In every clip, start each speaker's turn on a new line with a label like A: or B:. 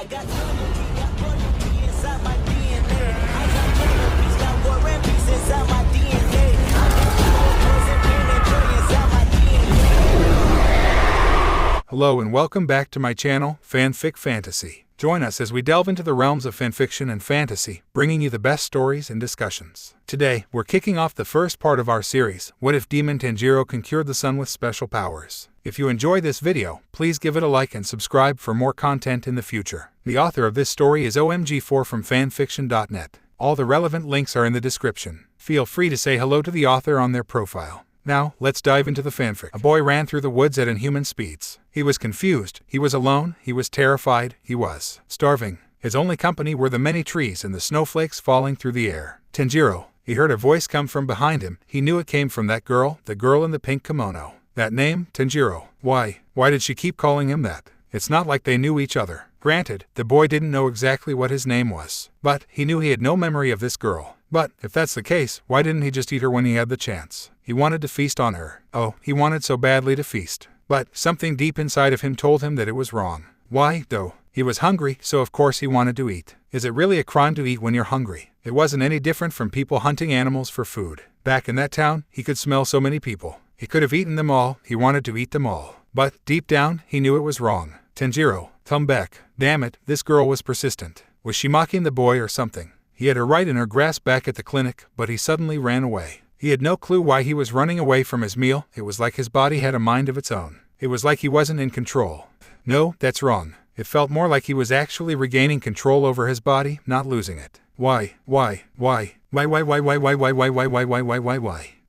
A: I got loyalty, got royalty inside my DNA. I got love, peace, got war and peace inside my DNA. I got poison, pain, and joy inside my DNA.
B: Hello and welcome back to my channel, Fanfic Fantasy. Join us as we delve into the realms of fanfiction and fantasy, bringing you the best stories and discussions. Today, we're kicking off the first part of our series, What If Demon Tanjiro Can Cure the Sun with Special Powers? If you enjoy this video, please give it a like and subscribe for more content in the future. The author of this story is OMG4 from fanfiction.net. All the relevant links are in the description. Feel free to say hello to the author on their profile. Now, let's dive into the fanfic. A boy ran through the woods at inhuman speeds. He was confused, he was alone, he was terrified, he was starving. His only company were the many trees and the snowflakes falling through the air. Tanjiro, he heard a voice come from behind him. He knew it came from that girl, the girl in the pink kimono. That name, Tanjiro. Why did she keep calling him that? It's not like they knew each other. Granted, the boy didn't know exactly what his name was, but he knew he had no memory of this girl. But if that's the case, why didn't he just eat her when he had the chance? He wanted to feast on her. Oh, he wanted so badly to feast. But something deep inside of him told him that it was wrong. Why, though? He was hungry, so of course he wanted to eat. Is it really a crime to eat when you're hungry? It wasn't any different from people hunting animals for food. Back in that town, he could smell so many people. He could have eaten them all, he wanted to eat them all. But deep down, he knew it was wrong. Tanjiro, come back. Damn it, this girl was persistent. Was she mocking the boy or something? He had her right in her grasp back at the clinic, but he suddenly ran away. He had no clue why he was running away from his meal. It was like his body had a mind of its own. It was like he wasn't in control. No, that's wrong. It felt more like he was actually regaining control over his body, not losing it. Why? Why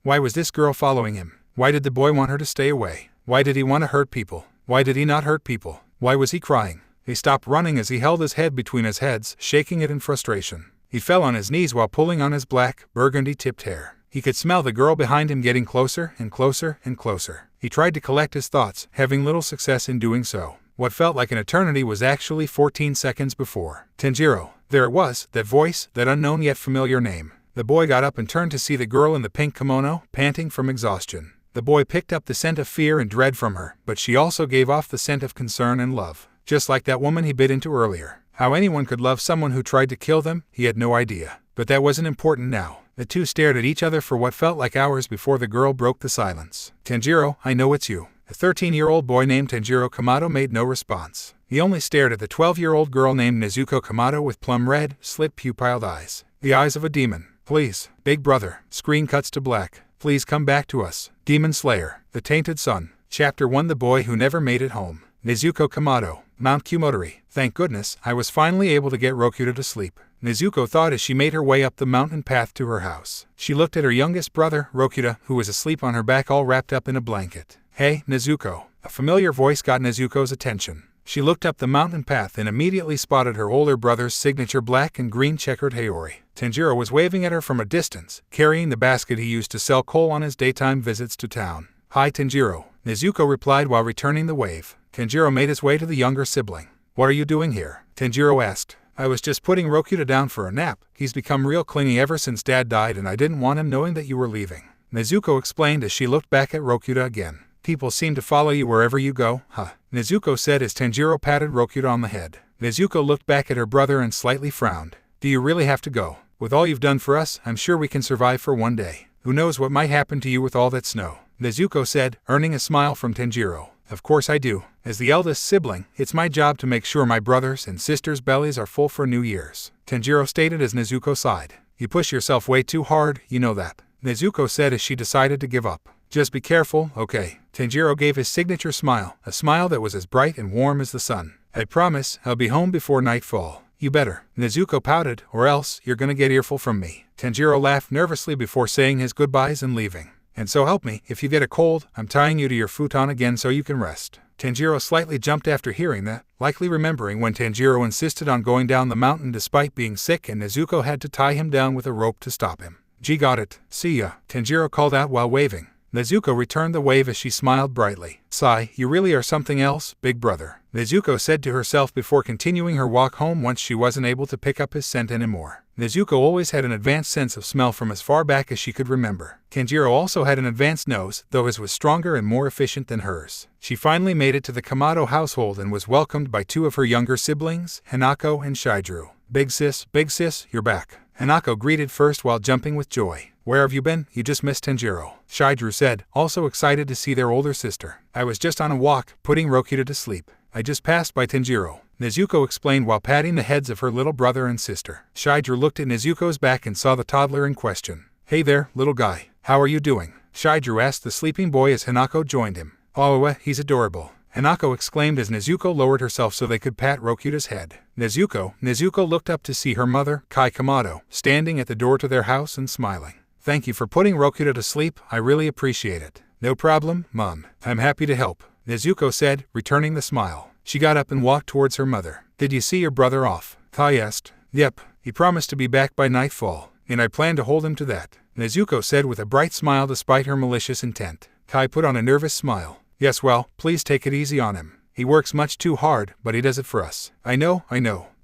B: was this girl following him? Why did the boy want her to stay away? Why did he want to hurt people? Why did he not hurt people? Why was he crying? He stopped running as he held his head between his hands, shaking it in frustration. He fell on his knees while pulling on his black, burgundy-tipped hair. He could smell the girl behind him getting closer and closer and closer. He tried to collect his thoughts, having little success in doing so. What felt like an eternity was actually 14 seconds before. Tanjiro. There it was, that voice, that unknown yet familiar name. The boy got up and turned to see the girl in the pink kimono, panting from exhaustion. The boy picked up the scent of fear and dread from her, but she also gave off the scent of concern and love. Just like that woman he bit into earlier. How anyone could love someone who tried to kill them, he had no idea. But that wasn't important now. The two stared at each other for what felt like hours before the girl broke the silence. Tanjiro, I know it's you. A 13-year-old boy named Tanjiro Kamado made no response. He only stared at the 12-year-old girl named Nezuko Kamado with plum red, slit pupilled eyes. The eyes of a demon. Please, big brother. Screen cuts to black. Please come back to us. Demon Slayer. The Tainted Sun. Chapter 1 The Boy Who Never Made It Home. Nezuko Kamado. Mount Kumodori. Thank goodness, I was finally able to get Rokuta to sleep. Nezuko thought as she made her way up the mountain path to her house. She looked at her youngest brother, Rokuta, who was asleep on her back all wrapped up in a blanket. Hey, Nezuko. A familiar voice got Nezuko's attention. She looked up the mountain path and immediately spotted her older brother's signature black and green checkered Haori. Tanjiro was waving at her from a distance, carrying the basket he used to sell coal on his daytime visits to town. Hi Tanjiro, Nezuko replied while returning the wave. Tanjiro made his way to the younger sibling. What are you doing here? Tanjiro asked. I was just putting Rokuta down for a nap. He's become real clingy ever since Dad died and I didn't want him knowing that you were leaving. Nezuko explained as she looked back at Rokuta again. People seem to follow you wherever you go, huh? Nezuko said as Tanjiro patted Rokuta on the head. Nezuko looked back at her brother and slightly frowned. Do you really have to go? With all you've done for us, I'm sure we can survive for one day. Who knows what might happen to you with all that snow? Nezuko said, earning a smile from Tanjiro. Of course I do. As the eldest sibling, it's my job to make sure my brothers and sisters' bellies are full for New Year's. Tanjiro stated as Nezuko sighed. You push yourself way too hard, you know that. Nezuko said as she decided to give up. Just be careful, okay? Tanjiro gave his signature smile, a smile that was as bright and warm as the sun. I promise, I'll be home before nightfall. You better. Nezuko pouted, or else, you're gonna get earful from me. Tanjiro laughed nervously before saying his goodbyes and leaving. And so help me, if you get a cold, I'm tying you to your futon again so you can rest. Tanjiro slightly jumped after hearing that, likely remembering when Tanjiro insisted on going down the mountain despite being sick and Nezuko had to tie him down with a rope to stop him. Gee, got it. See ya, Tanjiro called out while waving. Nezuko returned the wave as she smiled brightly. Sigh, you really are something else, big brother, Nezuko said to herself before continuing her walk home once she wasn't able to pick up his scent anymore. Nezuko always had an advanced sense of smell from as far back as she could remember. Tanjiro also had an advanced nose, though his was stronger and more efficient than hers. She finally made it to the Kamado household and was welcomed by two of her younger siblings, Hanako and Shidru. Big sis, you're back, Hanako greeted first while jumping with joy. Where have you been? You just missed Tanjiro, Shidru said, also excited to see their older sister. I was just on a walk, putting Rokita to sleep. I just passed by Tanjiro, Nezuko explained while patting the heads of her little brother and sister. Shidru looked at Nezuko's back and saw the toddler in question. Hey there, little guy. How are you doing? Shidru asked the sleeping boy as Hanako joined him. Oh, he's adorable, Hanako exclaimed as Nezuko lowered herself so they could pat Rokita's head. Nezuko looked up to see her mother, Kai Kamado, standing at the door to their house and smiling. Thank you for putting Rokita to sleep, I really appreciate it. No problem, Mom. I'm happy to help, Nezuko said, returning the smile. She got up and walked towards her mother. Did you see your brother off? Kai asked. Yep, he promised to be back by nightfall, and I plan to hold him to that, Nezuko said with a bright smile despite her malicious intent. Kai put on a nervous smile. Yes, well, please take it easy on him. He works much too hard, but he does it for us. I know.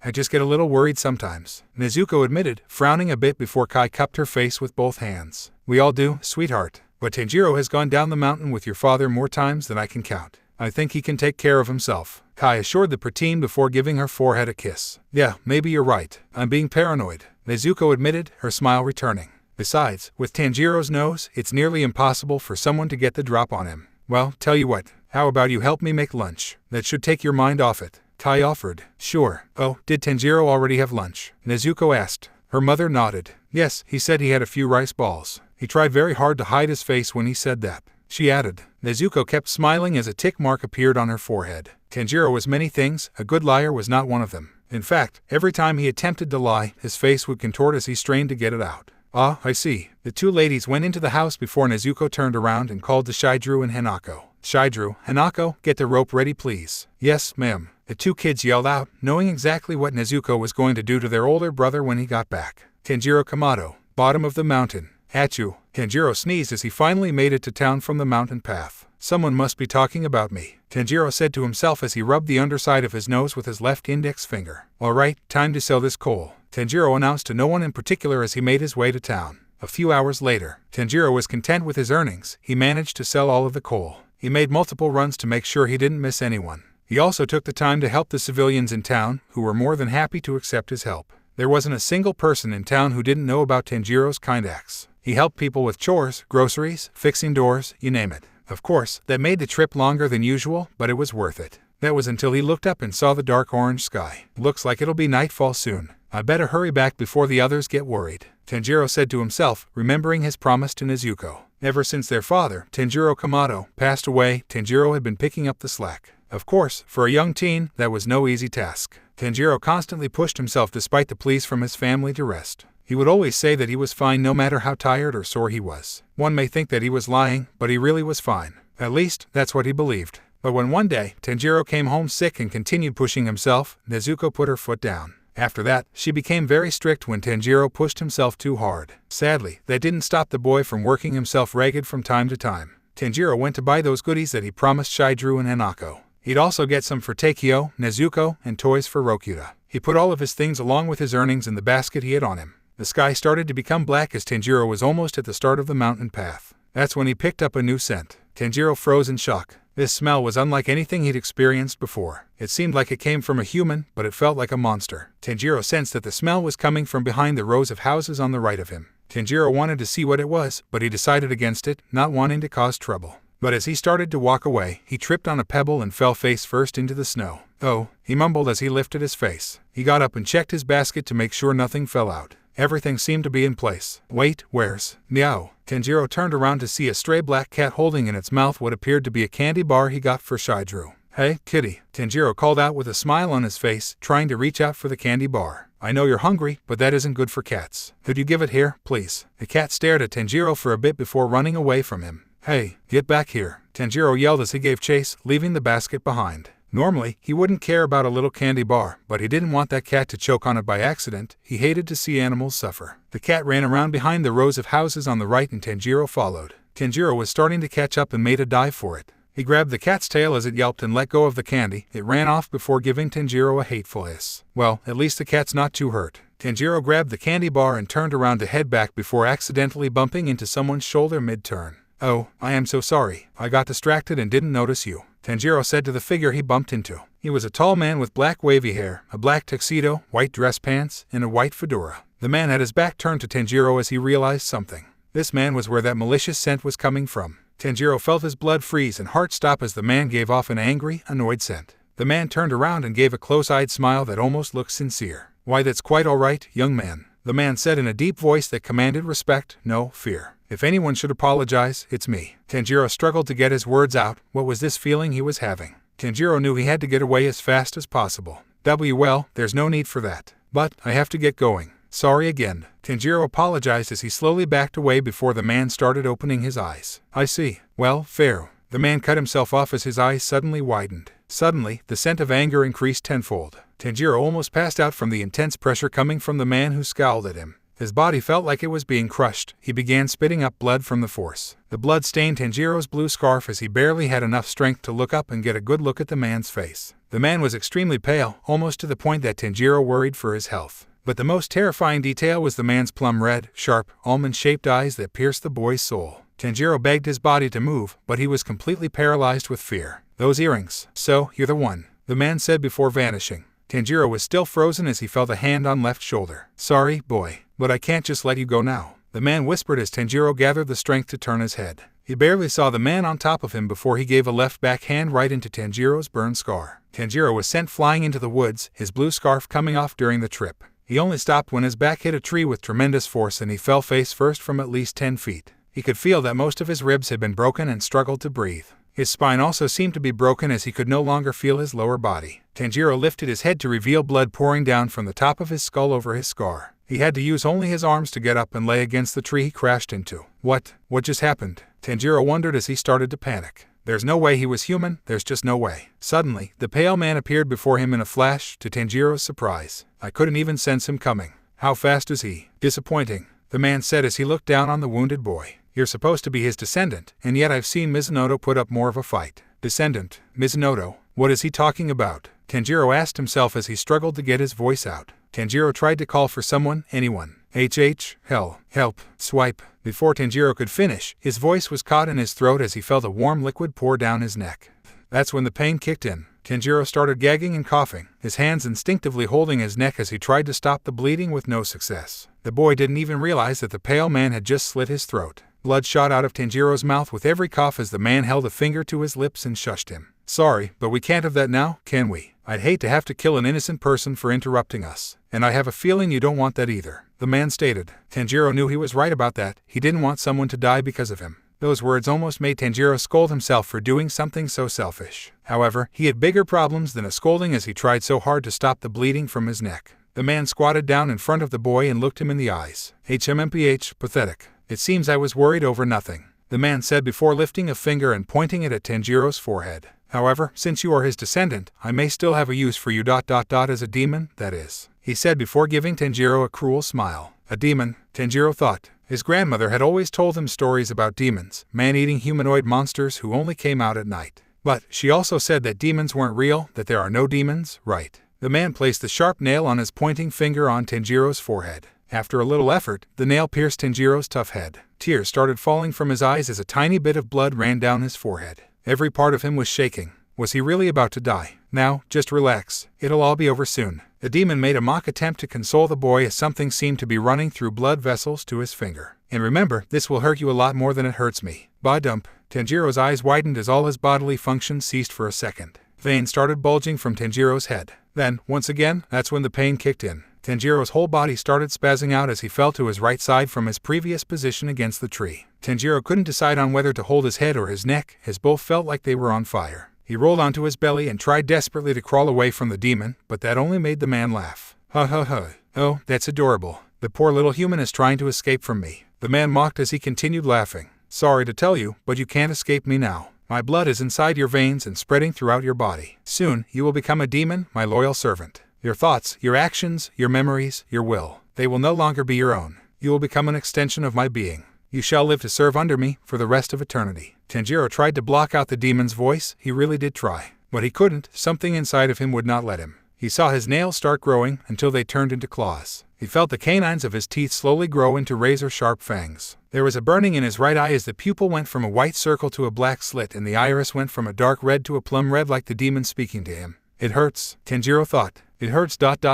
B: I just get a little worried sometimes, Nezuko admitted, frowning a bit before Kai cupped her face with both hands. We all do, sweetheart. But Tanjiro has gone down the mountain with your father more times than I can count. I think he can take care of himself, Kai assured the preteen before giving her forehead a kiss. Yeah, maybe you're right. I'm being paranoid, Nezuko admitted, her smile returning. Besides, with Tanjiro's nose, it's nearly impossible for someone to get the drop on him. Well, tell you what, how about you help me make lunch? That should take your mind off it, Kai offered. Sure. Oh, did Tanjiro already have lunch? Nezuko asked. Her mother nodded. Yes, he said he had a few rice balls. He tried very hard to hide his face when he said that, she added. Nezuko kept smiling as a tick mark appeared on her forehead. Tanjiro was many things, a good liar was not one of them. In fact, every time he attempted to lie, his face would contort as he strained to get it out. Ah, I see. The two ladies went into the house before Nezuko turned around and called to Shidru and Hanako. Shidru, Hanako, get the rope ready please. Yes, ma'am, the two kids yelled out, knowing exactly what Nezuko was going to do to their older brother when he got back. Tanjiro Kamado, bottom of the mountain. Achoo, Tanjiro sneezed as he finally made it to town from the mountain path. Someone must be talking about me, Tanjiro said to himself as he rubbed the underside of his nose with his left index finger. All right, time to sell this coal, Tanjiro announced to no one in particular as he made his way to town. A few hours later, Tanjiro was content with his earnings. He managed to sell all of the coal. He made multiple runs to make sure he didn't miss anyone. He also took the time to help the civilians in town, who were more than happy to accept his help. There wasn't a single person in town who didn't know about Tanjiro's kind acts. He helped people with chores, groceries, fixing doors, you name it. Of course, that made the trip longer than usual, but it was worth it. That was until he looked up and saw the dark orange sky. Looks like it'll be nightfall soon. I better hurry back before the others get worried, Tanjiro said to himself, remembering his promise to Nezuko. Ever since their father, Tanjiro Kamado, passed away, Tanjiro had been picking up the slack. Of course, for a young teen, that was no easy task. Tanjiro constantly pushed himself despite the pleas from his family to rest. He would always say that he was fine no matter how tired or sore he was. One may think that he was lying, but he really was fine. At least, that's what he believed. But when one day, Tanjiro came home sick and continued pushing himself, Nezuko put her foot down. After that, she became very strict when Tanjiro pushed himself too hard. Sadly, that didn't stop the boy from working himself ragged from time to time. Tanjiro went to buy those goodies that he promised Shidru and Hanako. He'd also get some for Takeo, Nezuko, and toys for Rokita. He put all of his things along with his earnings in the basket he had on him. The sky started to become black as Tanjiro was almost at the start of the mountain path. That's when he picked up a new scent. Tanjiro froze in shock. This smell was unlike anything he'd experienced before. It seemed like it came from a human, but it felt like a monster. Tanjiro sensed that the smell was coming from behind the rows of houses on the right of him. Tanjiro wanted to see what it was, but he decided against it, not wanting to cause trouble. But as he started to walk away, he tripped on a pebble and fell face first into the snow. Oh, he mumbled as he lifted his face. He got up and checked his basket to make sure nothing fell out. Everything seemed to be in place. Wait, where's Meow? Tanjiro turned around to see a stray black cat holding in its mouth what appeared to be a candy bar he got for Shidru. Hey, kitty, Tanjiro called out with a smile on his face, trying to reach out for the candy bar. I know you're hungry, but that isn't good for cats. Could you give it here, please? The cat stared at Tanjiro for a bit before running away from him. Hey, get back here, Tanjiro yelled as he gave chase, leaving the basket behind. Normally, he wouldn't care about a little candy bar, but he didn't want that cat to choke on it by accident. He hated to see animals suffer. The cat ran around behind the rows of houses on the right and Tanjiro followed. Tanjiro was starting to catch up and made a dive for it. He grabbed the cat's tail as it yelped and let go of the candy. It ran off before giving Tanjiro a hateful hiss. Well, at least the cat's not too hurt. Tanjiro grabbed the candy bar and turned around to head back before accidentally bumping into someone's shoulder mid-turn. "Oh, I am so sorry. I got distracted and didn't notice you," Tanjiro said to the figure he bumped into. He was a tall man with black wavy hair, a black tuxedo, white dress pants, and a white fedora. The man had his back turned to Tanjiro as he realized something. This man was where that malicious scent was coming from. Tanjiro felt his blood freeze and heart stop as the man gave off an angry, annoyed scent. The man turned around and gave a close-eyed smile that almost looked sincere. "Why, that's quite all right, young man," the man said in a deep voice that commanded respect, no fear. "If anyone should apologize, it's me." Tanjiro struggled to get his words out. What was this feeling he was having? Tanjiro knew he had to get away as fast as possible. Well, there's no need for that. But I have to get going. Sorry again." Tanjiro apologized as he slowly backed away before the man started opening his eyes. "I see. Well, fair." The man cut himself off as his eyes suddenly widened. Suddenly, the scent of anger increased tenfold. Tanjiro almost passed out from the intense pressure coming from the man who scowled at him. His body felt like it was being crushed. He began spitting up blood from the force. The blood stained Tanjiro's blue scarf as he barely had enough strength to look up and get a good look at the man's face. The man was extremely pale, almost to the point that Tanjiro worried for his health. But the most terrifying detail was the man's plum-red, sharp, almond-shaped eyes that pierced the boy's soul. Tanjiro begged his body to move, but he was completely paralyzed with fear. "Those earrings. So, you're the one," the man said before vanishing. Tanjiro was still frozen as he felt a hand on left shoulder. "Sorry, boy, but I can't just let you go now," the man whispered as Tanjiro gathered the strength to turn his head. He barely saw the man on top of him before he gave a left backhand right into Tanjiro's burn scar. Tanjiro was sent flying into the woods, his blue scarf coming off during the trip. He only stopped when his back hit a tree with tremendous force and he fell face first from at least 10 feet. He could feel that most of his ribs had been broken and struggled to breathe. His spine also seemed to be broken as he could no longer feel his lower body. Tanjiro lifted his head to reveal blood pouring down from the top of his skull over his scar. He had to use only his arms to get up and lay against the tree he crashed into. What just happened? Tanjiro wondered as he started to panic. There's no way he was human, there's just no way. Suddenly, the pale man appeared before him in a flash, to Tanjiro's surprise. I couldn't even sense him coming. How fast is he? Disappointing, the man said as he looked down on the wounded boy. You're supposed to be his descendant, and yet I've seen Mizunoto put up more of a fight. Descendant? Mizunoto? What is he talking about? Tanjiro asked himself as he struggled to get his voice out. Tanjiro tried to call for someone, anyone. Help, swipe. Before Tanjiro could finish, his voice was caught in his throat as he felt a warm liquid pour down his neck. That's when the pain kicked in. Tanjiro started gagging and coughing, his hands instinctively holding his neck as he tried to stop the bleeding with no success. The boy didn't even realize that the pale man had just slit his throat. Blood shot out of Tanjiro's mouth with every cough as the man held a finger to his lips and shushed him. Sorry, but we can't have that now, can we? I'd hate to have to kill an innocent person for interrupting us. And I have a feeling you don't want that either, the man stated. Tanjiro knew he was right about that. He didn't want someone to die because of him. Those words almost made Tanjiro scold himself for doing something so selfish. However, he had bigger problems than a scolding as he tried so hard to stop the bleeding from his neck. The man squatted down in front of the boy and looked him in the eyes. HMMPH, pathetic. It seems I was worried over nothing, the man said before lifting a finger and pointing it at Tanjiro's forehead. However, since you are his descendant, I may still have a use for you as a demon, that is, he said before giving Tanjiro a cruel smile. A demon, Tanjiro thought. His grandmother had always told him stories about demons, man-eating humanoid monsters who only came out at night. But she also said that demons weren't real, that there are no demons, right? The man placed the sharp nail on his pointing finger on Tanjiro's forehead. After a little effort, the nail pierced Tanjiro's tough head. Tears started falling from his eyes as a tiny bit of blood ran down his forehead. Every part of him was shaking. Was he really about to die? Now, just relax. It'll all be over soon. The demon made a mock attempt to console the boy as something seemed to be running through blood vessels to his finger. And remember, this will hurt you a lot more than it hurts me. Ba-dump. Tanjiro's eyes widened as all his bodily functions ceased for a second. Veins started bulging from Tanjiro's head. Then, once again, that's when the pain kicked in. Tanjiro's whole body started spazzing out as he fell to his right side from his previous position against the tree. Tanjiro couldn't decide on whether to hold his head or his neck, as both felt like they were on fire. He rolled onto his belly and tried desperately to crawl away from the demon, but that only made the man laugh. Ha ha ha. Oh, that's adorable. The poor little human is trying to escape from me. The man mocked as he continued laughing. Sorry to tell you, but you can't escape me now. My blood is inside your veins and spreading throughout your body. Soon, you will become a demon, my loyal servant. Your thoughts, your actions, your memories, your will, they will no longer be your own. You will become an extension of my being. You shall live to serve under me for the rest of eternity. Tanjiro tried to block out the demon's voice, he really did try. But he couldn't, something inside of him would not let him. He saw his nails start growing until they turned into claws. He felt the canines of his teeth slowly grow into razor-sharp fangs. There was a burning in his right eye as the pupil went from a white circle to a black slit and the iris went from a dark red to a plum red like the demon speaking to him. It hurts, Tanjiro thought. It hurts ... it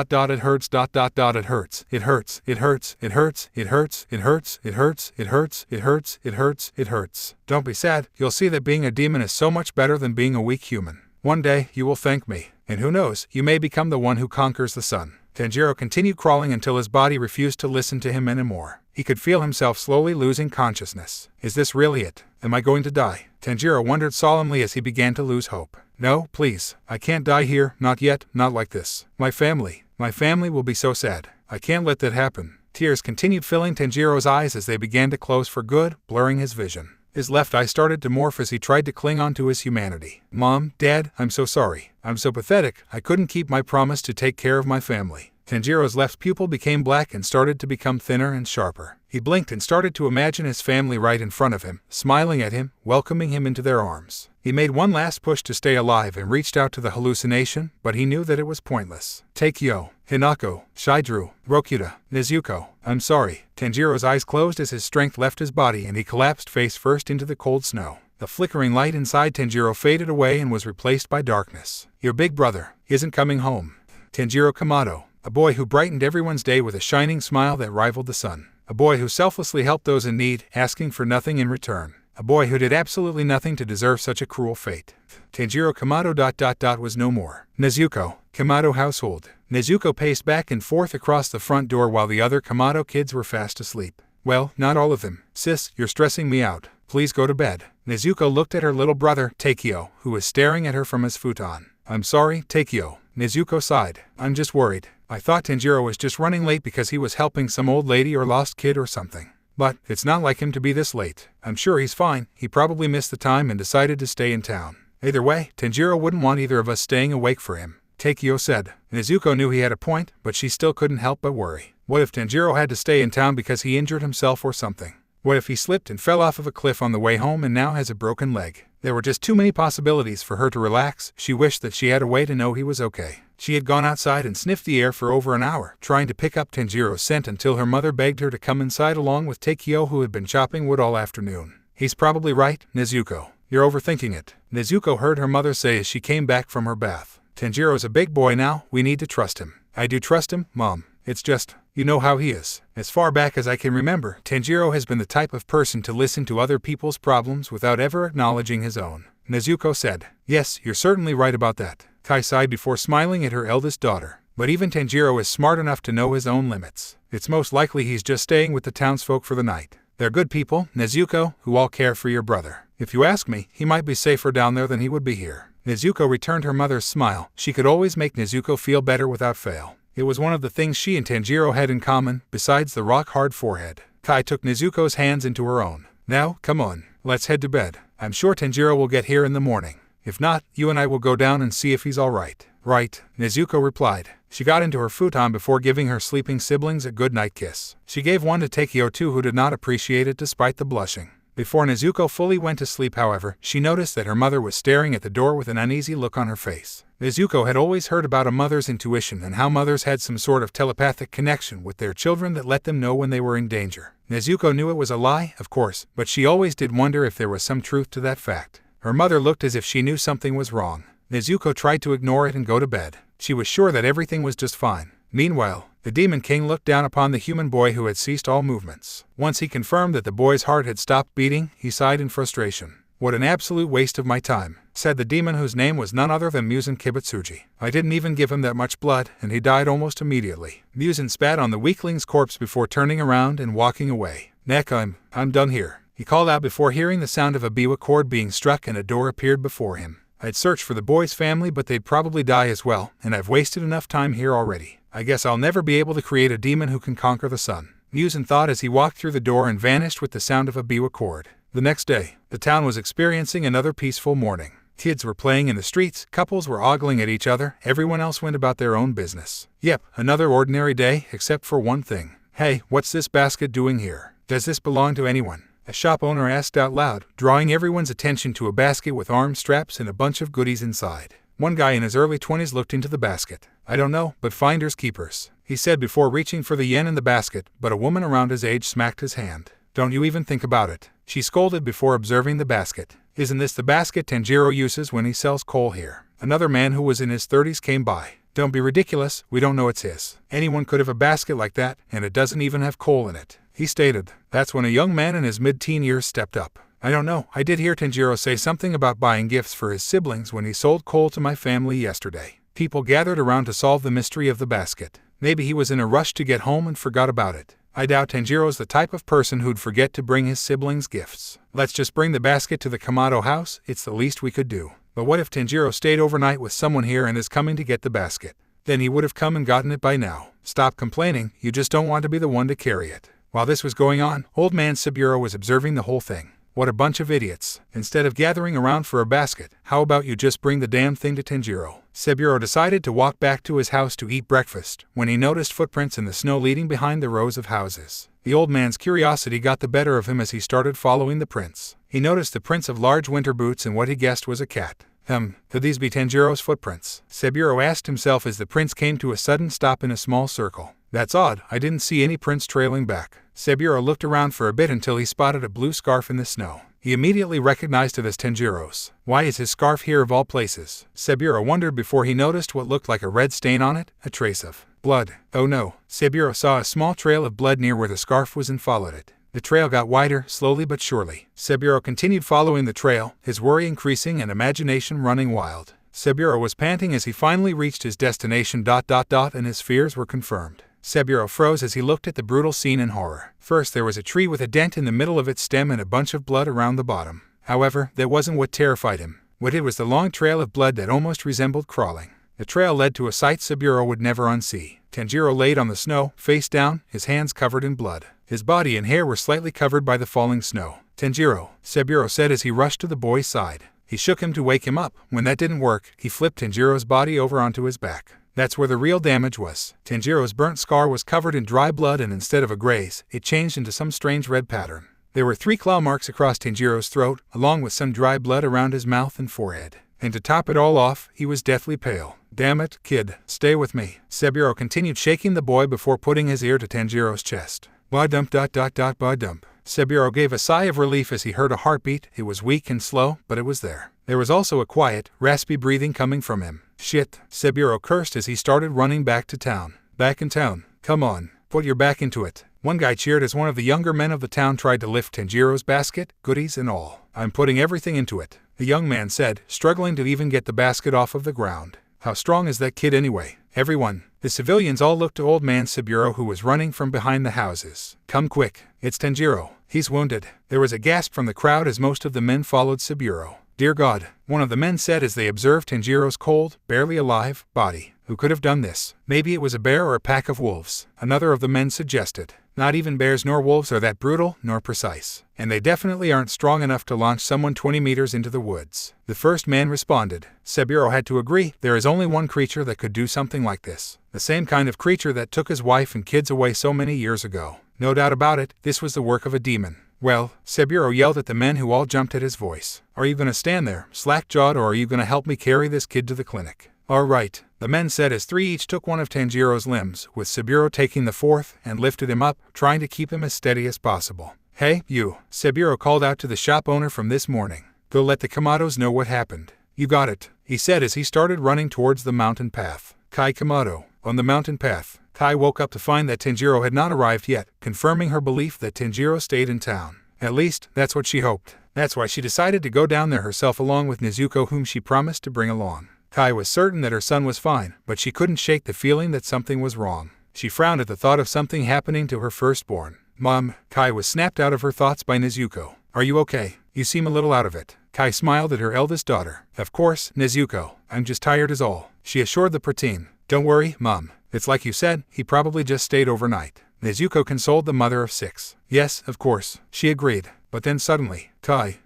B: hurts ... it hurts. It hurts, it hurts, it hurts, it hurts, it hurts, it hurts, it hurts, it hurts, it hurts, it hurts. Don't be sad, you'll see that being a demon is so much better than being a weak human. One day, you will thank me, and who knows, you may become the one who conquers the sun. Tanjiro continued crawling until his body refused to listen to him anymore. He could feel himself slowly losing consciousness. Is this really it? Am I going to die? Tanjiro wondered solemnly as he began to lose hope. No, please, I can't die here, not yet, not like this. My family will be so sad. I can't let that happen. Tears continued filling Tanjiro's eyes as they began to close for good, blurring his vision. His left eye started to morph as he tried to cling on to his humanity. Mom, Dad, I'm so sorry. I'm so pathetic, I couldn't keep my promise to take care of my family. Tanjiro's left pupil became black and started to become thinner and sharper. He blinked and started to imagine his family right in front of him, smiling at him, welcoming him into their arms. He made one last push to stay alive and reached out to the hallucination, but he knew that it was pointless. Taikyo, Hinako, Shidru, Rokuta, Nezuko, I'm sorry. Tanjiro's eyes closed as his strength left his body and he collapsed face first into the cold snow. The flickering light inside Tanjiro faded away and was replaced by darkness. Your big brother isn't coming home. Tanjiro Kamado, a boy who brightened everyone's day with a shining smile that rivaled the sun. A boy who selflessly helped those in need, asking for nothing in return. A boy who did absolutely nothing to deserve such a cruel fate. Tanjiro Kamado ... was no more. Nezuko, Kamado household. Nezuko paced back and forth across the front door while the other Kamado kids were fast asleep. Well, not all of them. Sis, you're stressing me out. Please go to bed. Nezuko looked at her little brother, Taikyo, who was staring at her from his futon. I'm sorry, Taikyo. Nezuko sighed. I'm just worried. I thought Tanjiro was just running late because he was helping some old lady or lost kid or something. But it's not like him to be this late. I'm sure he's fine. He probably missed the time and decided to stay in town. Either way, Tanjiro wouldn't want either of us staying awake for him, Taikyo said. Nezuko knew he had a point, but she still couldn't help but worry. What if Tanjiro had to stay in town because he injured himself or something? What if he slipped and fell off of a cliff on the way home and now has a broken leg? There were just too many possibilities for her to relax. She wished that she had a way to know he was okay. She had gone outside and sniffed the air for over an hour, trying to pick up Tanjiro's scent until her mother begged her to come inside along with Taikyo, who had been chopping wood all afternoon. He's probably right, Nezuko. You're overthinking it, Nezuko heard her mother say as she came back from her bath. Tanjiro's a big boy now, we need to trust him. I do trust him, Mom. It's just, you know how he is. As far back as I can remember, Tanjiro has been the type of person to listen to other people's problems without ever acknowledging his own. Nezuko said. Yes, you're certainly right about that. Kai sighed before smiling at her eldest daughter. But even Tanjiro is smart enough to know his own limits. It's most likely he's just staying with the townsfolk for the night. They're good people, Nezuko, who all care for your brother. If you ask me, he might be safer down there than he would be here. Nezuko returned her mother's smile. She could always make Nezuko feel better without fail. It was one of the things she and Tanjiro had in common, besides the rock-hard forehead. Kai took Nezuko's hands into her own. Now, come on, let's head to bed. I'm sure Tanjiro will get here in the morning. If not, you and I will go down and see if he's all right. Right, Nezuko replied. She got into her futon before giving her sleeping siblings a good-night kiss. She gave one to Taikyo too, who did not appreciate it despite the blushing. Before Nezuko fully went to sleep, however, she noticed that her mother was staring at the door with an uneasy look on her face. Nezuko had always heard about a mother's intuition and how mothers had some sort of telepathic connection with their children that let them know when they were in danger. Nezuko knew it was a lie, of course, but she always did wonder if there was some truth to that fact. Her mother looked as if she knew something was wrong. Nezuko tried to ignore it and go to bed. She was sure that everything was just fine. Meanwhile, the Demon King looked down upon the human boy who had ceased all movements. Once he confirmed that the boy's heart had stopped beating, he sighed in frustration. What an absolute waste of my time, said the demon, whose name was none other than Muzan Kibutsuji. I didn't even give him that much blood, and he died almost immediately. Muzan spat on the weakling's corpse before turning around and walking away. Neck, I'm done here, he called out before hearing the sound of a biwa cord being struck and a door appeared before him. I'd searched for the boy's family, but they'd probably die as well, and I've wasted enough time here already. I guess I'll never be able to create a demon who can conquer the sun, Muzan thought as he walked through the door and vanished with the sound of a biwa cord. The next day, the town was experiencing another peaceful morning. Kids were playing in the streets, couples were ogling at each other, everyone else went about their own business. Yep, another ordinary day, except for one thing. Hey, what's this basket doing here? Does this belong to anyone? A shop owner asked out loud, drawing everyone's attention to a basket with arm straps and a bunch of goodies inside. One guy in his early 20s looked into the basket. I don't know, but finders keepers, he said before reaching for the yen in the basket, but a woman around his age smacked his hand. Don't you even think about it, she scolded before observing the basket. Isn't this the basket Tanjiro uses when he sells coal here? Another man who was in his 30s came by. Don't be ridiculous, we don't know it's his. Anyone could have a basket like that, and it doesn't even have coal in it, he stated. That's when a young man in his mid-teen years stepped up. I don't know, I did hear Tanjiro say something about buying gifts for his siblings when he sold coal to my family yesterday. People gathered around to solve the mystery of the basket. Maybe he was in a rush to get home and forgot about it. I doubt Tanjiro's the type of person who'd forget to bring his siblings gifts. Let's just bring the basket to the Kamado house, it's the least we could do. But what if Tanjiro stayed overnight with someone here and is coming to get the basket? Then he would have come and gotten it by now. Stop complaining, you just don't want to be the one to carry it. While this was going on, old man Saburo was observing the whole thing. What a bunch of idiots. Instead of gathering around for a basket, how about you just bring the damn thing to Tanjiro? Saburo decided to walk back to his house to eat breakfast when he noticed footprints in the snow leading behind the rows of houses. The old man's curiosity got the better of him as he started following the prints. He noticed the prints of large winter boots and what he guessed was a cat. Could these be Tanjiro's footprints? Saburo asked himself as the prints came to a sudden stop in a small circle. That's odd, I didn't see any prints trailing back. Saburo looked around for a bit until he spotted a blue scarf in the snow. He immediately recognized it as Tanjiro's. Why is his scarf here of all places? Saburo wondered before he noticed what looked like a red stain on it, a trace of blood. Oh no, Saburo saw a small trail of blood near where the scarf was and followed it. The trail got wider, slowly but surely. Saburo continued following the trail, his worry increasing and imagination running wild. Saburo was panting as he finally reached his destination ... and his fears were confirmed. Saburo froze as he looked at the brutal scene in horror. First there was a tree with a dent in the middle of its stem and a bunch of blood around the bottom. However, that wasn't what terrified him. What did was the long trail of blood that almost resembled crawling. The trail led to a sight Saburo would never unsee. Tanjiro laid on the snow, face down, his hands covered in blood. His body and hair were slightly covered by the falling snow. Tanjiro, Saburo said as he rushed to the boy's side. He shook him to wake him up. When that didn't work, he flipped Tanjiro's body over onto his back. That's where the real damage was. Tanjiro's burnt scar was covered in dry blood and instead of a graze, it changed into some strange red pattern. There were 3 claw marks across Tanjiro's throat, along with some dry blood around his mouth and forehead. And to top it all off, he was deathly pale. Damn it, kid, stay with me. Saburo continued shaking the boy before putting his ear to Tanjiro's chest. Bah dump ... bah dump. Saburo gave a sigh of relief as he heard a heartbeat. It was weak and slow, but it was there. There was also a quiet, raspy breathing coming from him. Shit, Saburo cursed as he started running back to town. Back in town. Come on, put your back into it. One guy cheered as one of the younger men of the town tried to lift Tanjiro's basket, goodies and all. I'm putting everything into it, the young man said, struggling to even get the basket off of the ground. How strong is that kid anyway? Everyone. The civilians all looked to old man Saburo who was running from behind the houses. Come quick, it's Tanjiro. He's wounded. There was a gasp from the crowd as most of the men followed Saburo. Dear God, one of the men said as they observed Tanjiro's cold, barely alive, body. Who could have done this? Maybe it was a bear or a pack of wolves, another of the men suggested. Not even bears nor wolves are that brutal, nor precise. And they definitely aren't strong enough to launch someone 20 meters into the woods. The first man responded. Saburo had to agree, there is only one creature that could do something like this. The same kind of creature that took his wife and kids away so many years ago. No doubt about it, this was the work of a demon. Well, Saburo yelled at the men who all jumped at his voice. Are you gonna stand there, slack-jawed, or are you gonna help me carry this kid to the clinic? All right, the men said as 3 each took one of Tanjiro's limbs, with Saburo taking the 4th, and lifted him up, trying to keep him as steady as possible. Hey, you, Saburo called out to the shop owner from this morning. Go let the Kamados know what happened. You got it, he said as he started running towards the mountain path. Kai Kamado, on the mountain path. Kai woke up to find that Tanjiro had not arrived yet, confirming her belief that Tanjiro stayed in town. At least, that's what she hoped. That's why she decided to go down there herself along with Nezuko, whom she promised to bring along. Kai was certain that her son was fine, but she couldn't shake the feeling that something was wrong. She frowned at the thought of something happening to her firstborn. Mom, Kai was snapped out of her thoughts by Nezuko. Are you okay? You seem a little out of it. Kai smiled at her eldest daughter. Of course, Nezuko. I'm just tired is all, she assured the preteen. Don't worry, Mom. It's like you said, he probably just stayed overnight. Nezuko consoled the mother of 6. Yes, of course, she agreed. But then suddenly, Kai,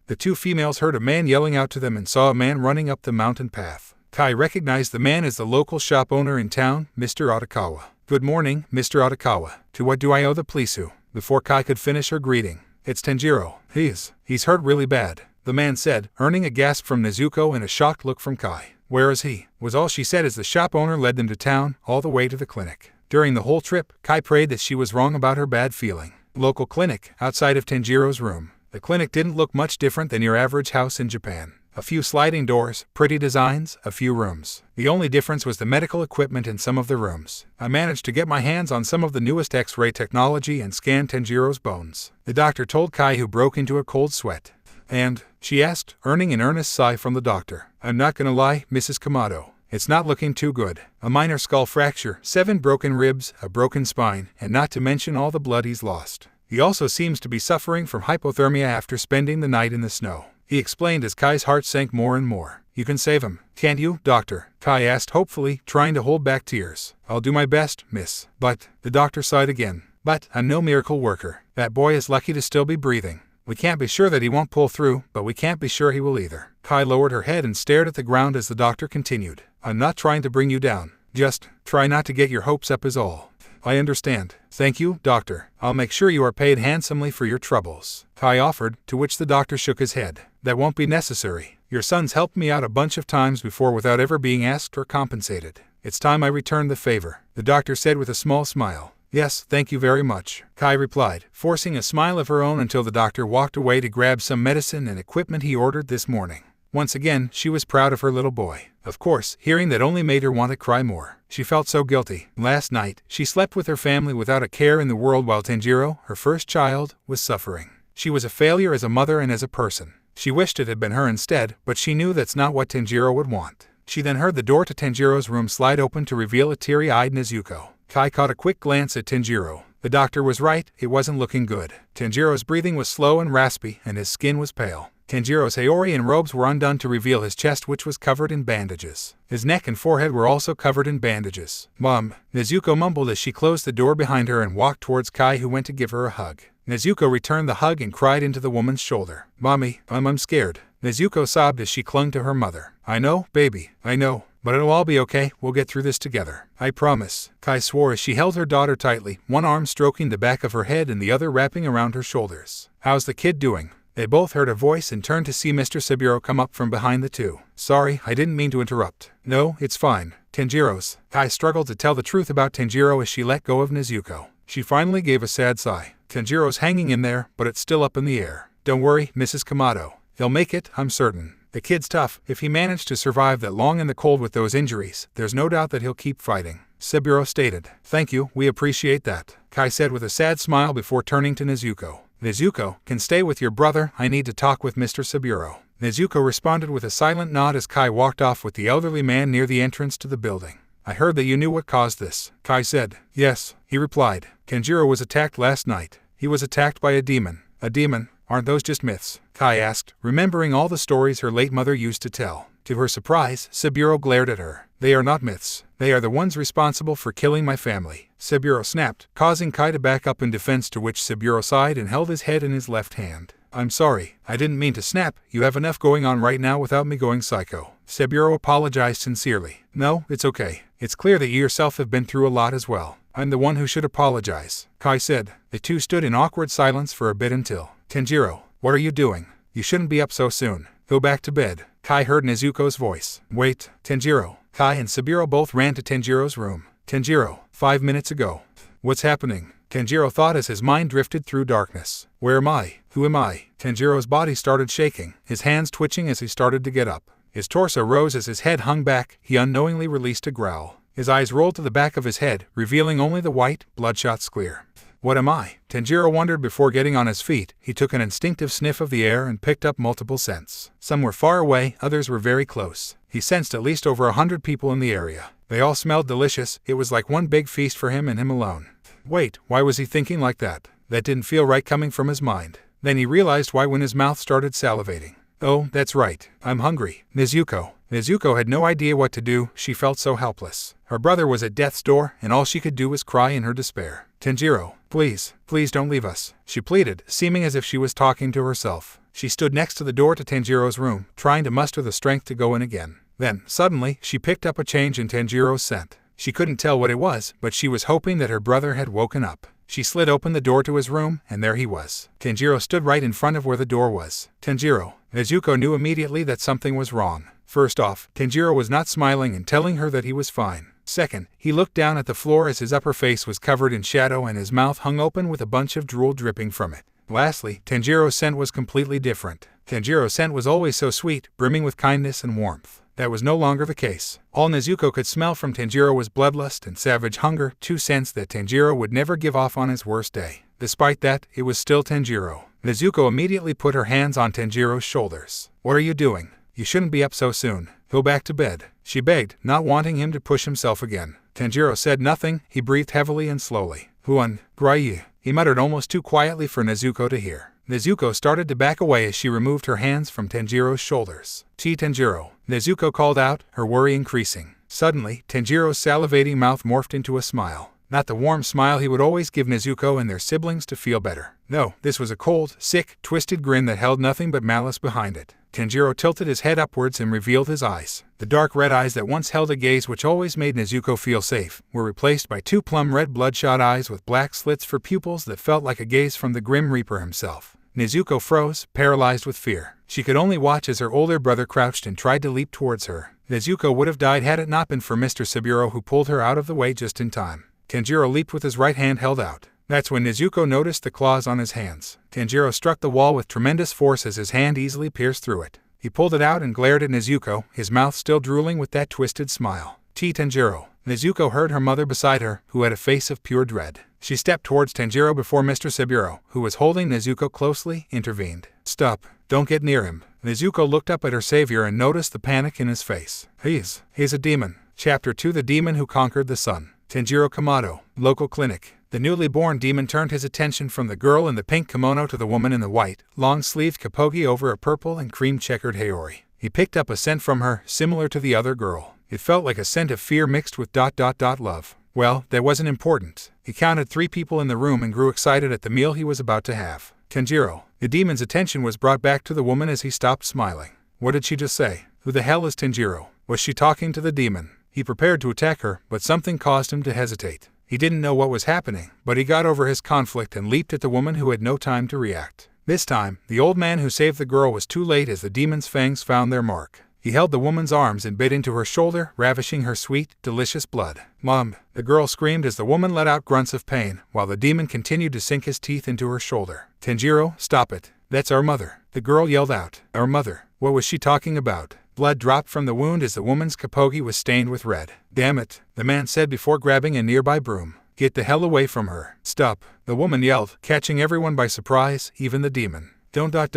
B: the two females heard a man yelling out to them and saw a man running up the mountain path. Kai recognized the man as the local shop owner in town, Mr. Otakawa. Good morning, Mr. Otakawa. To what do I owe the police? Before Kai could finish her greeting. It's Tanjiro. He's hurt really bad, the man said, earning a gasp from Nezuko and a shocked look from Kai. Where is he? Was all she said as the shop owner led them to town, all the way to the clinic. During the whole trip, Kai prayed that she was wrong about her bad feeling. Local clinic, outside of Tanjiro's room. The clinic didn't look much different than your average house in Japan. A few sliding doors, pretty designs, a few rooms. The only difference was the medical equipment in some of the rooms. I managed to get my hands on some of the newest X-ray technology and scanned Tanjiro's bones, the doctor told Kai, who broke into a cold sweat. And, she asked, earning an earnest sigh from the doctor. I'm not gonna lie, Mrs. Kamado. It's not looking too good. A minor skull fracture, 7 broken ribs, a broken spine, and not to mention all the blood he's lost. He also seems to be suffering from hypothermia after spending the night in the snow. He explained as Kai's heart sank more and more. You can save him, can't you, doctor? Kai asked hopefully, trying to hold back tears. I'll do my best, miss. But, the doctor sighed again. But, I'm no miracle worker. That boy is lucky to still be breathing. We can't be sure that he won't pull through, but we can't be sure he will either. Kai lowered her head and stared at the ground as the doctor continued. I'm not trying to bring you down. Just, try not to get your hopes up is all. I understand. Thank you, doctor. I'll make sure you are paid handsomely for your troubles. Kai offered, to which the doctor shook his head. That won't be necessary. Your son's helped me out a bunch of times before without ever being asked or compensated. It's time I returned the favor, the doctor said with a small smile. Yes, thank you very much, Kai replied, forcing a smile of her own until the doctor walked away to grab some medicine and equipment he ordered this morning. Once again, she was proud of her little boy. Of course, hearing that only made her want to cry more. She felt so guilty. Last night, she slept with her family without a care in the world while Tanjiro, her first child, was suffering. She was a failure as a mother and as a person. She wished it had been her instead, but she knew that's not what Tanjiro would want. She then heard the door to Tanjiro's room slide open to reveal a teary-eyed Nezuko. Kai caught a quick glance at Tanjiro. The doctor was right, it wasn't looking good. Tanjiro's breathing was slow and raspy, and his skin was pale. Tanjiro's Haorian robes were undone to reveal his chest, which was covered in bandages. His neck and forehead were also covered in bandages. Mom, Nezuko mumbled as she closed the door behind her and walked towards Kai, who went to give her a hug. Nezuko returned the hug and cried into the woman's shoulder. Mommy, I'm scared. Nezuko sobbed as she clung to her mother. I know, baby, I know. But it'll all be okay, we'll get through this together. I promise, Kai swore as she held her daughter tightly, one arm stroking the back of her head and the other wrapping around her shoulders. How's the kid doing? They both heard a voice and turned to see Mr. Saburo come up from behind the two. Sorry, I didn't mean to interrupt. No, it's fine. Tanjiro's. Kai struggled to tell the truth about Tanjiro as she let go of Nezuko. She finally gave a sad sigh. Tanjiro's hanging in there, but it's still up in the air. Don't worry, Mrs. Kamado. He'll make it, I'm certain. The kid's tough. If he managed to survive that long in the cold with those injuries, there's no doubt that he'll keep fighting, Saburo stated. Thank you, we appreciate that, Kai said with a sad smile before turning to Nezuko. Nezuko, can stay with your brother, I need to talk with Mr. Saburo. Nezuko responded with a silent nod as Kai walked off with the elderly man near the entrance to the building. I heard that you knew what caused this, Kai said. Yes, he replied. Tanjiro was attacked last night. He was attacked by a demon. A demon? Aren't those just myths? Kai asked, remembering all the stories her late mother used to tell. To her surprise, Saburo glared at her. They are not myths. They are the ones responsible for killing my family, Saburo snapped, causing Kai to back up in defense, to which Saburo sighed and held his head in his left hand. I'm sorry, I didn't mean to snap. You have enough going on right now without me going psycho. Saburo apologized sincerely. No, it's okay. It's clear that you yourself have been through a lot as well. I'm the one who should apologize, Kai said. The two stood in awkward silence for a bit until, Tanjiro, what are you doing? You shouldn't be up so soon. Go back to bed. Kai heard Nezuko's voice. Wait, Tanjiro. Kai and Saburo both ran to Tanjiro's room. Tanjiro, 5 minutes ago. What's happening? Tanjiro thought as his mind drifted through darkness. Where am I? Who am I? Tanjiro's body started shaking, his hands twitching as he started to get up. His torso rose as his head hung back. He unknowingly released a growl. His eyes rolled to the back of his head, revealing only the white, bloodshot sclere. What am I? Tanjiro wondered before getting on his feet. He took an instinctive sniff of the air and picked up multiple scents. Some were far away, others were very close. He sensed at least over 100 people in the area. They all smelled delicious. It was like one big feast for him and him alone. Wait, why was he thinking like that? That didn't feel right coming from his mind. Then he realized why when his mouth started salivating. Oh, that's right. I'm hungry. Nezuko. Nezuko had no idea what to do. She felt so helpless. Her brother was at death's door, and all she could do was cry in her despair. Tanjiro, Please, please don't leave us, she pleaded, seeming as if she was talking to herself. She stood next to the door to Tanjiro's room, trying to muster the strength to go in again. Then, suddenly, she picked up a change in Tanjiro's scent. She couldn't tell what it was, but she was hoping that her brother had woken up. She slid open the door to his room, and there he was. Tanjiro stood right in front of where the door was. Tanjiro. Nezuko knew immediately that something was wrong. First off, Tanjiro was not smiling and telling her that he was fine. Second, he looked down at the floor as his upper face was covered in shadow and his mouth hung open with a bunch of drool dripping from it. Lastly, Tanjiro's scent was completely different. Tanjiro's scent was always so sweet, brimming with kindness and warmth. That was no longer the case. All Nezuko could smell from Tanjiro was bloodlust and savage hunger, two scents that Tanjiro would never give off on his worst day. Despite that, it was still Tanjiro. Nezuko immediately put her hands on Tanjiro's shoulders. What are you doing? You shouldn't be up so soon. Go back to bed, she begged, not wanting him to push himself again. Tanjiro said nothing. He breathed heavily and slowly. Huan, Graiyi, he muttered almost too quietly for Nezuko to hear. Nezuko started to back away as she removed her hands from Tanjiro's shoulders. Tanjiro, Nezuko called out, her worry increasing. Suddenly, Tanjiro's salivating mouth morphed into a smile. Not the warm smile he would always give Nezuko and their siblings to feel better. No, this was a cold, sick, twisted grin that held nothing but malice behind it. Tanjiro tilted his head upwards and revealed his eyes. The dark red eyes that once held a gaze which always made Nezuko feel safe were replaced by two plum red bloodshot eyes with black slits for pupils that felt like a gaze from the Grim Reaper himself. Nezuko froze, paralyzed with fear. She could only watch as her older brother crouched and tried to leap towards her. Nezuko would have died had it not been for Mr. Saburo, who pulled her out of the way just in time. Tanjiro leaped with his right hand held out. That's when Nezuko noticed the claws on his hands. Tanjiro struck the wall with tremendous force as his hand easily pierced through it. He pulled it out and glared at Nezuko, his mouth still drooling with that twisted smile. Tanjiro. Nezuko heard her mother beside her, who had a face of pure dread. She stepped towards Tanjiro before Mr. Saburo, who was holding Nezuko closely, intervened. Stop. Don't get near him. Nezuko looked up at her savior and noticed the panic in his face. He's a demon. Chapter 2: The Demon Who Conquered the Sun. Tanjiro Kamado, local clinic. The newly born demon turned his attention from the girl in the pink kimono to the woman in the white, long-sleeved kapogi over a purple and cream-checkered haori. He picked up a scent from her, similar to the other girl. It felt like a scent of fear mixed with love. Well, that wasn't important. He counted 3 people in the room and grew excited at the meal he was about to have. Tanjiro. The demon's attention was brought back to the woman as he stopped smiling. What did she just say? Who the hell is Tanjiro? Was she talking to the demon? He prepared to attack her, but something caused him to hesitate. He didn't know what was happening, but he got over his conflict and leaped at the woman who had no time to react. This time, the old man who saved the girl was too late as the demon's fangs found their mark. He held the woman's arms and bit into her shoulder, ravishing her sweet, delicious blood. Mom! The girl screamed as the woman let out grunts of pain, while the demon continued to sink his teeth into her shoulder. Tanjiro, stop it. That's our mother. The girl yelled out. Our mother. What was she talking about? Blood dropped from the wound as the woman's kapogi was stained with red. Damn it, the man said before grabbing a nearby broom. Get the hell away from her. Stop, the woman yelled, catching everyone by surprise, even the demon. Don't hurt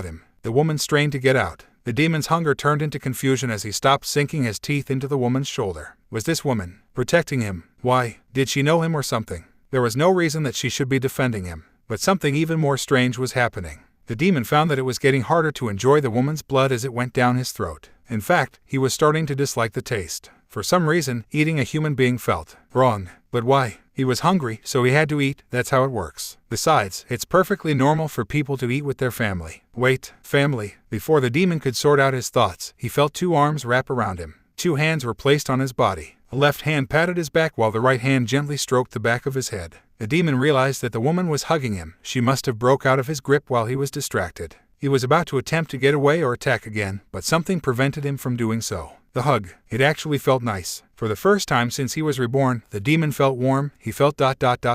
B: him. The woman strained to get out. The demon's hunger turned into confusion as he stopped sinking his teeth into the woman's shoulder. Was this woman protecting him? Why, did she know him or something? There was no reason that she should be defending him. But something even more strange was happening. The demon found that it was getting harder to enjoy the woman's blood as it went down his throat. In fact, he was starting to dislike the taste. For some reason, eating a human being felt wrong. But why? He was hungry, so he had to eat. That's how it works. Besides, it's perfectly normal for people to eat with their family. Wait, family. Before the demon could sort out his thoughts, he felt 2 arms wrap around him. 2 hands were placed on his body. A left hand patted his back while the right hand gently stroked the back of his head. The demon realized that the woman was hugging him. She must have broke out of his grip while he was distracted. He was about to attempt to get away or attack again, but something prevented him from doing so. The hug. It actually felt nice. For the first time since he was reborn, the demon felt warm. He felt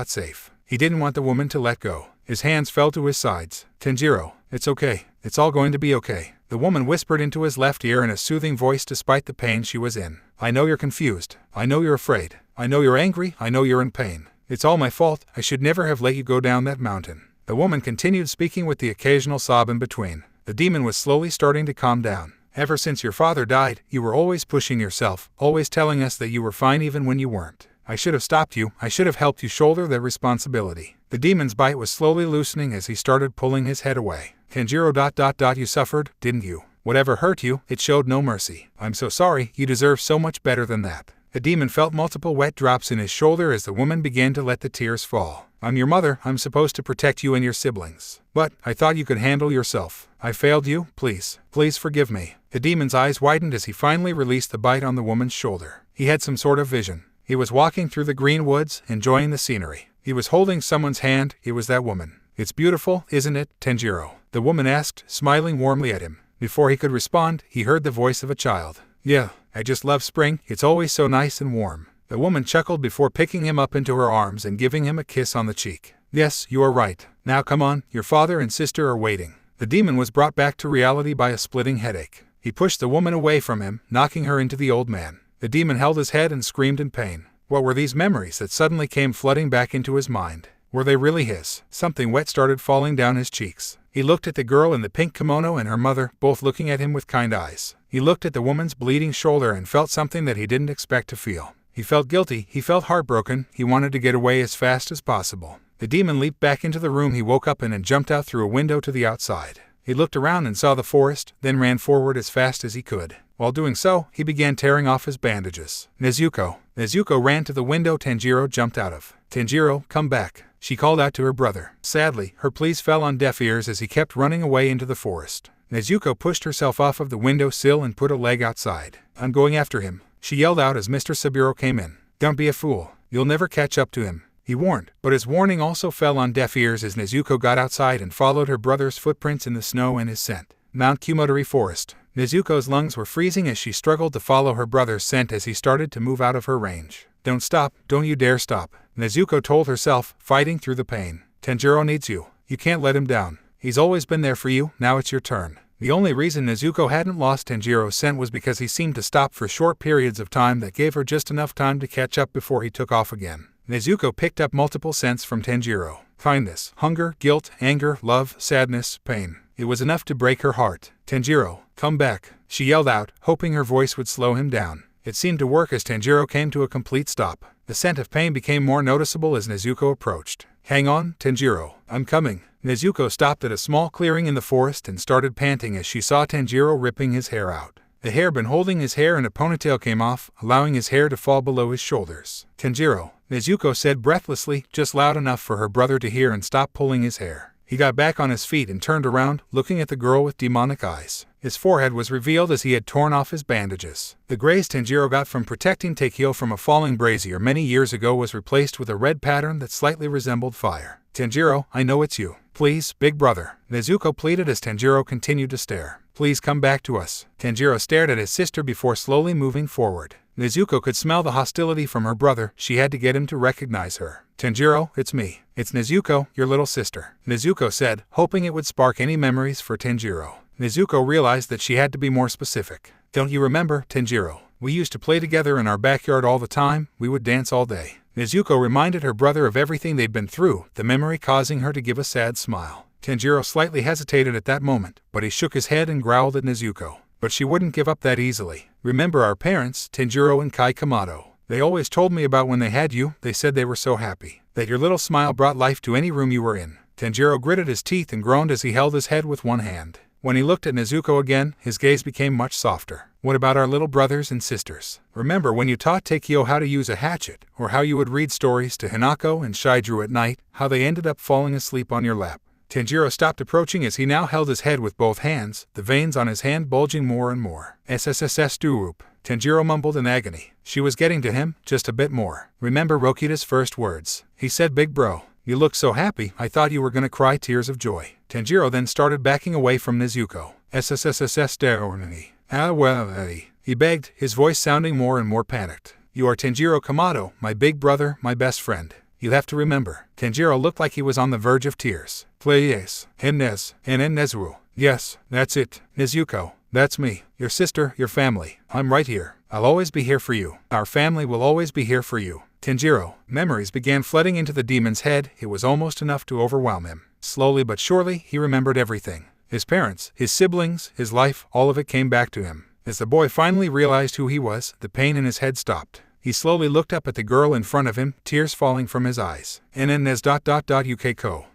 B: safe. He didn't want the woman to let go. His hands fell to his sides. Tanjiro, it's okay. It's all going to be okay. The woman whispered into his left ear in a soothing voice despite the pain she was in. I know you're confused. I know you're afraid. I know you're angry. I know you're in pain. It's all my fault. I should never have let you go down that mountain. The woman continued speaking with the occasional sob in between. The demon was slowly starting to calm down. Ever since your father died, you were always pushing yourself, always telling us that you were fine even when you weren't. I should have stopped you. I should have helped you shoulder that responsibility. The demon's bite was slowly loosening as he started pulling his head away. Tanjiro, you suffered, didn't you? Whatever hurt you, it showed no mercy. I'm so sorry, you deserve so much better than that. The demon felt multiple wet drops in his shoulder as the woman began to let the tears fall. I'm your mother, I'm supposed to protect you and your siblings. But, I thought you could handle yourself. I failed you, please. Please forgive me. The demon's eyes widened as he finally released the bite on the woman's shoulder. He had some sort of vision. He was walking through the green woods, enjoying the scenery. He was holding someone's hand. It was that woman. It's beautiful, isn't it, Tanjiro? The woman asked, smiling warmly at him. Before he could respond, he heard the voice of a child. Yeah, I just love spring, it's always so nice and warm. The woman chuckled before picking him up into her arms and giving him a kiss on the cheek. Yes, you are right. Now come on, your father and sister are waiting. The demon was brought back to reality by a splitting headache. He pushed the woman away from him, knocking her into the old man. The demon held his head and screamed in pain. What were these memories that suddenly came flooding back into his mind? Were they really his? Something wet started falling down his cheeks. He looked at the girl in the pink kimono and her mother, both looking at him with kind eyes. He looked at the woman's bleeding shoulder and felt something that he didn't expect to feel. He felt guilty, he felt heartbroken, he wanted to get away as fast as possible. The demon leaped back into the room he woke up in and jumped out through a window to the outside. He looked around and saw the forest, then ran forward as fast as he could. While doing so, he began tearing off his bandages. Nezuko. Nezuko ran to the window Tanjiro jumped out of. Tanjiro, come back. She called out to her brother. Sadly, her pleas fell on deaf ears as he kept running away into the forest. Nezuko pushed herself off of the window sill and put a leg outside. I'm going after him, she yelled out as Mr. Saburo came in. Don't be a fool. You'll never catch up to him, he warned. But his warning also fell on deaf ears as Nezuko got outside and followed her brother's footprints in the snow and his scent. Mount Kumodori Forest. Nezuko's lungs were freezing as she struggled to follow her brother's scent as he started to move out of her range. Don't stop, don't you dare stop, Nezuko told herself, fighting through the pain. Tanjiro needs you. You can't let him down. He's always been there for you, now it's your turn. The only reason Nezuko hadn't lost Tanjiro's scent was because he seemed to stop for short periods of time that gave her just enough time to catch up before he took off again. Nezuko picked up multiple scents from Tanjiro. Kindness, hunger, guilt, anger, love, sadness, pain. It was enough to break her heart. Tanjiro, come back, she yelled out, hoping her voice would slow him down. It seemed to work as Tanjiro came to a complete stop. The scent of pain became more noticeable as Nezuko approached. Hang on, Tanjiro, I'm coming. Nezuko stopped at a small clearing in the forest and started panting as she saw Tanjiro ripping his hair out. The hairband holding his hair in a ponytail came off, allowing his hair to fall below his shoulders. Tanjiro, Nezuko said breathlessly, just loud enough for her brother to hear and stop pulling his hair. He got back on his feet and turned around, looking at the girl with demonic eyes. His forehead was revealed as he had torn off his bandages. The graze Tanjiro got from protecting Takeo from a falling brazier many years ago was replaced with a red pattern that slightly resembled fire. Tanjiro, I know it's you. Please, big brother, Nezuko pleaded as Tanjiro continued to stare. Please come back to us. Tanjiro stared at his sister before slowly moving forward. Nezuko could smell the hostility from her brother. She had to get him to recognize her. Tanjiro, it's me. It's Nezuko, your little sister, Nezuko said, hoping it would spark any memories for Tanjiro. Nezuko realized that she had to be more specific. Don't you remember, Tanjiro? We used to play together in our backyard all the time, we would dance all day. Nezuko reminded her brother of everything they'd been through, the memory causing her to give a sad smile. Tanjiro slightly hesitated at that moment, but he shook his head and growled at Nezuko. But she wouldn't give up that easily. Remember our parents, Tanjiro and Kai Kamado. They always told me about when they had you. They said they were so happy that your little smile brought life to any room you were in. Tanjiro gritted his teeth and groaned as he held his head with one hand. When he looked at Nezuko again, his gaze became much softer. What about our little brothers and sisters? Remember when you taught Takeo how to use a hatchet, or how you would read stories to Hinako and Shidru at night, how they ended up falling asleep on your lap? Tanjiro stopped approaching as he now held his head with both hands, the veins on his hand bulging more and more. SSSS-Durup. Tanjiro mumbled in agony. She was getting to him, just a bit more. Remember Rokita's first words. He said, big bro, you look so happy, I thought you were gonna cry tears of joy. Tanjiro then started backing away from Nezuko. SSSS-Derorni. Ah well, he begged, his voice sounding more and more panicked. You are Tanjiro Kamado, my big brother, my best friend. You have to remember. Tanjiro looked like he was on the verge of tears. Please, Nezuko. Yes, that's it. Nezuko, that's me, your sister, your family. I'm right here. I'll always be here for you. Our family will always be here for you. Tanjiro, memories began flooding into the demon's head. It was almost enough to overwhelm him. Slowly but surely, he remembered everything. His parents, his siblings, his life, all of it came back to him. As the boy finally realized who he was, the pain in his head stopped. He slowly looked up at the girl in front of him, tears falling from his eyes. And Nezuko,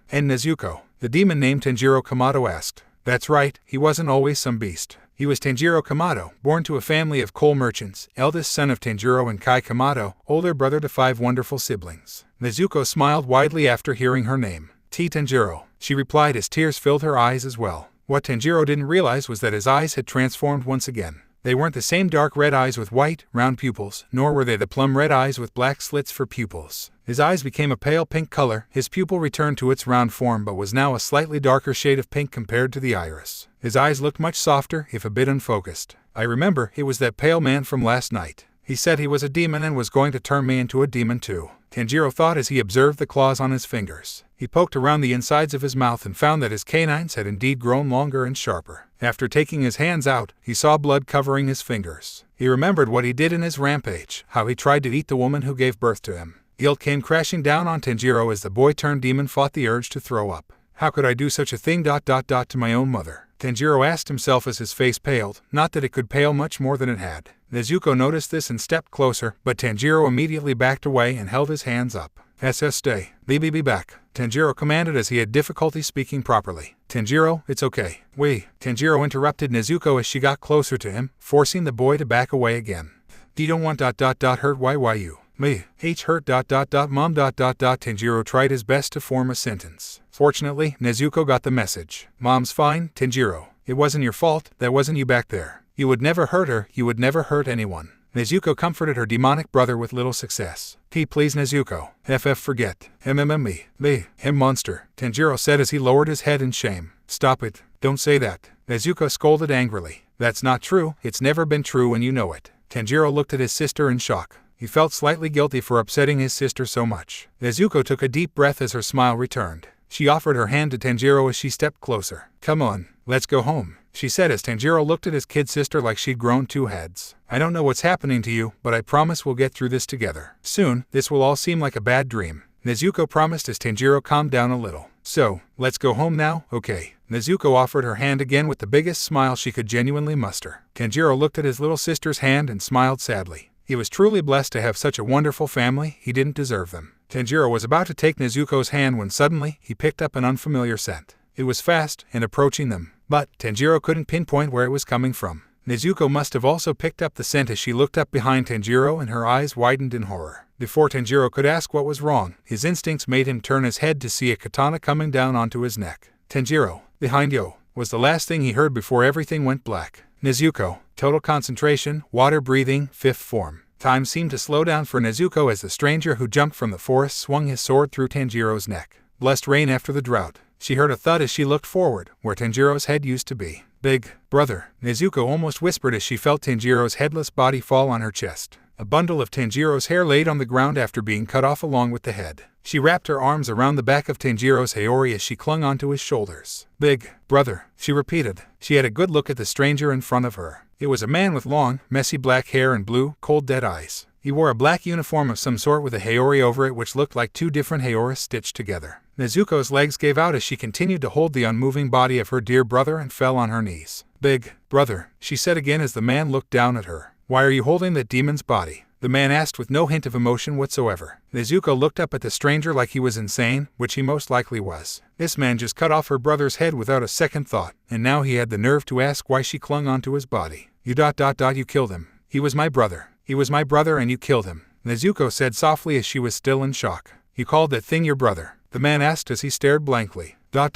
B: the demon named Tanjiro Kamado asked. That's right, he wasn't always some beast. He was Tanjiro Kamado, born to a family of coal merchants, eldest son of Tanjiro and Kai Kamado, older brother to 5 wonderful siblings. Nezuko smiled widely after hearing her name. Tanjiro, she replied as tears filled her eyes as well. What Tanjiro didn't realize was that his eyes had transformed once again. They weren't the same dark red eyes with white, round pupils, nor were they the plum red eyes with black slits for pupils. His eyes became a pale pink color, his pupil returned to its round form but was now a slightly darker shade of pink compared to the iris. His eyes looked much softer, if a bit unfocused. I remember, it was that pale man from last night. He said he was a demon and was going to turn me into a demon too. Tanjiro thought as he observed the claws on his fingers. He poked around the insides of his mouth and found that his canines had indeed grown longer and sharper. After taking his hands out, he saw blood covering his fingers. He remembered what he did in his rampage, how he tried to eat the woman who gave birth to him. Guilt came crashing down on Tanjiro as the boy-turned-demon fought the urge to throw up. How could I do such a thing to my own mother? Tanjiro asked himself as his face paled, not that it could pale much more than it had. Nezuko noticed this and stepped closer, but Tanjiro immediately backed away and held his hands up. Stay. Be back. Tanjiro commanded as he had difficulty speaking properly. Tanjiro, it's okay. Tanjiro interrupted Nezuko as she got closer to him, forcing the boy to back away again. You don't want hurt why you? Me. Hurt mom Tanjiro tried his best to form a sentence. Fortunately, Nezuko got the message. Mom's fine, Tanjiro. It wasn't your fault, that wasn't you back there. You would never hurt her, you would never hurt anyone. Nezuko comforted her demonic brother with little success. Please Nezuko. Forget. Me. Him monster. Tanjiro said as he lowered his head in shame. Stop it. Don't say that. Nezuko scolded angrily. That's not true, it's never been true and you know it. Tanjiro looked at his sister in shock. He felt slightly guilty for upsetting his sister so much. Nezuko took a deep breath as her smile returned. She offered her hand to Tanjiro as she stepped closer. Come on, let's go home, she said as Tanjiro looked at his kid sister like she'd grown 2 heads. I don't know what's happening to you, but I promise we'll get through this together. Soon, this will all seem like a bad dream. Nezuko promised as Tanjiro calmed down a little. So, let's go home now, okay? Nezuko offered her hand again with the biggest smile she could genuinely muster. Tanjiro looked at his little sister's hand and smiled sadly. He was truly blessed to have such a wonderful family, he didn't deserve them. Tanjiro was about to take Nezuko's hand when suddenly, he picked up an unfamiliar scent. It was fast, and approaching them, but Tanjiro couldn't pinpoint where it was coming from. Nezuko must have also picked up the scent as she looked up behind Tanjiro and her eyes widened in horror. Before Tanjiro could ask what was wrong, his instincts made him turn his head to see a katana coming down onto his neck. Tanjiro, behind you, was the last thing he heard before everything went black. Nezuko, total concentration, water breathing, 5th form. Time seemed to slow down for Nezuko as the stranger who jumped from the forest swung his sword through Tanjiro's neck. Blessed rain after the drought. She heard a thud as she looked forward, where Tanjiro's head used to be. Big brother, Nezuko almost whispered as she felt Tanjiro's headless body fall on her chest. A bundle of Tanjiro's hair laid on the ground after being cut off along with the head. She wrapped her arms around the back of Tanjiro's Haori as she clung onto his shoulders. Big brother, she repeated. She had a good look at the stranger in front of her. It was a man with long, messy black hair and blue, cold dead eyes. He wore a black uniform of some sort with a Haori over it which looked like 2 different Haoris stitched together. Nezuko's legs gave out as she continued to hold the unmoving body of her dear brother and fell on her knees. Big brother, she said again as the man looked down at her. Why are you holding that demon's body? The man asked with no hint of emotion whatsoever. Nezuko looked up at the stranger like he was insane, which he most likely was. This man just cut off her brother's head without a second thought, and now he had the nerve to ask why she clung onto his body. You killed him. He was my brother. He was my brother and you killed him, Nezuko said softly as she was still in shock. You called that thing your brother? The man asked as he stared blankly. That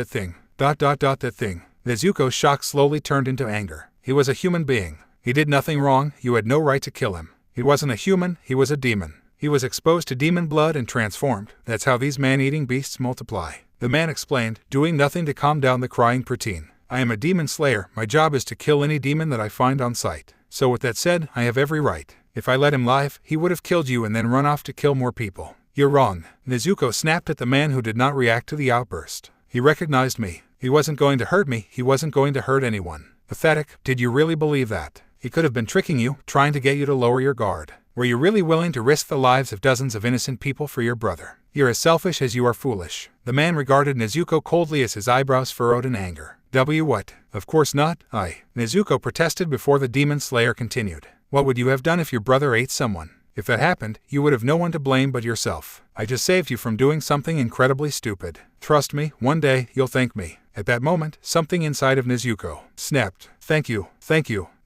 B: thing. That thing. Nezuko's shock slowly turned into anger. He was a human being. He did nothing wrong, you had no right to kill him. He wasn't a human, he was a demon. He was exposed to demon blood and transformed. That's how these man-eating beasts multiply. The man explained, doing nothing to calm down the crying preteen. I am a demon slayer, my job is to kill any demon that I find on sight. So with that said, I have every right. If I let him live, he would have killed you and then run off to kill more people. You're wrong. Nezuko snapped at the man who did not react to the outburst. He recognized me. He wasn't going to hurt me, he wasn't going to hurt anyone. Pathetic, did you really believe that? He could have been tricking you, trying to get you to lower your guard. Were you really willing to risk the lives of dozens of innocent people for your brother? You're as selfish as you are foolish. The man regarded Nezuko coldly as his eyebrows furrowed in anger. What? Of course not, Nezuko protested before the demon slayer continued. What would you have done if your brother ate someone? If that happened, you would have no one to blame but yourself. I just saved you from doing something incredibly stupid. Trust me, one day, you'll thank me. At that moment, something inside of Nezuko snapped. Thank you.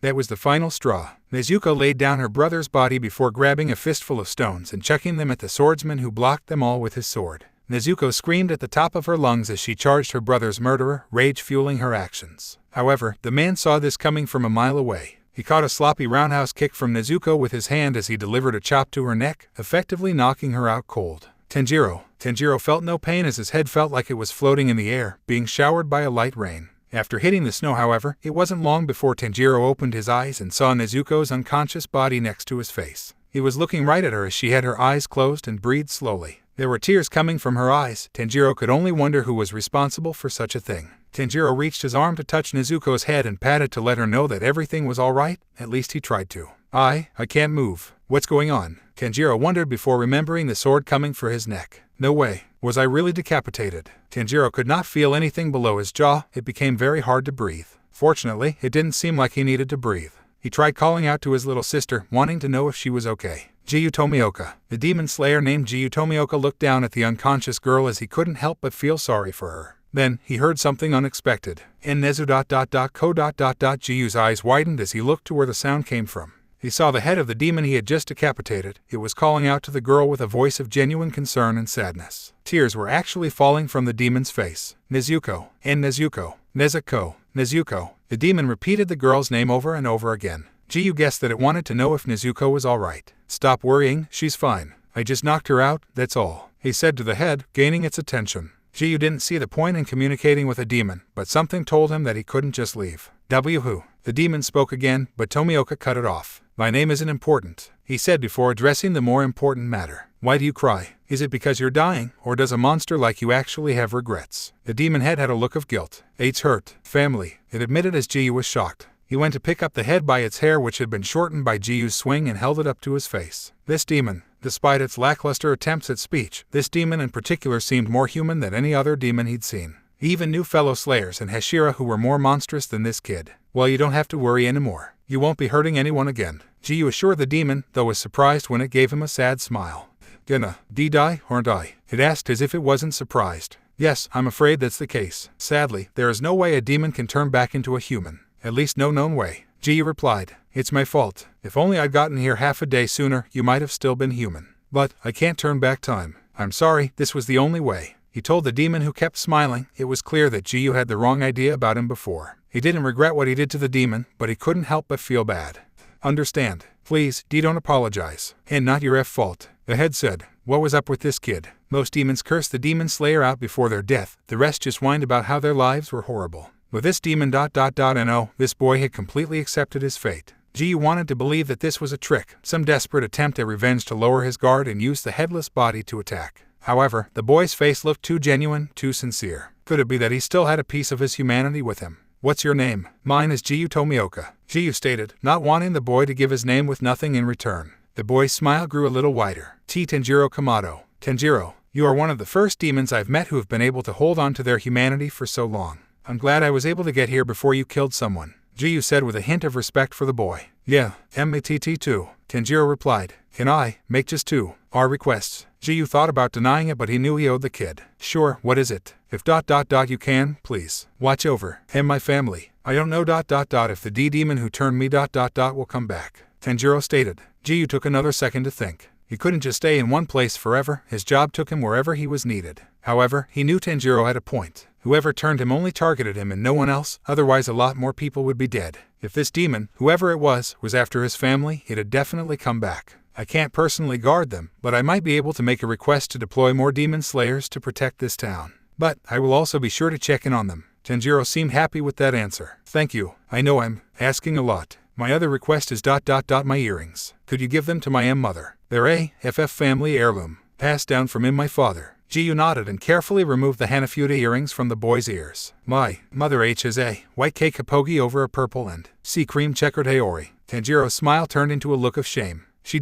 B: That was the final straw. Nezuko laid down her brother's body before grabbing a fistful of stones and chucking them at the swordsman who blocked them all with his sword. Nezuko screamed at the top of her lungs as she charged her brother's murderer, rage fueling her actions. However, the man saw this coming from a mile away. He caught a sloppy roundhouse kick from Nezuko with his hand as he delivered a chop to her neck, effectively knocking her out cold. Tanjiro felt no pain as his head felt like it was floating in the air, being showered by a light rain. After hitting the snow, however, it wasn't long before Tanjiro opened his eyes and saw Nezuko's unconscious body next to his face. He was looking right at her as she had her eyes closed and breathed slowly. There were tears coming from her eyes. Tanjiro could only wonder who was responsible for such a thing. Tanjiro reached his arm to touch Nezuko's head and patted to let her know that everything was all right. At least he tried to. I can't move. What's going on? Tanjiro wondered before remembering the sword coming for his neck. No way. Was I really decapitated? Tanjiro could not feel anything below his jaw. It became very hard to breathe. Fortunately, it didn't seem like he needed to breathe. He tried calling out to his little sister, wanting to know if she was okay. Jiyu Tomioka. The demon slayer named Jiyu Tomioka looked down at the unconscious girl as he couldn't help but feel sorry for her. Then, he heard something unexpected. In Nezu... Jiyu's eyes widened as he looked to where the sound came from. He saw the head of the demon he had just decapitated. It was calling out to the girl with a voice of genuine concern and sadness. Tears were actually falling from the demon's face. Nezuko. Nezuko. The demon repeated the girl's name over and over again. Jiyu guessed that it wanted to know if Nezuko was alright. Stop worrying, she's fine. I just knocked her out, that's all, he said to the head, gaining its attention. Jiyu didn't see the point in communicating with a demon, but something told him that he couldn't just leave. Who? The demon spoke again, but Tomioka cut it off. My name isn't important, he said before addressing the more important matter. Why do you cry? Is it because you're dying, or does a monster like you actually have regrets? The demon head had a look of guilt. It's hurt. Family, it admitted as Jiyu was shocked. He went to pick up the head by its hair, which had been shortened by Jiyu's swing, and held it up to his face. This demon, despite its lackluster attempts at speech, this demon in particular seemed more human than any other demon he'd seen. He even knew fellow slayers and hashira who were more monstrous than this kid. Well, you don't have to worry anymore. You won't be hurting anyone again, Jiyu assured the demon, though was surprised when it gave him a sad smile. Gonna, die, aren't I? It asked as if it wasn't surprised. Yes, I'm afraid that's the case. Sadly, there is no way a demon can turn back into a human. At least no known way. Jiyu replied. It's my fault. If only I'd gotten here half a day sooner, you might have still been human. But, I can't turn back time. I'm sorry, this was the only way. He told the demon, who kept smiling. It was clear that Jiyu had the wrong idea about him before. He didn't regret what he did to the demon, but he couldn't help but feel bad. Understand. Please, don't apologize. And not your fault. The head said. What was up with this kid? Most demons curse the demon slayer out before their death. The rest just whined about how their lives were horrible. With this demon... and this boy had completely accepted his fate. Jiyu wanted to believe that this was a trick, some desperate attempt at revenge to lower his guard and use the headless body to attack. However, the boy's face looked too genuine, too sincere. Could it be that he still had a piece of his humanity with him? What's your name? Mine is Jiyu Tomioka, Jiyu stated, not wanting the boy to give his name with nothing in return. The boy's smile grew a little wider. Tanjiro Kamado. Tanjiro, you are one of the first demons I've met who have been able to hold on to their humanity for so long. I'm glad I was able to get here before you killed someone, Jiyu said with a hint of respect for the boy. Yeah, too, Tanjiro replied. Can I make just two? Our requests. Jiyu thought about denying it, but he knew he owed the kid. Sure, what is it? If you can, please. Watch over my family. I don't know if the demon who turned me will come back, Tanjiro stated. Jiyu took another second to think. He couldn't just stay in one place forever. His job took him wherever he was needed. However, he knew Tanjiro had a point. Whoever turned him only targeted him and no one else, otherwise a lot more people would be dead. If this demon, whoever it was after his family, it'd definitely come back. I can't personally guard them, but I might be able to make a request to deploy more demon slayers to protect this town. But I will also be sure to check in on them. Tanjiro seemed happy with that answer. Thank you. I know I'm asking a lot. My other request is my earrings. Could you give them to my mother? They're a FF family heirloom, passed down from my father. Jiyu nodded and carefully removed the Hanafuda earrings from the boy's ears. My mother has a white cake kapogi over a purple and sea cream checkered haori. Tanjiro's smile turned into a look of shame. She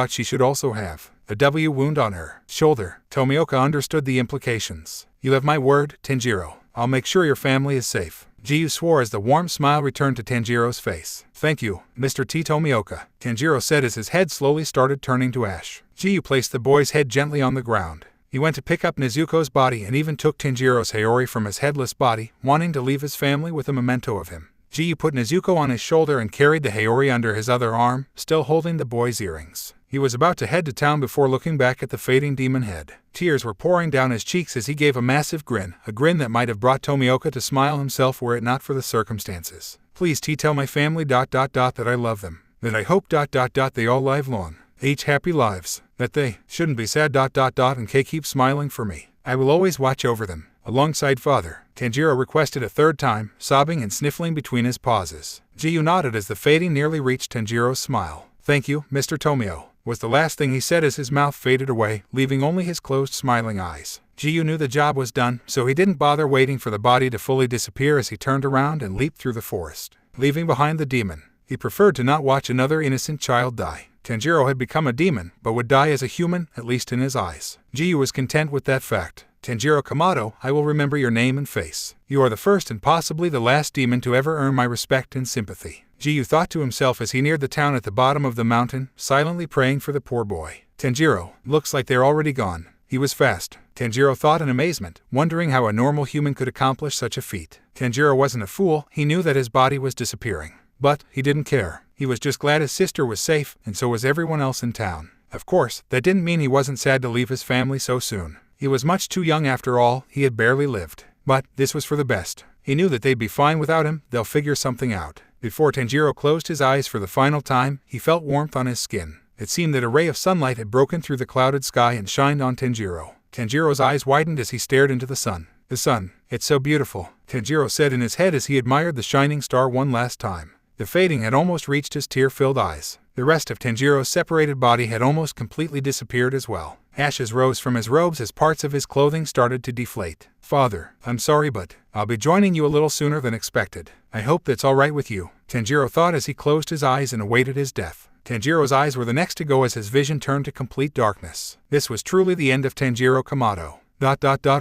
B: she should also have a W wound on her shoulder. Tomioka understood the implications. You have my word, Tanjiro. I'll make sure your family is safe. Jiyu swore as the warm smile returned to Tanjiro's face. Thank you, Mr. T. Tomioka, Tanjiro said as his head slowly started turning to ash. Jiyu placed the boy's head gently on the ground. He went to pick up Nezuko's body and even took Tanjiro's Haori from his headless body, wanting to leave his family with a memento of him. Jiyu put Nezuko on his shoulder and carried the Haori under his other arm, still holding the boy's earrings. He was about to head to town before looking back at the fading demon head. Tears were pouring down his cheeks as he gave a massive grin, a grin that might have brought Tomioka to smile himself were it not for the circumstances. Please tell my family ... that I love them, that I hope ... they all live long, each happy lives, that they shouldn't be sad ... and keep smiling for me. I will always watch over them, alongside father, Tanjiro requested a third time, sobbing and sniffling between his pauses. Jiyu nodded as the fading nearly reached Tanjiro's smile. Thank you, Mr. Tomio, was the last thing he said as his mouth faded away, leaving only his closed smiling eyes. Jiyu knew the job was done, so he didn't bother waiting for the body to fully disappear as he turned around and leaped through the forest, leaving behind the demon. He preferred to not watch another innocent child die. Tanjiro had become a demon, but would die as a human, at least in his eyes. Jiyu was content with that fact. Tanjiro Kamado, I will remember your name and face. You are the first and possibly the last demon to ever earn my respect and sympathy. Jiyu thought to himself as he neared the town at the bottom of the mountain, silently praying for the poor boy. Tanjiro, looks like they're already gone. He was fast, Tanjiro thought in amazement, wondering how a normal human could accomplish such a feat. Tanjiro wasn't a fool, he knew that his body was disappearing. But he didn't care. He was just glad his sister was safe, and so was everyone else in town. Of course, that didn't mean he wasn't sad to leave his family so soon. He was much too young after all, he had barely lived. But this was for the best. He knew that they'd be fine without him, they'll figure something out. Before Tanjiro closed his eyes for the final time, he felt warmth on his skin. It seemed that a ray of sunlight had broken through the clouded sky and shined on Tanjiro. Tanjiro's eyes widened as he stared into the sun. The sun, it's so beautiful, Tanjiro said in his head as he admired the shining star one last time. The fading had almost reached his tear-filled eyes. The rest of Tanjiro's separated body had almost completely disappeared as well. Ashes rose from his robes as parts of his clothing started to deflate. Father, I'm sorry but I'll be joining you a little sooner than expected. I hope that's all right with you, Tanjiro thought as he closed his eyes and awaited his death. Tanjiro's eyes were the next to go as his vision turned to complete darkness. This was truly the end of Tanjiro Kamado. ...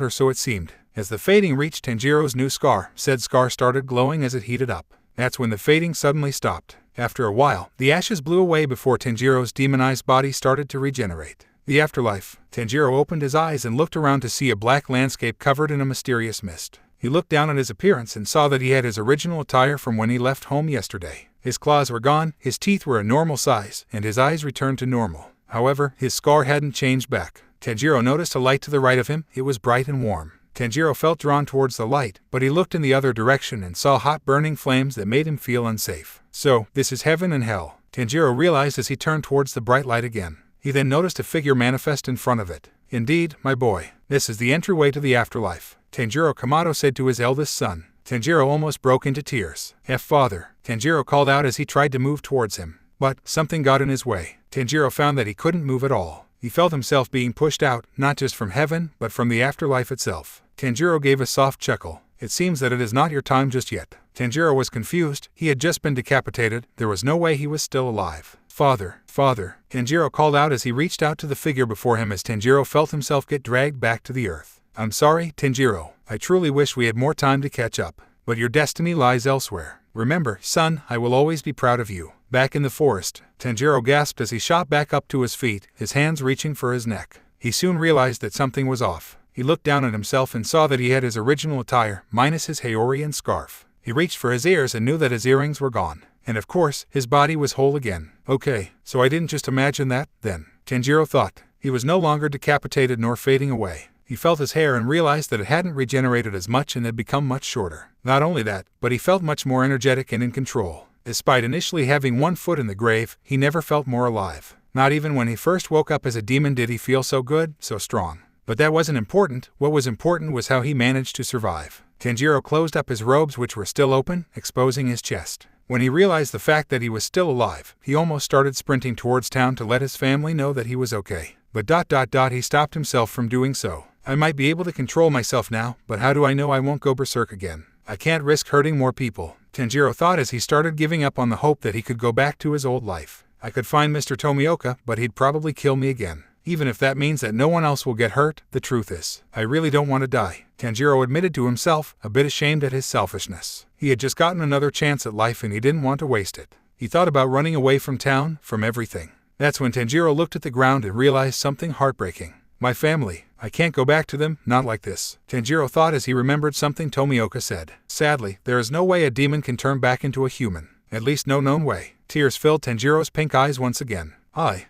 B: or so it seemed. As the fading reached Tanjiro's new scar, said scar started glowing as it heated up. That's when the fading suddenly stopped. After a while, the ashes blew away before Tanjiro's demonized body started to regenerate. The afterlife. Tanjiro opened his eyes and looked around to see a black landscape covered in a mysterious mist. He looked down at his appearance and saw that he had his original attire from when he left home yesterday. His claws were gone, his teeth were a normal size, and his eyes returned to normal. However, his scar hadn't changed back. Tanjiro noticed a light to the right of him, it was bright and warm. Tanjiro felt drawn towards the light, but he looked in the other direction and saw hot burning flames that made him feel unsafe. So, this is heaven and hell, Tanjiro realized as he turned towards the bright light again. He then noticed a figure manifest in front of it. Indeed, my boy, this is the entryway to the afterlife, Tanjiro Kamado said to his eldest son. Tanjiro almost broke into tears. Father, Tanjiro called out as he tried to move towards him. But something got in his way. Tanjiro found that he couldn't move at all. He felt himself being pushed out, not just from heaven, but from the afterlife itself. Tanjiro gave a soft chuckle. It seems that it is not your time just yet. Tanjiro was confused, he had just been decapitated, there was no way he was still alive. Father, father, Tanjiro called out as he reached out to the figure before him as Tanjiro felt himself get dragged back to the earth. I'm sorry, Tanjiro, I truly wish we had more time to catch up, but your destiny lies elsewhere. Remember, son, I will always be proud of you. Back in the forest, Tanjiro gasped as he shot back up to his feet, his hands reaching for his neck. He soon realized that something was off. He looked down at himself and saw that he had his original attire, minus his Haori and scarf. He reached for his ears and knew that his earrings were gone. And of course, his body was whole again. Okay, so I didn't just imagine that, then, Tanjiro thought. He was no longer decapitated nor fading away. He felt his hair and realized that it hadn't regenerated as much and had become much shorter. Not only that, but he felt much more energetic and in control. Despite initially having one foot in the grave, he never felt more alive. Not even when he first woke up as a demon did he feel so good, so strong. But that wasn't important. What was important was how he managed to survive. Tanjiro closed up his robes which were still open, exposing his chest. When he realized the fact that he was still alive, he almost started sprinting towards town to let his family know that he was okay. But ... he stopped himself from doing so. I might be able to control myself now, but how do I know I won't go berserk again? I can't risk hurting more people, Tanjiro thought as he started giving up on the hope that he could go back to his old life. I could find Mr. Tomioka, but he'd probably kill me again. Even if that means that no one else will get hurt, the truth is, I really don't want to die, Tanjiro admitted to himself, a bit ashamed at his selfishness. He had just gotten another chance at life and he didn't want to waste it. He thought about running away from town, from everything. That's when Tanjiro looked at the ground and realized something heartbreaking. My family. I can't go back to them, not like this. Tanjiro thought as he remembered something Tomioka said. Sadly, there is no way a demon can turn back into a human. At least no known way. Tears filled Tanjiro's pink eyes once again.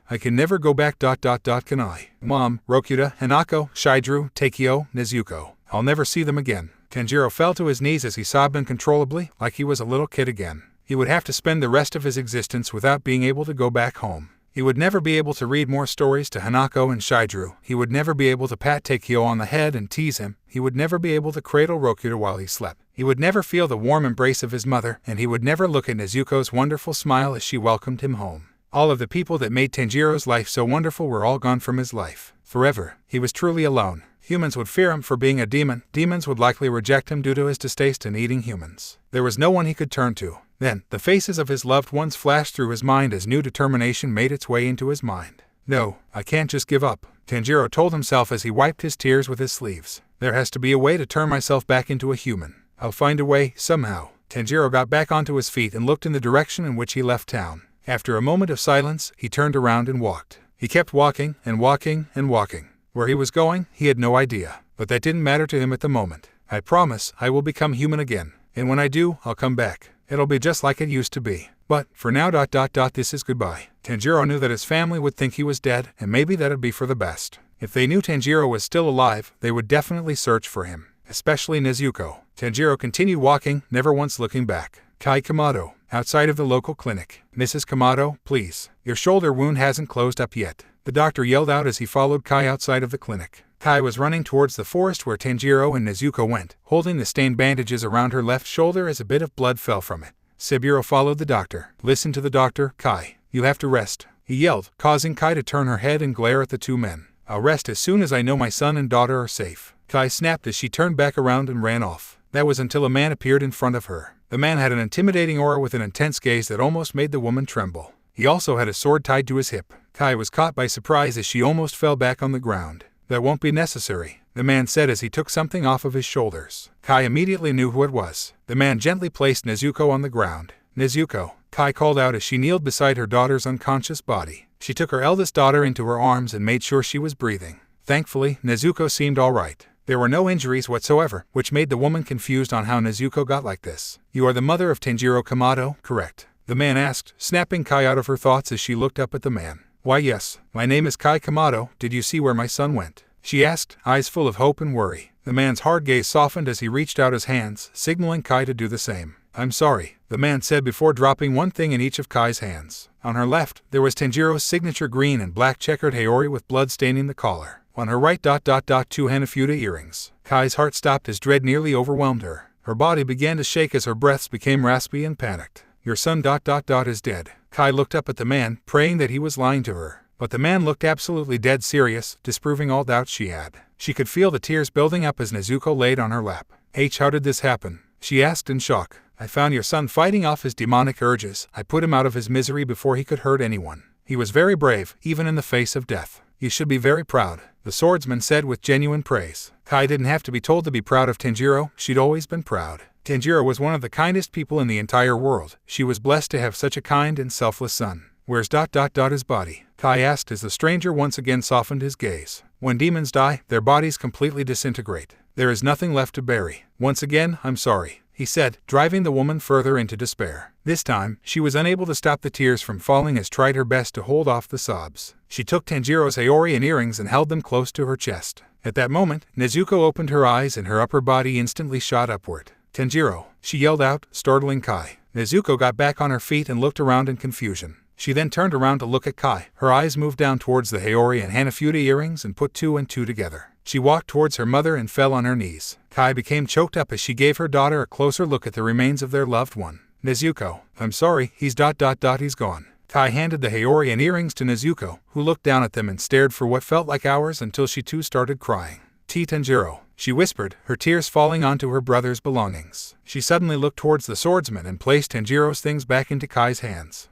B: I can never go back. Can I? Mom, Rokuta, Hanako, Shidru, Takeo, Nezuko. I'll never see them again. Tanjiro fell to his knees as he sobbed uncontrollably, like he was a little kid again. He would have to spend the rest of his existence without being able to go back home. He would never be able to read more stories to Hanako and Shidru. He would never be able to pat Takeo on the head and tease him. He would never be able to cradle Rokuta while he slept. He would never feel the warm embrace of his mother, and he would never look at Nezuko's wonderful smile as she welcomed him home. All of the people that made Tanjiro's life so wonderful were all gone from his life. Forever. He was truly alone. Humans would fear him for being a demon. Demons would likely reject him due to his distaste in eating humans. There was no one he could turn to. Then, the faces of his loved ones flashed through his mind as new determination made its way into his mind. No, I can't just give up, Tanjiro told himself as he wiped his tears with his sleeves. There has to be a way to turn myself back into a human. I'll find a way, somehow. Tanjiro got back onto his feet and looked in the direction in which he left town. After a moment of silence, he turned around and walked. He kept walking and walking and walking. Where he was going, he had no idea, but that didn't matter to him at the moment. I promise I will become human again, and when I do, I'll come back. It'll be just like it used to be. But, for now this is goodbye. Tanjiro knew that his family would think he was dead, and maybe that'd be for the best. If they knew Tanjiro was still alive, they would definitely search for him. Especially Nezuko. Tanjiro continued walking, never once looking back. Kai Kamado, outside of the local clinic. Mrs. Kamado, please. Your shoulder wound hasn't closed up yet. The doctor yelled out as he followed Kai outside of the clinic. Kai was running towards the forest where Tanjiro and Nezuko went, holding the stained bandages around her left shoulder as a bit of blood fell from it. Saburo followed the doctor. Listen to the doctor, Kai. You have to rest, he yelled, causing Kai to turn her head and glare at the two men. I'll rest as soon as I know my son and daughter are safe. Kai snapped as she turned back around and ran off. That was until a man appeared in front of her. The man had an intimidating aura with an intense gaze that almost made the woman tremble. He also had a sword tied to his hip. Kai was caught by surprise as she almost fell back on the ground. That won't be necessary, the man said as he took something off of his shoulders. Kai immediately knew who it was. The man gently placed Nezuko on the ground. Nezuko, Kai called out as she kneeled beside her daughter's unconscious body. She took her eldest daughter into her arms and made sure she was breathing. Thankfully, Nezuko seemed all right. There were no injuries whatsoever, which made the woman confused on how Nezuko got like this. You are the mother of Tanjiro Kamado, correct? The man asked, snapping Kai out of her thoughts as she looked up at the man. Why yes, my name is Kai Kamado. Did you see where my son went? She asked, eyes full of hope and worry. The man's hard gaze softened as he reached out his hands, signaling Kai to do the same. I'm sorry, the man said before dropping one thing in each of Kai's hands. On her left, there was Tanjiro's signature green and black checkered haori with blood staining the collar. On her right, two Hanafuda earrings. Kai's heart stopped as dread nearly overwhelmed her. Her body began to shake as her breaths became raspy and panicked. Your son is dead. Kai looked up at the man, praying that he was lying to her. But the man looked absolutely dead serious, disproving all doubts she had. She could feel the tears building up as Nezuko laid on her lap. How did this happen? She asked in shock. I found your son fighting off his demonic urges. I put him out of his misery before he could hurt anyone. He was very brave, even in the face of death. You should be very proud, the swordsman said with genuine praise. Kai didn't have to be told to be proud of Tanjiro. She'd always been proud. Tanjiro was one of the kindest people in the entire world. She was blessed to have such a kind and selfless son. Where's his body? Kai asked as the stranger once again softened his gaze. When demons die, their bodies completely disintegrate. There is nothing left to bury. Once again, I'm sorry, he said, driving the woman further into despair. This time, she was unable to stop the tears from falling as tried her best to hold off the sobs. She took Tanjiro's haori and earrings and held them close to her chest. At that moment, Nezuko opened her eyes and her upper body instantly shot upward. Tanjiro, she yelled out, startling Kai. Nezuko got back on her feet and looked around in confusion. She then turned around to look at Kai. Her eyes moved down towards the haori and Hanafuda earrings and put two and two together. She walked towards her mother and fell on her knees. Kai became choked up as she gave her daughter a closer look at the remains of their loved one. Nezuko, I'm sorry, he's gone. Kai handed the haori and earrings to Nezuko, who looked down at them and stared for what felt like hours until she too started crying. Tanjiro, she whispered, her tears falling onto her brother's belongings. She suddenly looked towards the swordsman and placed Tanjiro's things back into Kai's hands.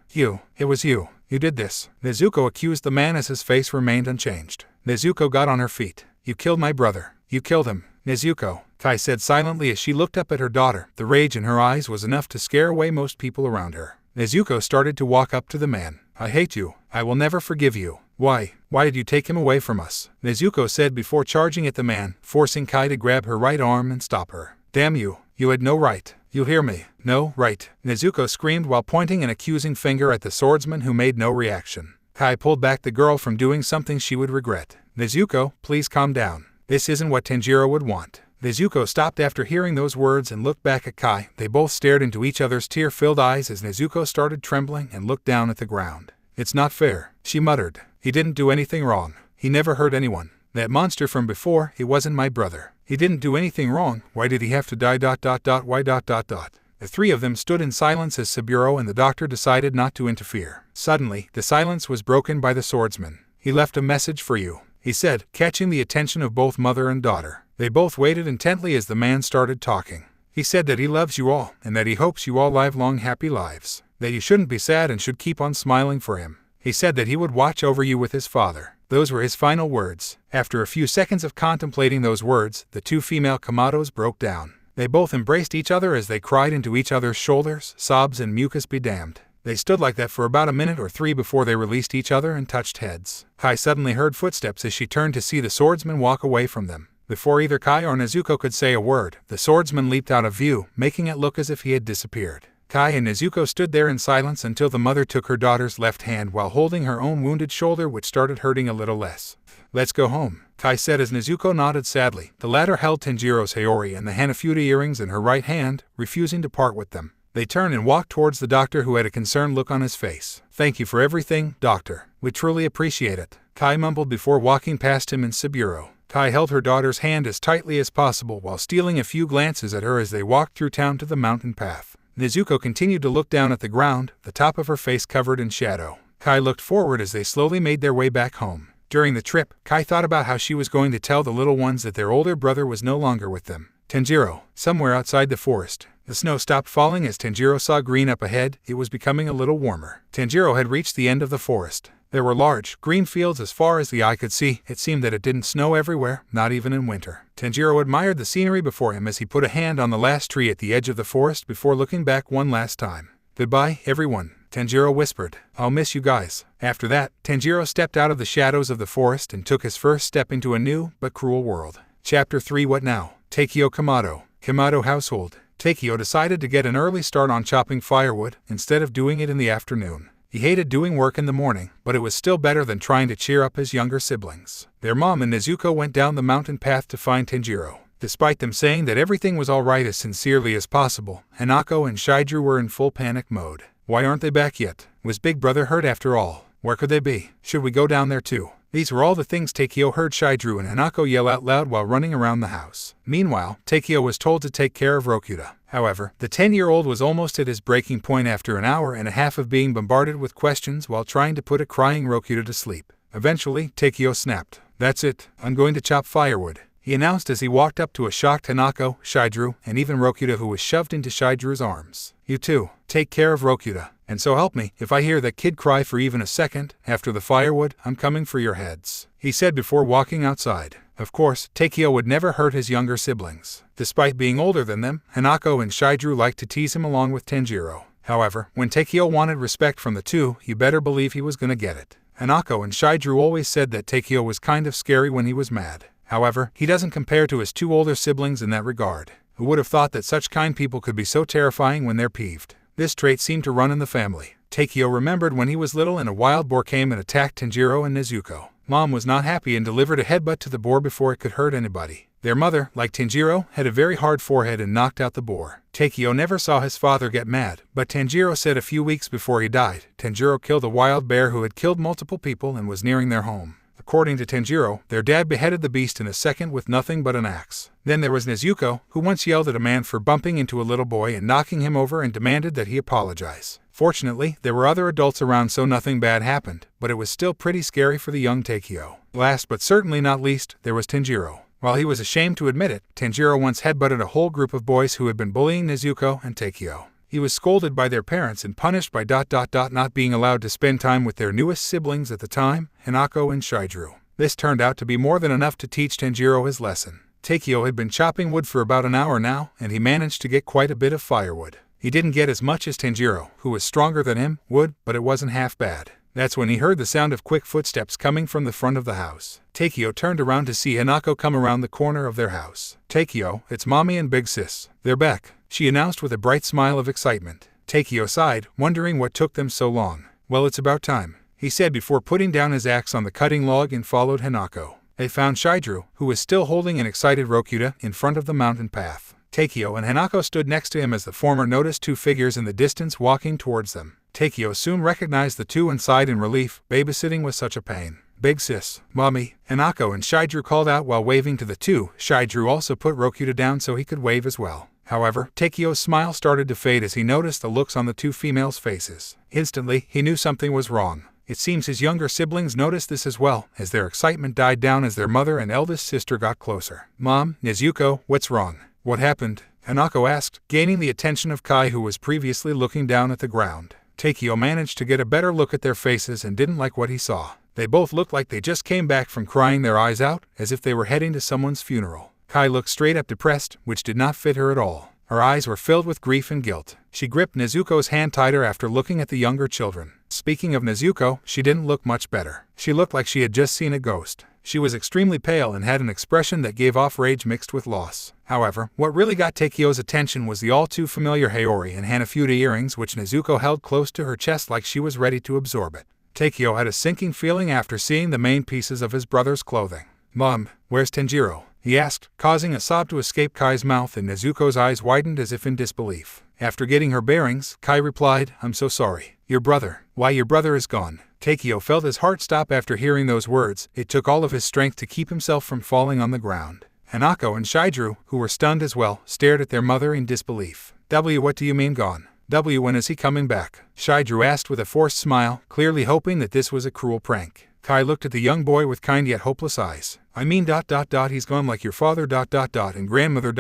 B: It was you. You did this. Nezuko accused the man as his face remained unchanged. Nezuko got on her feet. You killed my brother. You killed him. Nezuko, Kai said silently as she looked up at her daughter. The rage in her eyes was enough to scare away most people around her. Nezuko started to walk up to the man. I hate you. I will never forgive you. Why did you take him away from us? Nezuko said before charging at the man, forcing Kai to grab her right arm and stop her. Damn you. You had no right. You hear me? No right. Nezuko screamed while pointing an accusing finger at the swordsman who made no reaction. Kai pulled back the girl from doing something she would regret. Nezuko, please calm down. This isn't what Tanjiro would want. Nezuko stopped after hearing those words and looked back at Kai. They both stared into each other's tear-filled eyes as Nezuko started trembling and looked down at the ground. It's not fair, she muttered. He didn't do anything wrong. He never hurt anyone. That monster from before, he wasn't my brother. He didn't do anything wrong. Why did he have to die? Why? The three of them stood in silence as Saburo and the doctor decided not to interfere. Suddenly, the silence was broken by the swordsman. He left a message for you, he said, catching the attention of both mother and daughter. They both waited intently as the man started talking. He said that he loves you all, and that he hopes you all live long happy lives. That you shouldn't be sad and should keep on smiling for him. He said that he would watch over you with his father. Those were his final words. After a few seconds of contemplating those words, the two female Kamados broke down. They both embraced each other as they cried into each other's shoulders, sobs and mucus be damned. They stood like that for about a minute or three before they released each other and touched heads. Kai suddenly heard footsteps as she turned to see the swordsman walk away from them. Before either Kai or Nezuko could say a word, the swordsman leaped out of view, making it look as if he had disappeared. Kai and Nezuko stood there in silence until the mother took her daughter's left hand while holding her own wounded shoulder, which started hurting a little less. Let's go home, Kai said as Nezuko nodded sadly. The latter held Tanjiro's Haori and the Hanafuda earrings in her right hand, refusing to part with them. They turned and walked towards the doctor, who had a concerned look on his face. Thank you for everything, doctor. We truly appreciate it, Kai mumbled before walking past him and Saburo. Kai held her daughter's hand as tightly as possible while stealing a few glances at her as they walked through town to the mountain path. Nezuko continued to look down at the ground, the top of her face covered in shadow. Kai looked forward as they slowly made their way back home. During the trip, Kai thought about how she was going to tell the little ones that their older brother was no longer with them. Tanjiro, somewhere outside the forest. The snow stopped falling as Tanjiro saw green up ahead. It was becoming a little warmer. Tanjiro had reached the end of the forest. There were large, green fields as far as the eye could see. It seemed that it didn't snow everywhere, not even in winter. Tanjiro admired the scenery before him as he put a hand on the last tree at the edge of the forest before looking back one last time. Goodbye, everyone, Tanjiro whispered. I'll miss you guys. After that, Tanjiro stepped out of the shadows of the forest and took his first step into a new, but cruel world. Chapter 3. What now? Takeo Kamado. Kamado household. Takeo decided to get an early start on chopping firewood, instead of doing it in the afternoon. He hated doing work in the morning, but it was still better than trying to cheer up his younger siblings. Their mom and Nezuko went down the mountain path to find Tanjiro. Despite them saying that everything was alright as sincerely as possible, Hanako and Shidru were in full panic mode. Why aren't they back yet? Was Big Brother hurt after all? Where could they be? Should we go down there too? These were all the things Takeo heard Shidru and Hanako yell out loud while running around the house. Meanwhile, Takeo was told to take care of Rokuta. However, the 10-year-old was almost at his breaking point after an hour and a half of being bombarded with questions while trying to put a crying Rokuta to sleep. Eventually, Takeo snapped. That's it, I'm going to chop firewood, he announced as he walked up to a shocked Hanako, Shidru, and even Rokuta, who was shoved into Shidru's arms. You too, take care of Rokuta. And so help me, if I hear that kid cry for even a second, after the firewood, I'm coming for your heads, he said before walking outside. Of course, Takeo would never hurt his younger siblings. Despite being older than them, Hanako and Shidru liked to tease him along with Tanjiro. However, when Takeo wanted respect from the two, you better believe he was gonna get it. Hanako and Shidru always said that Takeo was kind of scary when he was mad. However, he doesn't compare to his two older siblings in that regard. Who would have thought that such kind people could be so terrifying when they're peeved? This trait seemed to run in the family. Takeo remembered when he was little and a wild boar came and attacked Tanjiro and Nezuko. Mom was not happy and delivered a headbutt to the boar before it could hurt anybody. Their mother, like Tanjiro, had a very hard forehead and knocked out the boar. Takeo never saw his father get mad, but Tanjiro said a few weeks before he died, Tanjiro killed a wild bear who had killed multiple people and was nearing their home. According to Tanjiro, their dad beheaded the beast in a second with nothing but an axe. Then there was Nezuko, who once yelled at a man for bumping into a little boy and knocking him over and demanded that he apologize. Fortunately, there were other adults around so nothing bad happened, but it was still pretty scary for the young Takeo. Last but certainly not least, there was Tanjiro. While he was ashamed to admit it, Tanjiro once headbutted a whole group of boys who had been bullying Nezuko and Takeo. He was scolded by their parents and punished by not being allowed to spend time with their newest siblings at the time, Hanako and Shidru. This turned out to be more than enough to teach Tanjiro his lesson. Taikyo had been chopping wood for about an hour now, and he managed to get quite a bit of firewood. He didn't get as much as Tanjiro, who was stronger than him, would, but it wasn't half bad. That's when he heard the sound of quick footsteps coming from the front of the house. Taikyo turned around to see Hanako come around the corner of their house. "Taikyo, it's Mommy and Big Sis. They're back," she announced with a bright smile of excitement. Taikyo sighed, wondering what took them so long. "Well, it's about time," he said before putting down his axe on the cutting log and followed Hanako. They found Shidru, who was still holding an excited Rokuta, in front of the mountain path. Taikyo and Hanako stood next to him as the former noticed two figures in the distance walking towards them. Taikyo soon recognized the two and sighed in relief. Babysitting was such a pain. "Big Sis, Mommy," Hanako and Shidru called out while waving to the two. Shidru also put Rokuta down so he could wave as well. However, Taikyo's smile started to fade as he noticed the looks on the two females' faces. Instantly, he knew something was wrong. It seems his younger siblings noticed this as well, as their excitement died down as their mother and eldest sister got closer. "Mom, Nezuko, what's wrong? What happened?" Hanako asked, gaining the attention of Kai, who was previously looking down at the ground. Taikyo managed to get a better look at their faces and didn't like what he saw. They both looked like they just came back from crying their eyes out, as if they were heading to someone's funeral. Kai looked straight up depressed, which did not fit her at all. Her eyes were filled with grief and guilt. She gripped Nezuko's hand tighter after looking at the younger children. Speaking of Nezuko, she didn't look much better. She looked like she had just seen a ghost. She was extremely pale and had an expression that gave off rage mixed with loss. However, what really got Taikyo's attention was the all-too-familiar Haori and Hanafuda earrings, which Nezuko held close to her chest like she was ready to absorb it. Taikyo had a sinking feeling after seeing the main pieces of his brother's clothing. "Mom, where's Tanjiro?" he asked, causing a sob to escape Kai's mouth, and Nezuko's eyes widened as if in disbelief. After getting her bearings, Kai replied, "I'm so sorry. Your brother. Why, your brother is gone." Taikyo felt his heart stop after hearing those words. It took all of his strength to keep himself from falling on the ground. Hanako and Shidru, who were stunned as well, stared at their mother in disbelief. What do you mean gone? When is he coming back?" Shidru asked with a forced smile, clearly hoping that this was a cruel prank. Kai looked at the young boy with kind yet hopeless eyes. "I mean he's gone like your father and grandmother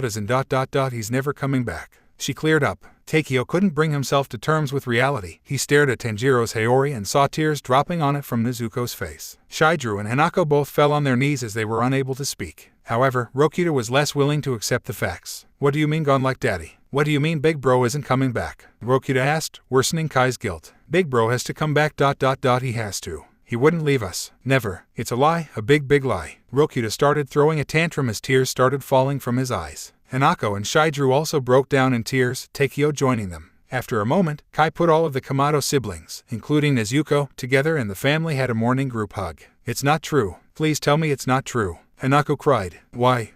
B: as in he's never coming back." She cleared up. Taikyo couldn't bring himself to terms with reality. He stared at Tanjiro's Haori and saw tears dropping on it from Nezuko's face. Shidru and Hanako both fell on their knees as they were unable to speak. However, Rokuta was less willing to accept the facts. "What do you mean gone like Daddy? What do you mean Big Bro isn't coming back?" Rokuta asked, worsening Kai's guilt. "Big Bro has to come back. He has to. He wouldn't leave us. Never. It's a lie, a big lie." Rokuta started throwing a tantrum as tears started falling from his eyes. Hanako and Shidru also broke down in tears, Taikyo joining them. After a moment, Kai put all of the Kamado siblings, including Nezuko, together and the family had a morning group hug. "It's not true. Please tell me it's not true." Hanako cried. Why,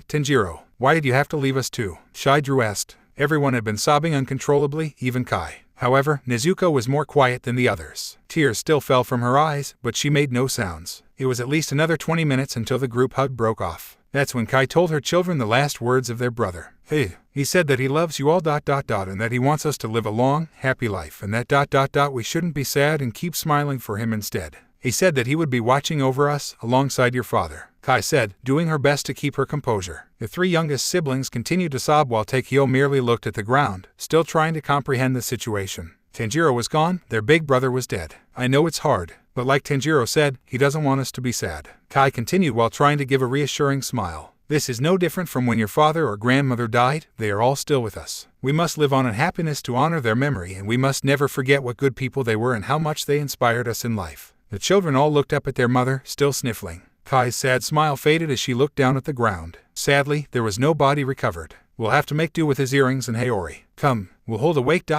B: Tanjiro? Why did you have to leave us too?" Shidru asked. Everyone had been sobbing uncontrollably, even Kai. However, Nezuko was more quiet than the others. Tears still fell from her eyes, but she made no sounds. It was at least another 20 minutes until the group hug broke off. That's when Kai told her children the last words of their brother. "Hey, he said that he loves you all and that he wants us to live a long, happy life and that we shouldn't be sad and keep smiling for him instead. He said that he would be watching over us, alongside your father," Kai said, doing her best to keep her composure. The three youngest siblings continued to sob while Taikyo merely looked at the ground, still trying to comprehend the situation. Tanjiro was gone, their big brother was dead. "I know it's hard, but like Tanjiro said, he doesn't want us to be sad," Kai continued while trying to give a reassuring smile. "This is no different from when your father or grandmother died. They are all still with us. We must live on in happiness to honor their memory, and we must never forget what good people they were and how much they inspired us in life." The children all looked up at their mother, still sniffling. Kai's sad smile faded as she looked down at the ground. Sadly, there was no body recovered. "We'll have to make do with his earrings and Haori. Come, we'll hold awake.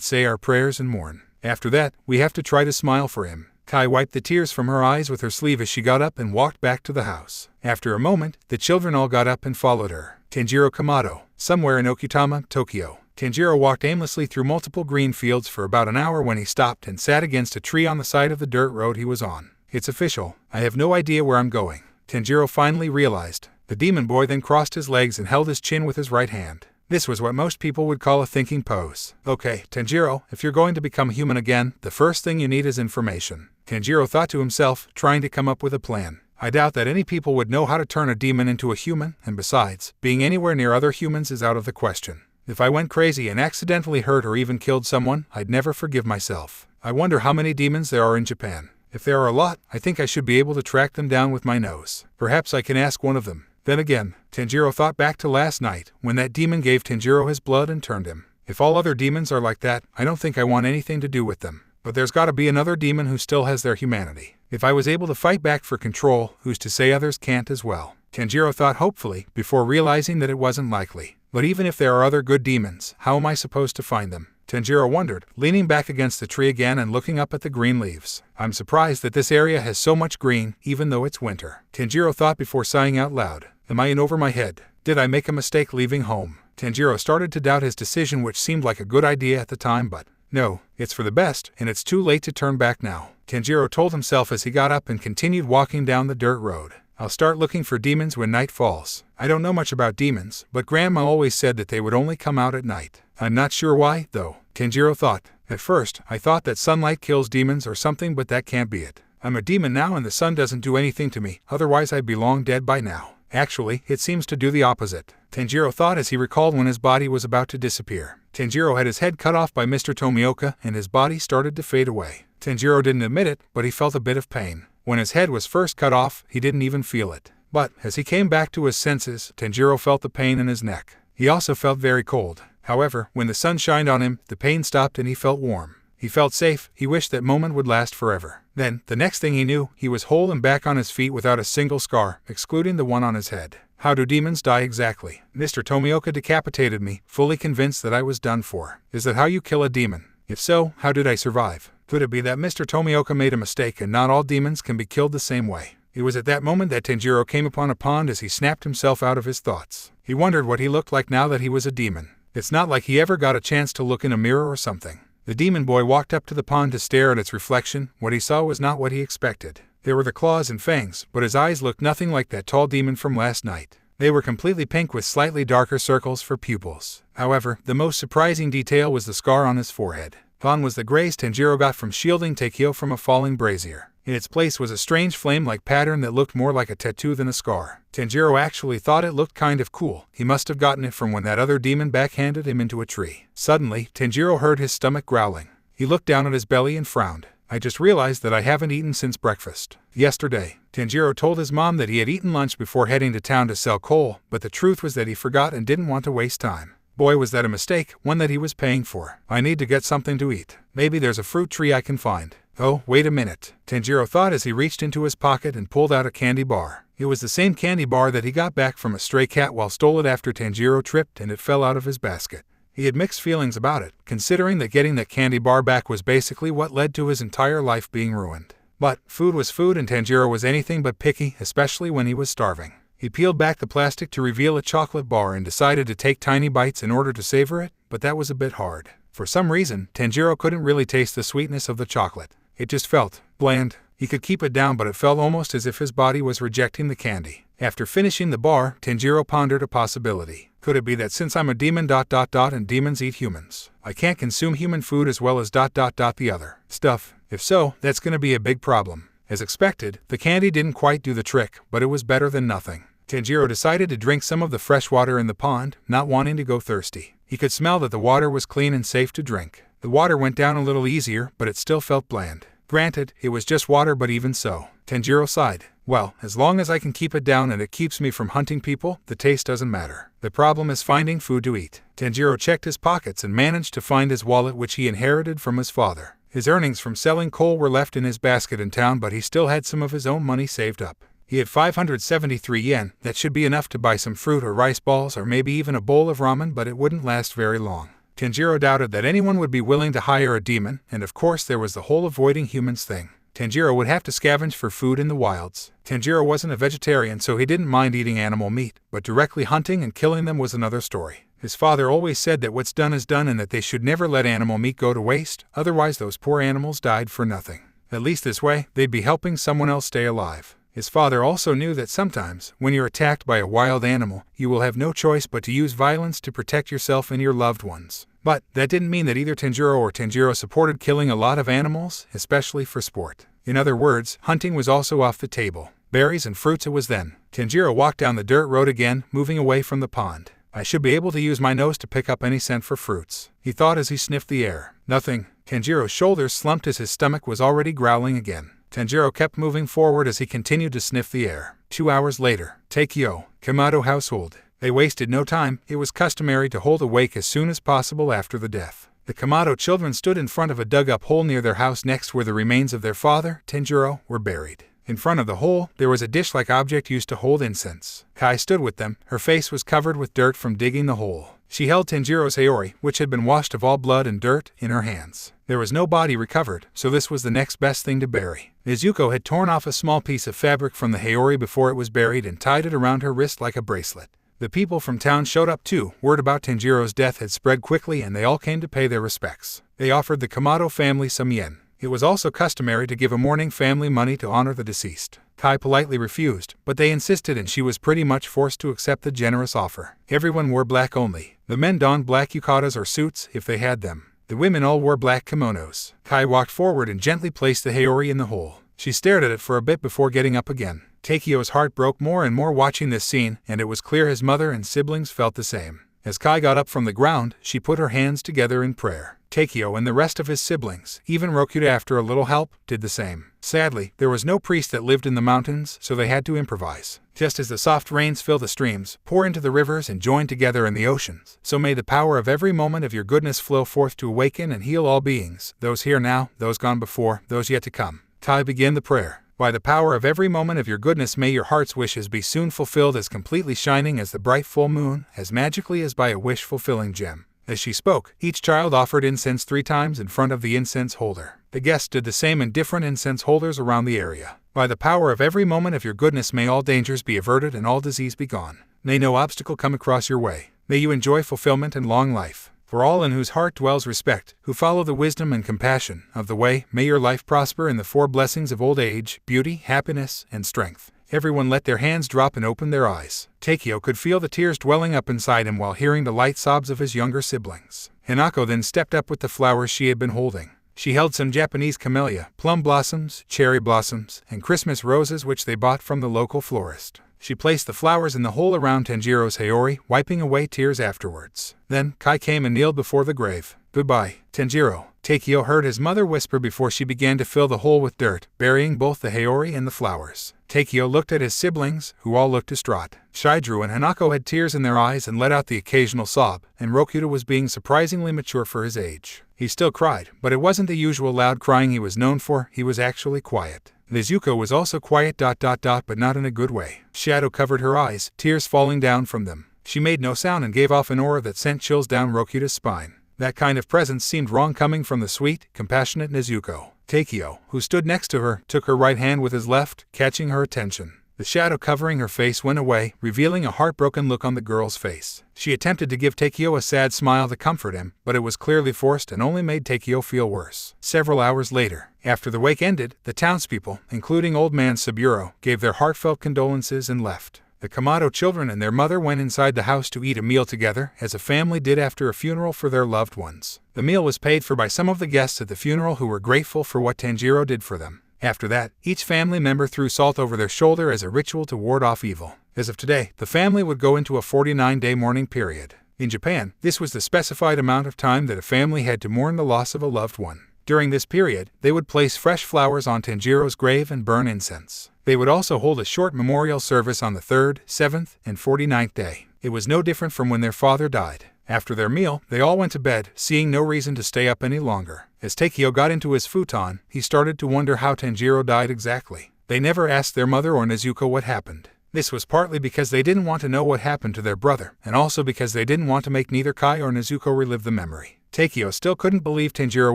B: Say our prayers and mourn. After that, we have to try to smile for him." Kai wiped the tears from her eyes with her sleeve as she got up and walked back to the house. After a moment, the children all got up and followed her. Tanjiro Kamado, somewhere in Okutama, Tokyo. Tanjiro walked aimlessly through multiple green fields for about an hour when he stopped and sat against a tree on the side of the dirt road he was on. "It's official. I have no idea where I'm going," Tanjiro finally realized. The demon boy then crossed his legs and held his chin with his right hand. This was what most people would call a thinking pose. "Okay, Tanjiro, if you're going to become human again, the first thing you need is information," Tanjiro thought to himself, trying to come up with a plan. "I doubt that any people would know how to turn a demon into a human, and besides, being anywhere near other humans is out of the question. If I went crazy and accidentally hurt or even killed someone, I'd never forgive myself. I wonder how many demons there are in Japan. If there are a lot, I think I should be able to track them down with my nose. Perhaps I can ask one of them." Then again, Tanjiro thought back to last night, when that demon gave Tanjiro his blood and turned him. If all other demons are like that, I don't think I want anything to do with them. But there's gotta be another demon who still has their humanity. If I was able to fight back for control, who's to say others can't as well? Tanjiro thought hopefully, before realizing that it wasn't likely. But even if there are other good demons, how am I supposed to find them? Tanjiro wondered, leaning back against the tree again and looking up at the green leaves. I'm surprised that this area has so much green, even though it's winter. Tanjiro thought before sighing out loud. Am I in over my head? Did I make a mistake leaving home? Tanjiro started to doubt his decision, which seemed like a good idea at the time, but no, it's for the best, and it's too late to turn back now. Tanjiro told himself as he got up and continued walking down the dirt road. I'll start looking for demons when night falls. I don't know much about demons, but Grandma always said that they would only come out at night. I'm not sure why, though, Tanjiro thought. At first, I thought that sunlight kills demons or something, but that can't be it. I'm a demon now and the sun doesn't do anything to me, otherwise I'd be long dead by now. Actually, it seems to do the opposite, Tanjiro thought as he recalled when his body was about to disappear. Tanjiro had his head cut off by Mr. Tomioka and his body started to fade away. Tanjiro didn't admit it, but he felt a bit of pain. When his head was first cut off, he didn't even feel it. But, as he came back to his senses, Tanjiro felt the pain in his neck. He also felt very cold. However, when the sun shined on him, the pain stopped and he felt warm. He felt safe. He wished that moment would last forever. Then, the next thing he knew, he was whole and back on his feet without a single scar, excluding the one on his head. How do demons die exactly? Mr. Tomioka decapitated me, fully convinced that I was done for. Is that how you kill a demon? If so, how did I survive? Could it be that Mr. Tomioka made a mistake and not all demons can be killed the same way? It was at that moment that Tanjiro came upon a pond as he snapped himself out of his thoughts. He wondered what he looked like now that he was a demon. It's not like he ever got a chance to look in a mirror or something. The demon boy walked up to the pond to stare at its reflection. What he saw was not what he expected. There were the claws and fangs, but his eyes looked nothing like that tall demon from last night. They were completely pink with slightly darker circles for pupils. However, the most surprising detail was the scar on his forehead. Gone was the graze Tanjiro got from shielding Takeo from a falling brazier. In its place was a strange flame-like pattern that looked more like a tattoo than a scar. Tanjiro actually thought it looked kind of cool. He must have gotten it from when that other demon backhanded him into a tree. Suddenly, Tanjiro heard his stomach growling. He looked down at his belly and frowned. I just realized that I haven't eaten since breakfast. Yesterday, Tanjiro told his mom that he had eaten lunch before heading to town to sell coal, but the truth was that he forgot and didn't want to waste time. Boy, was that a mistake, one that he was paying for. I need to get something to eat. Maybe there's a fruit tree I can find. Oh, wait a minute, Tanjiro thought as he reached into his pocket and pulled out a candy bar. It was the same candy bar that he got back from a stray cat while stole it after Tanjiro tripped and it fell out of his basket. He had mixed feelings about it, considering that getting that candy bar back was basically what led to his entire life being ruined. But, food was food and Tanjiro was anything but picky, especially when he was starving. He peeled back the plastic to reveal a chocolate bar and decided to take tiny bites in order to savor it, but that was a bit hard. For some reason, Tanjiro couldn't really taste the sweetness of the chocolate. It just felt bland. He could keep it down, but it felt almost as if his body was rejecting the candy. After finishing the bar, Tanjiro pondered a possibility. Could it be that since I'm a demon and demons eat humans, I can't consume human food as well as the other stuff? If so, that's gonna be a big problem. As expected, the candy didn't quite do the trick, but it was better than nothing. Tanjiro decided to drink some of the fresh water in the pond, not wanting to go thirsty. He could smell that the water was clean and safe to drink. The water went down a little easier, but it still felt bland. Granted, it was just water, but even so, Tanjiro sighed. Well, as long as I can keep it down and it keeps me from hunting people, the taste doesn't matter. The problem is finding food to eat. Tanjiro checked his pockets and managed to find his wallet, which he inherited from his father. His earnings from selling coal were left in his basket in town, but he still had some of his own money saved up. He had 573 yen. That should be enough to buy some fruit or rice balls or maybe even a bowl of ramen, but it wouldn't last very long. Tanjiro doubted that anyone would be willing to hire a demon, and of course there was the whole avoiding humans thing. Tanjiro would have to scavenge for food in the wilds. Tanjiro wasn't a vegetarian, so he didn't mind eating animal meat, but directly hunting and killing them was another story. His father always said that what's done is done and that they should never let animal meat go to waste, otherwise those poor animals died for nothing. At least this way, they'd be helping someone else stay alive. His father also knew that sometimes, when you're attacked by a wild animal, you will have no choice but to use violence to protect yourself and your loved ones. But that didn't mean that either Tanjiro or Tanjiro supported killing a lot of animals, especially for sport. In other words, hunting was also off the table. Berries and fruits it was then. Tanjiro walked down the dirt road again, moving away from the pond. I should be able to use my nose to pick up any scent for fruits, he thought as he sniffed the air. Nothing. Tanjiro's shoulders slumped as his stomach was already growling again. Tanjiro kept moving forward as he continued to sniff the air. 2 hours later, Tanjiro Kamado household. They wasted no time. It was customary to hold a wake as soon as possible after the death. The Kamado children stood in front of a dug-up hole near their house next where the remains of their father, Tanjiro, were buried. In front of the hole, there was a dish-like object used to hold incense. Kai stood with them. Her face was covered with dirt from digging the hole. She held Tanjiro's haori, which had been washed of all blood and dirt, in her hands. There was no body recovered, so this was the next best thing to bury. Nezuko had torn off a small piece of fabric from the haori before it was buried and tied it around her wrist like a bracelet. The people from town showed up too. Word about Tanjiro's death had spread quickly and they all came to pay their respects. They offered the Kamado family some yen. It was also customary to give a mourning family money to honor the deceased. Kai politely refused, but they insisted and she was pretty much forced to accept the generous offer. Everyone wore black only. The men donned black yukatas or suits, if they had them. The women all wore black kimonos. Kai walked forward and gently placed the haori in the hole. She stared at it for a bit before getting up again. Takio's heart broke more and more watching this scene, and it was clear his mother and siblings felt the same. As Kai got up from the ground, she put her hands together in prayer. Takio and the rest of his siblings, even Rokuta after a little help, did the same. Sadly, there was no priest that lived in the mountains, so they had to improvise. Just as the soft rains fill the streams, pour into the rivers and join together in the oceans, so may the power of every moment of your goodness flow forth to awaken and heal all beings, those here now, those gone before, those yet to come. Kai began the prayer. By the power of every moment of your goodness may your heart's wishes be soon fulfilled as completely shining as the bright full moon, as magically as by a wish-fulfilling gem. As she spoke, each child offered incense 3 times in front of the incense holder. The guests did the same in different incense holders around the area. By the power of every moment of your goodness may all dangers be averted and all disease be gone. May no obstacle come across your way. May you enjoy fulfillment and long life. For all in whose heart dwells respect, who follow the wisdom and compassion of the way, may your life prosper in the 4 blessings of old age, beauty, happiness, and strength. Everyone let their hands drop and open their eyes. Takio could feel the tears welling up inside him while hearing the light sobs of his younger siblings. Hinako then stepped up with the flowers she had been holding. She held some Japanese camellia, plum blossoms, cherry blossoms, and Christmas roses which they bought from the local florist. She placed the flowers in the hole around Tanjiro's haori, wiping away tears afterwards. Then, Kai came and kneeled before the grave. "Goodbye, Tanjiro," Takio heard his mother whisper before she began to fill the hole with dirt, burying both the haori and the flowers. Takio looked at his siblings, who all looked distraught. Shidru and Hanako had tears in their eyes and let out the occasional sob, and Rokuta was being surprisingly mature for his age. He still cried, but it wasn't the usual loud crying he was known for, he was actually quiet. Nezuko was also quiet ... but not in a good way. Shadow covered her eyes, tears falling down from them. She made no sound and gave off an aura that sent chills down Rokuta's spine. That kind of presence seemed wrong coming from the sweet, compassionate Nezuko. Takio, who stood next to her, took her right hand with his left, catching her attention. The shadow covering her face went away, revealing a heartbroken look on the girl's face. She attempted to give Takio a sad smile to comfort him, but it was clearly forced and only made Takio feel worse. Several hours later, after the wake ended, the townspeople, including old man Saburo, gave their heartfelt condolences and left. The Kamado children and their mother went inside the house to eat a meal together, as a family did after a funeral for their loved ones. The meal was paid for by some of the guests at the funeral who were grateful for what Tanjiro did for them. After that, each family member threw salt over their shoulder as a ritual to ward off evil. As of today, the family would go into a 49-day mourning period. In Japan, this was the specified amount of time that a family had to mourn the loss of a loved one. During this period, they would place fresh flowers on Tanjiro's grave and burn incense. They would also hold a short memorial service on the 3rd, 7th, and 49th day. It was no different from when their father died. After their meal, they all went to bed, seeing no reason to stay up any longer. As Takio got into his futon, he started to wonder how Tanjiro died exactly. They never asked their mother or Nezuko what happened. This was partly because they didn't want to know what happened to their brother, and also because they didn't want to make neither Kai or Nezuko relive the memory. Takio still couldn't believe Tanjiro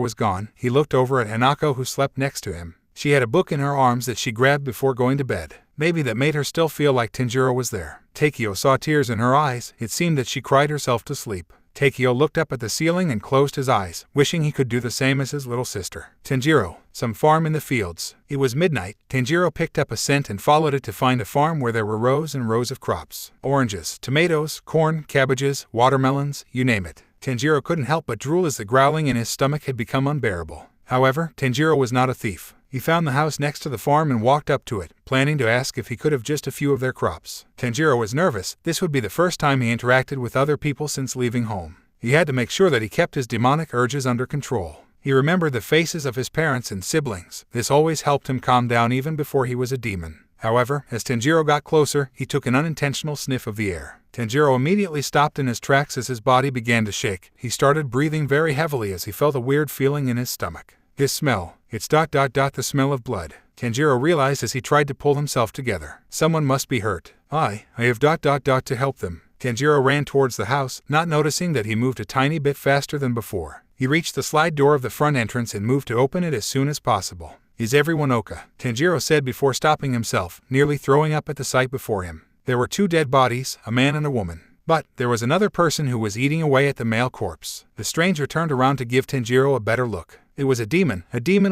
B: was gone. He looked over at Hanako, who slept next to him. She had a book in her arms that she grabbed before going to bed. Maybe that made her still feel like Tanjiro was there. Takio saw tears in her eyes. It seemed that she cried herself to sleep. Takio looked up at the ceiling and closed his eyes, wishing he could do the same as his little sister. Tanjiro, some farm in the fields. It was midnight. Tanjiro picked up a scent and followed it to find a farm where there were rows and rows of crops. Oranges, tomatoes, corn, cabbages, watermelons, you name it. Tanjiro couldn't help but drool as the growling in his stomach had become unbearable. However, Tanjiro was not a thief. He found the house next to the farm and walked up to it, planning to ask if he could have just a few of their crops. Tanjiro was nervous. This would be the first time he interacted with other people since leaving home. He had to make sure that he kept his demonic urges under control. He remembered the faces of his parents and siblings. This always helped him calm down even before he was a demon. However, as Tanjiro got closer, he took an unintentional sniff of the air. Tanjiro immediately stopped in his tracks as his body began to shake. He started breathing very heavily as he felt a weird feeling in his stomach. His smell. It's the smell of blood. Tanjiro realized as he tried to pull himself together. Someone must be hurt. I have to help them. Tanjiro ran towards the house, not noticing that he moved a tiny bit faster than before. He reached the slide door of the front entrance and moved to open it as soon as possible. Is everyone okay? Tanjiro said before stopping himself, nearly throwing up at the sight before him. There were 2 dead bodies, a man and a woman. But there was another person who was eating away at the male corpse. The stranger turned around to give Tanjiro a better look. It was a demon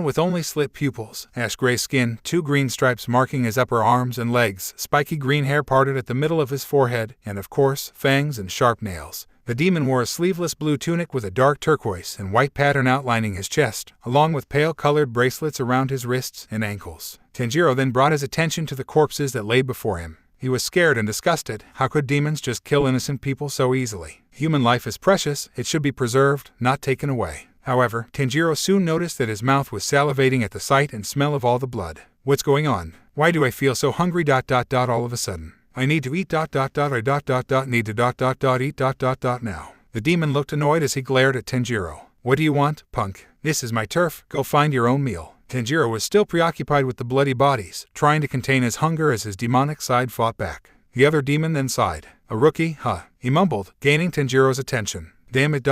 B: with only slit pupils, ash-gray skin, 2 green stripes marking his upper arms and legs, spiky green hair parted at the middle of his forehead, and of course, fangs and sharp nails. The demon wore a sleeveless blue tunic with a dark turquoise and white pattern outlining his chest, along with pale-colored bracelets around his wrists and ankles. Tanjiro then brought his attention to the corpses that lay before him. He was scared and disgusted. How could demons just kill innocent people so easily? Human life is precious, it should be preserved, not taken away. However, Tanjiro soon noticed that his mouth was salivating at the sight and smell of all the blood. What's going on? Why do I feel so hungry all of a sudden? I need to eat I need to eat now. The demon looked annoyed as he glared at Tanjiro. What do you want, punk? This is my turf, go find your own meal. Tanjiro was still preoccupied with the bloody bodies, trying to contain his hunger as his demonic side fought back. The other demon then sighed. A rookie, huh? He mumbled, gaining Tanjiro's attention. Damn it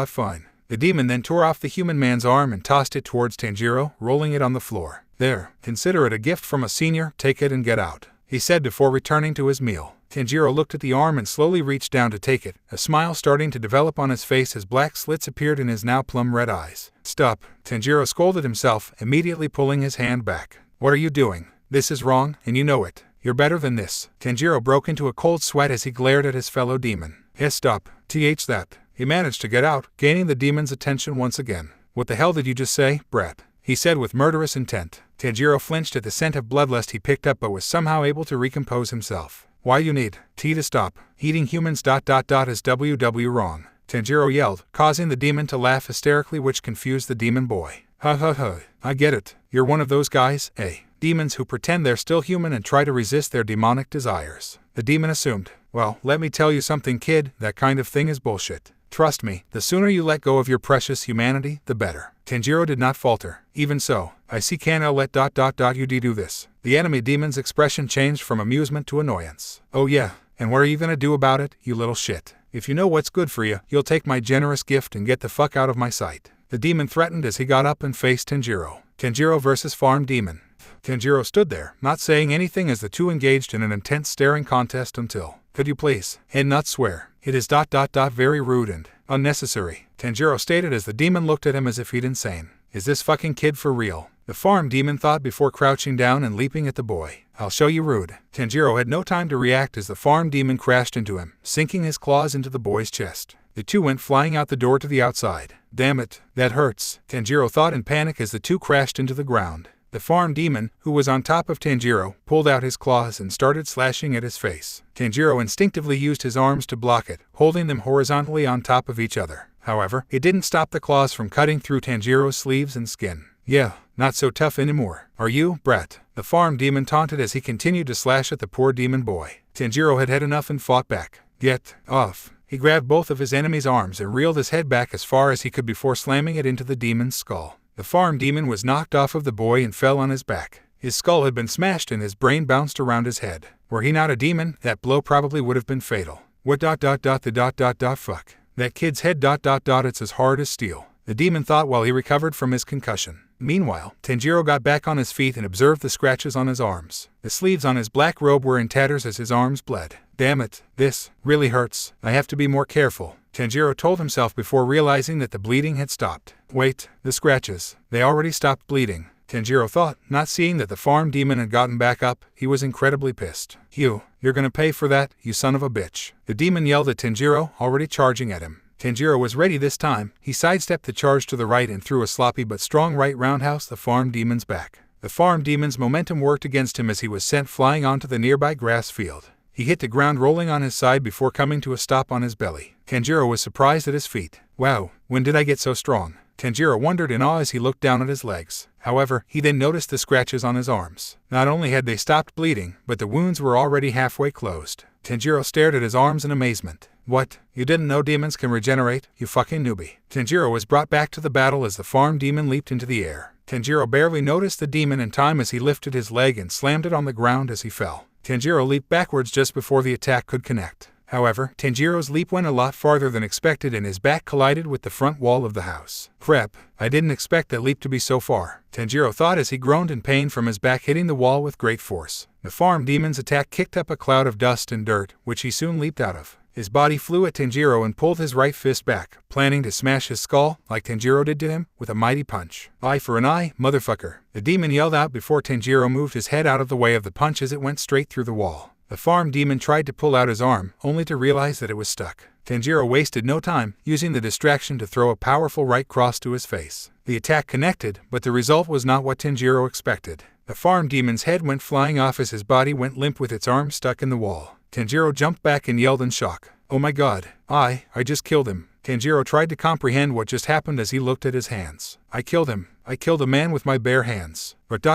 B: fine. The demon then tore off the human man's arm and tossed it towards Tanjiro, rolling it on the floor. There, consider it a gift from a senior, take it and get out, he said before returning to his meal. Tanjiro looked at the arm and slowly reached down to take it, a smile starting to develop on his face as black slits appeared in his now plum-red eyes. Stop, Tanjiro scolded himself, immediately pulling his hand back. What are you doing? This is wrong, and you know it. You're better than this. Tanjiro broke into a cold sweat as he glared at his fellow demon. Yes, stop. That. He managed to get out, gaining the demon's attention once again. What the hell did you just say, brat? He said with murderous intent. Tanjiro flinched at the scent of bloodlust he picked up but was somehow able to recompose himself. Why you need to stop. Eating humans is WW wrong. Tanjiro yelled, causing the demon to laugh hysterically, which confused the demon boy. I get it. You're one of those guys, eh? Demons who pretend they're still human and try to resist their demonic desires. The demon assumed. Well, let me tell you something, kid, that kind of thing is bullshit. Trust me, the sooner you let go of your precious humanity, the better. Tanjiro did not falter. Even so, I see can I let you do this. The enemy demon's expression changed from amusement to annoyance. Oh yeah, and what are you gonna do about it, you little shit? If you know what's good for you, you'll take my generous gift and get the fuck out of my sight. The demon threatened as he got up and faced Tanjiro. Tanjiro versus Farm Demon. Tanjiro stood there, not saying anything as the two engaged in an intense staring contest until, could you please, and not swear. It is very rude and unnecessary, Tanjiro stated as the demon looked at him as if he'd insane. Is this fucking kid for real? The farm demon thought before crouching down and leaping at the boy. I'll show you rude. Tanjiro had no time to react as the farm demon crashed into him, sinking his claws into the boy's chest. The two went flying out the door to the outside. Damn it, that hurts, Tanjiro thought in panic as the two crashed into the ground. The farm demon, who was on top of Tanjiro, pulled out his claws and started slashing at his face. Tanjiro instinctively used his arms to block it, holding them horizontally on top of each other. However, it didn't stop the claws from cutting through Tanjiro's sleeves and skin. Yeah, not so tough anymore. Are you, brat? The farm demon taunted as he continued to slash at the poor demon boy. Tanjiro had had enough and fought back. Get off. He grabbed both of his enemy's arms and reeled his head back as far as he could before slamming it into the demon's skull. The farm demon was knocked off of the boy and fell on his back. His skull had been smashed and his brain bounced around his head. Were he not a demon, that blow probably would have been fatal. What the fuck? That kid's head it's as hard as steel. The demon thought while he recovered from his concussion. Meanwhile, Tanjiro got back on his feet and observed the scratches on his arms. The sleeves on his black robe were in tatters as his arms bled. Damn it, this really hurts. I have to be more careful, Tanjiro told himself before realizing that the bleeding had stopped. Wait, the scratches. They already stopped bleeding, Tanjiro thought, not seeing that the farm demon had gotten back up. He was incredibly pissed. You're gonna pay for that, you son of a bitch. The demon yelled at Tanjiro, already charging at him. Tanjiro was ready this time. He sidestepped the charge to the right and threw a sloppy but strong right roundhouse the farm demon's back. The farm demon's momentum worked against him as he was sent flying onto the nearby grass field. He hit the ground rolling on his side before coming to a stop on his belly. Tanjiro was surprised at his feet. Wow, when did I get so strong? Tanjiro wondered in awe as he looked down at his legs. However, he then noticed the scratches on his arms. Not only had they stopped bleeding, but the wounds were already halfway closed. Tanjiro stared at his arms in amazement. What? You didn't know demons can regenerate, you fucking newbie. Tanjiro was brought back to the battle as the farm demon leaped into the air. Tanjiro barely noticed the demon in time as he lifted his leg and slammed it on the ground as he fell. Tanjiro leaped backwards just before the attack could connect. However, Tanjiro's leap went a lot farther than expected and his back collided with the front wall of the house. Crap, I didn't expect that leap to be so far, Tanjiro thought as he groaned in pain from his back hitting the wall with great force. The farm demon's attack kicked up a cloud of dust and dirt, which he soon leaped out of. His body flew at Tanjiro and pulled his right fist back, planning to smash his skull, like Tanjiro did to him, with a mighty punch. Eye for an eye, motherfucker. The demon yelled out before Tanjiro moved his head out of the way of the punch as it went straight through the wall. The farm demon tried to pull out his arm, only to realize that it was stuck. Tanjiro wasted no time, using the distraction to throw a powerful right cross to his face. The attack connected, but the result was not what Tanjiro expected. The farm demon's head went flying off as his body went limp with its arm stuck in the wall. Tanjiro jumped back and yelled in shock. Oh my god, I just killed him. Tanjiro tried to comprehend what just happened as he looked at his hands. I killed him. I killed a man with my bare hands. But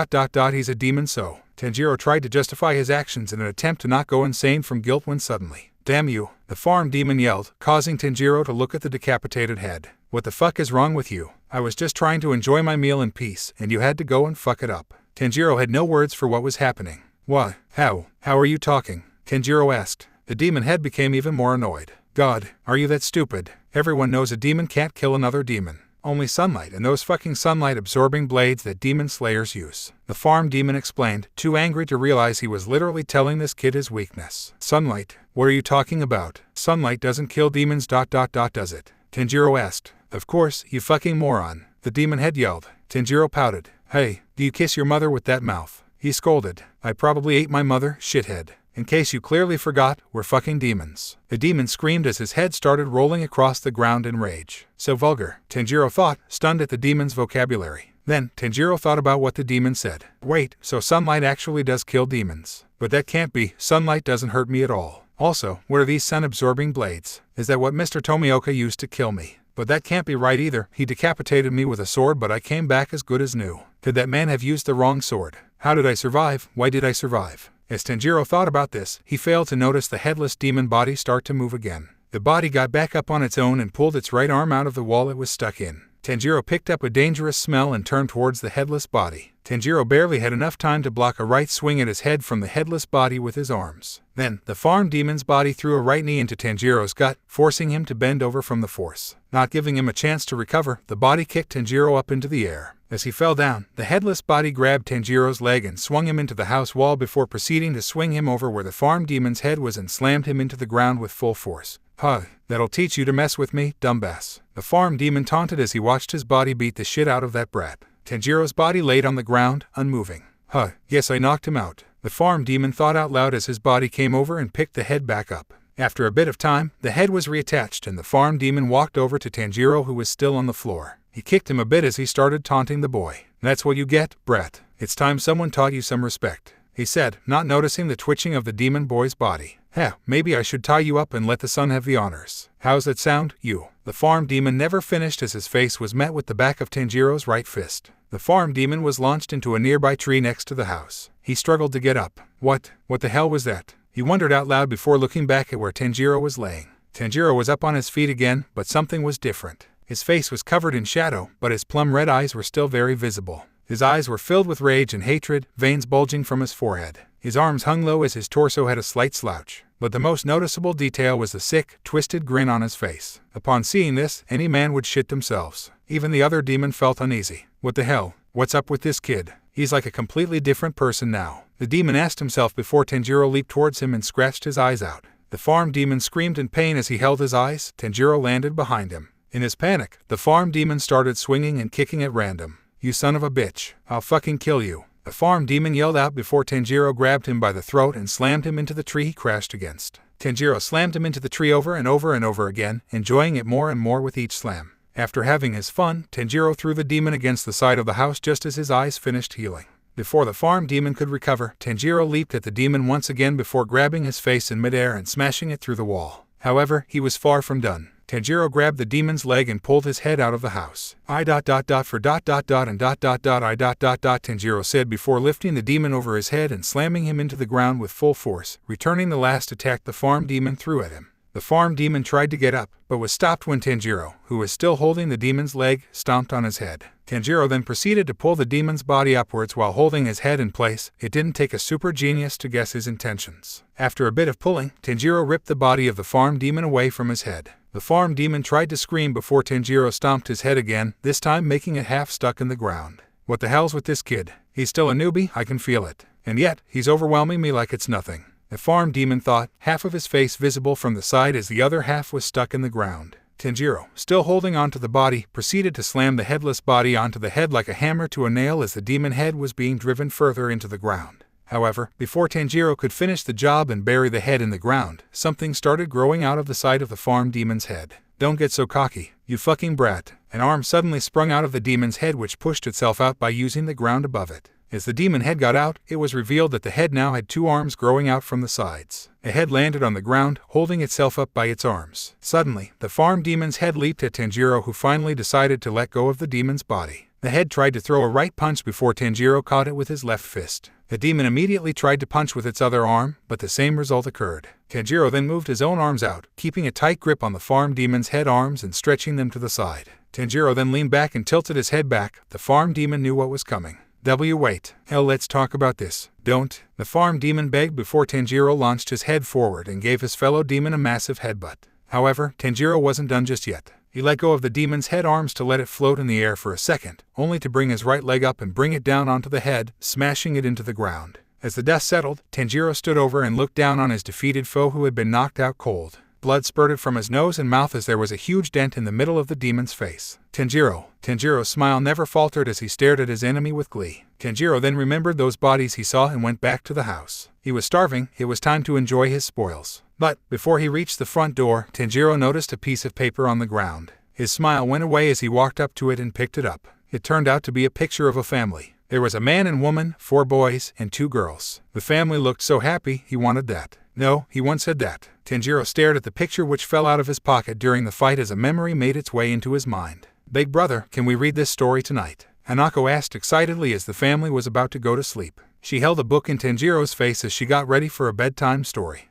B: he's a demon so. Tanjiro tried to justify his actions in an attempt to not go insane from guilt when suddenly, damn you, the farm demon yelled, causing Tanjiro to look at the decapitated head. What the fuck is wrong with you? I was just trying to enjoy my meal in peace, and you had to go and fuck it up. Tanjiro had no words for what was happening. What? How are you talking? Tanjiro asked. The demon head became even more annoyed. God, are you that stupid? Everyone knows a demon can't kill another demon. Only sunlight and those fucking sunlight-absorbing blades that demon slayers use. The farm demon explained, too angry to realize he was literally telling this kid his weakness. Sunlight? What are you talking about? Sunlight doesn't kill demons does it? Tanjiro asked. Of course, you fucking moron. The demon head yelled. Tanjiro pouted. Hey, do you kiss your mother with that mouth? He scolded. I probably ate my mother, shithead. In case you clearly forgot, we're fucking demons. The demon screamed as his head started rolling across the ground in rage. So vulgar, Tanjiro thought, stunned at the demon's vocabulary. Then, Tanjiro thought about what the demon said. Wait, so sunlight actually does kill demons. But that can't be, sunlight doesn't hurt me at all. Also, what are these sun-absorbing blades? Is that what Mr. Tomioka used to kill me? But that can't be right either. He decapitated me with a sword but I came back as good as new. Could that man have used the wrong sword? How did I survive? Why did I survive? As Tanjiro thought about this, he failed to notice the headless demon body start to move again. The body got back up on its own and pulled its right arm out of the wall it was stuck in. Tanjiro picked up a dangerous smell and turned towards the headless body. Tanjiro barely had enough time to block a right swing at his head from the headless body with his arms. Then, the farm demon's body threw a right knee into Tanjiro's gut, forcing him to bend over from the force. Not giving him a chance to recover, the body kicked Tanjiro up into the air. As he fell down, the headless body grabbed Tanjiro's leg and swung him into the house wall before proceeding to swing him over where the farm demon's head was and slammed him into the ground with full force. Huh, that'll teach you to mess with me, dumbass. The farm demon taunted as he watched his body beat the shit out of that brat. Tanjiro's body laid on the ground, unmoving. Huh, yes I knocked him out. The farm demon thought out loud as his body came over and picked the head back up. After a bit of time, the head was reattached and the farm demon walked over to Tanjiro who was still on the floor. He kicked him a bit as he started taunting the boy. That's what you get, brat. It's time someone taught you some respect, he said, not noticing the twitching of the demon boy's body. Heh, maybe I should tie you up and let the son have the honors. How's that sound, you? The farm demon never finished as his face was met with the back of Tanjiro's right fist. The farm demon was launched into a nearby tree next to the house. He struggled to get up. What the hell was that? He wondered out loud before looking back at where Tanjiro was laying. Tanjiro was up on his feet again, but something was different. His face was covered in shadow, but his plum-red eyes were still very visible. His eyes were filled with rage and hatred, veins bulging from his forehead. His arms hung low as his torso had a slight slouch. But the most noticeable detail was the sick, twisted grin on his face. Upon seeing this, any man would shit themselves. Even the other demon felt uneasy. What the hell? What's up with this kid? He's like a completely different person now. The demon asked himself before Tanjiro leaped towards him and scratched his eyes out. The farm demon screamed in pain as he held his eyes. Tanjiro landed behind him. In his panic, the farm demon started swinging and kicking at random. You son of a bitch. I'll fucking kill you. The farm demon yelled out before Tanjiro grabbed him by the throat and slammed him into the tree he crashed against. Tanjiro slammed him into the tree over and over and over again, enjoying it more and more with each slam. After having his fun, Tanjiro threw the demon against the side of the house just as his eyes finished healing. Before the farm demon could recover, Tanjiro leaped at the demon once again before grabbing his face in midair and smashing it through the wall. However, he was far from done. Tanjiro grabbed the demon's leg and pulled his head out of the house. Tanjiro said before lifting the demon over his head and slamming him into the ground with full force, returning the last attack the farm demon threw at him. The farm demon tried to get up, but was stopped when Tanjiro, who was still holding the demon's leg, stomped on his head. Tanjiro then proceeded to pull the demon's body upwards while holding his head in place. It didn't take a super genius to guess his intentions. After a bit of pulling, Tanjiro ripped the body of the farm demon away from his head. The farm demon tried to scream before Tanjiro stomped his head again, this time making it half stuck in the ground. What the hell's with this kid? He's still a newbie, I can feel it. And yet, he's overwhelming me like it's nothing. The farm demon thought, half of his face visible from the side as the other half was stuck in the ground. Tanjiro, still holding onto the body, proceeded to slam the headless body onto the head like a hammer to a nail as the demon head was being driven further into the ground. However, before Tanjiro could finish the job and bury the head in the ground, something started growing out of the side of the farm demon's head. Don't get so cocky, you fucking brat. An arm suddenly sprung out of the demon's head which pushed itself out by using the ground above it. As the demon head got out, it was revealed that the head now had two arms growing out from the sides. The head landed on the ground, holding itself up by its arms. Suddenly, the farm demon's head leaped at Tanjiro, who finally decided to let go of the demon's body. The head tried to throw a right punch before Tanjiro caught it with his left fist. The demon immediately tried to punch with its other arm, but the same result occurred. Tanjiro then moved his own arms out, keeping a tight grip on the farm demon's head arms and stretching them to the side. Tanjiro then leaned back and tilted his head back. The farm demon knew what was coming. Wait. Hell, let's talk about this. Don't. The farm demon begged before Tanjiro launched his head forward and gave his fellow demon a massive headbutt. However, Tanjiro wasn't done just yet. He let go of the demon's head arms to let it float in the air for a second, only to bring his right leg up and bring it down onto the head, smashing it into the ground. As the dust settled, Tanjiro stood over and looked down on his defeated foe who had been knocked out cold. Blood spurted from his nose and mouth as there was a huge dent in the middle of the demon's face. Tanjiro's smile never faltered as he stared at his enemy with glee. Tanjiro then remembered those bodies he saw and went back to the house. He was starving, it was time to enjoy his spoils. But, before he reached the front door, Tanjiro noticed a piece of paper on the ground. His smile went away as he walked up to it and picked it up. It turned out to be a picture of a family. There was a man and woman, 4 boys, and 2 girls. The family looked so happy, he wanted that. No, he once said that. Tanjiro stared at the picture which fell out of his pocket during the fight as a memory made its way into his mind. Big brother, can we read this story tonight? Hanako asked excitedly as the family was about to go to sleep. She held a book in Tanjiro's face as she got ready for a bedtime story.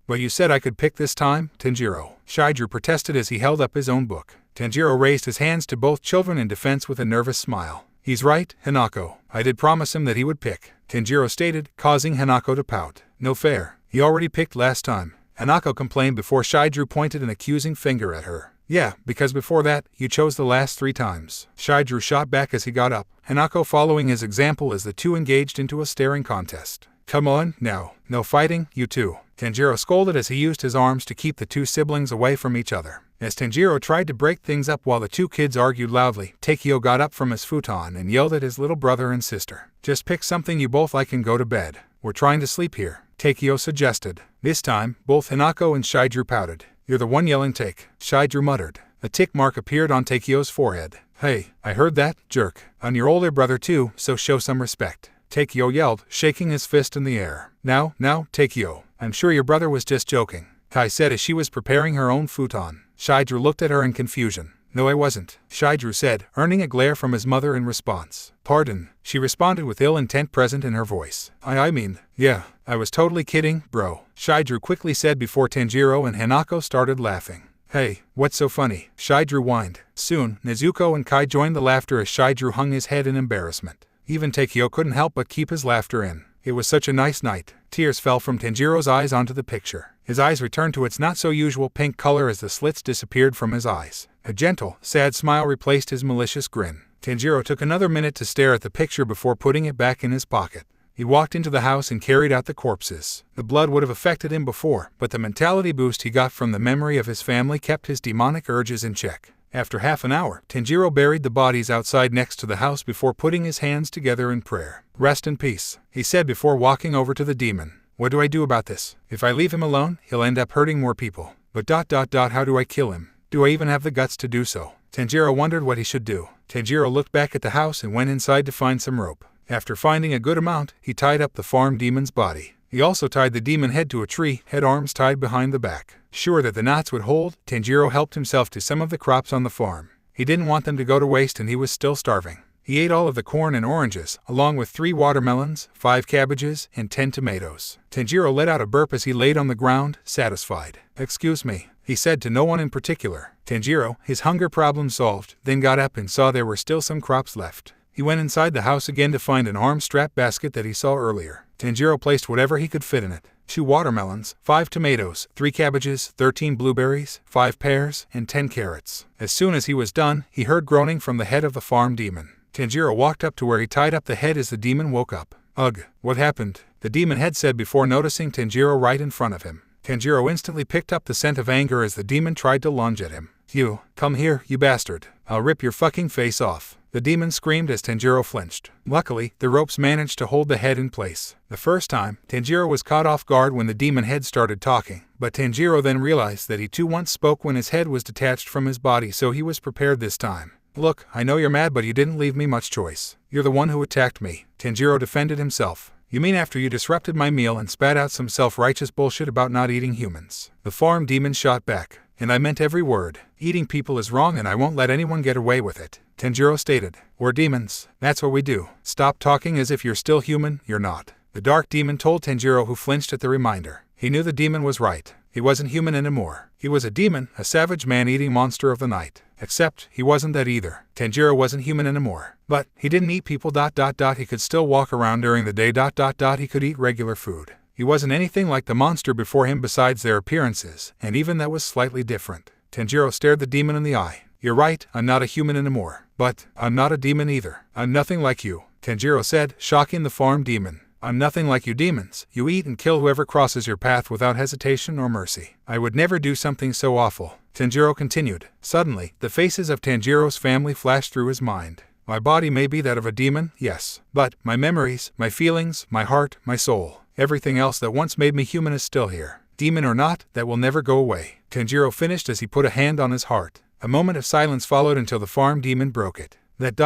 B: But you said I could pick this time, Tanjiro. Shidru protested as he held up his own book. Tanjiro raised his hands to both children in defense with a nervous smile. He's right, Hanako. I did promise him that he would pick, Tanjiro stated, causing Hanako to pout. No fair. He already picked last time. Hanako complained before Shidru pointed an accusing finger at her. Yeah, because before that, you chose the last 3 times. Shidru shot back as he got up, Hanako following his example as the two engaged into a staring contest. Come on, now. No fighting, you two. Tanjiro scolded as he used his arms to keep the 2 siblings away from each other. As Tanjiro tried to break things up while the 2 kids argued loudly, Takeo got up from his futon and yelled at his little brother and sister. Just pick something you both like and go to bed. We're trying to sleep here, Takeo suggested. This time, both Hanako and Shidru pouted. You're the one yelling, Take, Shidru muttered. A tick mark appeared on Takeo's forehead. Hey, I heard that, jerk. I'm your older brother too, so show some respect, Takeo yelled, shaking his fist in the air. Now, Takeo, I'm sure your brother was just joking, Kai said as she was preparing her own futon. Shidru looked at her in confusion. No, I wasn't, Shidru said, earning a glare from his mother in response. Pardon, she responded with ill intent present in her voice. I mean, yeah, I was totally kidding, bro, Shidru quickly said before Tanjiro and Hanako started laughing. Hey, what's so funny? Shidru whined. Soon, Nezuko and Kai joined the laughter as Shidru hung his head in embarrassment. Even Takeo couldn't help but keep his laughter in. It was such a nice night. Tears fell from Tanjiro's eyes onto the picture. His eyes returned to its not-so-usual pink color as the slits disappeared from his eyes. A gentle, sad smile replaced his malicious grin. Tanjiro took another minute to stare at the picture before putting it back in his pocket. He walked into the house and carried out the corpses. The blood would have affected him before, but the mentality boost he got from the memory of his family kept his demonic urges in check. After half an hour, Tanjiro buried the bodies outside next to the house before putting his hands together in prayer. Rest in peace, he said before walking over to the demon. What do I do about this? If I leave him alone, he'll end up hurting more people. But how do I kill him? Do I even have the guts to do so? Tanjiro wondered what he should do. Tanjiro looked back at the house and went inside to find some rope. After finding a good amount, he tied up the farm demon's body. He also tied the demon head to a tree, head arms tied behind the back. Sure that the knots would hold, Tanjiro helped himself to some of the crops on the farm. He didn't want them to go to waste and he was still starving. He ate all of the corn and oranges, along with 3 watermelons, 5 cabbages, and 10 tomatoes. Tanjiro let out a burp as he laid on the ground, satisfied. "Excuse me," he said to no one in particular. Tanjiro, his hunger problem solved, then got up and saw there were still some crops left. He went inside the house again to find an arm-strap basket that he saw earlier. Tanjiro placed whatever he could fit in it. 2 watermelons, 5 tomatoes, 3 cabbages, 13 blueberries, 5 pears, and 10 carrots. As soon as he was done, he heard groaning from the head of the farm demon. Tanjiro walked up to where he tied up the head as the demon woke up. "Ugh, what happened?" the demon head said before noticing Tanjiro right in front of him. Tanjiro instantly picked up the scent of anger as the demon tried to lunge at him. "You, come here, you bastard. I'll rip your fucking face off," the demon screamed as Tanjiro flinched. Luckily, the ropes managed to hold the head in place. The first time, Tanjiro was caught off guard when the demon head started talking, but Tanjiro then realized that he too once spoke when his head was detached from his body, so he was prepared this time. "Look, I know you're mad, but you didn't leave me much choice. You're the one who attacked me," Tanjiro defended himself. "You mean after you disrupted my meal and spat out some self-righteous bullshit about not eating humans?" The farm demon shot back. "And I meant every word. Eating people is wrong and I won't let anyone get away with it," Tanjiro stated. "We're demons. That's what we do. Stop talking as if you're still human, you're not," the dark demon told Tanjiro, who flinched at the reminder. He knew the demon was right. He wasn't human anymore. He was a demon, a savage man-eating monster of the night. Except, he wasn't that either. Tanjiro wasn't human anymore. But, he didn't eat people ... He could still walk around during the day ... He could eat regular food. He wasn't anything like the monster before him besides their appearances, and even that was slightly different. Tanjiro stared the demon in the eye. "You're right, I'm not a human anymore. But, I'm not a demon either. I'm nothing like you," Tanjiro said, shocking the farm demon. "I'm nothing like you demons. You eat and kill whoever crosses your path without hesitation or mercy. I would never do something so awful," Tanjiro continued. Suddenly, the faces of Tanjiro's family flashed through his mind. "My body may be that of a demon, yes. But, my memories, my feelings, my heart, my soul, everything else that once made me human is still here. Demon or not, that will never go away," Tanjiro finished as he put a hand on his heart. A moment of silence followed until the farm demon broke it. "That ...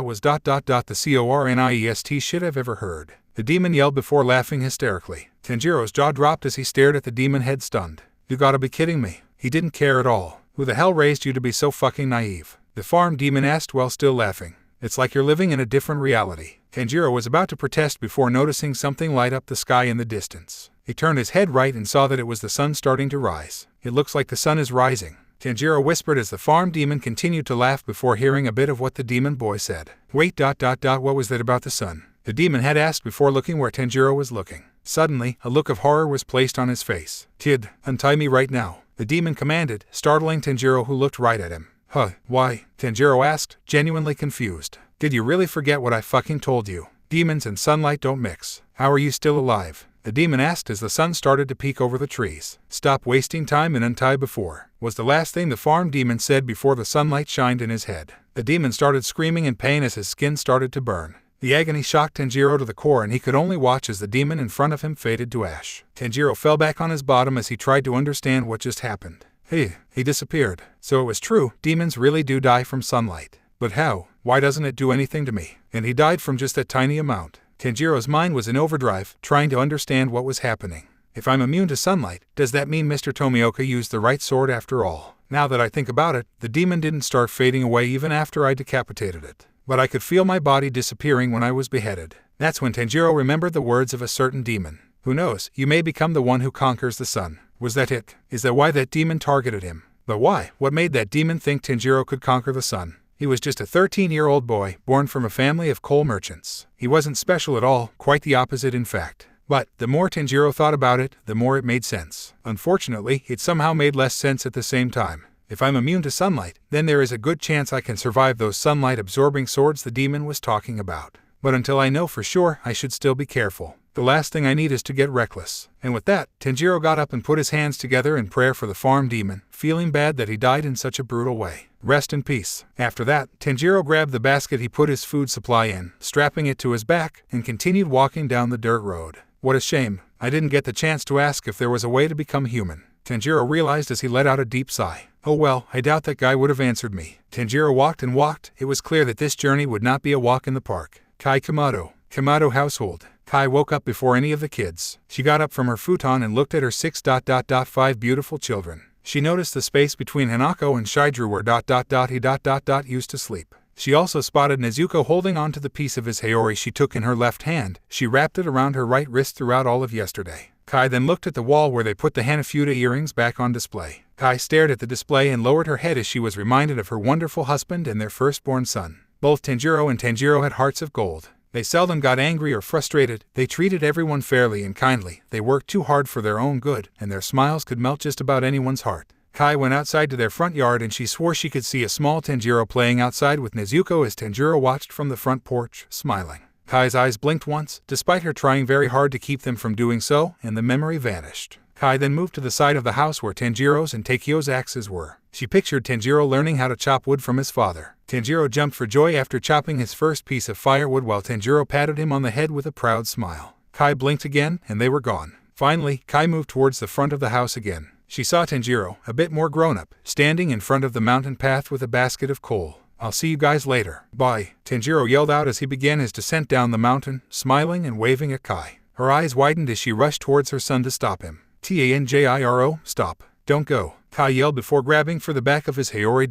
B: was ... the corniest shit I've ever heard," the demon yelled before laughing hysterically. Tanjiro's jaw dropped as he stared at the demon head stunned. "You gotta be kidding me. He didn't care at all. Who the hell raised you to be so fucking naive?" the farm demon asked while still laughing. "It's like you're living in a different reality." Tanjiro was about to protest before noticing something light up the sky in the distance. He turned his head right and saw that it was the sun starting to rise. "It looks like the sun is rising," Tanjiro whispered as the farm demon continued to laugh before hearing a bit of what the demon boy said. "Wait ... what was that about the sun?" the demon had asked before looking where Tanjiro was looking. Suddenly, a look of horror was placed on his face. "Kid, untie me right now," the demon commanded, startling Tanjiro, who looked right at him. "Huh, why?" Tanjiro asked, genuinely confused. "Did you really forget what I fucking told you? Demons and sunlight don't mix. How are you still alive?" the demon asked as the sun started to peek over the trees. "Stop wasting time and untie before," was the last thing the farm demon said before the sunlight shined in his head. The demon started screaming in pain as his skin started to burn. The agony shocked Tanjiro to the core and he could only watch as the demon in front of him faded to ash. Tanjiro fell back on his bottom as he tried to understand what just happened. He disappeared. So it was true, demons really do die from sunlight. But how? Why doesn't it do anything to me? And he died from just that tiny amount. Tanjiro's mind was in overdrive, trying to understand what was happening. If I'm immune to sunlight, does that mean Mr. Tomioka used the right sword after all? Now that I think about it, the demon didn't start fading away even after I decapitated it. But I could feel my body disappearing when I was beheaded. That's when Tanjiro remembered the words of a certain demon. Who knows, you may become the one who conquers the sun. Was that it? Is that why that demon targeted him? But why? What made that demon think Tanjiro could conquer the sun? He was just a 13-year-old boy, born from a family of coal merchants. He wasn't special at all, quite the opposite in fact. But, the more Tanjiro thought about it, the more it made sense. Unfortunately, it somehow made less sense at the same time. If I'm immune to sunlight, then there is a good chance I can survive those sunlight-absorbing swords the demon was talking about. But until I know for sure, I should still be careful. The last thing I need is to get reckless. And with that, Tanjiro got up and put his hands together in prayer for the farm demon, feeling bad that he died in such a brutal way. Rest in peace. After that, Tanjiro grabbed the basket he put his food supply in, strapping it to his back, and continued walking down the dirt road. What a shame. I didn't get the chance to ask if there was a way to become human. Tanjiro realized as he let out a deep sigh. Oh well, I doubt that guy would have answered me. Tanjiro walked and walked. It was clear that this journey would not be a walk in the park. Kamado. Kamado household. Kai woke up before any of the kids. She got up from her futon and looked at her 6.5 beautiful children. She noticed the space between Hanako and Shidru where he used to sleep. She also spotted Nezuko holding on to the piece of his Haori she took in her left hand. She wrapped it around her right wrist throughout all of yesterday. Kai then looked at the wall where they put the Hanafuda earrings back on display. Kai stared at the display and lowered her head as she was reminded of her wonderful husband and their firstborn son. Both Tanjiro and Tanjiro had hearts of gold. They seldom got angry or frustrated. They treated everyone fairly and kindly. They worked too hard for their own good, and their smiles could melt just about anyone's heart. Kai went outside to their front yard and she swore she could see a small Tanjiro playing outside with Nezuko as Tanjiro watched from the front porch, smiling. Kai's eyes blinked once, despite her trying very hard to keep them from doing so, and the memory vanished. Kai then moved to the side of the house where Tanjiro's and Takio's axes were. She pictured Tanjiro learning how to chop wood from his father. Tanjiro jumped for joy after chopping his first piece of firewood while Tanjiro patted him on the head with a proud smile. Kai blinked again, and they were gone. Finally, Kai moved towards the front of the house again. She saw Tanjiro, a bit more grown-up, standing in front of the mountain path with a basket of coal. "I'll see you guys later. Bye," Tanjiro yelled out as he began his descent down the mountain, smiling and waving at Kai. Her eyes widened as she rushed towards her son to stop him. "Tanjiro, stop. Don't go," Kai yelled before grabbing for the back of his Haori ...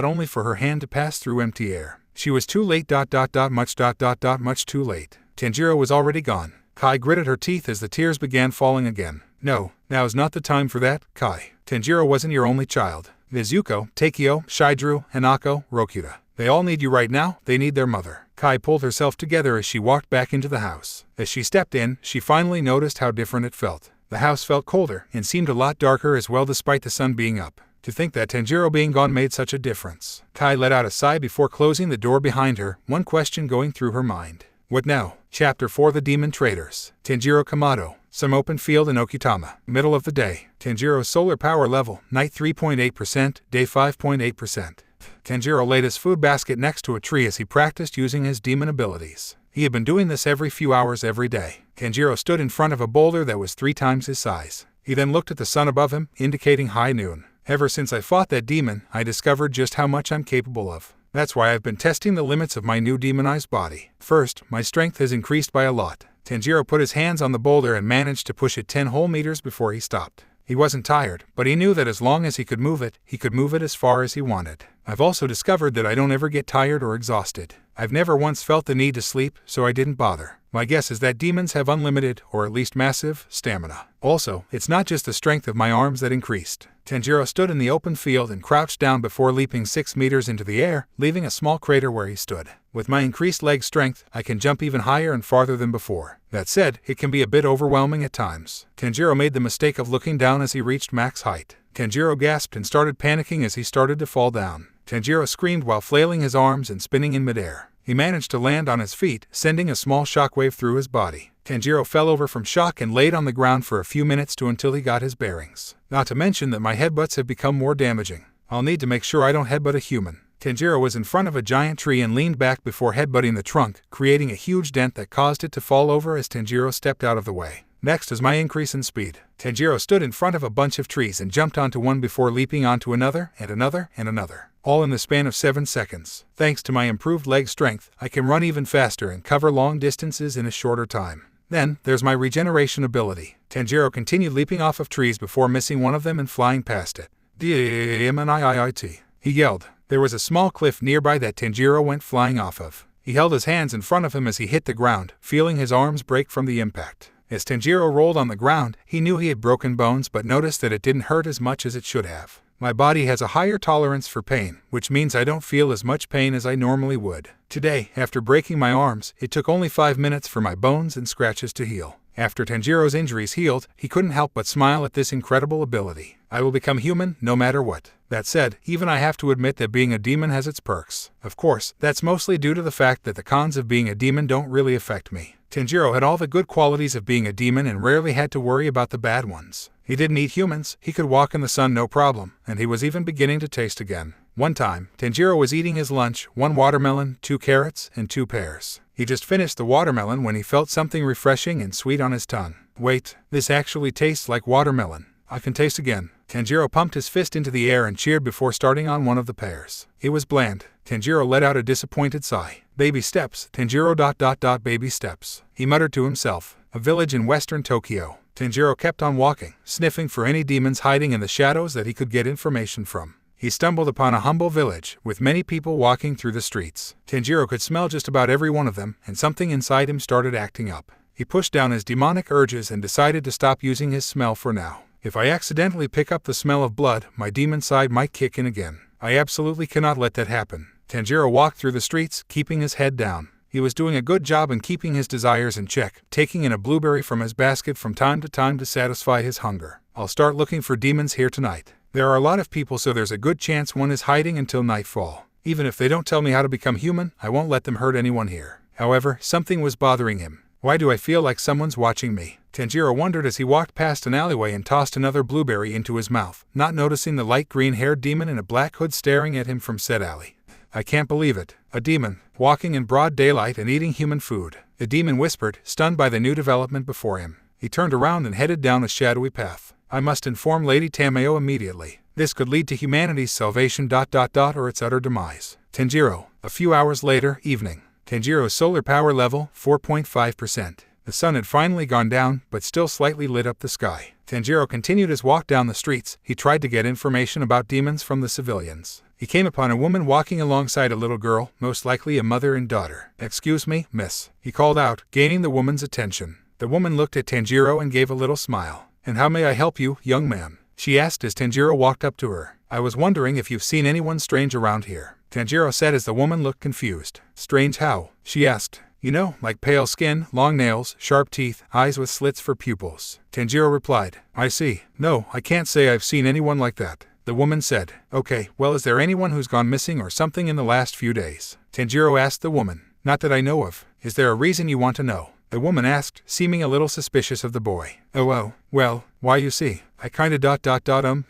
B: only for her hand to pass through empty air. She was too late ... much too late. Tanjiro was already gone. Kai gritted her teeth as the tears began falling again. "No, now is not the time for that, Kai. Tanjiro wasn't your only child. Nezuko, Takio, Shidru, Hanako, Rokuta. They all need you right now. They need their mother." Kai pulled herself together as she walked back into the house. As she stepped in, she finally noticed how different it felt. The house felt colder and seemed a lot darker as well despite the sun being up. To think that Tanjiro being gone made such a difference. Kai let out a sigh before closing the door behind her, one question going through her mind. What now? Chapter 4: The Demon Traders. Tanjiro Kamado. Some open field in Okitama. Middle of the day. Tanjiro's solar power level, night 3.8%, day 5.8%. Tanjiro laid his food basket next to a tree as he practiced using his demon abilities. He had been doing this every few hours every day. Tanjiro stood in front of a boulder that was 3 times his size. He then looked at the sun above him, indicating high noon. Ever since I fought that demon, I discovered just how much I'm capable of. That's why I've been testing the limits of my new demonized body. First, my strength has increased by a lot. Tanjiro put his hands on the boulder and managed to push it 10 whole meters before he stopped. He wasn't tired, but he knew that as long as he could move it as far as he wanted. I've also discovered that I don't ever get tired or exhausted. I've never once felt the need to sleep, so I didn't bother. My guess is that demons have unlimited, or at least massive, stamina. Also, it's not just the strength of my arms that increased. Tanjiro stood in the open field and crouched down before leaping 6 meters into the air, leaving a small crater where he stood. With my increased leg strength, I can jump even higher and farther than before. That said, it can be a bit overwhelming at times. Tanjiro made the mistake of looking down as he reached max height. Tanjiro gasped and started panicking as he started to fall down. Tanjiro screamed while flailing his arms and spinning in midair. He managed to land on his feet, sending a small shockwave through his body. Tanjiro fell over from shock and laid on the ground for a few minutes until he got his bearings. Not to mention that my headbutts have become more damaging. I'll need to make sure I don't headbutt a human. Tanjiro was in front of a giant tree and leaned back before headbutting the trunk, creating a huge dent that caused it to fall over as Tanjiro stepped out of the way. Next is my increase in speed. Tanjiro stood in front of a bunch of trees and jumped onto one before leaping onto another, and another, and another. All in the span of 7 seconds. Thanks to my improved leg strength, I can run even faster and cover long distances in a shorter time. Then, there's my regeneration ability. Tanjiro continued leaping off of trees before missing one of them and flying past it. D-A-M-N-I-I-I-T. He yelled. There was a small cliff nearby that Tanjiro went flying off of. He held his hands in front of him as he hit the ground, feeling his arms break from the impact. As Tanjiro rolled on the ground, he knew he had broken bones but noticed that it didn't hurt as much as it should have. My body has a higher tolerance for pain, which means I don't feel as much pain as I normally would. Today, after breaking my arms, it took only 5 minutes for my bones and scratches to heal. After Tanjiro's injuries healed, he couldn't help but smile at this incredible ability. I will become human no matter what. That said, even I have to admit that being a demon has its perks. Of course, that's mostly due to the fact that the cons of being a demon don't really affect me. Tanjiro had all the good qualities of being a demon and rarely had to worry about the bad ones. He didn't eat humans, he could walk in the sun no problem, and he was even beginning to taste again. One time, Tanjiro was eating his lunch, 1 watermelon, 2 carrots, and 2 pears. He just finished the watermelon when he felt something refreshing and sweet on his tongue. Wait, this actually tastes like watermelon. I can taste again. Tanjiro pumped his fist into the air and cheered before starting on one of the pears. It was bland. Tanjiro let out a disappointed sigh. Baby steps, Tanjiro ... baby steps. He muttered to himself. A village in western Tokyo. Tanjiro kept on walking, sniffing for any demons hiding in the shadows that he could get information from. He stumbled upon a humble village, with many people walking through the streets. Tanjiro could smell just about every one of them, and something inside him started acting up. He pushed down his demonic urges and decided to stop using his smell for now. If I accidentally pick up the smell of blood, my demon side might kick in again. I absolutely cannot let that happen. Tanjiro walked through the streets, keeping his head down. He was doing a good job in keeping his desires in check, taking in a blueberry from his basket from time to satisfy his hunger. I'll start looking for demons here tonight. There are a lot of people, so there's a good chance one is hiding until nightfall. Even if they don't tell me how to become human, I won't let them hurt anyone here. However, something was bothering him. Why do I feel like someone's watching me? Tanjiro wondered as he walked past an alleyway and tossed another blueberry into his mouth, not noticing the light green-haired demon in a black hood staring at him from said alley. I can't believe it. A demon, walking in broad daylight and eating human food. The demon whispered, stunned by the new development before him. He turned around and headed down a shadowy path. I must inform Lady Tamayo immediately. This could lead to humanity's salvation ... or its utter demise. Tanjiro. A few hours later, evening. Tanjiro's solar power level, 4.5%. The sun had finally gone down, but still slightly lit up the sky. Tanjiro continued his walk down the streets. He tried to get information about demons from the civilians. He came upon a woman walking alongside a little girl, most likely a mother and daughter. Excuse me, miss, he called out, gaining the woman's attention. The woman looked at Tanjiro and gave a little smile. And how may I help you, young man? She asked as Tanjiro walked up to her. I was wondering if you've seen anyone strange around here. Tanjiro said as the woman looked confused. Strange how? She asked. You know, like pale skin, long nails, sharp teeth, eyes with slits for pupils. Tanjiro replied. I see. No, I can't say I've seen anyone like that. The woman said. Okay, well, is there anyone who's gone missing or something in the last few days? Tanjiro asked the woman. Not that I know of. Is there a reason you want to know? The woman asked, seeming a little suspicious of the boy. Oh, well, why you see, I kinda ...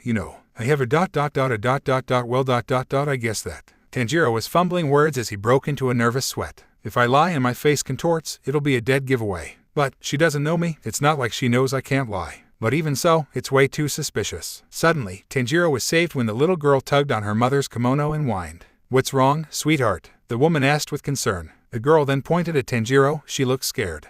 B: you know. I have a ... well ... I guess that. Tanjiro was fumbling words as he broke into a nervous sweat. If I lie and my face contorts, it'll be a dead giveaway. But, she doesn't know me, it's not like she knows I can't lie. But even so, it's way too suspicious. Suddenly, Tanjiro was saved when the little girl tugged on her mother's kimono and whined. What's wrong, sweetheart? The woman asked with concern. The girl then pointed at Tanjiro. She looked scared.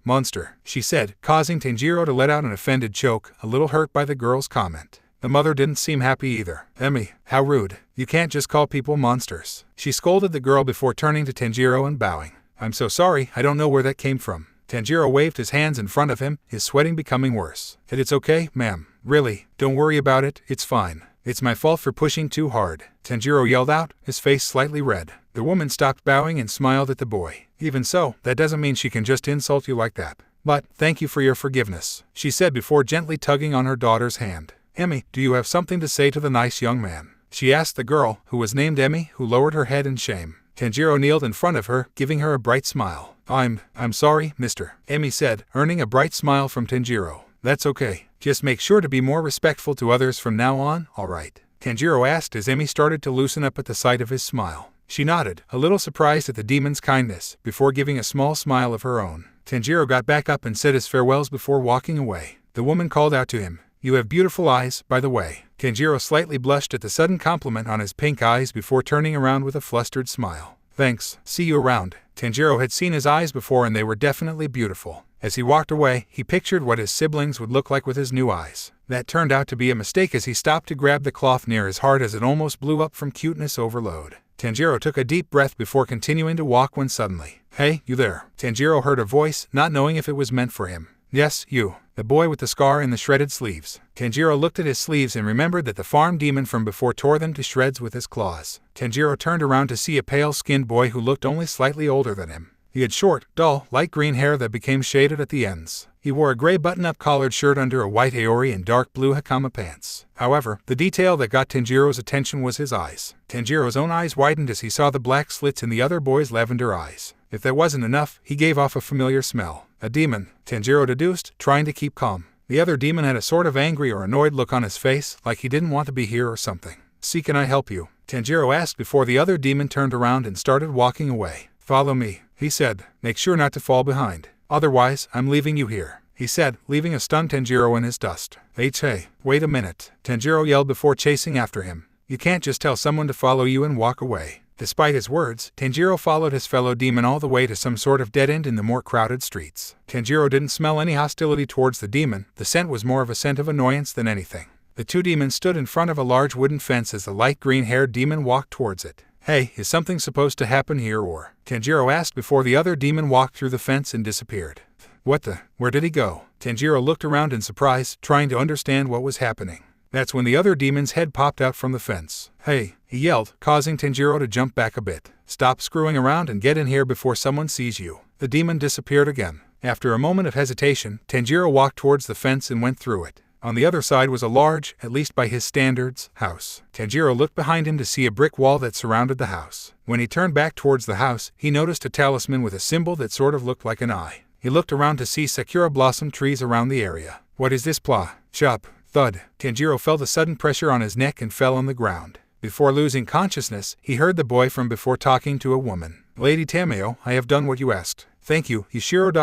B: Monster, she said, causing Tanjiro to let out an offended choke, a little hurt by the girl's comment. The mother didn't seem happy either. Emmy, how rude. You can't just call people monsters. She scolded the girl before turning to Tanjiro and bowing. I'm so sorry, I don't know where that came from. Tanjiro waved his hands in front of him, his sweating becoming worse. It's okay, ma'am. Really, don't worry about it, it's fine. It's my fault for pushing too hard. Tanjiro yelled out, his face slightly red. The woman stopped bowing and smiled at the boy. Even so, that doesn't mean she can just insult you like that. But, thank you for your forgiveness, she said before gently tugging on her daughter's hand. Emmy, do you have something to say to the nice young man? She asked the girl, who was named Emmy, who lowered her head in shame. Tanjiro kneeled in front of her, giving her a bright smile. I'm sorry, mister, Emmy said, earning a bright smile from Tanjiro. That's okay. Just make sure to be more respectful to others from now on, alright? Tanjiro asked as Emmy started to loosen up at the sight of his smile. She nodded, a little surprised at the demon's kindness, before giving a small smile of her own. Tanjiro got back up and said his farewells before walking away. The woman called out to him. You have beautiful eyes, by the way. Tanjiro slightly blushed at the sudden compliment on his pink eyes before turning around with a flustered smile. Thanks, see you around. Tanjiro had seen his eyes before and they were definitely beautiful. As he walked away, he pictured what his siblings would look like with his new eyes. That turned out to be a mistake as he stopped to grab the cloth near his heart as it almost blew up from cuteness overload. Tanjiro took a deep breath before continuing to walk when suddenly, Hey, you there. Tanjiro heard a voice, not knowing if it was meant for him. Yes, you. The boy with the scar and the shredded sleeves. Tanjiro looked at his sleeves and remembered that the farm demon from before tore them to shreds with his claws. Tanjiro turned around to see a pale-skinned boy who looked only slightly older than him. He had short, dull, light green hair that became shaded at the ends. He wore a gray button-up collared shirt under a white aori and dark blue hakama pants. However, the detail that got Tanjiro's attention was his eyes. Tanjiro's own eyes widened as he saw the black slits in the other boy's lavender eyes. If that wasn't enough, he gave off a familiar smell. A demon, Tanjiro deduced, trying to keep calm. The other demon had a sort of angry or annoyed look on his face, like he didn't want to be here or something. See, can I help you? Tanjiro asked before the other demon turned around and started walking away. Follow me, he said. Make sure not to fall behind. Otherwise, I'm leaving you here, he said, leaving a stunned Tanjiro in his dust. Hey, wait a minute, Tanjiro yelled before chasing after him. You can't just tell someone to follow you and walk away. Despite his words, Tanjiro followed his fellow demon all the way to some sort of dead end in the more crowded streets. Tanjiro didn't smell any hostility towards the demon, the scent was more of a scent of annoyance than anything. The two demons stood in front of a large wooden fence as the light green-haired demon walked towards it. Hey, is something supposed to happen here or? Tanjiro asked before the other demon walked through the fence and disappeared. What the? Where did he go? Tanjiro looked around in surprise, trying to understand what was happening. That's when the other demon's head popped out from the fence. Hey, he yelled, causing Tanjiro to jump back a bit. Stop screwing around and get in here before someone sees you. The demon disappeared again. After a moment of hesitation, Tanjiro walked towards the fence and went through it. On the other side was a large, at least by his standards, house. Tanjiro looked behind him to see a brick wall that surrounded the house. When he turned back towards the house, he noticed a talisman with a symbol that sort of looked like an eye. He looked around to see sakura blossom trees around the area. What is this pla? Chop. Thud. Tanjiro felt a sudden pressure on his neck and fell on the ground. Before losing consciousness, he heard the boy from before talking to a woman. Lady Tamayo, I have done what you asked. Thank you, Yushiro ...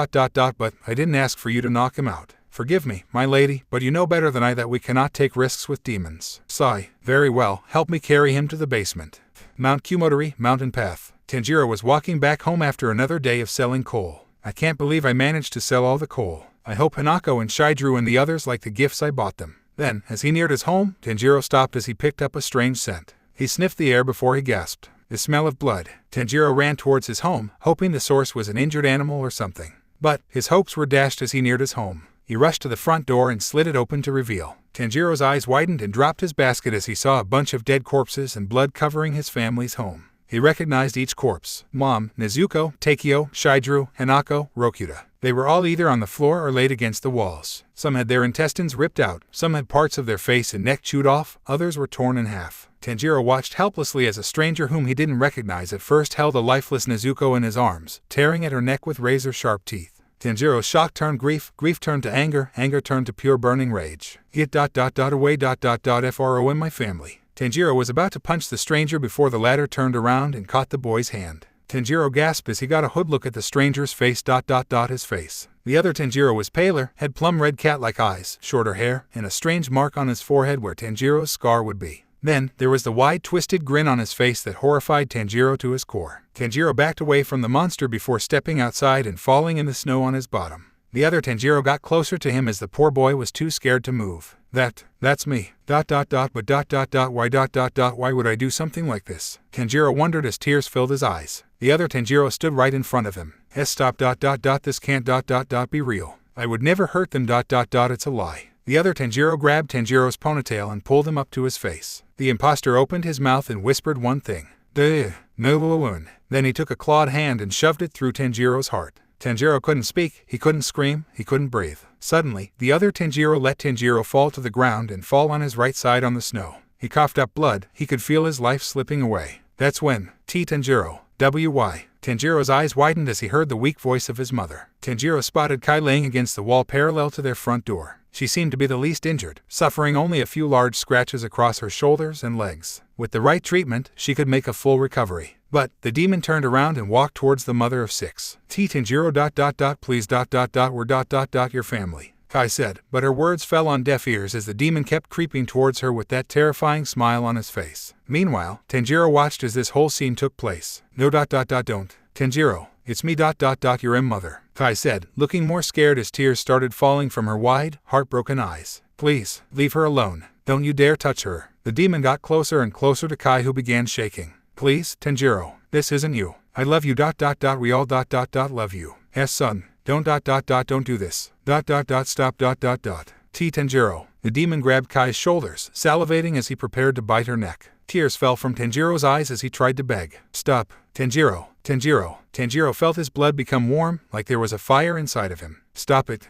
B: but I didn't ask for you to knock him out. Forgive me, my lady, but you know better than I that we cannot take risks with demons. Sigh. Very well, help me carry him to the basement. Mount Kumodori, Mountain Path. Tanjiro was walking back home after another day of selling coal. I can't believe I managed to sell all the coal. I hope Hanako and Shidru and the others like the gifts I bought them. Then, as he neared his home, Tanjiro stopped as he picked up a strange scent. He sniffed the air before he gasped. The smell of blood. Tanjiro ran towards his home, hoping the source was an injured animal or something. But his hopes were dashed as he neared his home. He rushed to the front door and slid it open to reveal. Tanjiro's eyes widened and dropped his basket as he saw a bunch of dead corpses and blood covering his family's home. He recognized each corpse. Mom, Nezuko, Takeo, Shidru, Hanako, Rokuta. They were all either on the floor or laid against the walls. Some had their intestines ripped out, some had parts of their face and neck chewed off, others were torn in half. Tanjiro watched helplessly as a stranger whom he didn't recognize at first held a lifeless Nezuko in his arms, tearing at her neck with razor-sharp teeth. Tanjiro's shock turned grief, grief turned to anger, anger turned to pure burning rage. Away ... FRO in my family. Tanjiro was about to punch the stranger before the latter turned around and caught the boy's hand. Tanjiro gasped as he got a good look at the stranger's face ... his face. The other Tanjiro was paler, had plum-red cat-like eyes, shorter hair, and a strange mark on his forehead where Tanjiro's scar would be. Then, there was the wide, twisted grin on his face that horrified Tanjiro to his core. Tanjiro backed away from the monster before stepping outside and falling in the snow on his bottom. The other Tanjiro got closer to him as the poor boy was too scared to move. That's me. But why would I do something like this? Tanjiro wondered as tears filled his eyes. The other Tanjiro stood right in front of him. Stop. This can't be real. I would never hurt them. It's a lie. The other Tanjiro grabbed Tanjiro's ponytail and pulled him up to his face. The imposter opened his mouth and whispered one thing. No. Then he took a clawed hand and shoved it through Tanjiro's heart. Tanjiro couldn't speak, he couldn't scream, he couldn't breathe. Suddenly, the other Tanjiro let Tanjiro fall to the ground and fall on his right side on the snow. He coughed up blood, he could feel his life slipping away. That's when, Tanjiro. W.Y. Tanjiro's eyes widened as he heard the weak voice of his mother. Tanjiro spotted Kai laying against the wall parallel to their front door. She seemed to be the least injured, suffering only a few large scratches across her shoulders and legs. With the right treatment, she could make a full recovery. But the demon turned around and walked towards the mother of six. Tanjiro ... please ... we're ... your family, Kai said, but her words fell on deaf ears as the demon kept creeping towards her with that terrifying smile on his face. Meanwhile, Tanjiro watched as this whole scene took place. No ... don't. Tanjiro, it's me ... your mother, Kai said, looking more scared as tears started falling from her wide, heartbroken eyes. Please, leave her alone. Don't you dare touch her. The demon got closer and closer to Kai, who began shaking. Please, Tanjiro, this isn't you. I love you ... we all ... love you. Yes, son. Don't ... don't do this. ... stop ... Tanjiro. The demon grabbed Kai's shoulders, salivating as he prepared to bite her neck. Tears fell from Tanjiro's eyes as he tried to beg. Stop. Tanjiro. Tanjiro felt his blood become warm, like there was a fire inside of him. Stop it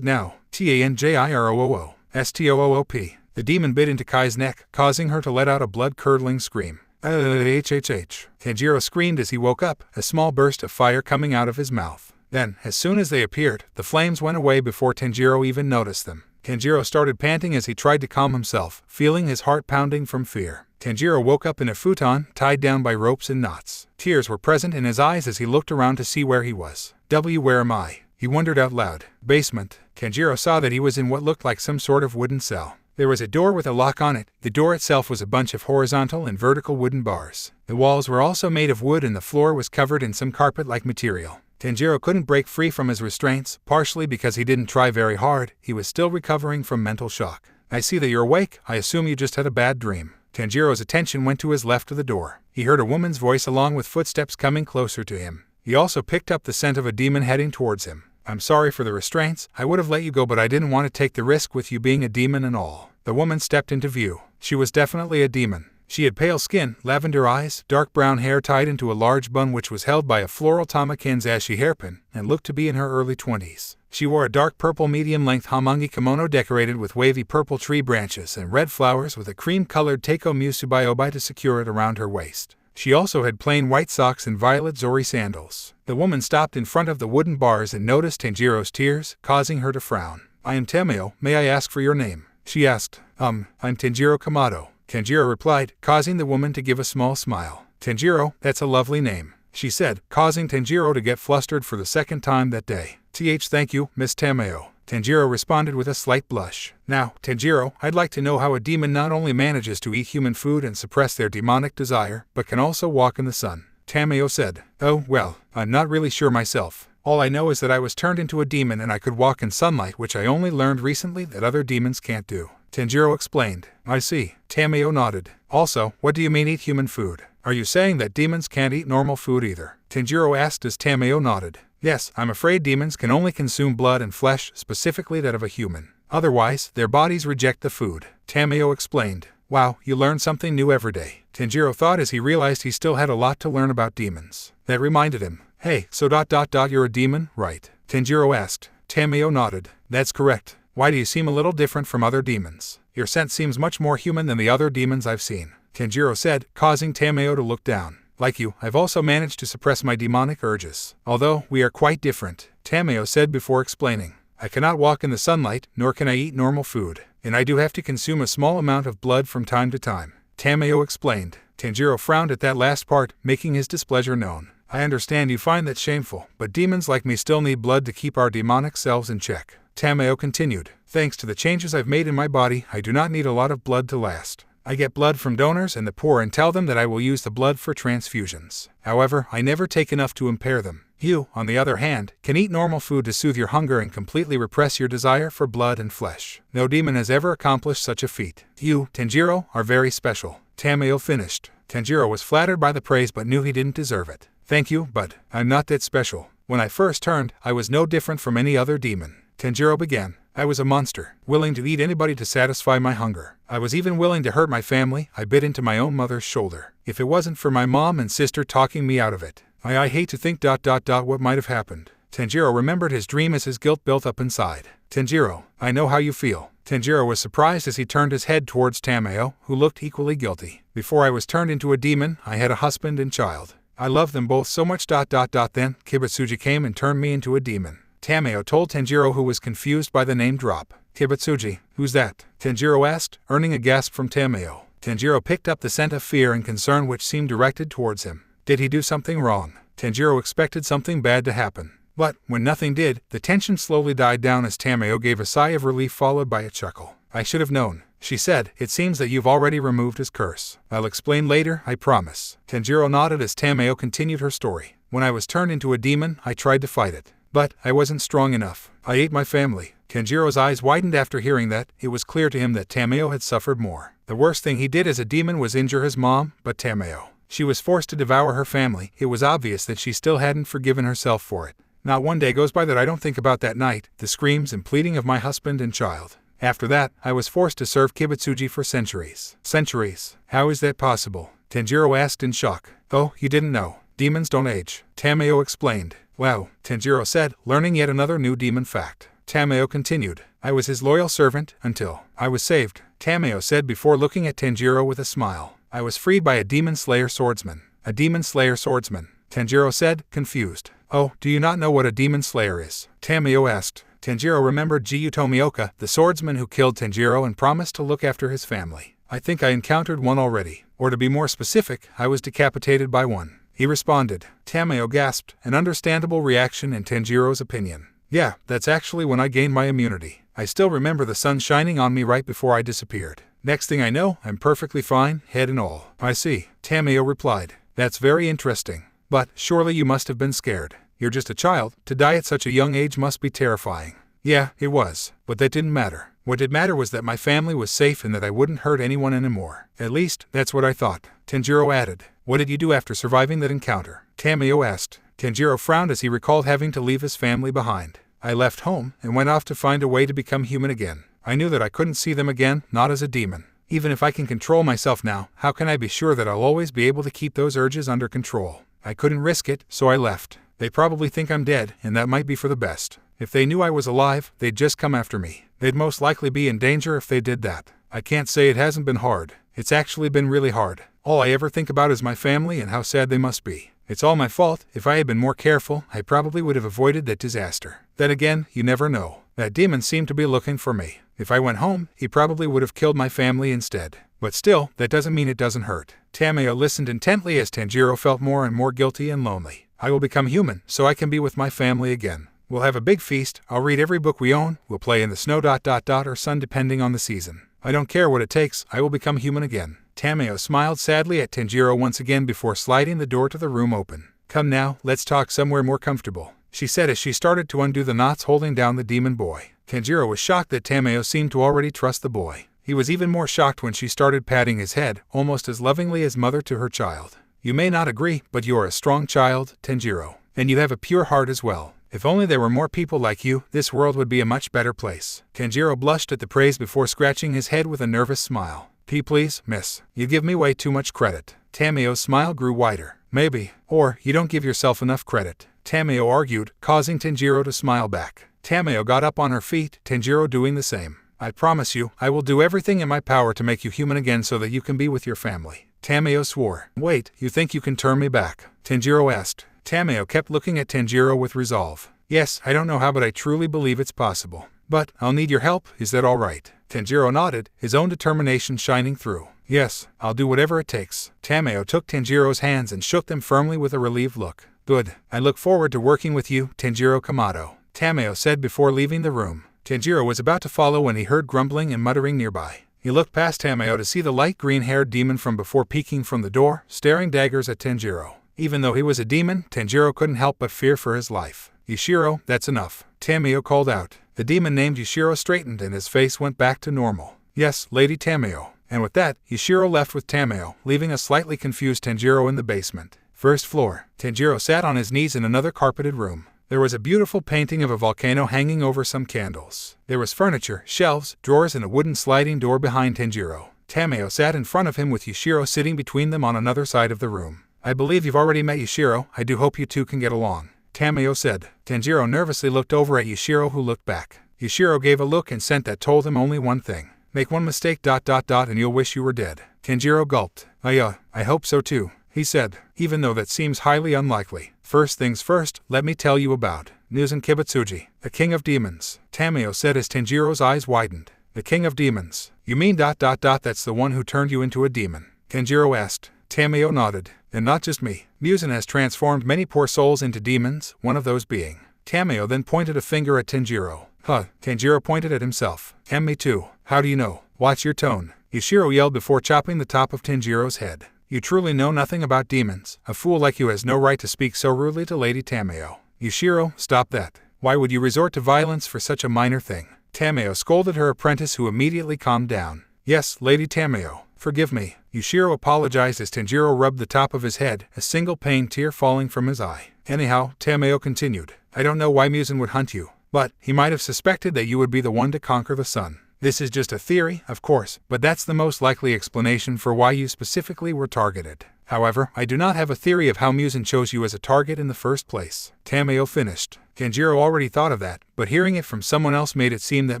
B: now. Tanjiro. Stoop. The demon bit into Kai's neck, causing her to let out a blood-curdling scream. Tanjiro screamed as he woke up, a small burst of fire coming out of his mouth. Then, as soon as they appeared, the flames went away before Tanjiro even noticed them. Tanjiro started panting as he tried to calm himself, feeling his heart pounding from fear. Tanjiro woke up in a futon, tied down by ropes and knots. Tears were present in his eyes as he looked around to see where he was. Where am I? He wondered out loud. Basement. Tanjiro saw that he was in what looked like some sort of wooden cell. There was a door with a lock on it. The door itself was a bunch of horizontal and vertical wooden bars. The walls were also made of wood and the floor was covered in some carpet-like material. Tanjiro couldn't break free from his restraints, partially because he didn't try very hard. He was still recovering from mental shock. I see that you're awake. I assume you just had a bad dream. Tanjiro's attention went to his left of the door. He heard a woman's voice along with footsteps coming closer to him. He also picked up the scent of a demon heading towards him. I'm sorry for the restraints. I would have let you go, but I didn't want to take the risk with you being a demon and all. The woman stepped into view. She was definitely a demon. She had pale skin, lavender eyes, dark brown hair tied into a large bun which was held by a floral Tamayo hairpin, and looked to be in her early 20s. She wore a dark purple medium-length hamangi kimono decorated with wavy purple tree branches and red flowers with a cream-colored Teiko Musubai to secure it around her waist. She also had plain white socks and violet zori sandals. The woman stopped in front of the wooden bars and noticed Tanjiro's tears, causing her to frown. I am Tamayo. May I ask for your name? She asked. I'm Tanjiro Kamado. Tanjiro replied, causing the woman to give a small smile. Tanjiro, that's a lovely name, she said, causing Tanjiro to get flustered for the second time that day. Thank you, Miss Tamayo. Tanjiro responded with a slight blush. Now, Tanjiro, I'd like to know how a demon not only manages to eat human food and suppress their demonic desire, but can also walk in the sun. Tamayo said, Oh, well, I'm not really sure myself. All I know is that I was turned into a demon and I could walk in sunlight, which I only learned recently that other demons can't do. Tanjiro explained. I see. Tamayo nodded. Also, what do you mean eat human food? Are you saying that demons can't eat normal food either? Tanjiro asked as Tamayo nodded. Yes, I'm afraid demons can only consume blood and flesh, specifically that of a human. Otherwise, their bodies reject the food. Tamayo explained. Wow, you learn something new every day. Tanjiro thought as he realized he still had a lot to learn about demons. That reminded him. Hey, so you're a demon, right? Tanjiro asked. Tamayo nodded. That's correct. Why do you seem a little different from other demons? Your scent seems much more human than the other demons I've seen, Tanjiro said, causing Tamayo to look down. Like you, I've also managed to suppress my demonic urges. Although, we are quite different, Tamayo said before explaining. I cannot walk in the sunlight, nor can I eat normal food, and I do have to consume a small amount of blood from time to time, Tamayo explained. Tanjiro frowned at that last part, making his displeasure known. I understand you find that shameful, but demons like me still need blood to keep our demonic selves in check. Tamayo continued. Thanks to the changes I've made in my body, I do not need a lot of blood to last. I get blood from donors and the poor and tell them that I will use the blood for transfusions. However, I never take enough to impair them. You, on the other hand, can eat normal food to soothe your hunger and completely repress your desire for blood and flesh. No demon has ever accomplished such a feat. You, Tanjiro, are very special. Tamayo finished. Tanjiro was flattered by the praise but knew he didn't deserve it. Thank you, but I'm not that special. When I first turned, I was no different from any other demon. Tanjiro began. I was a monster, willing to eat anybody to satisfy my hunger. I was even willing to hurt my family. I bit into my own mother's shoulder. If it wasn't for my mom and sister talking me out of it, I hate to think what might have happened. Tanjiro remembered his dream as his guilt built up inside. Tanjiro, I know how you feel. Tanjiro was surprised as he turned his head towards Tamayo, who looked equally guilty. Before I was turned into a demon, I had a husband and child. I loved them both so much. Then Kibutsuji came and turned me into a demon. Tamayo told Tanjiro, who was confused by the name drop. Kibutsuji, who's that? Tanjiro asked, earning a gasp from Tamayo. Tanjiro picked up the scent of fear and concern which seemed directed towards him. Did he do something wrong? Tanjiro expected something bad to happen. But, when nothing did, the tension slowly died down as Tamayo gave a sigh of relief followed by a chuckle. I should have known, she said. It seems that you've already removed his curse. I'll explain later, I promise. Tanjiro nodded as Tamayo continued her story. When I was turned into a demon, I tried to fight it. But I wasn't strong enough. I ate my family. Tanjiro's eyes widened after hearing that. It was clear to him that Tamayo had suffered more. The worst thing he did as a demon was injure his mom, but Tamayo. She was forced to devour her family. It was obvious that she still hadn't forgiven herself for it. Not one day goes by that I don't think about that night, the screams and pleading of my husband and child. After that, I was forced to serve Kibutsuji for centuries. Centuries? How is that possible? Tanjiro asked in shock. Oh, you didn't know. Demons don't age. Tamayo explained. Wow, Tanjiro said, learning yet another new demon fact. Tamayo continued. I was his loyal servant, until I was saved, Tamayo said before looking at Tanjiro with a smile. I was freed by a demon slayer swordsman. A demon slayer swordsman, Tanjiro said, confused. Oh, do you not know what a demon slayer is? Tamayo asked. Tanjiro remembered Jiyu Tomioka, the swordsman who killed Tanjiro and promised to look after his family. I think I encountered one already. Or to be more specific, I was decapitated by one. He responded. Tamayo gasped, an understandable reaction in Tanjiro's opinion. Yeah, that's actually when I gained my immunity. I still remember the sun shining on me right before I disappeared. Next thing I know, I'm perfectly fine, head and all. I see, Tamayo replied. That's very interesting. But surely you must have been scared. You're just a child. To die at such a young age must be terrifying. Yeah, it was. But that didn't matter. What did matter was that my family was safe and that I wouldn't hurt anyone anymore. At least, that's what I thought. Tanjiro added. What did you do after surviving that encounter? Tamayo asked. Tanjiro frowned as he recalled having to leave his family behind. I left home and went off to find a way to become human again. I knew that I couldn't see them again, not as a demon. Even if I can control myself now, how can I be sure that I'll always be able to keep those urges under control? I couldn't risk it, so I left. They probably think I'm dead, and that might be for the best. If they knew I was alive, they'd just come after me. They'd most likely be in danger if they did that. I can't say it hasn't been hard. It's actually been really hard. All I ever think about is my family and how sad they must be. It's all my fault. If I had been more careful, I probably would have avoided that disaster. Then again, you never know. That demon seemed to be looking for me. If I went home, he probably would have killed my family instead. But still, that doesn't mean it doesn't hurt. Tamayo listened intently as Tanjiro felt more and more guilty and lonely. I will become human, so I can be with my family again. We'll have a big feast, I'll read every book we own, we'll play in the snow ... or sun depending on the season. I don't care what it takes, I will become human again. Tamayo smiled sadly at Tanjiro once again before sliding the door to the room open. Come now, let's talk somewhere more comfortable, she said as she started to undo the knots holding down the demon boy. Tanjiro was shocked that Tamayo seemed to already trust the boy. He was even more shocked when she started patting his head, almost as lovingly as mother to her child. You may not agree, but you're a strong child, Tanjiro. And you have a pure heart as well. If only there were more people like you, this world would be a much better place. Tanjiro blushed at the praise before scratching his head with a nervous smile. Please, miss. You give me way too much credit. Tamayo's smile grew wider. Maybe. Or, you don't give yourself enough credit, Tamayo argued, causing Tanjiro to smile back. Tamayo got up on her feet, Tanjiro doing the same. I promise you, I will do everything in my power to make you human again so that you can be with your family. Tamayo swore. Wait, you think you can turn me back? Tanjiro asked. Tamayo kept looking at Tanjiro with resolve. Yes, I don't know how, but I truly believe it's possible. But, I'll need your help, is that all right? Tanjiro nodded, his own determination shining through. Yes, I'll do whatever it takes. Tamayo took Tanjiro's hands and shook them firmly with a relieved look. Good. I look forward to working with you, Tanjiro Kamado, Tamayo said before leaving the room. Tanjiro was about to follow when he heard grumbling and muttering nearby. He looked past Tamayo to see the light green-haired demon from before peeking from the door, staring daggers at Tanjiro. Even though he was a demon, Tanjiro couldn't help but fear for his life. Yushiro, that's enough, Tamayo called out. The demon named Yushiro straightened and his face went back to normal. Yes, Lady Tamayo. And with that, Yushiro left with Tamayo, leaving a slightly confused Tanjiro in the basement. First floor. Tanjiro sat on his knees in another carpeted room. There was a beautiful painting of a volcano hanging over some candles. There was furniture, shelves, drawers, and a wooden sliding door behind Tanjiro. Tamayo sat in front of him with Yushiro sitting between them on another side of the room. I believe you've already met Yushiro, I do hope you two can get along, Tamayo said. Tanjiro nervously looked over at Yushiro, who looked back. Yushiro gave a look and scent that told him only one thing. Make one mistake ... and you'll wish you were dead. Tanjiro gulped. I hope so too, he said, even though that seems highly unlikely. First things first, let me tell you about Muzan Kibutsuji, the king of demons, Tamayo said as Tanjiro's eyes widened. The king of demons? You mean ... that's the one who turned you into a demon? Tanjiro asked. Tamayo nodded. And not just me. Muzan has transformed many poor souls into demons, one of those being. Tamayo then pointed a finger at Tanjiro. Huh, Tanjiro pointed at himself. And me too. How do you know? Watch your tone, Yushiro yelled before chopping the top of Tanjiro's head. You truly know nothing about demons. A fool like you has no right to speak so rudely to Lady Tamayo. Yushiro, stop that. Why would you resort to violence for such a minor thing? Tamayo scolded her apprentice, who immediately calmed down. Yes, Lady Tamayo, forgive me. Yushiro apologized as Tanjiro rubbed the top of his head, a single pain tear falling from his eye. Anyhow, Tamayo continued. I don't know why Muzan would hunt you, but he might have suspected that you would be the one to conquer the sun. This is just a theory, of course, but that's the most likely explanation for why you specifically were targeted. However, I do not have a theory of how Muzan chose you as a target in the first place. Tamayo finished. Tanjiro already thought of that, but hearing it from someone else made it seem that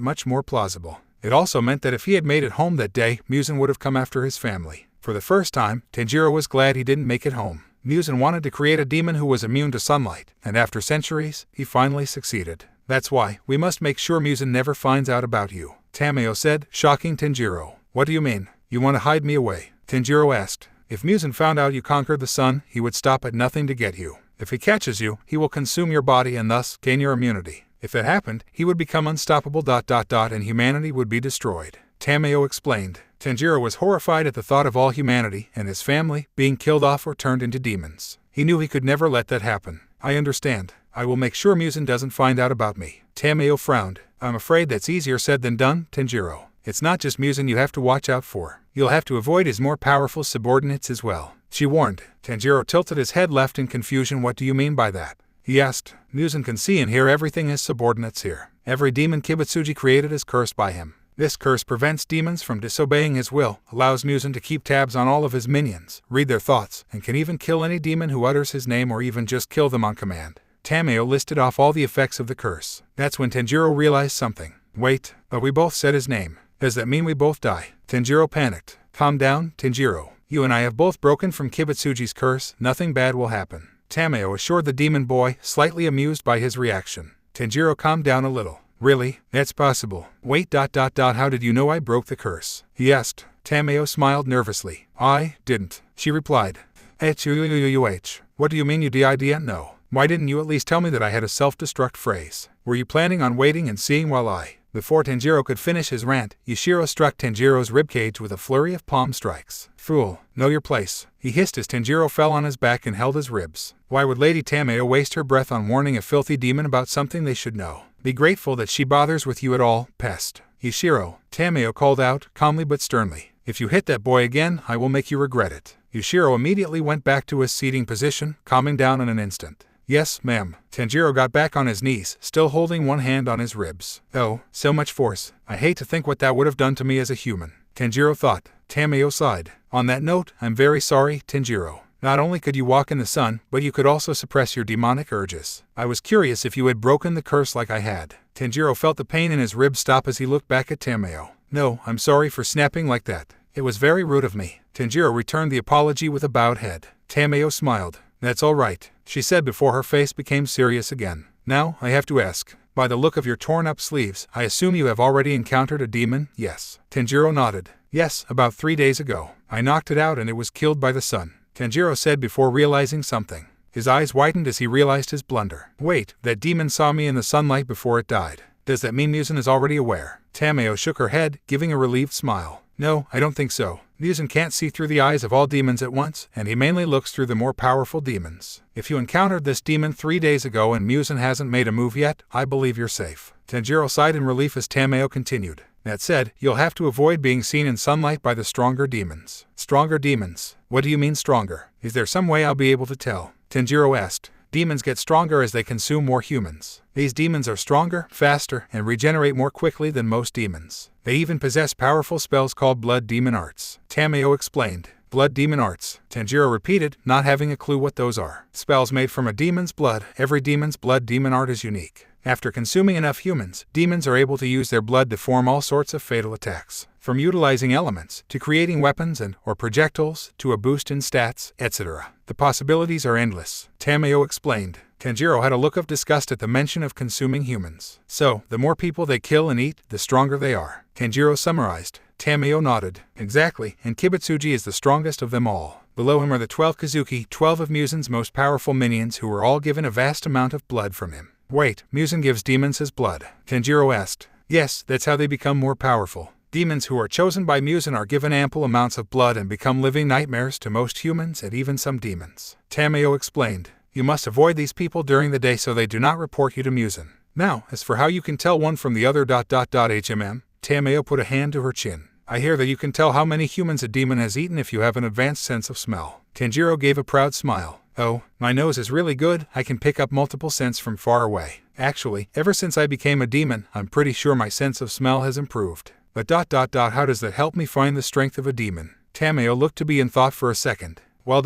B: much more plausible. It also meant that if he had made it home that day, Muzan would have come after his family. For the first time, Tanjiro was glad he didn't make it home. Muzan wanted to create a demon who was immune to sunlight, and after centuries, he finally succeeded. That's why, we must make sure Muzan never finds out about you, Tamayo said, shocking Tanjiro. What do you mean? You want to hide me away? Tanjiro asked. If Muzan found out you conquered the sun, he would stop at nothing to get you. If he catches you, he will consume your body and thus gain your immunity. If that happened, he would become unstoppable ... and humanity would be destroyed. Tamayo explained. Tanjiro was horrified at the thought of all humanity and his family being killed off or turned into demons. He knew he could never let that happen. I understand. I will make sure Muzan doesn't find out about me. Tamayo frowned. I'm afraid that's easier said than done, Tanjiro. It's not just Muzan you have to watch out for. You'll have to avoid his more powerful subordinates as well, she warned. Tanjiro tilted his head left in confusion. What do you mean by that? He asked. Muzan can see and hear everything his subordinates hear. Every demon Kibutsuji created is cursed by him. This curse prevents demons from disobeying his will, allows Muzan to keep tabs on all of his minions, read their thoughts, and can even kill any demon who utters his name or even just kill them on command. Tamayo listed off all the effects of the curse. That's when Tanjiro realized something. Wait, but we both said his name. Does that mean we both die? Tanjiro panicked. Calm down, Tanjiro. You and I have both broken from Kibutsuji's curse. Nothing bad will happen. Tamayo assured the demon boy, slightly amused by his reaction. Tanjiro calmed down a little. Really? That's possible. Wait ... how did you know I broke the curse? He asked. Tamayo smiled nervously. I didn't, she replied. What do you mean you didn't know? Why didn't you at least tell me that I had a self-destruct phrase? Were you planning on waiting and seeing while I... Before Tanjiro could finish his rant, Yushiro struck Tanjiro's ribcage with a flurry of palm strikes. Fool, know your place, he hissed as Tanjiro fell on his back and held his ribs. Why would Lady Tamayo waste her breath on warning a filthy demon about something they should know? Be grateful that she bothers with you at all, pest. Yushiro, Tamayo called out, calmly but sternly. If you hit that boy again, I will make you regret it. Yushiro immediately went back to his seating position, calming down in an instant. Yes, ma'am. Tanjiro got back on his knees, still holding one hand on his ribs. Oh, so much force. I hate to think what that would have done to me as a human. Tanjiro thought. Tamayo sighed. On that note, I'm very sorry, Tanjiro. Not only could you walk in the sun, but you could also suppress your demonic urges. I was curious if you had broken the curse like I had. Tanjiro felt the pain in his ribs stop as he looked back at Tamayo. No, I'm sorry for snapping like that. It was very rude of me. Tanjiro returned the apology with a bowed head. Tamayo smiled. That's all right, she said before her face became serious again. Now, I have to ask. By the look of your torn-up sleeves, I assume you have already encountered a demon, yes? Tanjiro nodded. Yes, about 3 days ago. I knocked it out and it was killed by the sun, Tanjiro said before realizing something. His eyes widened as he realized his blunder. Wait, that demon saw me in the sunlight before it died. Does that mean Muzan is already aware? Tamayo shook her head, giving a relieved smile. No, I don't think so. Muzan can't see through the eyes of all demons at once, and he mainly looks through the more powerful demons. If you encountered this demon 3 days ago and Muzan hasn't made a move yet, I believe you're safe. Tanjiro sighed in relief as Tamayo continued. That said, you'll have to avoid being seen in sunlight by the stronger demons. Stronger demons? What do you mean stronger? Is there some way I'll be able to tell? Tanjiro asked. Demons get stronger as they consume more humans. These demons are stronger, faster, and regenerate more quickly than most demons. They even possess powerful spells called blood demon arts. Tamayo explained. Blood demon arts, Tanjiro repeated, not having a clue what those are. Spells made from a demon's blood. Every demon's blood demon art is unique. After consuming enough humans, demons are able to use their blood to form all sorts of fatal attacks. From utilizing elements, to creating weapons or projectiles, to a boost in stats, etc. The possibilities are endless, Tamayo explained. Tanjiro had a look of disgust at the mention of consuming humans. So, the more people they kill and eat, the stronger they are. Tanjiro summarized. Tamayo nodded. Exactly, and Kibutsuji is the strongest of them all. Below him are the 12 Kazuki, 12 of Muzan's most powerful minions who were all given a vast amount of blood from him. Wait, Muzan gives demons his blood? Tanjiro asked. Yes, that's how they become more powerful. Demons who are chosen by Muzan are given ample amounts of blood and become living nightmares to most humans and even some demons. Tamayo explained. You must avoid these people during the day so they do not report you to Muzan. Now, as for how you can tell one from the other ... Tamayo put a hand to her chin. I hear that you can tell how many humans a demon has eaten if you have an advanced sense of smell. Tanjiro gave a proud smile. Oh, my nose is really good, I can pick up multiple scents from far away. Actually, ever since I became a demon, I'm pretty sure my sense of smell has improved. But ... how does that help me find the strength of a demon? Tamayo looked to be in thought for a second. Well ...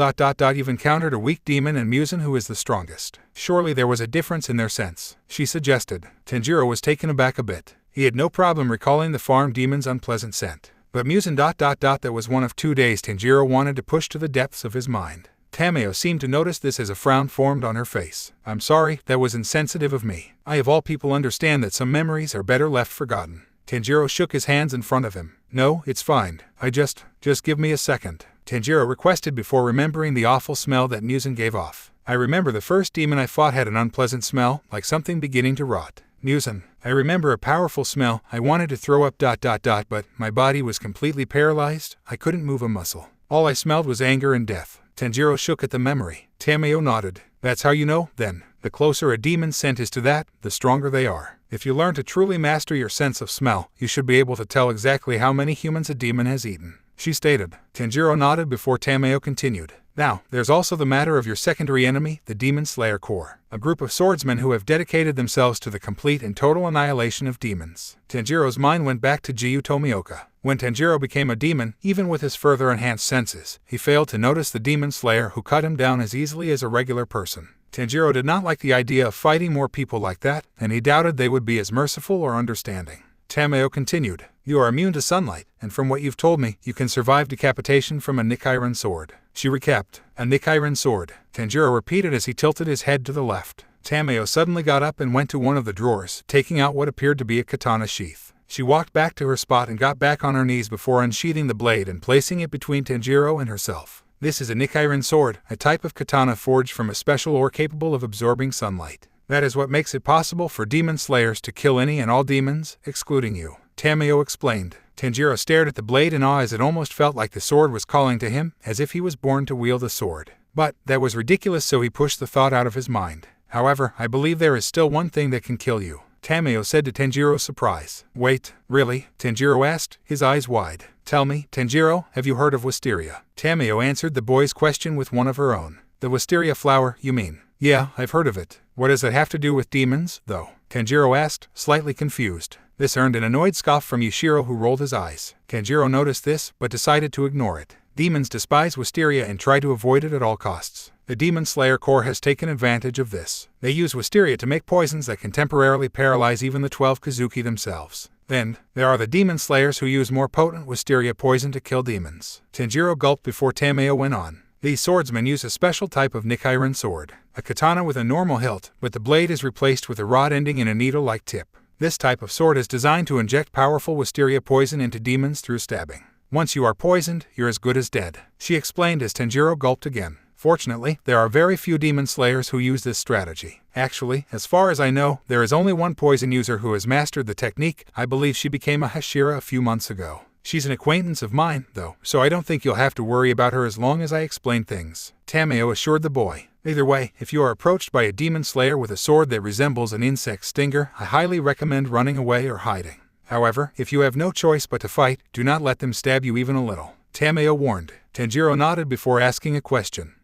B: you've encountered a weak demon and Muzan who is the strongest. Surely there was a difference in their sense, she suggested. Tanjiro was taken aback a bit. He had no problem recalling the farm demon's unpleasant scent. But Muzan ... that was one of 2 days Tanjiro wanted to push to the depths of his mind. Tamayo seemed to notice this as a frown formed on her face. I'm sorry, that was insensitive of me. I of all people understand that some memories are better left forgotten. Tanjiro shook his hands in front of him. No, it's fine. Just give me a second, Tanjiro requested before remembering the awful smell that Muzan gave off. I remember the first demon I fought had an unpleasant smell, like something beginning to rot. Muzan, I remember a powerful smell. I wanted to throw up ... but my body was completely paralyzed. I couldn't move a muscle. All I smelled was anger and death. Tanjiro shook at the memory. Tamayo nodded. That's how you know, then. The closer a demon's scent is to that, the stronger they are. If you learn to truly master your sense of smell, you should be able to tell exactly how many humans a demon has eaten, she stated. Tanjiro nodded before Tamayo continued. Now, there's also the matter of your secondary enemy, the Demon Slayer Corps, a group of swordsmen who have dedicated themselves to the complete and total annihilation of demons. Tanjiro's mind went back to Jiyu Tomioka. When Tanjiro became a demon, even with his further enhanced senses, he failed to notice the Demon Slayer who cut him down as easily as a regular person. Tanjiro did not like the idea of fighting more people like that, and he doubted they would be as merciful or understanding. Tamayo continued. You are immune to sunlight, and from what you've told me, you can survive decapitation from a Nichiren sword. She recapped. A Nichiren sword, Tanjiro repeated as he tilted his head to the left. Tamayo suddenly got up and went to one of the drawers, taking out what appeared to be a katana sheath. She walked back to her spot and got back on her knees before unsheathing the blade and placing it between Tanjiro and herself. This is a Nichiren sword, a type of katana forged from a special ore capable of absorbing sunlight. That is what makes it possible for demon slayers to kill any and all demons, excluding you, Tamayo explained. Tanjiro stared at the blade in awe as it almost felt like the sword was calling to him, as if he was born to wield a sword. But that was ridiculous, so he pushed the thought out of his mind. However, I believe there is still one thing that can kill you, Tamayo said to Tanjiro's surprise. Wait, really? Tanjiro asked, his eyes wide. Tell me, Tanjiro, have you heard of wisteria? Tamayo answered the boy's question with one of her own. The wisteria flower, you mean? Yeah, I've heard of it. What does it have to do with demons, though? Tanjiro asked, slightly confused. This earned an annoyed scoff from Yushiro, who rolled his eyes. Tanjiro noticed this, but decided to ignore it. Demons despise wisteria and try to avoid it at all costs. The Demon Slayer Corps has taken advantage of this. They use wisteria to make poisons that can temporarily paralyze even the 12 Kazuki themselves. Then, there are the Demon Slayers who use more potent wisteria poison to kill demons. Tanjiro gulped before Tamayo went on. These swordsmen use a special type of Nichiren sword, a katana with a normal hilt, but the blade is replaced with a rod ending in a needle-like tip. This type of sword is designed to inject powerful wisteria poison into demons through stabbing. Once you are poisoned, you're as good as dead, she explained as Tanjiro gulped again. Fortunately, there are very few demon slayers who use this strategy. Actually, as far as I know, there is only one poison user who has mastered the technique. I believe she became a hashira a few months ago. She's an acquaintance of mine, though, so I don't think you'll have to worry about her as long as I explain things, Tamayo assured the boy. Either way, if you are approached by a demon slayer with a sword that resembles an insect stinger, I highly recommend running away or hiding. However, if you have no choice but to fight, do not let them stab you even a little, Tamayo warned. Tanjiro nodded before asking a question.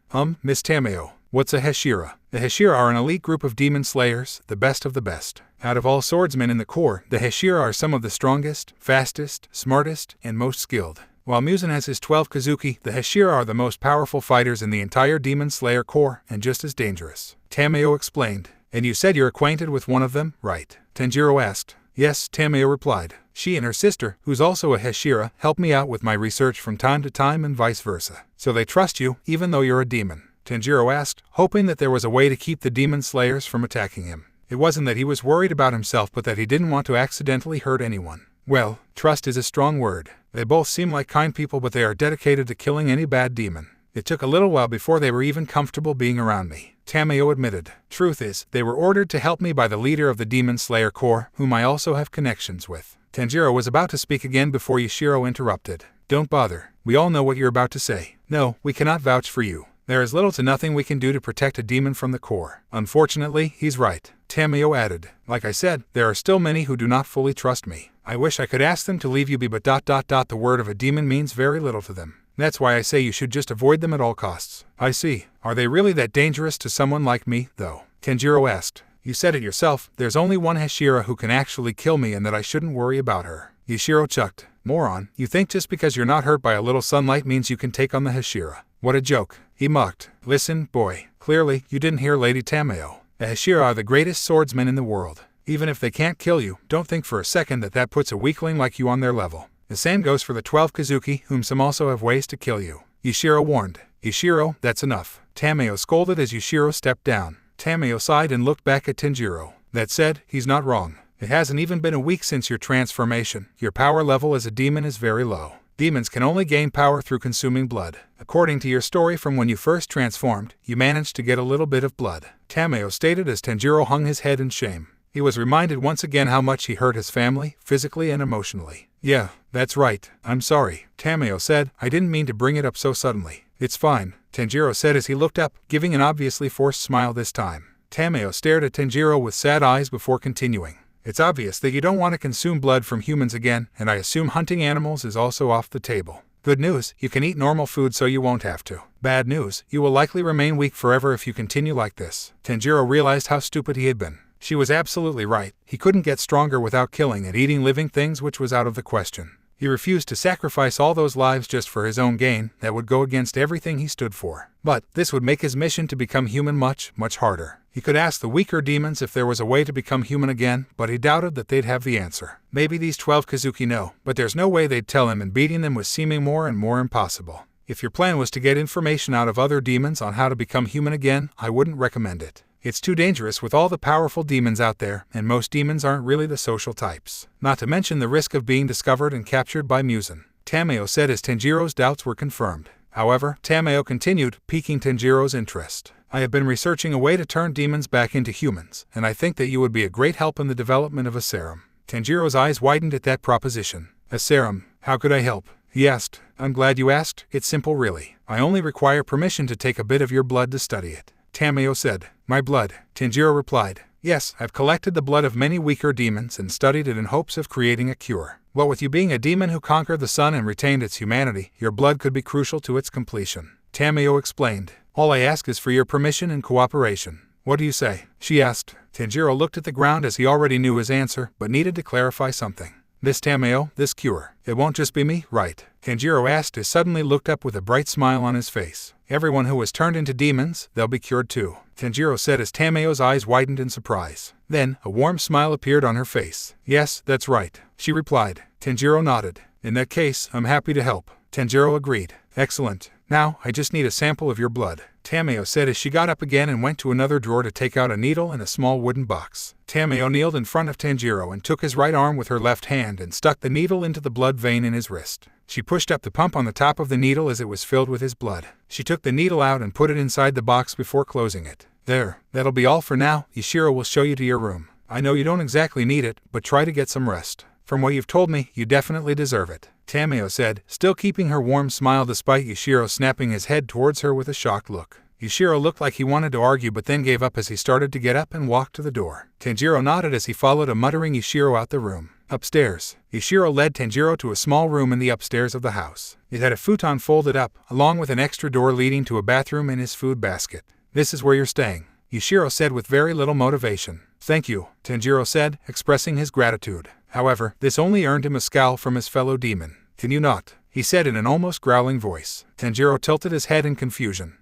B: Miss Tamayo, what's a hashira? The hashira are an elite group of demon slayers, the best of the best. Out of all swordsmen in the Corps, the hashira are some of the strongest, fastest, smartest, and most skilled. While Muzan has his 12 Kazuki, the hashira are the most powerful fighters in the entire Demon Slayer Corps, and just as dangerous, Tamayo explained. And you said you're acquainted with one of them, right? Tanjiro asked. Yes, Tamayo replied. She and her sister, who's also a hashira, help me out with my research from time to time and vice versa. So they trust you, even though you're a demon, Tanjiro asked, hoping that there was a way to keep the demon slayers from attacking him. It wasn't that he was worried about himself, but that he didn't want to accidentally hurt anyone. Well, trust is a strong word. They both seem like kind people, but they are dedicated to killing any bad demon. It took a little while before they were even comfortable being around me, Tamayo admitted. Truth is, they were ordered to help me by the leader of the Demon Slayer Corps, whom I also have connections with. Tanjiro was about to speak again before Yushiro interrupted. Don't bother. We all know what you're about to say. No, we cannot vouch for you. There is little to nothing we can do to protect a demon from the Corps. Unfortunately, he's right, Tamayo added. Like I said, there are still many who do not fully trust me. I wish I could ask them to leave you be, but ... the word of a demon means very little to them. That's why I say you should just avoid them at all costs. I see. Are they really that dangerous to someone like me, though? Tanjiro asked. You said it yourself, there's only one hashira who can actually kill me and that I shouldn't worry about her. Yushiro chucked. Moron, you think just because you're not hurt by a little sunlight means you can take on the hashira. What a joke, he mocked. Listen, boy, clearly you didn't hear Lady Tamayo. The hashira are the greatest swordsmen in the world. Even if they can't kill you, don't think for a second that that puts a weakling like you on their level. The same goes for the 12 Kazuki, whom some also have ways to kill you, Yushiro warned. Yushiro, that's enough, Tamayo scolded as Yushiro stepped down. Tamayo sighed and looked back at Tanjiro. That said, he's not wrong. It hasn't even been a week since your transformation. Your power level as a demon is very low. Demons can only gain power through consuming blood. According to your story from when you first transformed, you managed to get a little bit of blood, Tamayo stated as Tanjiro hung his head in shame. He was reminded once again how much he hurt his family, physically and emotionally. Yeah, that's right. I'm sorry, Tamayo said. I didn't mean to bring it up so suddenly. It's fine, Tanjiro said as he looked up, giving an obviously forced smile this time. Tamayo stared at Tanjiro with sad eyes before continuing. It's obvious that you don't want to consume blood from humans again, and I assume hunting animals is also off the table. Good news, you can eat normal food so you won't have to. Bad news, you will likely remain weak forever if you continue like this. Tanjiro realized how stupid he had been. She was absolutely right. He couldn't get stronger without killing and eating living things, which was out of the question. He refused to sacrifice all those lives just for his own gain. That would go against everything he stood for. But this would make his mission to become human much, much harder. He could ask the weaker demons if there was a way to become human again, but he doubted that they'd have the answer. Maybe these 12 Kazuki know, but there's no way they'd tell him, and beating them was seeming more and more impossible. If your plan was to get information out of other demons on how to become human again, I wouldn't recommend it. It's too dangerous with all the powerful demons out there, and most demons aren't really the social types. Not to mention the risk of being discovered and captured by Muzan, Tamayo said as Tanjiro's doubts were confirmed. However, Tamayo continued, piquing Tanjiro's interest. I have been researching a way to turn demons back into humans, and I think that you would be a great help in the development of a serum. Tanjiro's eyes widened at that proposition. A serum? How could I help? He asked. I'm glad you asked. It's simple really. I only require permission to take a bit of your blood to study it. Tamayo said. My blood? Tanjiro replied. Yes, I've collected the blood of many weaker demons and studied it in hopes of creating a cure. What with you being a demon who conquered the sun and retained its humanity, your blood could be crucial to its completion. Tamayo explained. All I ask is for your permission and cooperation. What do you say? She asked. Tanjiro looked at the ground as he already knew his answer, but needed to clarify something. This Tamayo, this cure. It won't just be me, right? Tanjiro asked as suddenly looked up with a bright smile on his face. Everyone who was turned into demons, they'll be cured too. Tanjiro said as Tamayo's eyes widened in surprise. Then, a warm smile appeared on her face. Yes, that's right, she replied. Tanjiro nodded. In that case, I'm happy to help. Tanjiro agreed. Excellent. Now, I just need a sample of your blood, Tamayo said as she got up again and went to another drawer to take out a needle and a small wooden box. Tamayo kneeled in front of Tanjiro and took his right arm with her left hand and stuck the needle into the blood vein in his wrist. She pushed up the pump on the top of the needle as it was filled with his blood. She took the needle out and put it inside the box before closing it. There, that'll be all for now. Yushiro will show you to your room. I know you don't exactly need it, but try to get some rest. From what you've told me, you definitely deserve it, Tamayo said, still keeping her warm smile despite Yushiro snapping his head towards her with a shocked look. Yushiro looked like he wanted to argue but then gave up as he started to get up and walk to the door. Tanjiro nodded as he followed a muttering Yushiro out the room. Upstairs, Yushiro led Tanjiro to a small room in the upstairs of the house. It had a futon folded up, along with an extra door leading to a bathroom and his food basket. This is where you're staying, Yushiro said with very little motivation. Thank you, Tanjiro said, expressing his gratitude. However, this only earned him a scowl from his fellow demon. Can you not? He said in an almost growling voice. Tanjiro tilted his head in confusion.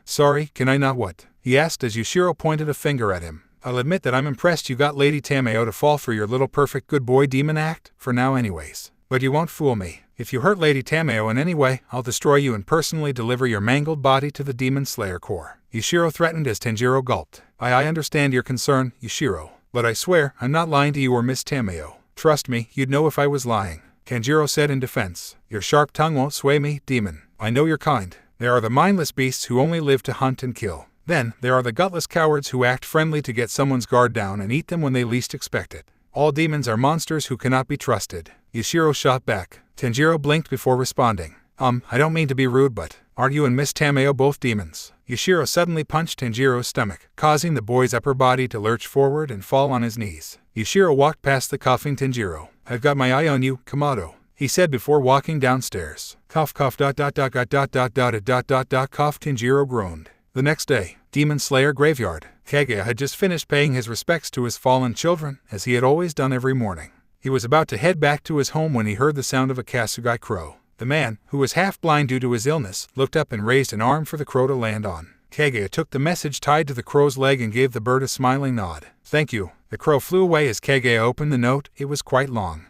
B: Sorry, can I not what? He asked as Yushiro pointed a finger at him. I'll admit that I'm impressed you got Lady Tamayo to fall for your little perfect good boy demon act, for now anyways. But you won't fool me. If you hurt Lady Tamayo in any way, I'll destroy you and personally deliver your mangled body to the Demon Slayer Corps. Yushiro threatened as Tanjiro gulped. I understand your concern, Yushiro. But I swear, I'm not lying to you or Miss Tamayo. Trust me, you'd know if I was lying. Tanjiro said in defense. Your sharp tongue won't sway me, demon. I know you're kind. There are the mindless beasts who only live to hunt and kill. Then, there are the gutless cowards who act friendly to get someone's guard down and eat them when they least expect it. All demons are monsters who cannot be trusted. Yushiro shot back. Tanjiro blinked before responding. I don't mean to be rude, but aren't you and Miss Tamayo both demons? Yushiro suddenly punched Tanjiro's stomach, causing the boy's upper body to lurch forward and fall on his knees. Yushiro walked past the coughing Tanjiro. I've got my eye on you, Kamado, he said before walking downstairs. Cough. Cough, Tanjiro groaned. The next day, Demon Slayer Graveyard. Kaguya had just finished paying his respects to his fallen children, as he had always done every morning. He was about to head back to his home when he heard the sound of a Kasugai crow. The man, who was half blind due to his illness, looked up and raised an arm for the crow to land on. Kaguya took the message tied to the crow's leg and gave the bird a smiling nod. Thank you. The crow flew away as Kaguya opened the note. It was quite long.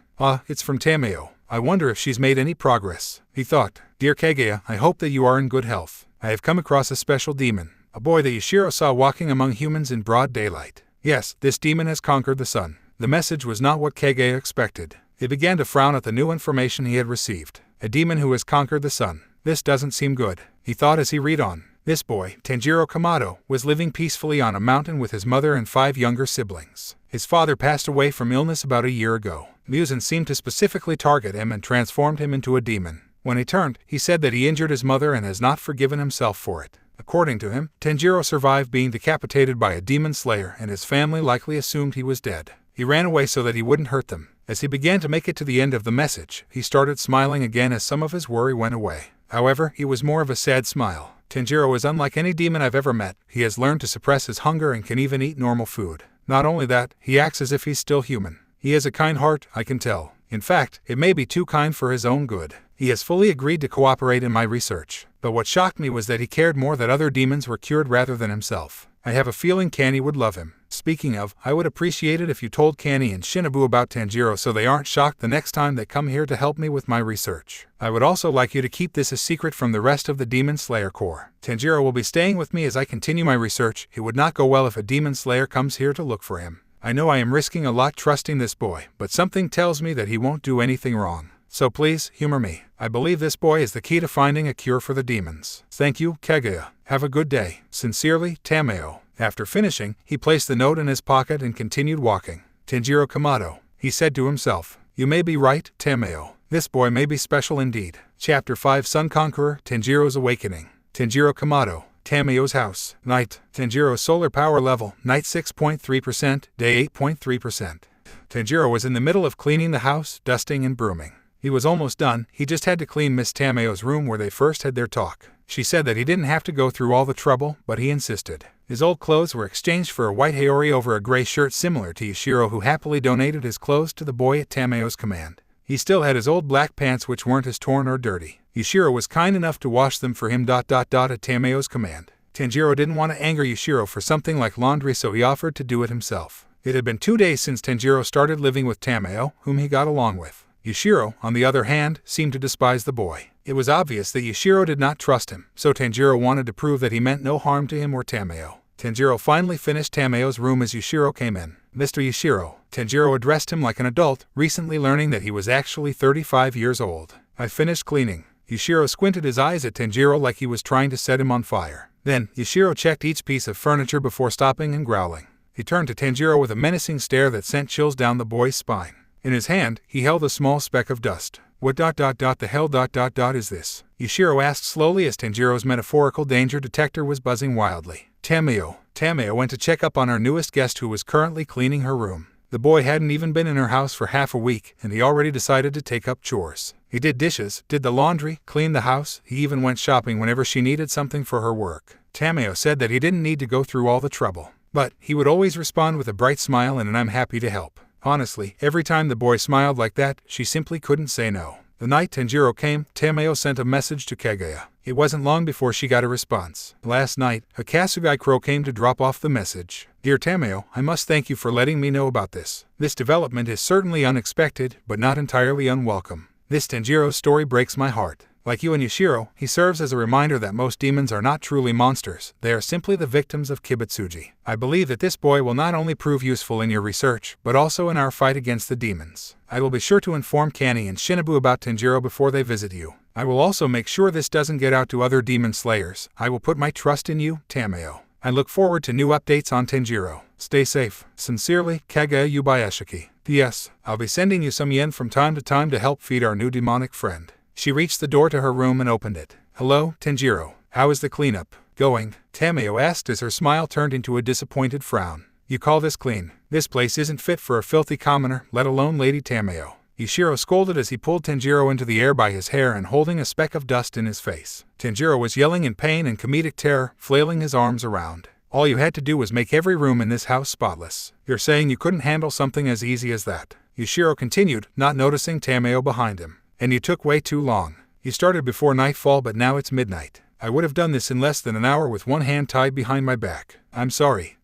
B: It's from Tamayo. I wonder if she's made any progress, he thought. Dear Kaguya, I hope that you are in good health. I have come across a special demon, a boy that Yushiro saw walking among humans in broad daylight. Yes, this demon has conquered the sun. The message was not what Kaguya expected. He began to frown at the new information he had received. A demon who has conquered the sun. This doesn't seem good, he thought as he read on. This boy, Tanjiro Kamado, was living peacefully on a mountain with his mother and 5 younger siblings. His father passed away from illness about a year ago. Muzan seemed to specifically target him and transformed him into a demon. When he turned, he said that he injured his mother and has not forgiven himself for it. According to him, Tanjiro survived being decapitated by a demon slayer, and his family likely assumed he was dead. He ran away so that he wouldn't hurt them. As he began to make it to the end of the message, he started smiling again as some of his worry went away. However, it was more of a sad smile. Tanjiro is unlike any demon I've ever met. He has learned to suppress his hunger and can even eat normal food. Not only that, he acts as if he's still human. He has a kind heart, I can tell. In fact, it may be too kind for his own good. He has fully agreed to cooperate in my research. But what shocked me was that he cared more that other demons were cured rather than himself. I have a feeling Kanny would love him. Speaking of, I would appreciate it if you told Kanny and Shinobu about Tanjiro so they aren't shocked the next time they come here to help me with my research. I would also like you to keep this a secret from the rest of the Demon Slayer Corps. Tanjiro will be staying with me as I continue my research. It would not go well if a Demon Slayer comes here to look for him. I know I am risking a lot trusting this boy, but something tells me that he won't do anything wrong. So please, humor me. I believe this boy is the key to finding a cure for the demons. Thank you, Kaguya. Have a good day. Sincerely, Tamayo. After finishing, he placed the note in his pocket and continued walking. Tanjiro Kamado. He said to himself, "You may be right, Tamayo. This boy may be special indeed." Chapter 5 Sun Conqueror, Tanjiro's Awakening. Tanjiro Kamado. Tamayo's house. Night. Tanjiro's solar power level, night 6.3%, day 8.3%. Tanjiro was in the middle of cleaning the house, dusting and brooming. He was almost done. He just had to clean Miss Tamayo's room where they first had their talk. She said that he didn't have to go through all the trouble, but he insisted. His old clothes were exchanged for a white haori over a gray shirt similar to Yushiro, who happily donated his clothes to the boy at Tamayo's command. He still had his old black pants which weren't as torn or dirty. Yushiro was kind enough to wash them for him at Tamayo's command. Tanjiro didn't want to anger Yushiro for something like laundry, so he offered to do it himself. It had been 2 days since Tanjiro started living with Tamayo, whom he got along with. Yushiro, on the other hand, seemed to despise the boy. It was obvious that Yushiro did not trust him, so Tanjiro wanted to prove that he meant no harm to him or Tamayo. Tanjiro finally finished Tamayo's room as Yushiro came in. "Mr. Yushiro," Tanjiro addressed him like an adult, recently learning that he was actually 35 years old. "I finished cleaning." Yushiro squinted his eyes at Tanjiro like he was trying to set him on fire. Then, Yushiro checked each piece of furniture before stopping and growling. He turned to Tanjiro with a menacing stare that sent chills down the boy's spine. In his hand, he held a small speck of dust. "What the hell is this?" Yushiro asked slowly as Tanjiro's metaphorical danger detector was buzzing wildly. Tamayo went to check up on our newest guest who was currently cleaning her room. The boy hadn't even been in her house for half a week, and he already decided to take up chores. He did dishes, did the laundry, cleaned the house, he even went shopping whenever she needed something for her work. Tamayo said that he didn't need to go through all the trouble. But he would always respond with a bright smile and an "I'm happy to help." Honestly, every time the boy smiled like that, she simply couldn't say no. The night Tanjiro came, Tamayo sent a message to Kaguya. It wasn't long before she got a response. Last night, a Kasugai crow came to drop off the message. "Dear Tamayo, I must thank you for letting me know about this. This development is certainly unexpected, but not entirely unwelcome. This Tanjiro story breaks my heart. Like you and Yushiro, he serves as a reminder that most demons are not truly monsters, they are simply the victims of kibutsuji. I believe that this boy will not only prove useful in your research, but also in our fight against the demons. I will be sure to inform Kanny and Shinobu about Tanjiro before they visit you. I will also make sure this doesn't get out to other demon slayers. I will put my trust in you, Tamayo. I look forward to new updates on Tanjiro. Stay safe. Sincerely, Kaguya Yubayashiki. P.S. I'll be sending you some yen from time to time to help feed our new demonic friend." She reached the door to her room and opened it. "Hello, Tanjiro. How is the cleanup going?" Tamayo asked as her smile turned into a disappointed frown. "You call this clean? This place isn't fit for a filthy commoner, let alone Lady Tamayo." Yushiro scolded as he pulled Tanjiro into the air by his hair and holding a speck of dust in his face. Tanjiro was yelling in pain and comedic terror, flailing his arms around. "All you had to do was make every room in this house spotless. You're saying you couldn't handle something as easy as that?" Yushiro continued, not noticing Tamayo behind him. "And you took way too long. You started before nightfall, but now it's midnight. I would have done this in less than an hour with one hand tied behind my back. I'm sorry.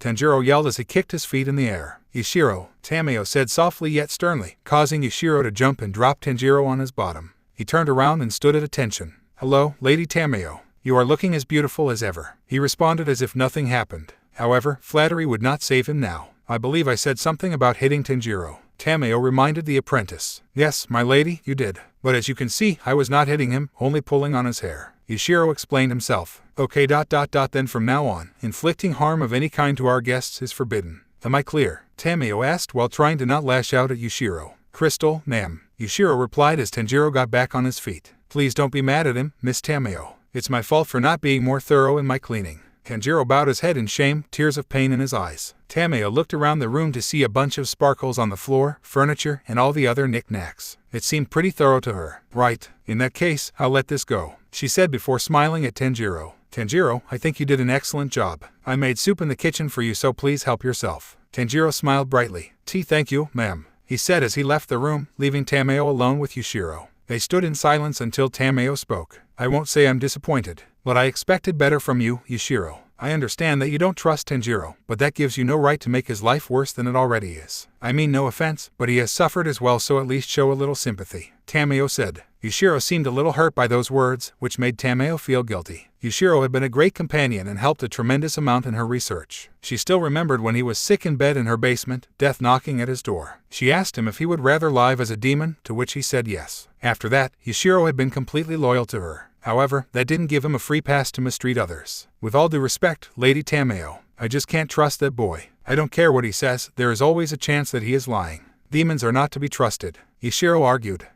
B: Tanjiro yelled as he kicked his feet in the air. "Yushiro," Tamayo said softly yet sternly, causing Yushiro to jump and drop Tanjiro on his bottom. He turned around and stood at attention. "Hello, Lady Tamayo. You are looking as beautiful as ever." He responded as if nothing happened. However, flattery would not save him now. "I believe I said something about hitting Tanjiro." Tamayo reminded the apprentice. Yes, my lady, you did. But as you can see, I was not hitting him, only pulling on his hair. Yushiro explained himself. Okay. Then from now on, inflicting harm of any kind to our guests is forbidden. Am I clear? Tamayo asked while trying to not lash out at Yushiro. Crystal, ma'am. Yushiro replied as Tanjiro got back on his feet. Please don't be mad at him, Miss Tamayo. It's my fault for not being more thorough in my cleaning. Tanjiro bowed his head in shame, tears of pain in his eyes. Tamayo looked around the room to see a bunch of sparkles on the floor, furniture, and all the other knickknacks. It seemed pretty thorough to her. Right. In that case, I'll let this go, she said before smiling at Tanjiro. Tanjiro, I think you did an excellent job. I made soup in the kitchen for you, so please help yourself. Tanjiro smiled brightly. Thank you, ma'am, he said as he left the room, leaving Tamayo alone with Yushiro. They stood in silence until Tamayo spoke. I won't say I'm disappointed, but I expected better from you, Yushiro. I understand that you don't trust Tanjiro, but that gives you no right to make his life worse than it already is. I mean no offense, but he has suffered as well, so at least show a little sympathy, Tamayo said. Yushiro seemed a little hurt by those words, which made Tamayo feel guilty. Yushiro had been a great companion and helped a tremendous amount in her research. She still remembered when he was sick in bed in her basement, death knocking at his door. She asked him if he would rather live as a demon, to which he said yes. After that, Yushiro had been completely loyal to her. However, that didn't give him a free pass to mistreat others. With all due respect, Lady Tamayo, I just can't trust that boy. I don't care what he says, there is always a chance that he is lying. Demons are not to be trusted, Yushiro argued.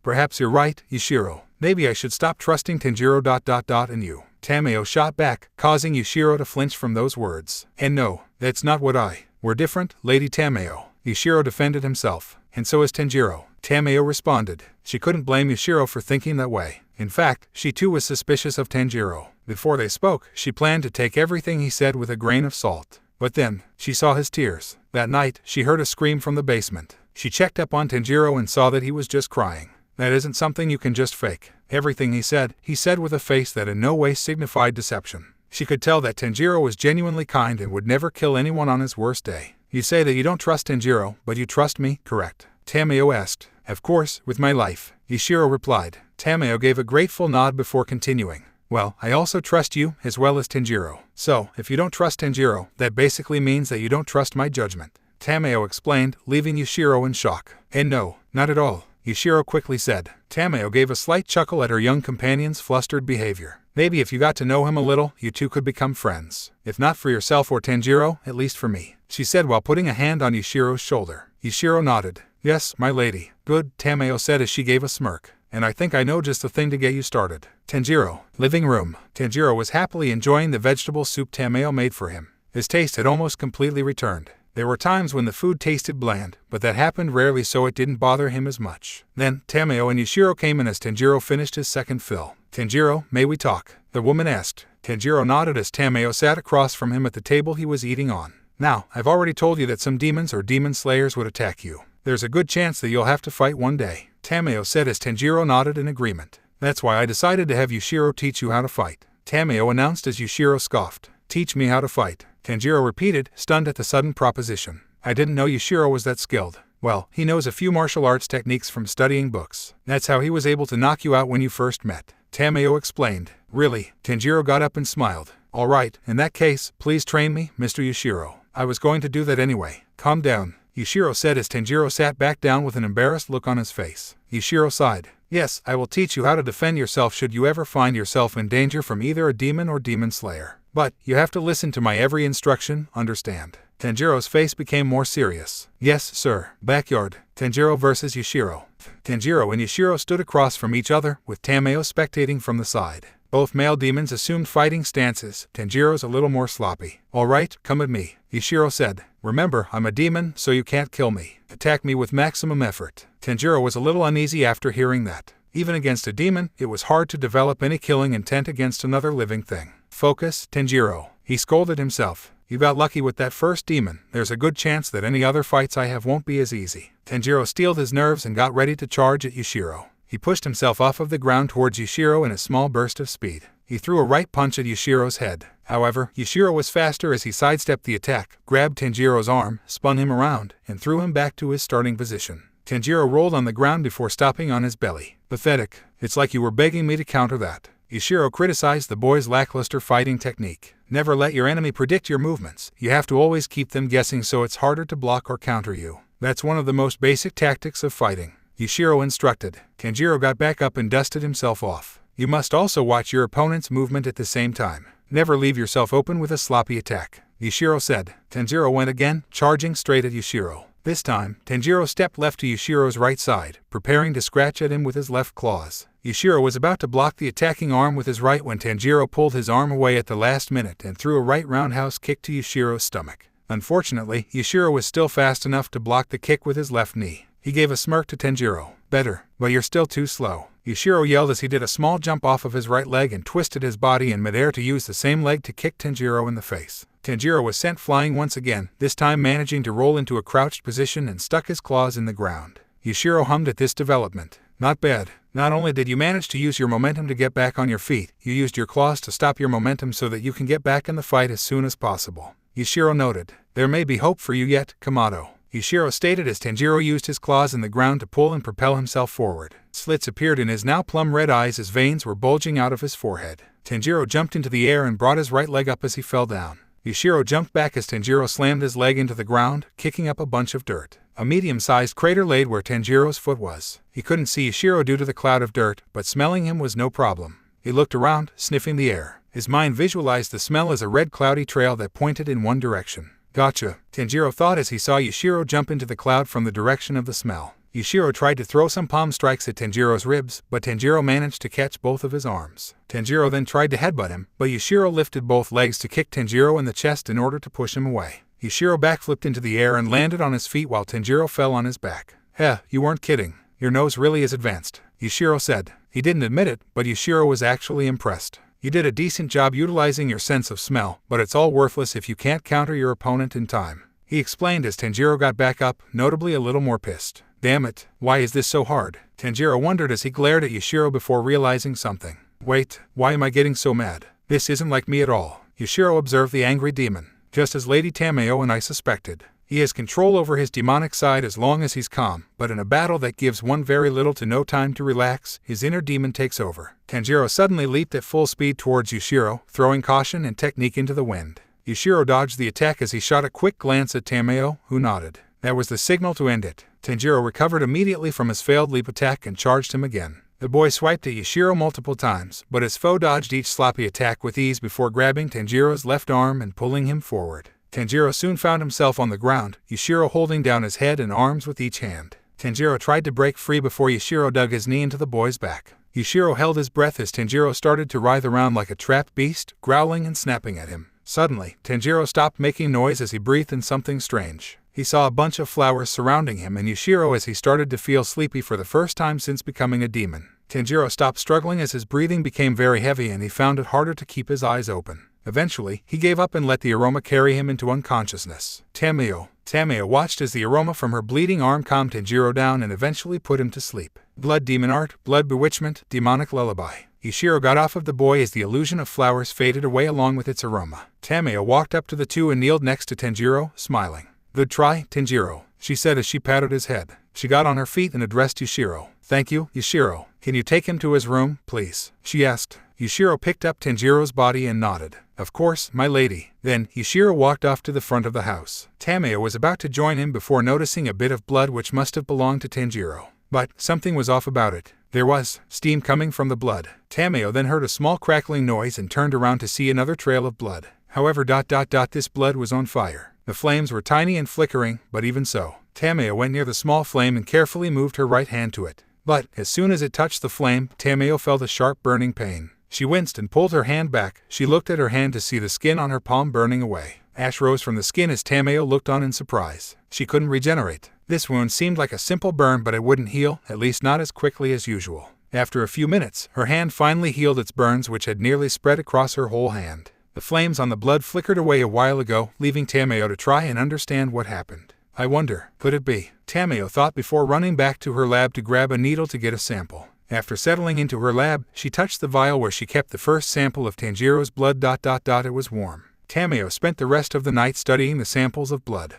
B: Perhaps you're right, Yushiro. Maybe I should stop trusting Tanjiro and you. Tamayo shot back, causing Yushiro to flinch from those words. And no, that's not what We're different, Lady Tamayo. Yushiro defended himself. And so is Tanjiro, Tamayo responded. She couldn't blame Yushiro for thinking that way. In fact, she too was suspicious of Tanjiro. Before they spoke, she planned to take everything he said with a grain of salt. But then, she saw his tears. That night, she heard a scream from the basement. She checked up on Tanjiro and saw that he was just crying. That isn't something you can just fake. Everything he said with a face that in no way signified deception. She could tell that Tanjiro was genuinely kind and would never kill anyone on his worst day. You say that you don't trust Tanjiro, but you trust me, correct? Tamayo asked. Of course, with my life, Yushiro replied. Tamayo gave a grateful nod before continuing. Well, I also trust you, as well as Tanjiro. So, if you don't trust Tanjiro, that basically means that you don't trust my judgment, Tamayo explained, leaving Yushiro in shock. And no, not at all, Yushiro quickly said. Tamayo gave a slight chuckle at her young companion's flustered behavior. Maybe if you got to know him a little, you two could become friends. If not for yourself or Tanjiro, at least for me, she said while putting a hand on Yushiro's shoulder. Yushiro nodded. Yes, my lady. Good, Tamayo said as she gave a smirk. And I think I know just the thing to get you started. Tanjiro. Living room. Tanjiro was happily enjoying the vegetable soup Tamayo made for him. His taste had almost completely returned. There were times when the food tasted bland, but that happened rarely, so it didn't bother him as much. Then, Tamayo and Yushiro came in as Tanjiro finished his second fill. Tanjiro, may we talk? The woman asked. Tanjiro nodded as Tamayo sat across from him at the table he was eating on. Now, I've already told you that some demons or demon slayers would attack you. There's a good chance that you'll have to fight one day, Tamayo said as Tanjiro nodded in agreement. That's why I decided to have Yushiro teach you how to fight, Tamayo announced as Yushiro scoffed. Teach me how to fight, Tanjiro repeated, stunned at the sudden proposition. I didn't know Yushiro was that skilled. Well, he knows a few martial arts techniques from studying books. That's how he was able to knock you out when you first met, Tamayo explained. Really? Tanjiro got up and smiled. All right, in that case, please train me, Mr. Yushiro. I was going to do that anyway. Calm down, Yushiro said as Tanjiro sat back down with an embarrassed look on his face. Yushiro sighed. Yes, I will teach you how to defend yourself should you ever find yourself in danger from either a demon or demon slayer. But, you have to listen to my every instruction, understand? Tanjiro's face became more serious. Yes, sir. Backyard. Tanjiro versus Yushiro. Tanjiro and Yushiro stood across from each other, with Tamayo spectating from the side. Both male demons assumed fighting stances. Tanjiro's a little more sloppy. All right, come at me, Yushiro said. Remember, I'm a demon, so you can't kill me. Attack me with maximum effort. Tanjiro was a little uneasy after hearing that. Even against a demon, it was hard to develop any killing intent against another living thing. Focus, Tanjiro, he scolded himself. You got lucky with that first demon. There's a good chance that any other fights I have won't be as easy. Tanjiro steeled his nerves and got ready to charge at Yushiro. He pushed himself off of the ground towards Yushiro in a small burst of speed. He threw a right punch at Yushiro's head. However, Yushiro was faster as he sidestepped the attack, grabbed Tanjiro's arm, spun him around, and threw him back to his starting position. Tanjiro rolled on the ground before stopping on his belly. Pathetic. It's like you were begging me to counter that. Yushiro criticized the boy's lackluster fighting technique. Never let your enemy predict your movements. You have to always keep them guessing so it's harder to block or counter you. That's one of the most basic tactics of fighting, Yushiro instructed. Tanjiro got back up and dusted himself off. You must also watch your opponent's movement at the same time. Never leave yourself open with a sloppy attack, Yushiro said. Tanjiro went again, charging straight at Yushiro. This time, Tanjiro stepped left to Yushiro's right side, preparing to scratch at him with his left claws. Yushiro was about to block the attacking arm with his right when Tanjiro pulled his arm away at the last minute and threw a right roundhouse kick to Yushiro's stomach. Unfortunately, Yushiro was still fast enough to block the kick with his left knee. He gave a smirk to Tanjiro. Better, but you're still too slow, Yushiro yelled as he did a small jump off of his right leg and twisted his body in midair to use the same leg to kick Tanjiro in the face. Tanjiro was sent flying once again, this time managing to roll into a crouched position and stuck his claws in the ground. Yushiro hummed at this development. Not bad. Not only did you manage to use your momentum to get back on your feet, you used your claws to stop your momentum so that you can get back in the fight as soon as possible, Yushiro noted. There may be hope for you yet, Kamado, Yushiro stated as Tanjiro used his claws in the ground to pull and propel himself forward. Slits appeared in his now plum-red eyes as veins were bulging out of his forehead. Tanjiro jumped into the air and brought his right leg up as he fell down. Yushiro jumped back as Tanjiro slammed his leg into the ground, kicking up a bunch of dirt. A medium-sized crater laid where Tanjiro's foot was. He couldn't see Yushiro due to the cloud of dirt, but smelling him was no problem. He looked around, sniffing the air. His mind visualized the smell as a red cloudy trail that pointed in one direction. Gotcha, Tanjiro thought as he saw Yushiro jump into the cloud from the direction of the smell. Yushiro tried to throw some palm strikes at Tanjiro's ribs, but Tanjiro managed to catch both of his arms. Tanjiro then tried to headbutt him, but Yushiro lifted both legs to kick Tanjiro in the chest in order to push him away. Yushiro backflipped into the air and landed on his feet while Tanjiro fell on his back. Heh, you weren't kidding. Your nose really is advanced, Yushiro said. He didn't admit it, but Yushiro was actually impressed. You did a decent job utilizing your sense of smell, but it's all worthless if you can't counter your opponent in time, he explained as Tanjiro got back up, notably a little more pissed. Damn it, why is this so hard? Tanjiro wondered as he glared at Yushiro before realizing something. Wait, why am I getting so mad? This isn't like me at all, Yushiro observed the angry demon. Just as Lady Tamayo and I suspected. He has control over his demonic side as long as he's calm, but in a battle that gives one very little to no time to relax, his inner demon takes over. Tanjiro suddenly leaped at full speed towards Yushiro, throwing caution and technique into the wind. Yushiro dodged the attack as he shot a quick glance at Tamayo, who nodded. That was the signal to end it. Tanjiro recovered immediately from his failed leap attack and charged him again. The boy swiped at Yushiro multiple times, but his foe dodged each sloppy attack with ease before grabbing Tanjiro's left arm and pulling him forward. Tanjiro soon found himself on the ground, Yushiro holding down his head and arms with each hand. Tanjiro tried to break free before Yushiro dug his knee into the boy's back. Yushiro held his breath as Tanjiro started to writhe around like a trapped beast, growling and snapping at him. Suddenly, Tanjiro stopped making noise as he breathed in something strange. He saw a bunch of flowers surrounding him and Yushiro as he started to feel sleepy for the first time since becoming a demon. Tanjiro stopped struggling as his breathing became very heavy and he found it harder to keep his eyes open. Eventually, he gave up and let the aroma carry him into unconsciousness. Tamayo watched as the aroma from her bleeding arm calmed Tanjiro down and eventually put him to sleep. Blood demon art, blood bewitchment, demonic lullaby. Yushiro got off of the boy as the illusion of flowers faded away along with its aroma. Tamayo walked up to the two and kneeled next to Tanjiro, smiling. Good try, Tanjiro, she said as she patted his head. She got on her feet and addressed Yushiro. Thank you, Yushiro. Can you take him to his room, please? She asked. Yushiro picked up Tanjiro's body and nodded. Of course, my lady. Then, Yushiro walked off to the front of the house. Tamayo was about to join him before noticing a bit of blood which must have belonged to Tanjiro. But, something was off about it. There was steam coming from the blood. Tamayo then heard a small crackling noise and turned around to see another trail of blood. However, this blood was on fire. The flames were tiny and flickering, but even so, Tamayo went near the small flame and carefully moved her right hand to it. But, as soon as it touched the flame, Tamayo felt a sharp burning pain. She winced and pulled her hand back. She looked at her hand to see the skin on her palm burning away. Ash rose from the skin as Tamayo looked on in surprise. She couldn't regenerate. This wound seemed like a simple burn, but it wouldn't heal, at least not as quickly as usual. After a few minutes, her hand finally healed its burns, which had nearly spread across her whole hand. The flames on the blood flickered away a while ago, leaving Tamayo to try and understand what happened. I wonder, could it be? Tamayo thought before running back to her lab to grab a needle to get a sample. After settling into her lab, she touched the vial where she kept the first sample of Tanjiro's blood. It was warm. Tamayo spent the rest of the night studying the samples of blood.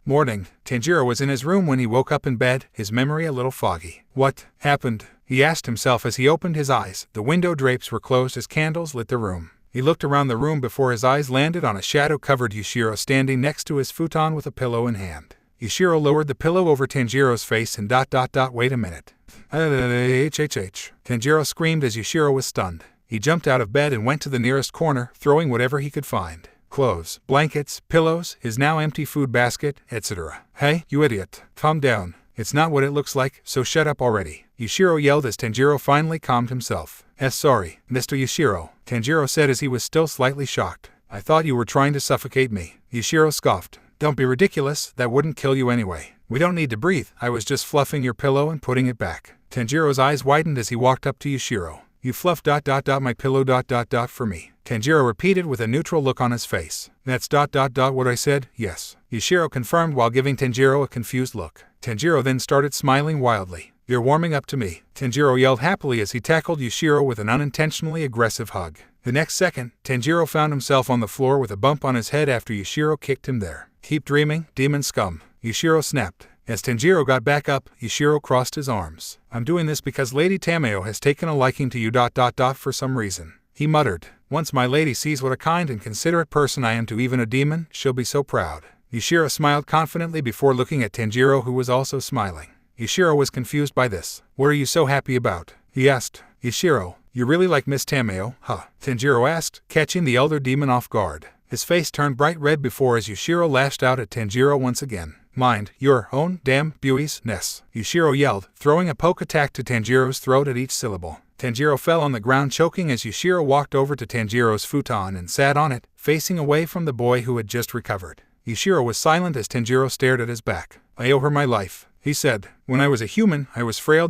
B: Morning. Tanjiro was in his room when he woke up in bed, his memory a little foggy. What happened? He asked himself as he opened his eyes. The window drapes were closed as candles lit the room. He looked around the room before his eyes landed on a shadow-covered Yushiro standing next to his futon with a pillow in hand. Yushiro lowered the pillow over Tanjiro's face and wait a minute. Tanjiro screamed as Yushiro was stunned. He jumped out of bed and went to the nearest corner, throwing whatever he could find. Clothes, blankets, pillows, his now empty food basket, etc. Hey, you idiot. Calm down. It's not what it looks like, so shut up already. Yushiro yelled as Tanjiro finally calmed himself. Sorry, Mr. Yushiro, Tanjiro said as he was still slightly shocked. I thought you were trying to suffocate me. Yushiro scoffed. Don't be ridiculous, that wouldn't kill you anyway. We don't need to breathe, I was just fluffing your pillow and putting it back. Tanjiro's eyes widened as he walked up to Yushiro. You fluff my pillow for me. Tanjiro repeated with a neutral look on his face. That's what I said, yes. Yushiro confirmed while giving Tanjiro a confused look. Tanjiro then started smiling wildly. You're warming up to me. Tanjiro yelled happily as he tackled Yushiro with an unintentionally aggressive hug. The next second, Tanjiro found himself on the floor with a bump on his head after Yushiro kicked him there. Keep dreaming, demon scum. Yushiro snapped. As Tanjiro got back up, Yushiro crossed his arms. I'm doing this because Lady Tamayo has taken a liking to you for some reason. He muttered. Once my lady sees what a kind and considerate person I am to even a demon, she'll be so proud. Yushiro smiled confidently before looking at Tanjiro, who was also smiling. Yushiro was confused by this. What are you so happy about? He asked. Yushiro, you really like Miss Tamayo, huh? Tanjiro asked, catching the elder demon off guard. His face turned bright red before as Yushiro lashed out at Tanjiro once again. Mind your own damn business, Yushiro yelled, throwing a poke attack to Tanjiro's throat at each syllable. Tanjiro fell on the ground choking as Yushiro walked over to Tanjiro's futon and sat on it, facing away from the boy who had just recovered. Yushiro was silent as Tanjiro stared at his back. I owe her my life, he said. When I was a human, I was frail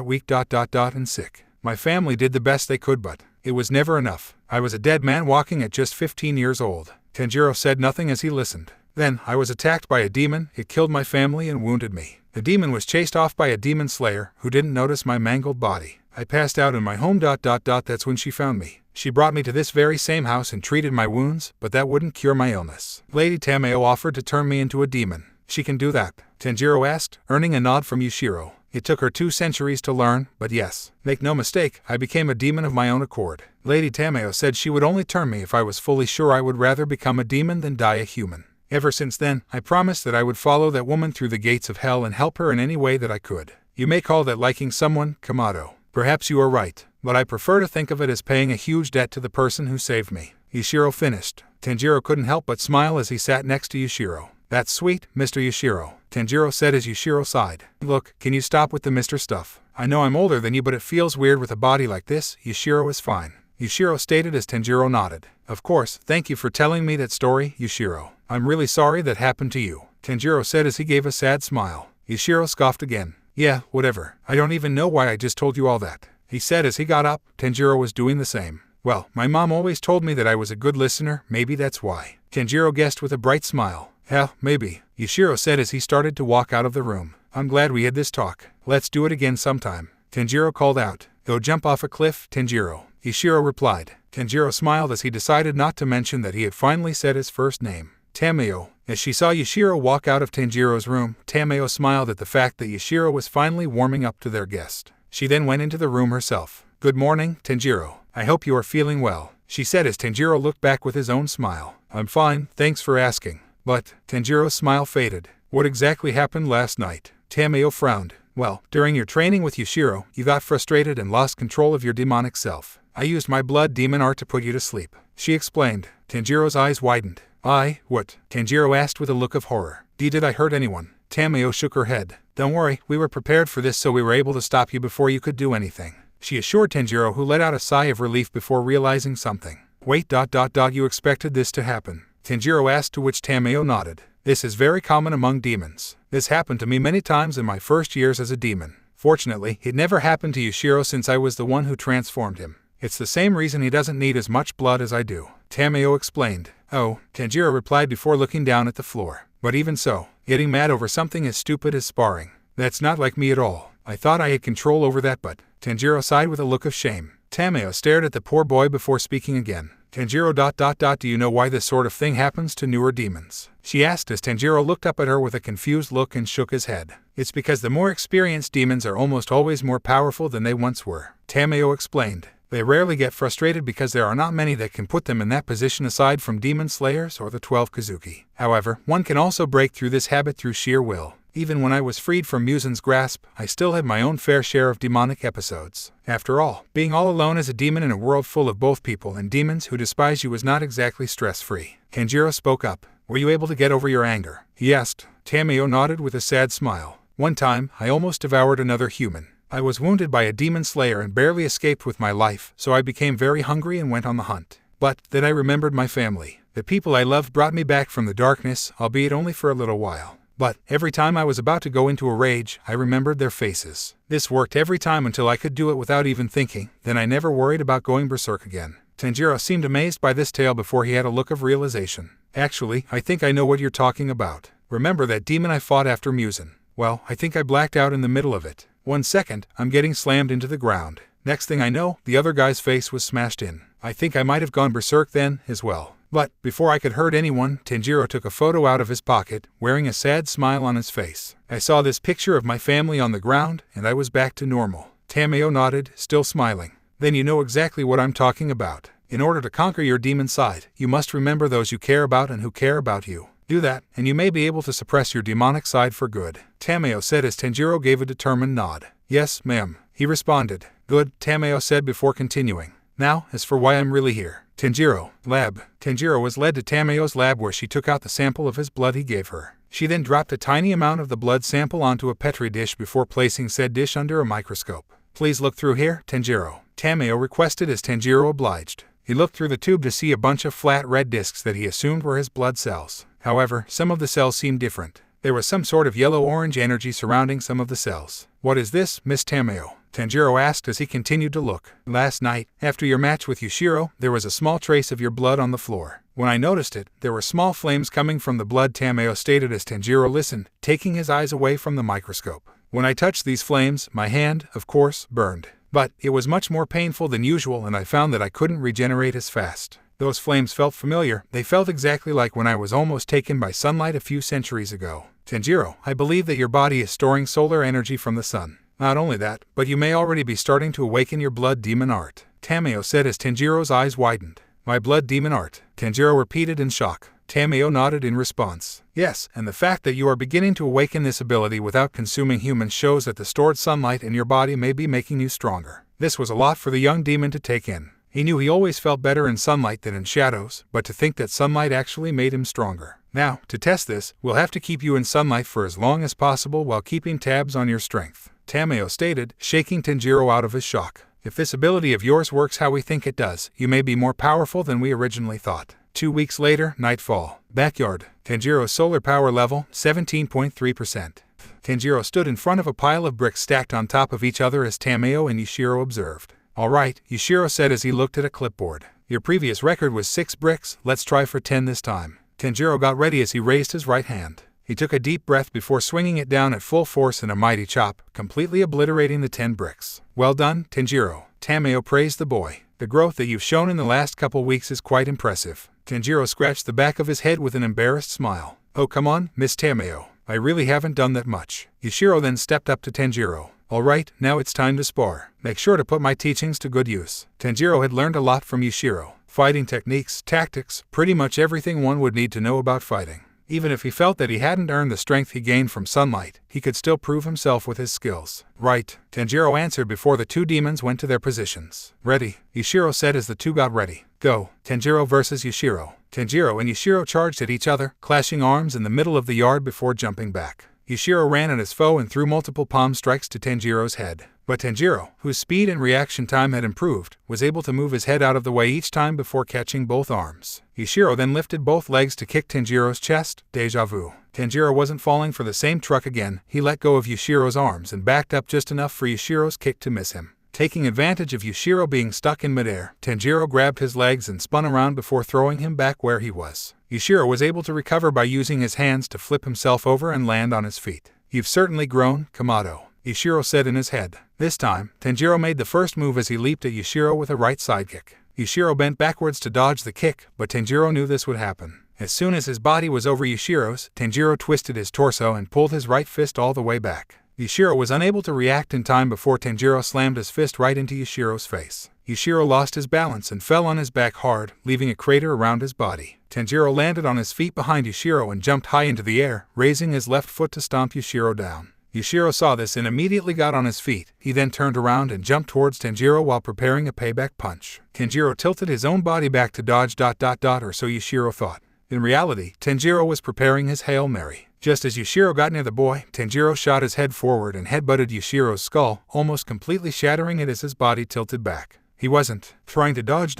B: weak and sick. My family did the best they could, but it was never enough. I was a dead man walking at just 15 years old. Tanjiro said nothing as he listened. Then, I was attacked by a demon, it killed my family and wounded me. The demon was chased off by a demon slayer, who didn't notice my mangled body. I passed out in my home that's when she found me. She brought me to this very same house and treated my wounds, but that wouldn't cure my illness. Lady Tamayo offered to turn me into a demon. She can do that? Tanjiro asked, earning a nod from Yushiro. It took her 2 centuries to learn, but yes. Make no mistake, I became a demon of my own accord. Lady Tamayo said she would only turn me if I was fully sure I would rather become a demon than die a human. Ever since then, I promised that I would follow that woman through the gates of hell and help her in any way that I could. You may call that liking someone, Kamado. Perhaps you are right, but I prefer to think of it as paying a huge debt to the person who saved me. Yushiro finished. Tanjiro couldn't help but smile as he sat next to Yushiro. That's sweet, Mr. Yushiro, Tanjiro said as Yushiro sighed. Look, can you stop with the Mr. stuff? I know I'm older than you, but it feels weird with a body like this. Yushiro is fine, Yushiro stated as Tanjiro nodded. Of course, thank you for telling me that story, Yushiro. I'm really sorry that happened to you, Tanjiro said as he gave a sad smile. Yushiro scoffed again. Yeah, whatever. I don't even know why I just told you all that, he said as he got up. Tanjiro was doing the same. Well, my mom always told me that I was a good listener, maybe that's why, Tanjiro guessed with a bright smile. Hell, maybe, Yushiro said as he started to walk out of the room. I'm glad we had this talk. Let's do it again sometime, Tanjiro called out. Go jump off a cliff, Tanjiro, Yushiro replied. Tanjiro smiled as he decided not to mention that he had finally said his first name. Tamayo. As she saw Yushiro walk out of Tanjiro's room, Tamayo smiled at the fact that Yushiro was finally warming up to their guest. She then went into the room herself. Good morning, Tanjiro. I hope you are feeling well, she said as Tanjiro looked back with his own smile. I'm fine, thanks for asking. But, Tanjiro's smile faded. What exactly happened last night? Tamayo frowned. Well, during your training with Yushiro, you got frustrated and lost control of your demonic self. I used my blood demon art to put you to sleep, she explained. Tanjiro's eyes widened. What? Tanjiro asked with a look of horror. Did I hurt anyone? Tamayo shook her head. Don't worry, we were prepared for this, so we were able to stop you before you could do anything, she assured Tanjiro, who let out a sigh of relief before realizing something. Wait, you expected this to happen? Tanjiro asked, to which Tamayo nodded. This is very common among demons. This happened to me many times in my first years as a demon. Fortunately, it never happened to Yushiro since I was the one who transformed him. It's the same reason he doesn't need as much blood as I do, Tamayo explained. Oh, Tanjiro replied before looking down at the floor. But even so, getting mad over something as stupid as sparring. That's not like me at all. I thought I had control over that, but Tanjiro sighed with a look of shame. Tamayo stared at the poor boy before speaking again. Tanjiro do you know why this sort of thing happens to newer demons? She asked as Tanjiro looked up at her with a confused look and shook his head. It's because the more experienced demons are almost always more powerful than they once were, Tamayo explained. They rarely get frustrated because there are not many that can put them in that position aside from demon slayers or the 12 Kazuki. However, one can also break through this habit through sheer will. Even when I was freed from Muzan's grasp, I still had my own fair share of demonic episodes. After all, being all alone as a demon in a world full of both people and demons who despise you was not exactly stress-free. Tanjiro spoke up. Were you able to get over your anger? He asked. Tamayo nodded with a sad smile. One time, I almost devoured another human. I was wounded by a demon slayer and barely escaped with my life, so I became very hungry and went on the hunt. But then I remembered my family. The people I loved brought me back from the darkness, albeit only for a little while. But every time I was about to go into a rage, I remembered their faces. This worked every time until I could do it without even thinking, then I never worried about going berserk again. Tanjiro seemed amazed by this tale before he had a look of realization. Actually, I think I know what you're talking about. Remember that demon I fought after Muzan? Well, I think I blacked out in the middle of it. 1 second, I'm getting slammed into the ground. Next thing I know, the other guy's face was smashed in. I think I might have gone berserk then, as well. But, before I could hurt anyone, Tanjiro took a photo out of his pocket, wearing a sad smile on his face. I saw this picture of my family on the ground, and I was back to normal. Tamayo nodded, still smiling. Then you know exactly what I'm talking about. In order to conquer your demon side, you must remember those you care about and who care about you. Do that, and you may be able to suppress your demonic side for good. Tamayo said as Tanjiro gave a determined nod. Yes, ma'am, he responded. Good, Tamayo said before continuing. Now, as for why I'm really here. Tanjiro, lab. Tanjiro was led to Tamayo's lab where she took out the sample of his blood he gave her. She then dropped a tiny amount of the blood sample onto a petri dish before placing said dish under a microscope. Please look through here, Tanjiro. Tamayo requested as Tanjiro obliged. He looked through the tube to see a bunch of flat red discs that he assumed were his blood cells. However, some of the cells seemed different. There was some sort of yellow-orange energy surrounding some of the cells. What is this, Miss Tamayo? Tanjiro asked as he continued to look. Last night, after your match with Yushiro, there was a small trace of your blood on the floor. When I noticed it, there were small flames coming from the blood, Tamayo stated as Tanjiro listened, taking his eyes away from the microscope. When I touched these flames, my hand, of course, burned. But it was much more painful than usual and I found that I couldn't regenerate as fast. Those flames felt familiar. They felt exactly like when I was almost taken by sunlight a few centuries ago. Tanjiro, I believe that your body is storing solar energy from the sun. Not only that, but you may already be starting to awaken your blood demon art. Tamayo said as Tanjiro's eyes widened. My blood demon art, Tanjiro repeated in shock. Tamayo nodded in response. Yes, and the fact that you are beginning to awaken this ability without consuming humans shows that the stored sunlight in your body may be making you stronger. This was a lot for the young demon to take in. He knew he always felt better in sunlight than in shadows, but to think that sunlight actually made him stronger. Now, to test this, we'll have to keep you in sunlight for as long as possible while keeping tabs on your strength, Tamayo stated, shaking Tanjiro out of his shock. If this ability of yours works how we think it does, you may be more powerful than we originally thought. 2 weeks later, nightfall. Backyard. Tanjiro's solar power level, 17.3%. Tanjiro stood in front of a pile of bricks stacked on top of each other as Tamayo and Yushiro observed. Alright, Yushiro said as he looked at a clipboard. Your previous record was 6 bricks, let's try for 10 this time. Tanjiro got ready as he raised his right hand. He took a deep breath before swinging it down at full force in a mighty chop, completely obliterating the 10 bricks. Well done, Tanjiro. Tamayo praised the boy. The growth that you've shown in the last couple weeks is quite impressive. Tanjiro scratched the back of his head with an embarrassed smile. Oh come on, Miss Tamayo. I really haven't done that much. Yushiro then stepped up to Tanjiro. Alright, now it's time to spar. Make sure to put my teachings to good use. Tanjiro had learned a lot from Yushiro. Fighting techniques, tactics, pretty much everything one would need to know about fighting. Even if he felt that he hadn't earned the strength he gained from sunlight, he could still prove himself with his skills. Right, Tanjiro answered before the two demons went to their positions. Ready, Yushiro said as the two got ready. Go, Tanjiro versus Yushiro. Tanjiro and Yushiro charged at each other, clashing arms in the middle of the yard before jumping back. Yushiro ran at his foe and threw multiple palm strikes to Tanjiro's head. But Tanjiro, whose speed and reaction time had improved, was able to move his head out of the way each time before catching both arms. Yushiro then lifted both legs to kick Tanjiro's chest. Deja vu. Tanjiro wasn't falling for the same truck again. He let go of Yushiro's arms and backed up just enough for Yushiro's kick to miss him. Taking advantage of Yushiro being stuck in midair, Tanjiro grabbed his legs and spun around before throwing him back where he was. Yushiro was able to recover by using his hands to flip himself over and land on his feet. You've certainly grown, Kamado, Yushiro said in his head. This time, Tanjiro made the first move as he leaped at Yushiro with a right sidekick. Yushiro bent backwards to dodge the kick, but Tanjiro knew this would happen. As soon as his body was over Yushiro's, Tanjiro twisted his torso and pulled his right fist all the way back. Yushiro was unable to react in time before Tanjiro slammed his fist right into Yushiro's face. Yushiro lost his balance and fell on his back hard, leaving a crater around his body. Tanjiro landed on his feet behind Yushiro and jumped high into the air, raising his left foot to stomp Yushiro down. Yushiro saw this and immediately got on his feet. He then turned around and jumped towards Tanjiro while preparing a payback punch. Tanjiro tilted his own body back to dodge ... or so Yushiro thought. In reality, Tanjiro was preparing his Hail Mary. Just as Yushiro got near the boy, Tanjiro shot his head forward and headbutted Yushiro's skull, almost completely shattering it as his body tilted back. He wasn't trying to dodge ...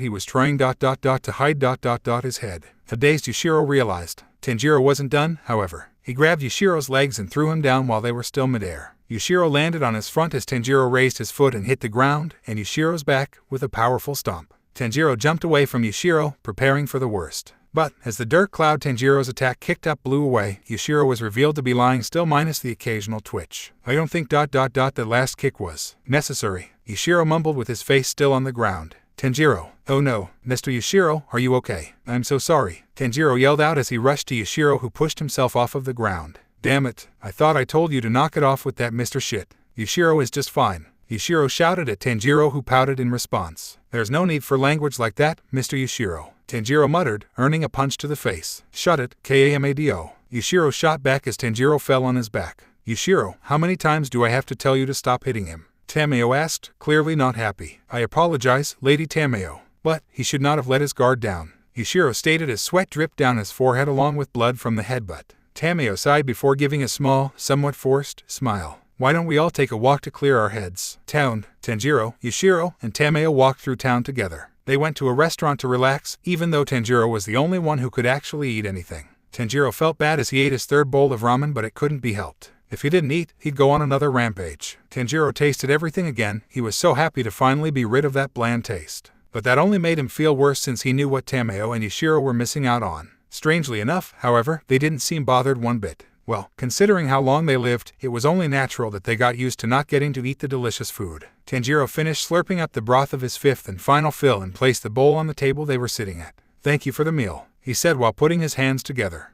B: he was trying ... to hide ... his head. The dazed Yushiro realized. Tanjiro wasn't done, however. He grabbed Yushiro's legs and threw him down while they were still midair. Yushiro landed on his front as Tanjiro raised his foot and hit the ground, and Yushiro's back, with a powerful stomp. Tanjiro jumped away from Yushiro, preparing for the worst. But, as the dirt cloud Tanjiro's attack kicked up blew away, Yushiro was revealed to be lying still minus the occasional twitch. I don't think ... that last kick was necessary. Yushiro mumbled with his face still on the ground. Tanjiro. Oh no, Mr. Yushiro, are you okay? I'm so sorry. Tanjiro yelled out as he rushed to Yushiro, who pushed himself off of the ground. Damn it, I thought I told you to knock it off with that Mr. Shit. Yushiro is just fine. Yushiro shouted at Tanjiro, who pouted in response. There's no need for language like that, Mr. Yushiro. Tanjiro muttered, earning a punch to the face. Shut it, Kamado. Yushiro shot back as Tanjiro fell on his back. Yushiro, how many times do I have to tell you to stop hitting him? Tamayo asked, clearly not happy. I apologize, Lady Tamayo. But, he should not have let his guard down. Yushiro stated as sweat dripped down his forehead along with blood from the headbutt. Tamayo sighed before giving a small, somewhat forced, smile. Why don't we all take a walk to clear our heads? Town. Tanjiro, Yushiro, and Tamayo walked through town together. They went to a restaurant to relax, even though Tanjiro was the only one who could actually eat anything. Tanjiro felt bad as he ate his third bowl of ramen, but it couldn't be helped. If he didn't eat, he'd go on another rampage. Tanjiro tasted everything again. He was so happy to finally be rid of that bland taste. But that only made him feel worse since he knew what Tamayo and Yushiro were missing out on. Strangely enough, however, they didn't seem bothered one bit. Well, considering how long they lived, it was only natural that they got used to not getting to eat the delicious food. Tanjiro finished slurping up the broth of his fifth and final fill and placed the bowl on the table they were sitting at. Thank you for the meal, he said while putting his hands together.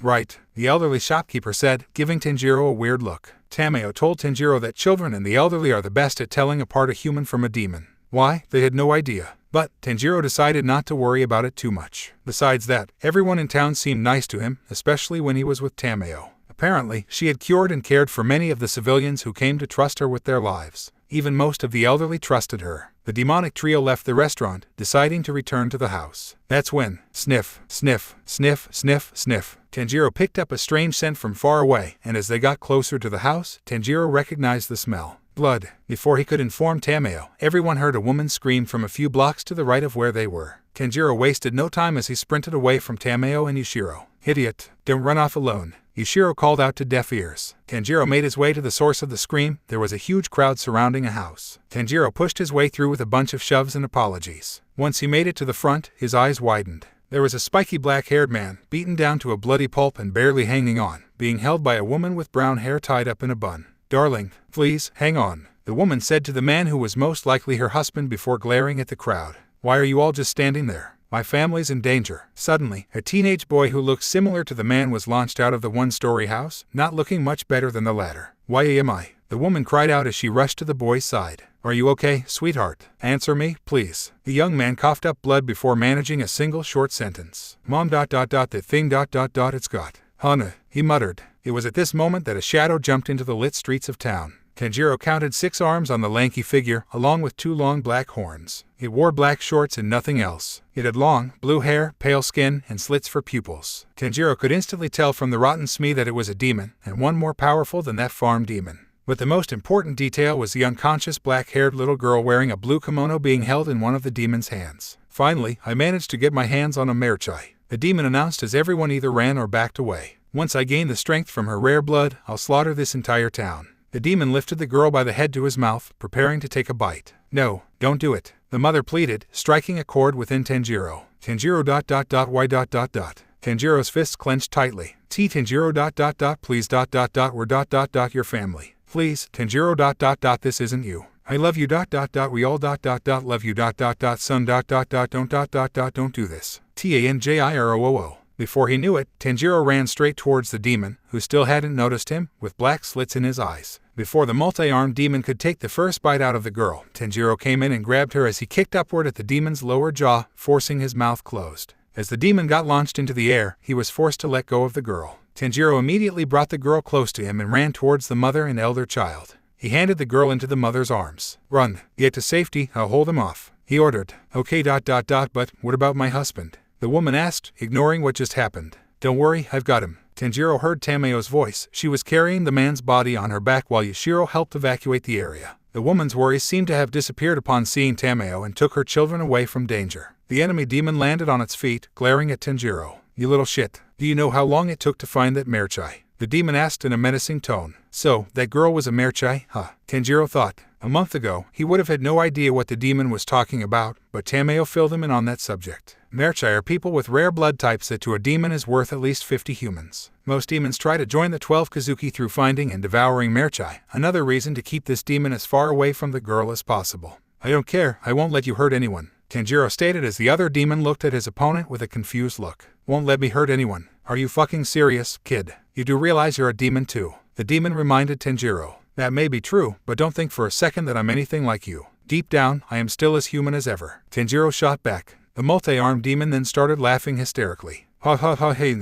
B: Right, the elderly shopkeeper said, giving Tanjiro a weird look. Tamayo told Tanjiro that children and the elderly are the best at telling apart a human from a demon. Why, they had no idea. But Tanjiro decided not to worry about it too much. Besides that, everyone in town seemed nice to him, especially when he was with Tamayo. Apparently, she had cured and cared for many of the civilians who came to trust her with their lives. Even most of the elderly trusted her. The demonic trio left the restaurant, deciding to return to the house. That's when, sniff, sniff, sniff, sniff, sniff, Tanjiro picked up a strange scent from far away, and as they got closer to the house, Tanjiro recognized the smell. Blood. Before he could inform Tamayo, everyone heard a woman scream from a few blocks to the right of where they were. Tanjiro wasted no time as he sprinted away from Tamayo and Yushiro. Idiot, don't run off alone, Yushiro called out to deaf ears. Tanjiro made his way to the source of the scream. There was a huge crowd surrounding a house. Tanjiro pushed his way through with a bunch of shoves and apologies. Once he made it to the front, his eyes widened. There was a spiky black-haired man, beaten down to a bloody pulp and barely hanging on, being held by a woman with brown hair tied up in a bun. Darling, please, hang on, the woman said to the man who was most likely her husband before glaring at the crowd. Why are you all just standing there? My family's in danger. Suddenly, a teenage boy who looked similar to the man was launched out of the one-story house, not looking much better than the latter. Why am I? The woman cried out as she rushed to the boy's side. Are you okay, sweetheart? Answer me, please. The young man coughed up blood before managing a single short sentence. Mom ... that thing ... it's got. Hana, he muttered. It was at this moment that a shadow jumped into the lit streets of town. Tanjiro counted 6 arms on the lanky figure, along with 2 long black horns. It wore black shorts and nothing else. It had long, blue hair, pale skin, and slits for pupils. Tanjiro could instantly tell from the rotten smee that it was a demon, and one more powerful than that farm demon. But the most important detail was the unconscious black-haired little girl wearing a blue kimono being held in one of the demon's hands. Finally, I managed to get my hands on a merchai, the demon announced as everyone either ran or backed away. Once I gain the strength from her rare blood, I'll slaughter this entire town. The demon lifted the girl by the head to his mouth, preparing to take a bite. No, don't do it, the mother pleaded, striking a chord within Tanjiro. Tanjiro ... why ... Tanjiro's fists clenched tightly. Tanjiro ... please ... we're ... your family. Please, Tanjiro ... this isn't you. I love you ... we all ... love you ... son ... don't do this. Tanjiro. Before he knew it, Tanjiro ran straight towards the demon, who still hadn't noticed him, with black slits in his eyes. Before the multi-armed demon could take the first bite out of the girl, Tanjiro came in and grabbed her as he kicked upward at the demon's lower jaw, forcing his mouth closed. As the demon got launched into the air, he was forced to let go of the girl. Tanjiro immediately brought the girl close to him and ran towards the mother and elder child. He handed the girl into the mother's arms. "Run. Get to safety, I'll hold him off," he ordered. "Okay, but what about my husband?" the woman asked, ignoring what just happened. "Don't worry, I've got him." Tanjiro heard Tamayo's voice. She was carrying the man's body on her back while Yushiro helped evacuate the area. The woman's worries seemed to have disappeared upon seeing Tamayo and took her children away from danger. The enemy demon landed on its feet, glaring at Tanjiro. "You little shit. Do you know how long it took to find that merchai?" the demon asked in a menacing tone. "So, that girl was a merchai, huh?" Tanjiro thought. A month ago, he would have had no idea what the demon was talking about, but Tamayo filled him in on that subject. Merchai are people with rare blood types that to a demon is worth at least 50 humans. Most demons try to join the 12 Kazuki through finding and devouring merchai, another reason to keep this demon as far away from the girl as possible. "I don't care, I won't let you hurt anyone," Tanjiro stated as the other demon looked at his opponent with a confused look. "Won't let me hurt anyone? Are you fucking serious, kid? You do realize you're a demon too?" the demon reminded Tanjiro. "That may be true, but don't think for a second that I'm anything like you. Deep down, I am still as human as ever." Tanjiro shot back. The multi-armed demon then started laughing hysterically. "Ha ha ha hey.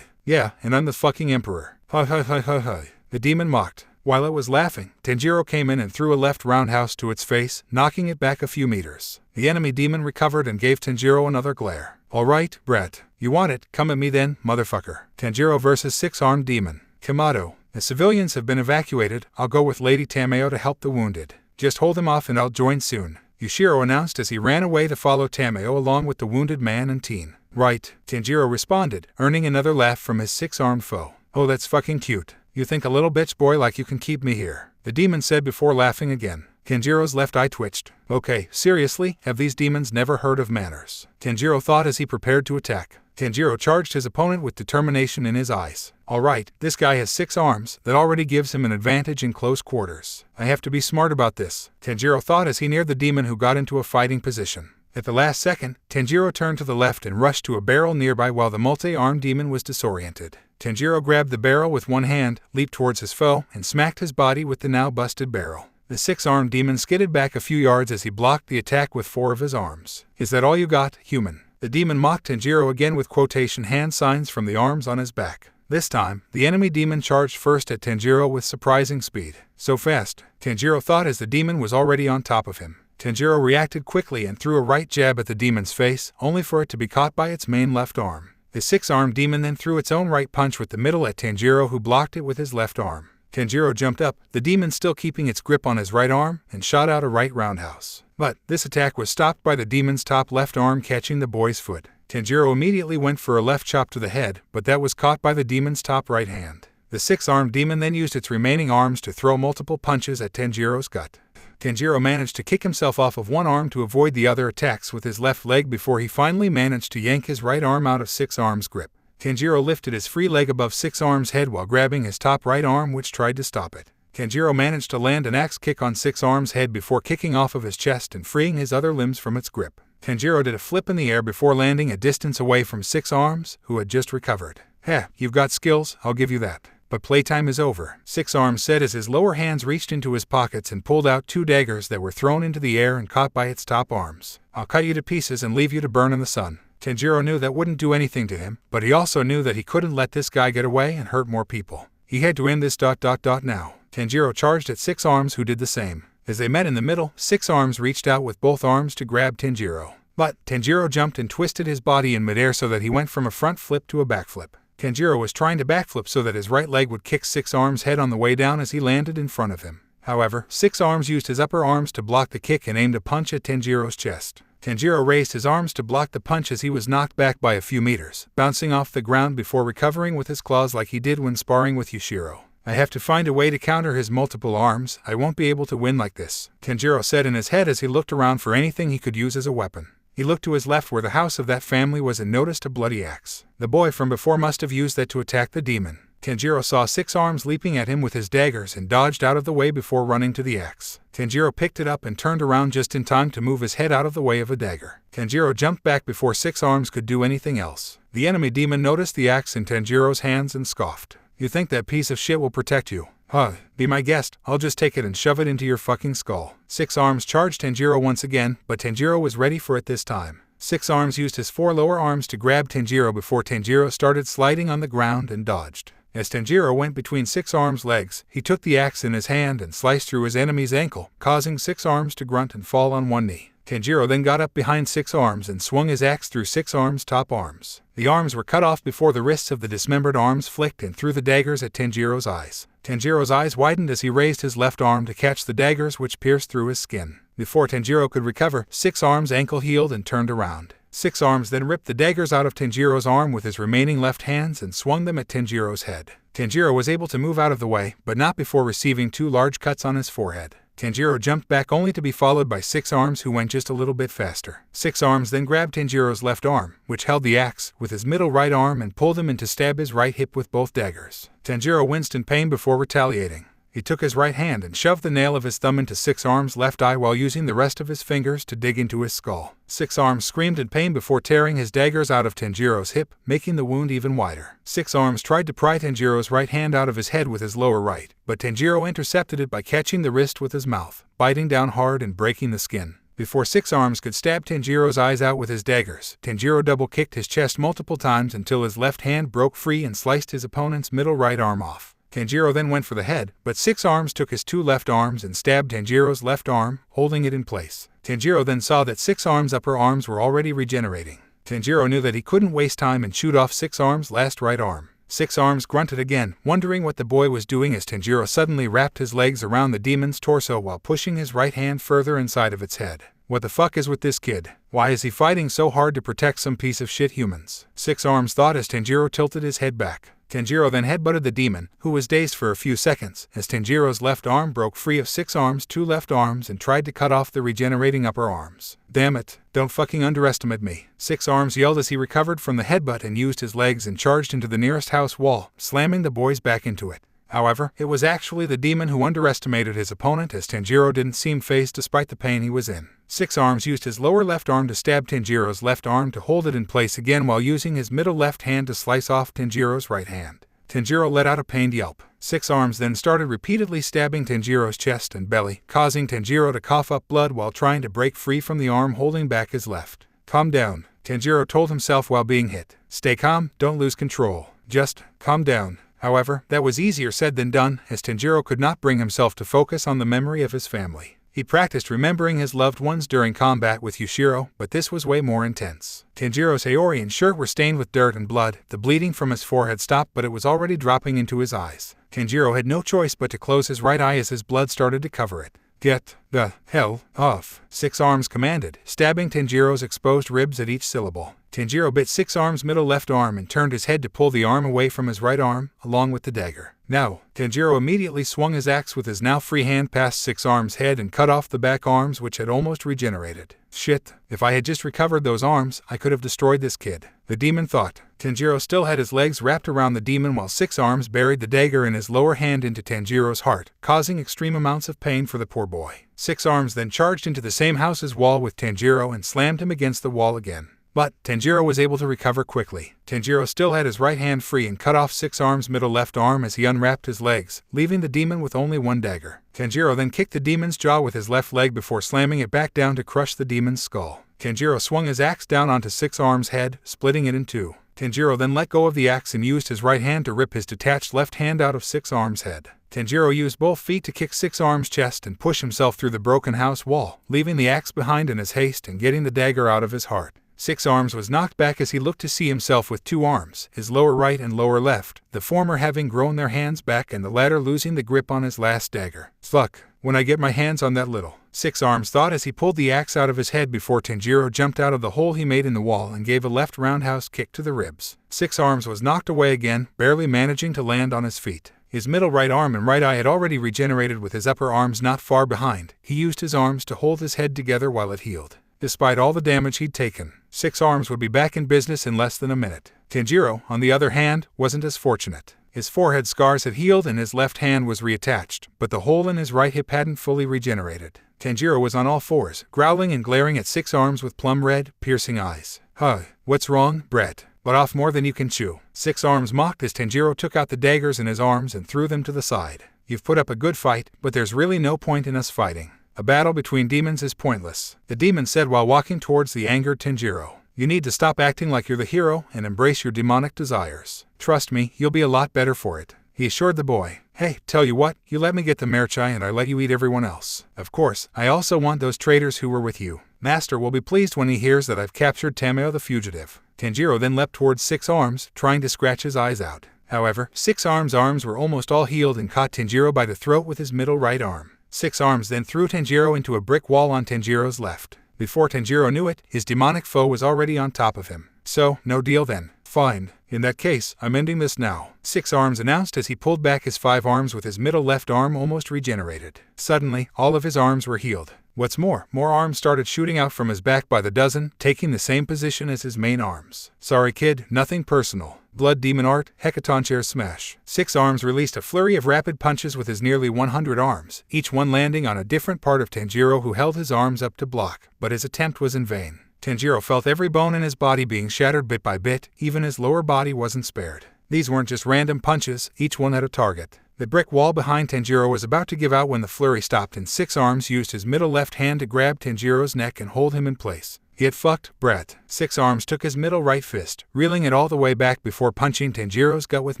B: Yeah, and I'm the fucking emperor. Ha ha ha ha ha." the demon mocked. While it was laughing, Tanjiro came in and threw a left roundhouse to its face, knocking it back a few meters. The enemy demon recovered and gave Tanjiro another glare. "All right, Brett. You want it, come at me then, motherfucker." Tanjiro versus 6-armed demon. Kamado. "The civilians have been evacuated. I'll go with Lady Tamayo to help the wounded. Just hold him off and I'll join soon," Yushiro announced as he ran away to follow Tamayo along with the wounded man and teen. "Right," Tanjiro responded, earning another laugh from his 6-armed foe. "Oh, that's fucking cute. You think a little bitch boy like you can keep me here," the demon said before laughing again. Tanjiro's left eye twitched. "Okay, seriously, have these demons never heard of manners?" Tanjiro thought as he prepared to attack. Tanjiro charged his opponent with determination in his eyes. "All right, this guy has 6 arms, that already gives him an advantage in close quarters. I have to be smart about this," Tanjiro thought as he neared the demon who got into a fighting position. At the last second, Tanjiro turned to the left and rushed to a barrel nearby while the multi-armed demon was disoriented. Tanjiro grabbed the barrel with one hand, leaped towards his foe, and smacked his body with the now busted barrel. The 6-armed demon skidded back a few yards as he blocked the attack with 4 of his arms. "Is that all you got, human?" the demon mocked Tanjiro again with quotation hand signs from the arms on his back. This time, the enemy demon charged first at Tanjiro with surprising speed. So fast, Tanjiro thought as the demon was already on top of him. Tanjiro reacted quickly and threw a right jab at the demon's face, only for it to be caught by its main left arm. The 6-armed demon then threw its own right punch with the middle at Tanjiro, who blocked it with his left arm. Tanjiro jumped up, the demon still keeping its grip on his right arm, and shot out a right roundhouse. But this attack was stopped by the demon's top left arm catching the boy's foot. Tanjiro immediately went for a left chop to the head, but that was caught by the demon's top right hand. The 6-armed demon then used its remaining arms to throw multiple punches at Tanjiro's gut. Tanjiro managed to kick himself off of one arm to avoid the other attacks with his left leg before he finally managed to yank his right arm out of 6-arm's grip. Tanjiro lifted his free leg above 6-arm's head while grabbing his top right arm, which tried to stop it. Tanjiro managed to land an axe kick on 6-arm's head before kicking off of his chest and freeing his other limbs from its grip. Tanjiro did a flip in the air before landing a distance away from 6-arms, who had just recovered. "Heh, you've got skills, I'll give you that. But playtime is over," 6-arms said as his lower hands reached into his pockets and pulled out 2 daggers that were thrown into the air and caught by its top arms. "I'll cut you to pieces and leave you to burn in the sun." Tanjiro knew that wouldn't do anything to him, but he also knew that he couldn't let this guy get away and hurt more people. He had to end this now. Tanjiro charged at 6-arms, who did the same. As they met in the middle, 6-arms reached out with both arms to grab Tanjiro. But Tanjiro jumped and twisted his body in midair so that he went from a front flip to a back flip. Tanjiro was trying to backflip so that his right leg would kick 6-arms' head on the way down as he landed in front of him. However, 6-arms used his upper arms to block the kick and aimed a punch at Tanjiro's chest. Tanjiro raised his arms to block the punch as he was knocked back by a few meters, bouncing off the ground before recovering with his claws like he did when sparring with Yushiro. "I have to find a way to counter his multiple arms. I won't be able to win like this," Tanjiro said in his head as he looked around for anything he could use as a weapon. He looked to his left where the house of that family was and noticed a bloody axe. The boy from before must have used that to attack the demon. Tanjiro saw 6-arms leaping at him with his daggers and dodged out of the way before running to the axe. Tanjiro picked it up and turned around just in time to move his head out of the way of a dagger. Tanjiro jumped back before 6-arms could do anything else. The enemy demon noticed the axe in Tanjiro's hands and scoffed. "You think that piece of shit will protect you? Huh, be my guest, I'll just take it and shove it into your fucking skull. Six Arms charged Tanjiro once again, but Tanjiro was ready for it this time. Six Arms used his 4 lower arms to grab Tanjiro before Tanjiro started sliding on the ground and dodged. As Tanjiro went between Six Arms' legs, he took the axe in his hand and sliced through his enemy's ankle, causing Six Arms to grunt and fall on one knee. Tanjiro then got up behind Six Arms and swung his axe through Six Arms' top arms. The arms were cut off before the wrists of the dismembered arms flicked and threw the daggers at Tanjiro's eyes. Tanjiro's eyes widened as he raised his left arm to catch the daggers which pierced through his skin. Before Tanjiro could recover, Six Arms' ankle healed and turned around. Six Arms then ripped the daggers out of Tanjiro's arm with his remaining left hands and swung them at Tanjiro's head. Tanjiro was able to move out of the way, but not before receiving 2 large cuts on his forehead. Tanjiro jumped back only to be followed by Six Arms, who went just a little bit faster. Six Arms then grabbed Tanjiro's left arm, which held the axe, with his middle right arm and pulled him in to stab his right hip with both daggers. Tanjiro winced in pain before retaliating. He took his right hand and shoved the nail of his thumb into Six Arms' left eye while using the rest of his fingers to dig into his skull. Six Arms screamed in pain before tearing his daggers out of Tanjiro's hip, making the wound even wider. Six Arms tried to pry Tanjiro's right hand out of his head with his lower right, but Tanjiro intercepted it by catching the wrist with his mouth, biting down hard and breaking the skin. Before Six Arms could stab Tanjiro's eyes out with his daggers, Tanjiro double-kicked his chest multiple times until his left hand broke free and sliced his opponent's middle right arm off. Tanjiro then went for the head, but Six Arms took his 2 left arms and stabbed Tanjiro's left arm, holding it in place. Tanjiro then saw that Six Arms' upper arms were already regenerating. Tanjiro knew that he couldn't waste time and shoot off Six Arms' last right arm. Six Arms grunted again, wondering what the boy was doing as Tanjiro suddenly wrapped his legs around the demon's torso while pushing his right hand further inside of its head. What the fuck is with this kid? Why is he fighting so hard to protect some piece of shit humans? Six Arms thought as Tanjiro tilted his head back. Tanjiro then headbutted the demon, who was dazed for a few seconds, as Tanjiro's left arm broke free of Six Arms' 2 left arms and tried to cut off the regenerating upper arms. Damn it, don't fucking underestimate me. Six Arms yelled as he recovered from the headbutt and used his legs and charged into the nearest house wall, slamming the boys back into it. However, it was actually the demon who underestimated his opponent, as Tanjiro didn't seem fazed despite the pain he was in. Six Arms used his lower left arm to stab Tanjiro's left arm to hold it in place again while using his middle left hand to slice off Tanjiro's right hand. Tanjiro let out a pained yelp. Six Arms then started repeatedly stabbing Tanjiro's chest and belly, causing Tanjiro to cough up blood while trying to break free from the arm holding back his left. Calm down, Tanjiro told himself while being hit. Stay calm, don't lose control. Just calm down. However, that was easier said than done, as Tanjiro could not bring himself to focus on the memory of his family. He practiced remembering his loved ones during combat with Yushiro, but this was way more intense. Tanjiro's Haori and shirt were stained with dirt and blood. The bleeding from his forehead stopped, but it was already dropping into his eyes. Tanjiro had no choice but to close his right eye as his blood started to cover it. Get the hell off, Six Arms commanded, stabbing Tanjiro's exposed ribs at each syllable. Tanjiro bit Six Arms' middle left arm and turned his head to pull the arm away from his right arm, along with the dagger. Now, Tanjiro immediately swung his axe with his now free hand past Six Arms' head and cut off the back arms, which had almost regenerated. Shit, if I had just recovered those arms, I could have destroyed this kid, the demon thought. Tanjiro still had his legs wrapped around the demon while Six Arms buried the dagger in his lower hand into Tanjiro's heart, causing extreme amounts of pain for the poor boy. Six Arms then charged into the same house's wall with Tanjiro and slammed him against the wall again. But Tanjiro was able to recover quickly. Tanjiro still had his right hand free and cut off Six Arms' middle left arm as he unwrapped his legs, leaving the demon with only one dagger. Tanjiro then kicked the demon's jaw with his left leg before slamming it back down to crush the demon's skull. Tanjiro swung his axe down onto Six Arms' head, splitting it in two. Tanjiro then let go of the axe and used his right hand to rip his detached left hand out of Six Arms' head. Tanjiro used both feet to kick Six Arms' chest and push himself through the broken house wall, leaving the axe behind in his haste and getting the dagger out of his heart. Six Arms was knocked back as he looked to see himself with 2 arms, his lower right and lower left, the former having grown their hands back and the latter losing the grip on his last dagger. Fuck, when I get my hands on that little, Six Arms thought as he pulled the axe out of his head before Tanjiro jumped out of the hole he made in the wall and gave a left roundhouse kick to the ribs. Six Arms was knocked away again, barely managing to land on his feet. His middle right arm and right eye had already regenerated with his upper arms not far behind. He used his arms to hold his head together while it healed. Despite all the damage he'd taken, Six Arms would be back in business in less than a minute. Tanjiro, on the other hand, wasn't as fortunate. His forehead scars had healed and his left hand was reattached, but the hole in his right hip hadn't fully regenerated. Tanjiro was on all fours, growling and glaring at Six Arms with plum-red, piercing eyes. Huh, what's wrong, Brett? Let off more than you can chew. Six Arms mocked as Tanjiro took out the daggers in his arms and threw them to the side. You've put up a good fight, but there's really no point in us fighting. A battle between demons is pointless," the demon said while walking towards the angered Tanjiro. "You need to stop acting like you're the hero and embrace your demonic desires. Trust me, you'll be a lot better for it," he assured the boy. "Hey, tell you what, you let me get the merchai and I let you eat everyone else. Of course, I also want those traitors who were with you. Master will be pleased when he hears that I've captured Tamayo the fugitive." Tanjiro then leapt towards Six Arms, trying to scratch his eyes out. However, Six Arms' arms were almost all healed and caught Tanjiro by the throat with his middle right arm. Six Arms then threw Tanjiro into a brick wall on Tanjiro's left. Before Tanjiro knew it, his demonic foe was already on top of him. "So, no deal then. Fine. In that case, I'm ending this now," Six Arms announced as he pulled back his 5 arms with his middle left arm almost regenerated. Suddenly, all of his arms were healed. What's more arms started shooting out from his back by the dozen, taking the same position as his main arms. "Sorry kid, nothing personal. Blood Demon Art, Hecatonchair Smash." Six Arms released a flurry of rapid punches with his nearly 100 arms, each one landing on a different part of Tanjiro, who held his arms up to block, but his attempt was in vain. Tanjiro felt every bone in his body being shattered bit by bit, even his lower body wasn't spared. These weren't just random punches, each one had a target. The brick wall behind Tanjiro was about to give out when the flurry stopped and Six Arms used his middle left hand to grab Tanjiro's neck and hold him in place. "Get fucked, brat." Six Arms took his middle right fist, reeling it all the way back before punching Tanjiro's gut with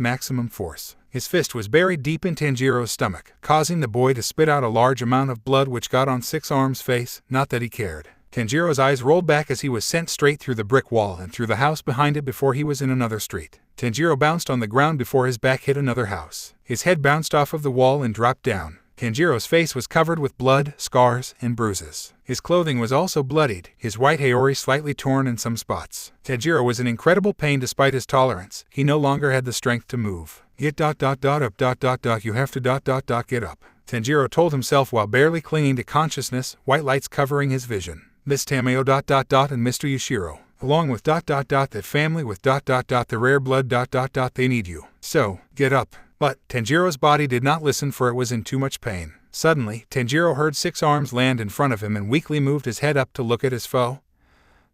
B: maximum force. His fist was buried deep in Tanjiro's stomach, causing the boy to spit out a large amount of blood which got on Six Arms' face, not that he cared. Tanjiro's eyes rolled back as he was sent straight through the brick wall and through the house behind it before he was in another street. Tanjiro bounced on the ground before his back hit another house. His head bounced off of the wall and dropped down. Tanjiro's face was covered with blood, scars, and bruises. His clothing was also bloodied, his white haori slightly torn in some spots. Tanjiro was in incredible pain despite his tolerance. He no longer had the strength to move. "Get up, you have to get up," Tanjiro told himself while barely clinging to consciousness, white lights covering his vision. Miss Tamayo and Mr. Yushiro, along with that family with the rare blood they need you. So, get up. But Tanjiro's body did not listen, for it was in too much pain. Suddenly, Tanjiro heard Six Arms land in front of him and weakly moved his head up to look at his foe,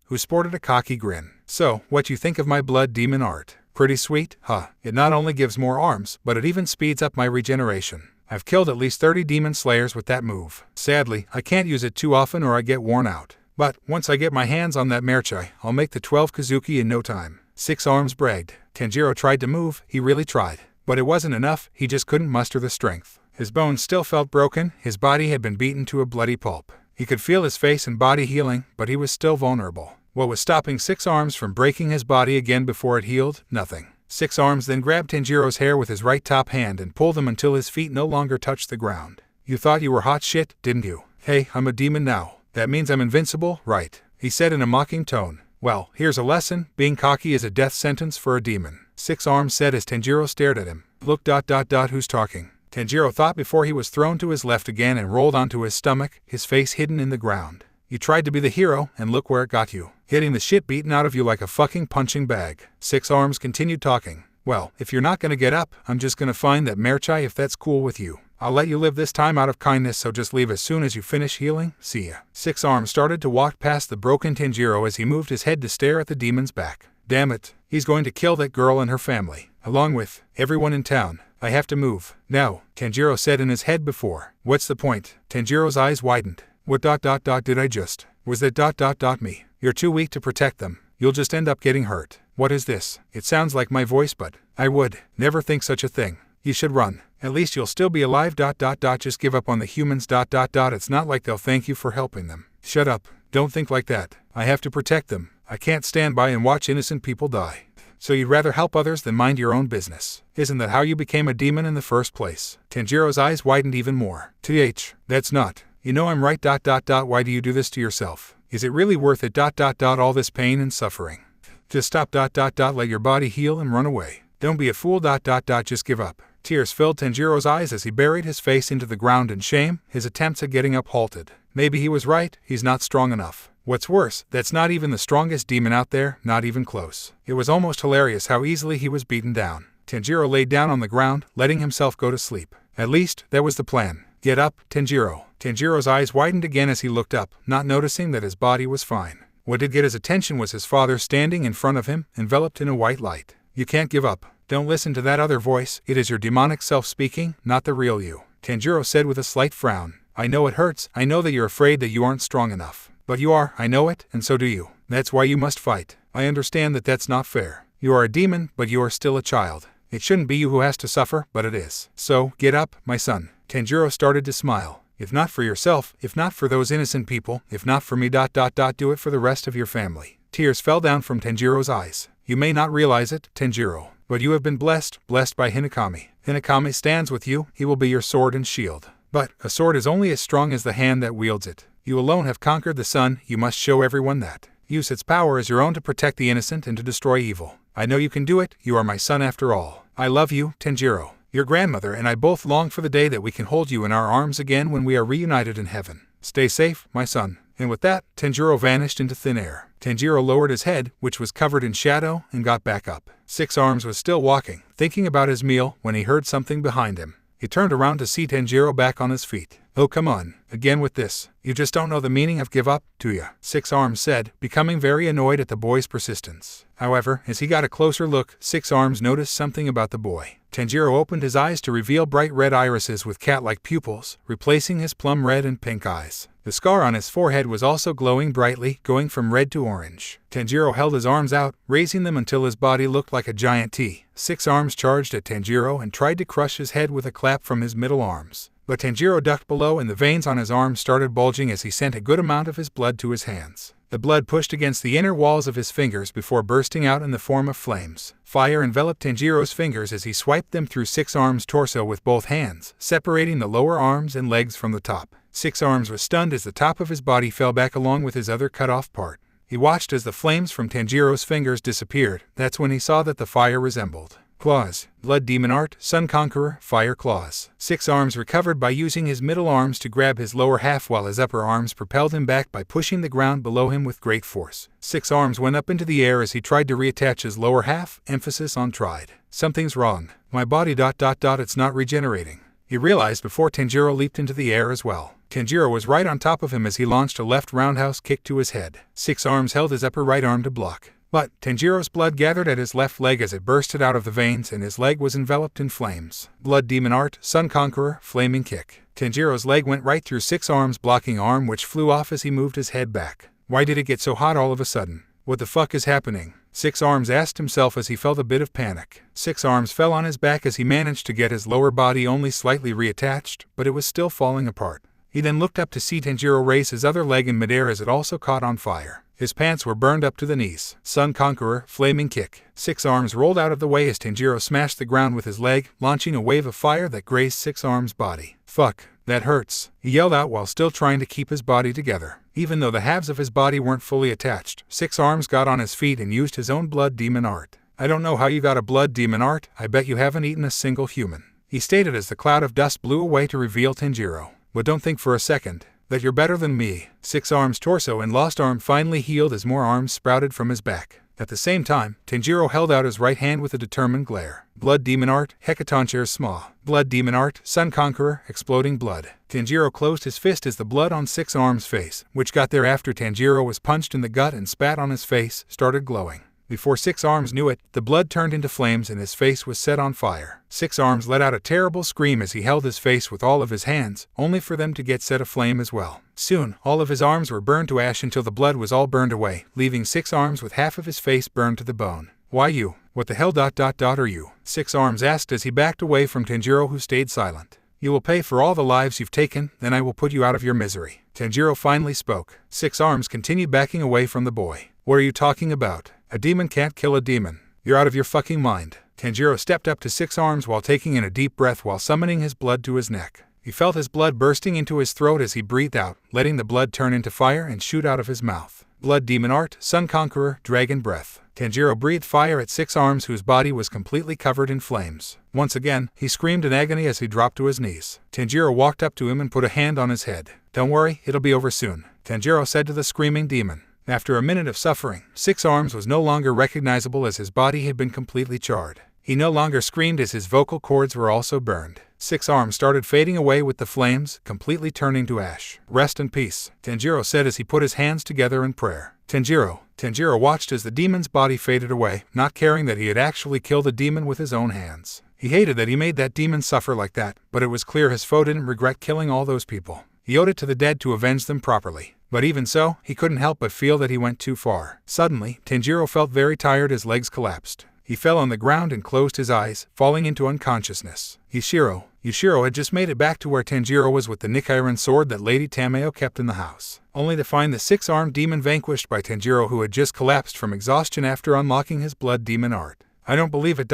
B: who sported a cocky grin. "So, what you think of my blood demon art? Pretty sweet, huh? It not only gives more arms, but it even speeds up my regeneration. I've killed at least 30 demon slayers with that move. Sadly, I can't use it too often or I get worn out. But once I get my hands on that merchai, I'll make the 12 Kazuki in no time," Six Arms bragged. Tanjiro tried to move, he really tried. But it wasn't enough, he just couldn't muster the strength. His bones still felt broken, his body had been beaten to a bloody pulp. He could feel his face and body healing, but he was still vulnerable. What was stopping Six Arms from breaking his body again before it healed? Nothing. Six Arms then grabbed Tanjiro's hair with his right top hand and pulled him until his feet no longer touched the ground. "You thought you were hot shit, didn't you? Hey, I'm a demon now. That means I'm invincible, right?" he said in a mocking tone. "Well, here's a lesson. Being cocky is a death sentence for a demon," Six Arms said as Tanjiro stared at him. "Look, who's talking?" Tanjiro thought before he was thrown to his left again and rolled onto his stomach, his face hidden in the ground. "You tried to be the hero, and look where it got you. Hitting the shit beaten out of you like a fucking punching bag." Six Arms continued talking. "Well, if you're not gonna get up, I'm just gonna find that merchai if that's cool with you. I'll let you live this time out of kindness, so just leave as soon as you finish healing. See ya." Six Arms started to walk past the broken Tanjiro as he moved his head to stare at the demon's back. "Damn it, he's going to kill that girl and her family, along with everyone in town. I have to move now," Tanjiro said in his head before. "What's the point?" Tanjiro's eyes widened. "What did I just? Was that me? You're too weak to protect them. You'll just end up getting hurt. What is this? It sounds like my voice, but I would never think such a thing. You should run. At least you'll still be alive. Just give up on the humans. It's not like they'll thank you for helping them." "Shut up. Don't think like that. I have to protect them. I can't stand by and watch innocent people die." "So you'd rather help others than mind your own business? Isn't that how you became a demon in the first place?" Tanjiro's eyes widened even more. That's not. You know I'm right. Why do you do this to yourself? Is it really worth it? All this pain and suffering. Just stop. Let your body heal and run away. Don't be a fool. Just give up." Tears filled Tanjiro's eyes as he buried his face into the ground in shame, his attempts at getting up halted. Maybe he was right, he's not strong enough. What's worse, that's not even the strongest demon out there, not even close. It was almost hilarious how easily he was beaten down. Tanjiro laid down on the ground, letting himself go to sleep. At least, that was the plan. "Get up, Tanjiro." Tanjiro's eyes widened again as he looked up, not noticing that his body was fine. What did get his attention was his father standing in front of him, enveloped in a white light. "You can't give up. Don't listen to that other voice, it is your demonic self speaking, not the real you. Tanjiro said with a slight frown. I know it hurts, I know that you're afraid that you aren't strong enough. But you are, I know it, and so do you. That's why you must fight. I understand that that's not fair. You are a demon, but you are still a child. It shouldn't be you who has to suffer, but it is. So, get up, my son. Tanjiro started to smile. If not for yourself, if not for those innocent people, if not for me, do it for the rest of your family. Tears fell down from Tanjiro's eyes. You may not realize it, Tanjiro, but you have been blessed by Hinokami. Hinokami stands with you, he will be your sword and shield. But, a sword is only as strong as the hand that wields it. You alone have conquered the sun, you must show everyone that. Use its power as your own to protect the innocent and to destroy evil. I know you can do it, you are my son after all. I love you, Tanjiro. Your grandmother and I both long for the day that we can hold you in our arms again when we are reunited in heaven. Stay safe, my son. And with that, Tanjiro vanished into thin air. Tanjiro lowered his head, which was covered in shadow, and got back up. Six Arms was still walking, thinking about his meal, when he heard something behind him. He turned around to see Tanjiro back on his feet. Oh, come on, again with this. You just don't know the meaning of give up, do ya? Six Arms said, becoming very annoyed at the boy's persistence. However, as he got a closer look, Six Arms noticed something about the boy. Tanjiro opened his eyes to reveal bright red irises with cat-like pupils, replacing his plum red and pink eyes. The scar on his forehead was also glowing brightly, going from red to orange. Tanjiro held his arms out, raising them until his body looked like a giant T. Six Arms charged at Tanjiro and tried to crush his head with a clap from his middle arms. But Tanjiro ducked below and the veins on his arms started bulging as he sent a good amount of his blood to his hands. The blood pushed against the inner walls of his fingers before bursting out in the form of flames. Fire enveloped Tanjiro's fingers as he swiped them through Six Arms' torso with both hands, separating the lower arms and legs from the top. Six Arms was stunned as the top of his body fell back along with his other cut-off part. He watched as the flames from Tanjiro's fingers disappeared. That's when he saw that the fire resembled claws. Blood Demon Art, Sun Conqueror, Fire Claws. Six Arms recovered by using his middle arms to grab his lower half while his upper arms propelled him back by pushing the ground below him with great force. Six Arms went up into the air as he tried to reattach his lower half, emphasis on tried. Something's wrong. My body ... it's not regenerating. He realized before Tanjiro leaped into the air as well. Tanjiro was right on top of him as he launched a left roundhouse kick to his head. Six Arms held his upper right arm to block. But Tanjiro's blood gathered at his left leg as it bursted out of the veins and his leg was enveloped in flames. Blood Demon Art, Sun Conqueror, Flaming Kick. Tanjiro's leg went right through Six Arms' blocking arm, which flew off as he moved his head back. Why did it get so hot all of a sudden? What the fuck is happening? Six Arms asked himself as he felt a bit of panic. Six Arms fell on his back as he managed to get his lower body only slightly reattached, but it was still falling apart. He then looked up to see Tanjiro raise his other leg in midair as it also caught on fire. His pants were burned up to the knees. Sun Conqueror, Flaming Kick. Six Arms rolled out of the way as Tanjiro smashed the ground with his leg, launching a wave of fire that grazed Six Arms' body. Fuck, that hurts, he yelled out while still trying to keep his body together. Even though the halves of his body weren't fully attached, Six Arms got on his feet and used his own Blood Demon Art. I don't know how you got a Blood Demon Art, I bet you haven't eaten a single human, he stated as the cloud of dust blew away to reveal Tanjiro. But don't think for a second that you're better than me. Six Arms' torso and lost arm finally healed as more arms sprouted from his back. At the same time, Tanjiro held out his right hand with a determined glare. Blood Demon Art, Hecatoncheir Sma. Blood Demon Art, Sun Conqueror, Exploding Blood. Tanjiro closed his fist as the blood on Six Arms' face, which got there after Tanjiro was punched in the gut and spat on his face, started glowing. Before Six Arms knew it, the blood turned into flames and his face was set on fire. Six Arms let out a terrible scream as he held his face with all of his hands, only for them to get set aflame as well. Soon, all of his arms were burned to ash until the blood was all burned away, leaving Six Arms with half of his face burned to the bone. Why you? What the hell ... are you? Six Arms asked as he backed away from Tanjiro, who stayed silent. You will pay for all the lives you've taken, then I will put you out of your misery. Tanjiro finally spoke. Six Arms continued backing away from the boy. What are you talking about? A demon can't kill a demon. You're out of your fucking mind. Tanjiro stepped up to Six Arms while taking in a deep breath while summoning his blood to his neck. He felt his blood bursting into his throat as he breathed out, letting the blood turn into fire and shoot out of his mouth. Blood Demon Art, Sun Conqueror, Dragon Breath. Tanjiro breathed fire at Six Arms, whose body was completely covered in flames. Once again, he screamed in agony as he dropped to his knees. Tanjiro walked up to him and put a hand on his head. Don't worry, it'll be over soon, Tanjiro said to the screaming demon. After a minute of suffering, Six Arms was no longer recognizable as his body had been completely charred. He no longer screamed as his vocal cords were also burned. Six Arms started fading away with the flames, completely turning to ash. Rest in peace, Tanjiro said as he put his hands together in prayer. Tanjiro watched as the demon's body faded away, not caring that he had actually killed the demon with his own hands. He hated that he made that demon suffer like that, but it was clear his foe didn't regret killing all those people. He owed it to the dead to avenge them properly. But even so, he couldn't help but feel that he went too far. Suddenly, Tanjiro felt very tired. His legs collapsed. He fell on the ground and closed his eyes, falling into unconsciousness. Yushiro had just made it back to where Tanjiro was with the Nichiren sword that Lady Tamayo kept in the house, only to find the six-armed demon vanquished by Tanjiro, who had just collapsed from exhaustion after unlocking his blood demon art. I don't believe it.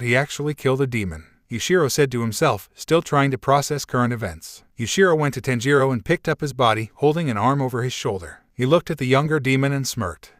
B: He actually killed a demon, Yushiro said to himself, still trying to process current events. Yushiro went to Tanjiro and picked up his body, holding an arm over his shoulder. He looked at the younger demon and smirked.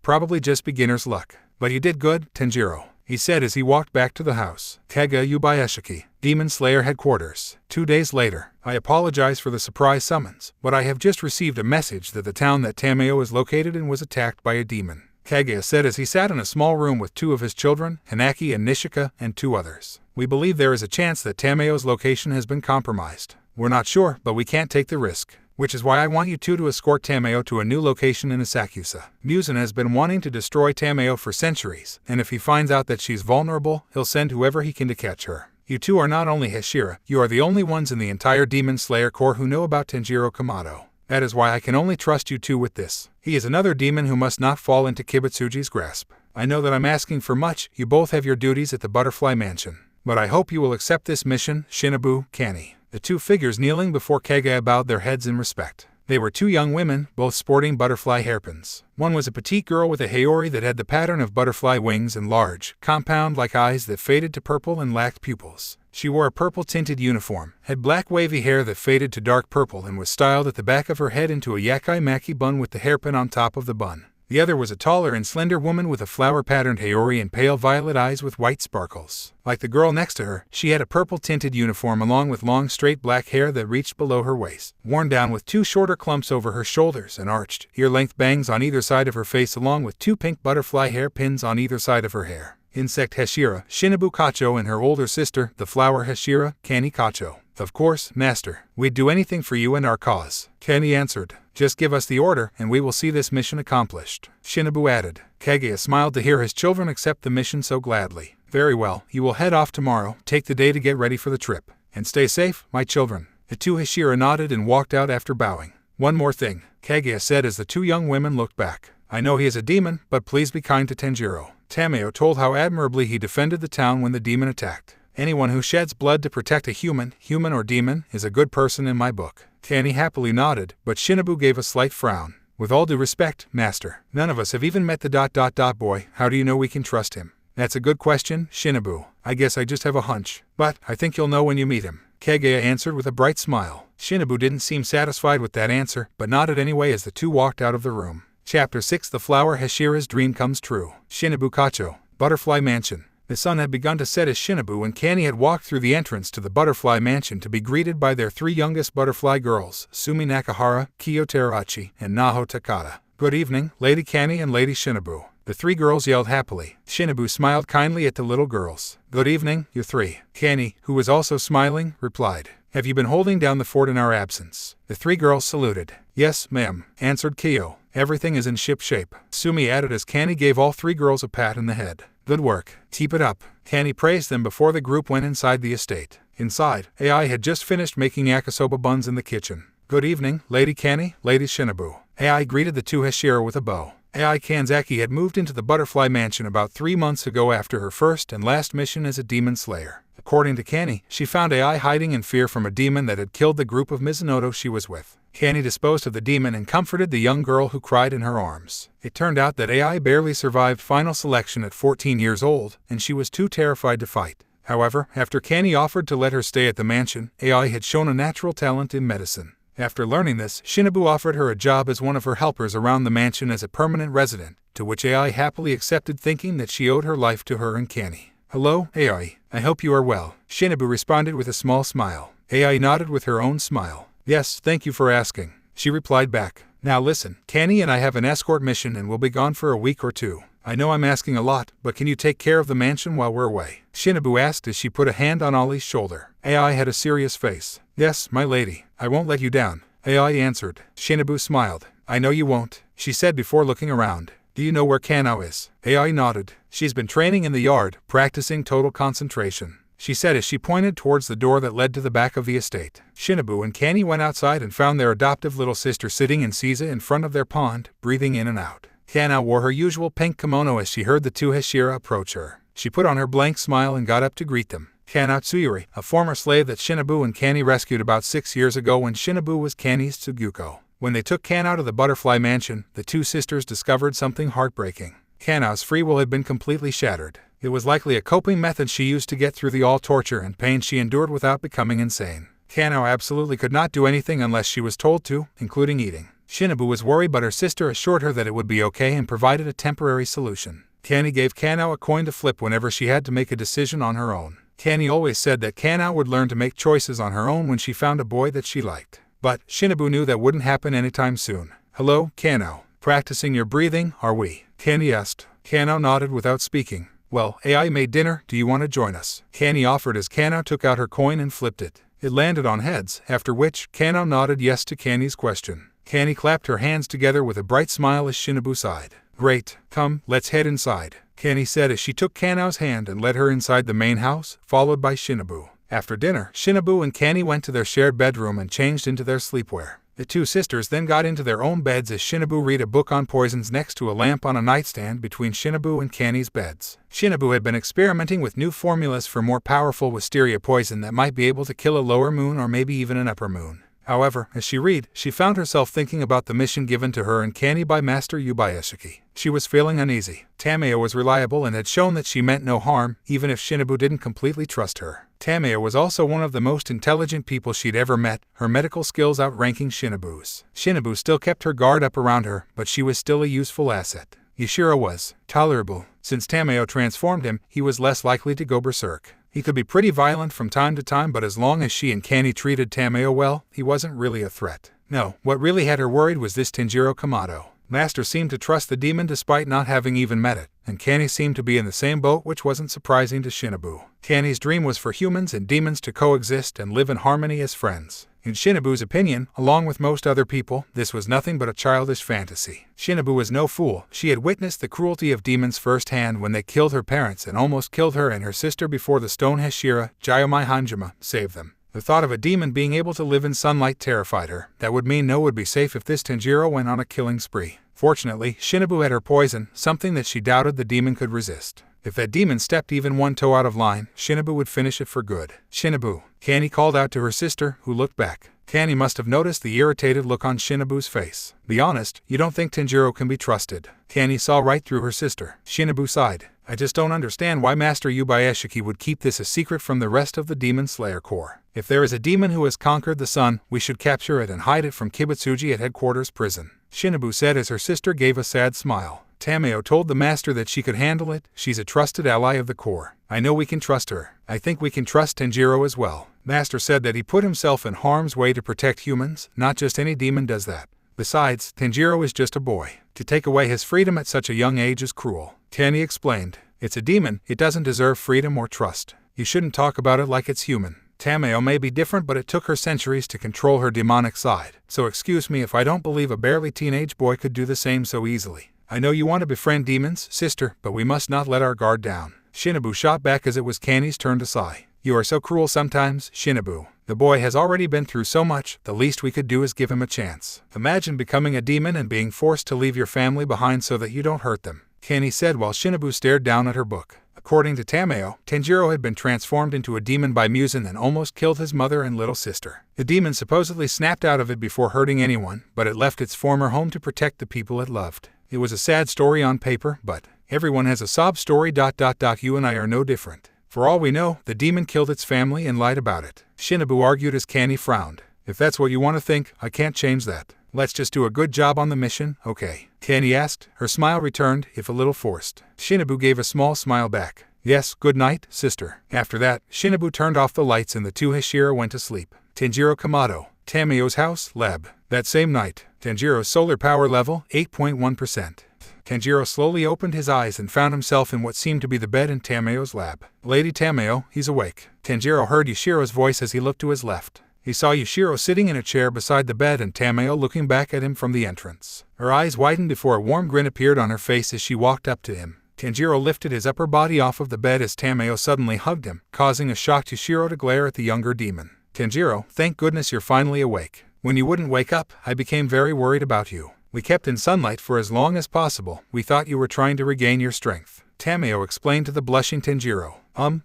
B: Probably just beginner's luck. But you did good, Tanjiro, he said as he walked back to the house. Kaga Yubaeshiki, Demon Slayer Headquarters. 2 days later. I apologize for the surprise summons, but I have just received a message that the town that Tamayo is located in was attacked by a demon, Kaguya said as he sat in a small room with 2 of his children, Hinaki and Nishika, and 2 others. We believe there is a chance that Tamayo's location has been compromised. We're not sure, but we can't take the risk, which is why I want you 2 to escort Tamayo to a new location in Asakusa. Muzan has been wanting to destroy Tamayo for centuries, and if he finds out that she's vulnerable, he'll send whoever he can to catch her. You 2 are not only hashira, you are the only ones in the entire Demon Slayer Corps who know about Tanjiro Kamado. That is why I can only trust you 2 with this. He is another demon who must not fall into Kibutsuji's grasp. I know that I'm asking for much. You both have your duties at the Butterfly Mansion, but I hope you will accept this mission. Shinobu, Kani. The 2 figures kneeling before Kaguya bowed their heads in respect. They were 2 young women, both sporting butterfly hairpins. One was a petite girl with a haori that had the pattern of butterfly wings and large, compound-like eyes that faded to purple and lacked pupils. She wore a purple-tinted uniform, had black wavy hair that faded to dark purple and was styled at the back of her head into a yakai-maki bun with the hairpin on top of the bun. The other was a taller and slender woman with a flower-patterned haori and pale violet eyes with white sparkles. Like the girl next to her, she had a purple-tinted uniform along with long straight black hair that reached below her waist, worn down with 2 shorter clumps over her shoulders and arched, ear-length bangs on either side of her face along with 2 pink butterfly hairpins on either side of her hair. Insect hashira, Shinobu Kacho, and her older sister, the flower hashira, Kani Kacho. Of course, Master, we'd do anything for you and our cause, Kani answered. Just give us the order, and we will see this mission accomplished, Shinobu added. Kaguya smiled to hear his children accept the mission so gladly. Very well, you will head off tomorrow, take the day to get ready for the trip. And stay safe, my children. The 2 hashira nodded and walked out after bowing. One more thing, Kaguya said as the 2 young women looked back. I know he is a demon, but please be kind to Tanjiro. Tamayo told how admirably he defended the town when the demon attacked. Anyone who sheds blood to protect a human or demon, is a good person in my book. Kani happily nodded, but Shinobu gave a slight frown. With all due respect, Master, none of us have even met the boy. How do you know we can trust him? That's a good question, Shinobu. I guess I just have a hunch. But I think you'll know when you meet him, Kaguya answered with a bright smile. Shinobu didn't seem satisfied with that answer, but nodded anyway as the 2 walked out of the room. Chapter 6. The Flower Hashira's Dream Comes True. Shinobu Kacho, Butterfly Mansion. The sun had begun to set as Shinobu and Kani had walked through the entrance to the Butterfly Mansion to be greeted by their 3 youngest butterfly girls, Sumi Nakahara, Kiyo Terachi, and Naho Takada. Good evening, Lady Kani and Lady Shinobu. The 3 girls yelled happily. Shinobu smiled kindly at the little girls. Good evening, you 3. Kani, who was also smiling, replied. Have you been holding down the fort in our absence? The 3 girls saluted. Yes, ma'am, answered Kiyo. Everything is in ship shape, Sumi added as Kani gave all 3 girls a pat in the head. Good work. Keep it up. Kani praised them before the group went inside the estate. Inside, AI had just finished making yakisoba buns in the kitchen. Good evening, Lady Kani, Lady Shinobu. AI greeted the 2 hashira with a bow. AI Kanzaki had moved into the Butterfly Mansion about 3 months ago after her first and last mission as a demon slayer. According to Kani, she found AI hiding in fear from a demon that had killed the group of Mizunoto she was with. Kani disposed of the demon and comforted the young girl who cried in her arms. It turned out that AI barely survived final selection at 14 years old, and she was too terrified to fight. However, after Kani offered to let her stay at the mansion, AI had shown a natural talent in medicine. After learning this, Shinobu offered her a job as one of her helpers around the mansion as a permanent resident, to which AI happily accepted, thinking that she owed her life to her and Kani. Hello, AI. I hope you are well, Shinobu responded with a small smile. AI nodded with her own smile. Yes, thank you for asking, she replied back. Now listen, Kani and I have an escort mission and will be gone for a week or 2. I know I'm asking a lot, but can you take care of the mansion while we're away? Shinobu asked as she put a hand on Ollie's shoulder. AI had a serious face. Yes, my lady, I won't let you down, AI answered. Shinobu smiled. I know you won't, she said before looking around. Do you know where Kanao is? AI nodded. She's been training in the yard, practicing total concentration. she said as she pointed towards the door that led to the back of the estate. Shinobu and Kani went outside and found their adoptive little sister sitting in seiza in front of their pond, breathing in and out. Kanao wore her usual pink kimono as she heard the two hashira approach her. She put on her blank smile and got up to greet them. Kanao Tsuyuri, a former slave that Shinobu and Kani rescued about 6 years ago when Shinobu was Kani's Tsuguko. When they took Kanao to the butterfly mansion, the two sisters discovered something heartbreaking. Kanao's free will had been completely shattered. It was likely a coping method she used to get through the all torture and pain she endured without becoming insane. Kanao absolutely could not do anything unless she was told to, including eating. Shinobu was worried, but her sister assured her that it would be okay and provided a temporary solution. Kani gave Kanao a coin to flip whenever she had to make a decision on her own. Kani always said that Kanao would learn to make choices on her own when she found a boy that she liked. But Shinobu knew that wouldn't happen anytime soon. "Hello, Kanao. Practicing your breathing, are we?" Kani asked. Kanao nodded without speaking. "Well, AI made dinner, do you want to join us?" Kani offered as Kanao took out her coin and flipped it. It landed on heads, after which Kanao nodded yes to Kani's question. Kani clapped her hands together with a bright smile as Shinobu sighed. "Great, come, let's head inside," Kani said as she took Kanao's hand and led her inside the main house, followed by Shinobu. After dinner, Shinobu and Kani went to their shared bedroom and changed into their sleepwear. The two sisters then got into their own beds as Shinobu read a book on poisons next to a lamp on a nightstand between Shinobu and Kani's beds. Shinobu had been experimenting with new formulas for more powerful wisteria poison that might be able to kill a lower moon or maybe even an upper moon. However, as she read, she found herself thinking about the mission given to her and Kani by Master Yubayashiki. She was feeling uneasy. Tamayo was reliable and had shown that she meant no harm, even if Shinobu didn't completely trust her. Tamayo was also one of the most intelligent people she'd ever met, her medical skills outranking Shinobu's. Shinobu still kept her guard up around her, but she was still a useful asset. Yushiro was tolerable. Since Tamayo transformed him, he was less likely to go berserk. He could be pretty violent from time to time, but as long as she and Kani treated Tamayo well, he wasn't really a threat. No, what really had her worried was this Tanjiro Kamado. Master seemed to trust the demon despite not having even met it, and Kani seemed to be in the same boat, which wasn't surprising to Shinobu. Kani's dream was for humans and demons to coexist and live in harmony as friends. In Shinobu's opinion, along with most other people, this was nothing but a childish fantasy. Shinobu was no fool. She had witnessed the cruelty of demons firsthand when they killed her parents and almost killed her and her sister before the stone hashira, Jayomai Hanjima, saved them. The thought of a demon being able to live in sunlight terrified her. That would mean no would be safe if this Tanjiro went on a killing spree. Fortunately, Shinobu had her poison, something that she doubted the demon could resist. If that demon stepped even one toe out of line, Shinobu would finish it for good. "Shinobu," Kani called out to her sister, who looked back. Kani must have noticed the irritated look on Shinobu's face. "Be honest, you don't think Tanjiro can be trusted?" Kani saw right through her sister. Shinobu sighed. "I just don't understand why Master Yubayashiki would keep this a secret from the rest of the Demon Slayer Corps. If there is a demon who has conquered the sun, we should capture it and hide it from Kibutsuji at headquarters prison," Shinobu said as her sister gave a sad smile. Tamayo told the master that she could handle it. "She's a trusted ally of the Corps. I know we can trust her. I think we can trust Tanjiro as well." Master said that he put himself in harm's way to protect humans. Not just any demon does that. Besides, Tanjiro is just a boy. To take away his freedom at such a young age is cruel. Kani explained. "It's a demon. It doesn't deserve freedom or trust. You shouldn't talk about it like it's human. Tamayo may be different, but it took her centuries to control her demonic side. So excuse me if I don't believe a barely teenage boy could do the same so easily. I know you want to befriend demons, sister, but we must not let our guard down." Shinobu shot back as it was Kani's turn to sigh. "You are so cruel sometimes, Shinobu. The boy has already been through so much, the least we could do is give him a chance. Imagine becoming a demon and being forced to leave your family behind so that you don't hurt them," Kani said while Shinobu stared down at her book. According to Tamayo, Tanjiro had been transformed into a demon by Muzan and almost killed his mother and little sister. The demon supposedly snapped out of it before hurting anyone, but it left its former home to protect the people it loved. It was a sad story on paper, but everyone has a sob story. You and I are no different. For all we know, the demon killed its family and lied about it," Shinobu argued as Kani frowned. "If that's what you want to think, I can't change that. Let's just do a good job on the mission, okay?" Kani asked. Her smile returned, if a little forced. Shinobu gave a small smile back. "Yes, good night, sister." After that, Shinobu turned off the lights and the two hashira went to sleep. Tanjiro Kamado, Tamayo's house, lab. That same night, Tanjiro's solar power level, 8.1%. Tanjiro slowly opened his eyes and found himself in what seemed to be the bed in Tamayo's lab. "Lady Tamayo, he's awake." Tanjiro heard Yushiro's voice as he looked to his left. He saw Yushiro sitting in a chair beside the bed and Tamayo looking back at him from the entrance. Her eyes widened before a warm grin appeared on her face as she walked up to him. Tanjiro lifted his upper body off of the bed as Tamayo suddenly hugged him, causing a shocked Yushiro to glare at the younger demon. Tanjiro, thank goodness you're finally awake. When you wouldn't wake up, I became very worried about you. We kept in sunlight for as long as possible. We thought you were trying to regain your strength. Tamayo explained to the blushing Tanjiro.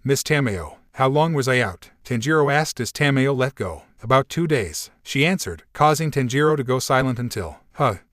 B: Miss Tamayo, how long was I out? Tanjiro asked as Tamayo let go. About 2 days, she answered, causing Tanjiro to go silent until,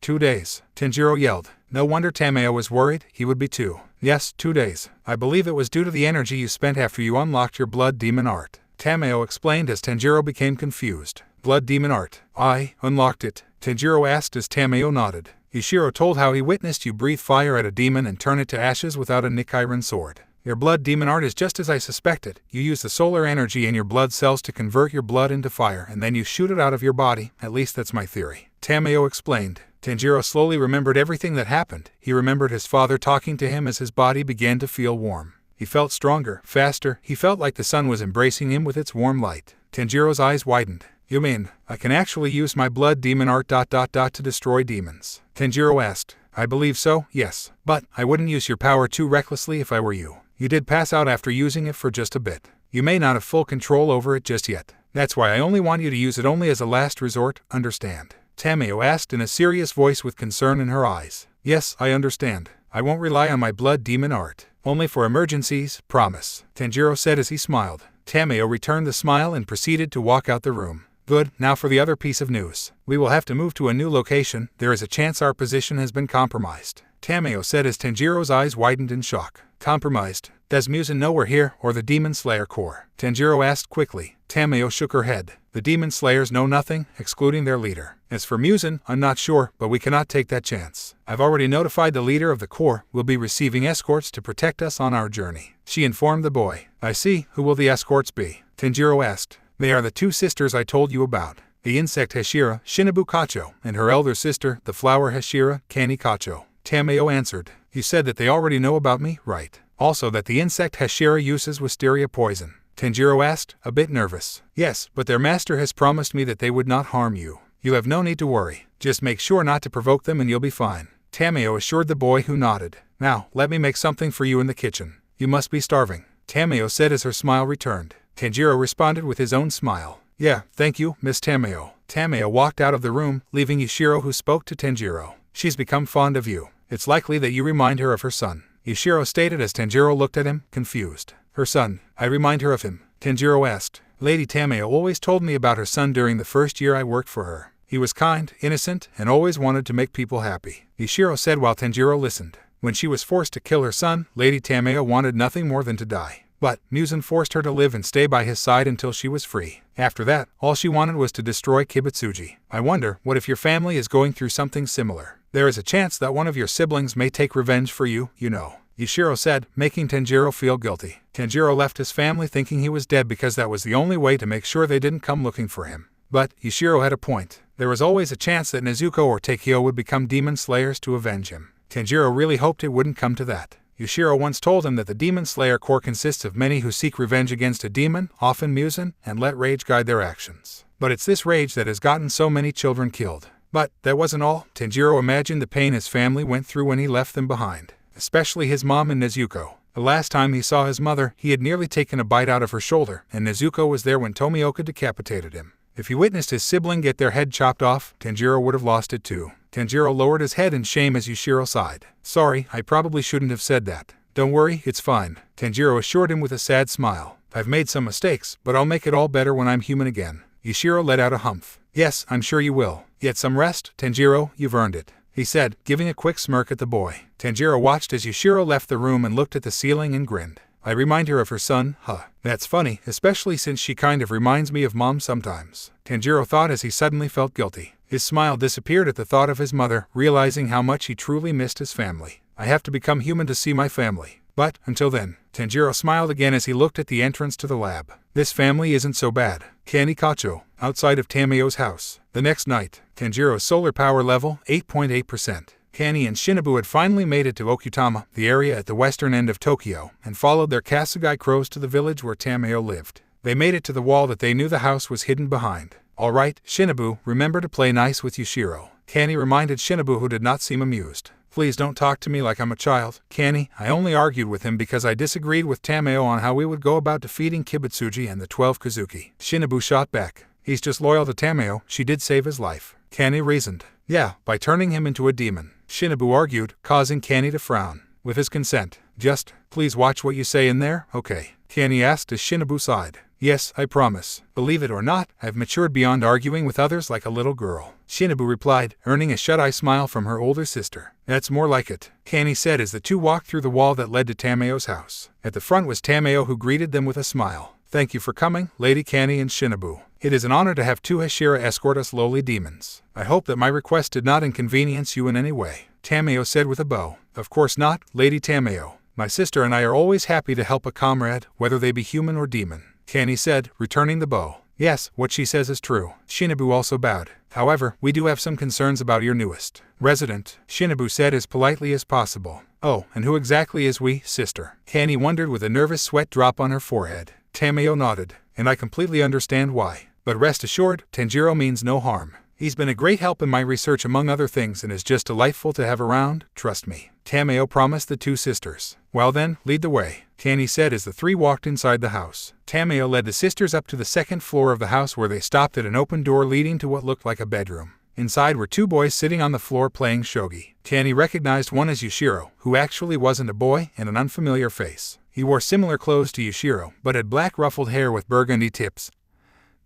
B: 2 days. Tanjiro yelled. No wonder Tamayo was worried, he would be too. Yes, 2 days. I believe it was due to the energy you spent after you unlocked your blood demon art. Tamayo explained as Tanjiro became confused. Blood demon art. I unlocked it. Tanjiro asked as Tamayo nodded. Yushiro told how he witnessed you breathe fire at a demon and turn it to ashes without a Nichiren sword. Your blood demon art is just as I suspected. You use the solar energy in your blood cells to convert your blood into fire and then you shoot it out of your body. At least that's my theory. Tamayo explained. Tanjiro slowly remembered everything that happened. He remembered his father talking to him as his body began to feel warm. He felt stronger, faster. He felt like the sun was embracing him with its warm light. Tanjiro's eyes widened. You mean, I can actually use my blood demon art ... to destroy demons? Tanjiro asked. I believe so, yes. But I wouldn't use your power too recklessly if I were you. You did pass out after using it for just a bit. You may not have full control over it just yet. That's why I only want you to use it only as a last resort, understand? Tamayo asked in a serious voice with concern in her eyes. Yes, I understand. I won't rely on my blood demon art. Only for emergencies, promise. Tanjiro said as he smiled. Tamayo returned the smile and proceeded to walk out the room. Good, now for the other piece of news. We will have to move to a new location. There is a chance our position has been compromised. Tamayo said as Tanjiro's eyes widened in shock. Compromised? Does Muzan know we're here, or the Demon Slayer Corps? Tanjiro asked quickly. Tamayo shook her head. The Demon Slayers know nothing, excluding their leader. As for Muzan, I'm not sure, but we cannot take that chance. I've already notified the leader of the Corps. We'll be receiving escorts to protect us on our journey. She informed the boy. I see. Who will the escorts be? Tanjiro asked. They are the 2 sisters I told you about. The insect hashira, Shinobu Kacho, and her elder sister, the flower hashira, Kani Kacho. Tamayo answered. You said that they already know about me, right? Also that the insect hashira uses wisteria poison. Tanjiro asked, a bit nervous. Yes, but their master has promised me that they would not harm you. You have no need to worry. Just make sure not to provoke them and you'll be fine. Tamayo assured the boy who nodded. Now, let me make something for you in the kitchen. You must be starving. Tamayo said as her smile returned. Tanjiro responded with his own smile. Yeah, thank you, Miss Tamayo. Tamayo walked out of the room, leaving Yushiro who spoke to Tanjiro. She's become fond of you. It's likely that you remind her of her son. Yushiro stated as Tanjiro looked at him, confused. Her son. I remind her of him. Tanjiro asked. Lady Tamayo always told me about her son during the first year I worked for her. He was kind, innocent, and always wanted to make people happy. Yushiro said while Tanjiro listened. When she was forced to kill her son, Lady Tamayo wanted nothing more than to die. But Muzan forced her to live and stay by his side until she was free. After that, all she wanted was to destroy Kibutsuji. I wonder, what if your family is going through something similar? There is a chance that one of your siblings may take revenge for you, you know. Yushiro said, making Tanjiro feel guilty. Tanjiro left his family thinking he was dead because that was the only way to make sure they didn't come looking for him. But Yushiro had a point. There was always a chance that Nezuko or Takeo would become demon slayers to avenge him. Tanjiro really hoped it wouldn't come to that. Yushiro once told him that the Demon Slayer Corps consists of many who seek revenge against a demon, often Muzan, and let rage guide their actions. But it's this rage that has gotten so many children killed. But that wasn't all. Tanjiro imagined the pain his family went through when he left them behind. Especially his mom and Nezuko. The last time he saw his mother, he had nearly taken a bite out of her shoulder, and Nezuko was there when Tomioka decapitated him. If he witnessed his sibling get their head chopped off, Tanjiro would have lost it too. Tanjiro lowered his head in shame as Yushiro sighed. Sorry, I probably shouldn't have said that. Don't worry, it's fine. Tanjiro assured him with a sad smile. I've made some mistakes, but I'll make it all better when I'm human again. Yushiro let out a humph. Yes, I'm sure you will. Get some rest, Tanjiro, you've earned it, he said, giving a quick smirk at the boy. Tanjiro watched as Yushiro left the room and looked at the ceiling and grinned. I remind her of her son, huh. That's funny, especially since she kind of reminds me of Mom sometimes. Tanjiro thought as he suddenly felt guilty. His smile disappeared at the thought of his mother, realizing how much he truly missed his family. I have to become human to see my family. But, until then, Tanjiro smiled again as he looked at the entrance to the lab. This family isn't so bad. Kani Kacho, outside of Tamayo's house. The next night, Tanjiro's solar power level, 8.8%. Kani and Shinobu had finally made it to Okutama, the area at the western end of Tokyo, and followed their Kasugai crows to the village where Tamayo lived. They made it to the wall that they knew the house was hidden behind. All right, Shinobu, remember to play nice with Yushiro. Kani reminded Shinobu, who did not seem amused. Please don't talk to me like I'm a child, Kanny. I only argued with him because I disagreed with Tamayo on how we would go about defeating Kibutsuji and the 12 Kazuki. Shinobu shot back. He's just loyal to Tamayo. She did save his life. Kanny reasoned. Yeah, by turning him into a demon. Shinobu argued, causing Kanny to frown. With his consent. Just, please watch what you say in there, okay? Kanny asked as Shinobu sighed. Yes, I promise. Believe it or not, I've matured beyond arguing with others like a little girl. Shinobu replied, earning a shut-eye smile from her older sister. That's more like it, Kanny said as the two walked through the wall that led to Tamayo's house. At the front was Tamayo, who greeted them with a smile. Thank you for coming, Lady Kanny and Shinobu. It is an honor to have two hashira escort us lowly demons. I hope that my request did not inconvenience you in any way, Tamayo said with a bow. Of course not, Lady Tamayo. My sister and I are always happy to help a comrade, whether they be human or demon, Kanny said, returning the bow. Yes, what she says is true. Shinobu also bowed. However, we do have some concerns about your newest resident, Shinobu said as politely as possible. Oh, and who exactly is we, sister? Kanny wondered with a nervous sweat drop on her forehead. Tamayo nodded. And I completely understand why. But rest assured, Tanjiro means no harm. He's been a great help in my research among other things and is just delightful to have around, trust me. Tamayo promised the two sisters. Well then, lead the way, Kanny said as the three walked inside the house. Tamayo led the sisters up to the second floor of the house where they stopped at an open door leading to what looked like a bedroom. Inside were two boys sitting on the floor playing shogi. Kanny recognized one as Yushiro, who actually wasn't a boy, and an unfamiliar face. He wore similar clothes to Yushiro, but had black ruffled hair with burgundy tips,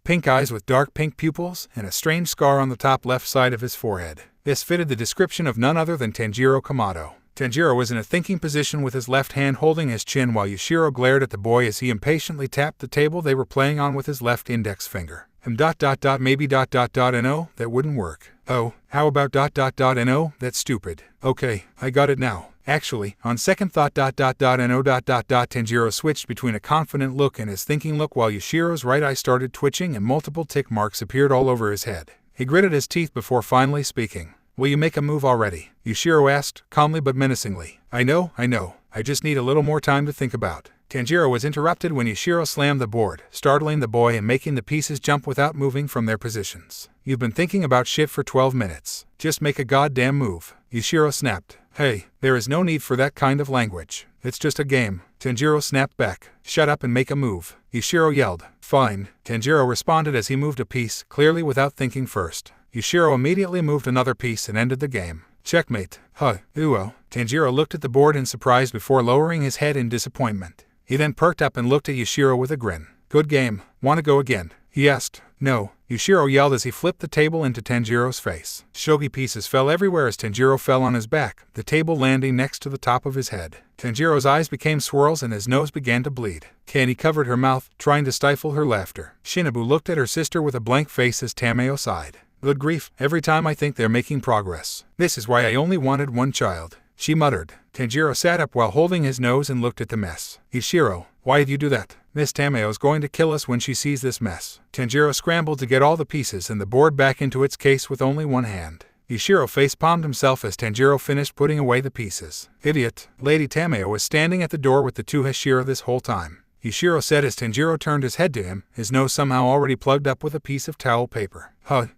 B: pink eyes with dark pink pupils, and a strange scar on the top left side of his forehead. This fitted the description of none other than Tanjiro Kamado. Tanjiro was in a thinking position with his left hand holding his chin while Yushiro glared at the boy as he impatiently tapped the table they were playing on with his left index finger. Maybe no, that wouldn't work. Oh, how about no, that's stupid. Okay, I got it now. Actually, on second thought no. Tanjiro switched between a confident look and his thinking look while Yushiro's right eye started twitching and multiple tick marks appeared all over his head. He gritted his teeth before finally speaking. Will you make a move already? Yushiro asked, calmly but menacingly. I know. I just need a little more time to think about. Tanjiro was interrupted when Yushiro slammed the board, startling the boy and making the pieces jump without moving from their positions. You've been thinking about shit for 12 minutes. Just make a goddamn move. Yushiro snapped. Hey, there is no need for that kind of language. It's just a game. Tanjiro snapped back. Shut up and make a move. Yushiro yelled. Fine. Tanjiro responded as he moved a piece, clearly without thinking first. Yushiro immediately moved another piece and ended the game. Checkmate. Uo. Tanjiro looked at the board in surprise before lowering his head in disappointment. He then perked up and looked at Yushiro with a grin. Good game. Wanna go again? He asked. No. Yushiro yelled as he flipped the table into Tanjiro's face. Shogi pieces fell everywhere as Tanjiro fell on his back, the table landing next to the top of his head. Tanjiro's eyes became swirls and his nose began to bleed. Kanny covered her mouth, trying to stifle her laughter. Shinobu looked at her sister with a blank face as Tamayo sighed. Good grief, every time I think they're making progress. This is why I only wanted one child, she muttered. Tanjiro sat up while holding his nose and looked at the mess. Yushiro, why did you do that? Miss Tamayo's going to kill us when she sees this mess. Tanjiro scrambled to get all the pieces and the board back into its case with only one hand. Yushiro face-palmed himself as Tanjiro finished putting away the pieces. Idiot. Lady Tamayo was standing at the door with the two hashira this whole time. Yushiro said as Tanjiro turned his head to him, his nose somehow already plugged up with a piece of towel paper.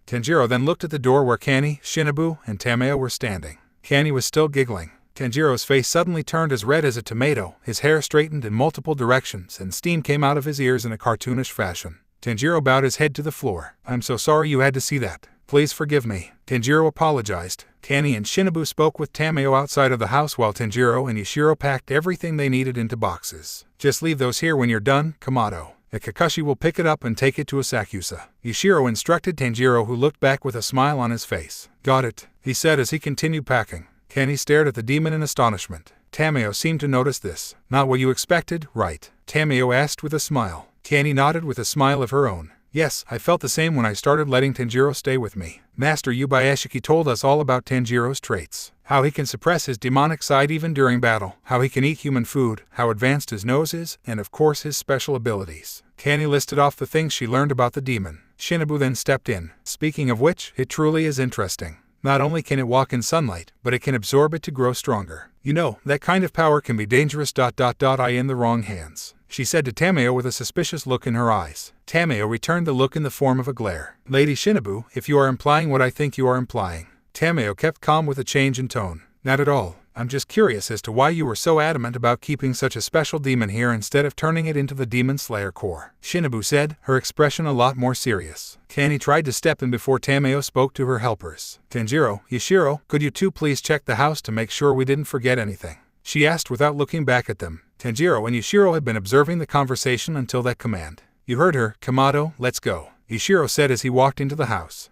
B: Tanjiro then looked at the door where Kanny, Shinobu, and Tamayo were standing. Kanny was still giggling. Tanjiro's face suddenly turned as red as a tomato, his hair straightened in multiple directions, and steam came out of his ears in a cartoonish fashion. Tanjiro bowed his head to the floor. I'm so sorry you had to see that. Please forgive me. Tanjiro apologized. Kanny and Shinobu spoke with Tamayo outside of the house while Tanjiro and Yushiro packed everything they needed into boxes. Just leave those here when you're done, Kamado. A Kakashi will pick it up and take it to Asakusa. Yushiro instructed Tanjiro, who looked back with a smile on his face. Got it, he said as he continued packing. Kanny stared at the demon in astonishment. Tamayo seemed to notice this. Not what you expected, right? Tamayo asked with a smile. Kanny nodded with a smile of her own. Yes, I felt the same when I started letting Tanjiro stay with me. Master Yubayashiki told us all about Tanjiro's traits. How he can suppress his demonic side even during battle, how he can eat human food, how advanced his nose is, and of course his special abilities. Kanny listed off the things she learned about the demon. Shinobu then stepped in. Speaking of which, it truly is interesting. Not only can it walk in sunlight, but it can absorb it to grow stronger. You know, that kind of power can be dangerous. I in the wrong hands, she said to Tamayo with a suspicious look in her eyes. Tamayo returned the look in the form of a glare. Lady Shinobu, if you are implying what I think you are implying. Tamayo kept calm with a change in tone. Not at all. I'm just curious as to why you were so adamant about keeping such a special demon here instead of turning it into the Demon Slayer Corps, Shinobu said, her expression a lot more serious. Kanny tried to step in before Tamayo spoke to her helpers. Tanjiro, Yushiro, could you two please check the house to make sure we didn't forget anything? She asked without looking back at them. Tanjiro and Yushiro had been observing the conversation until that command. You heard her, Kamado, let's go, Yushiro said as he walked into the house.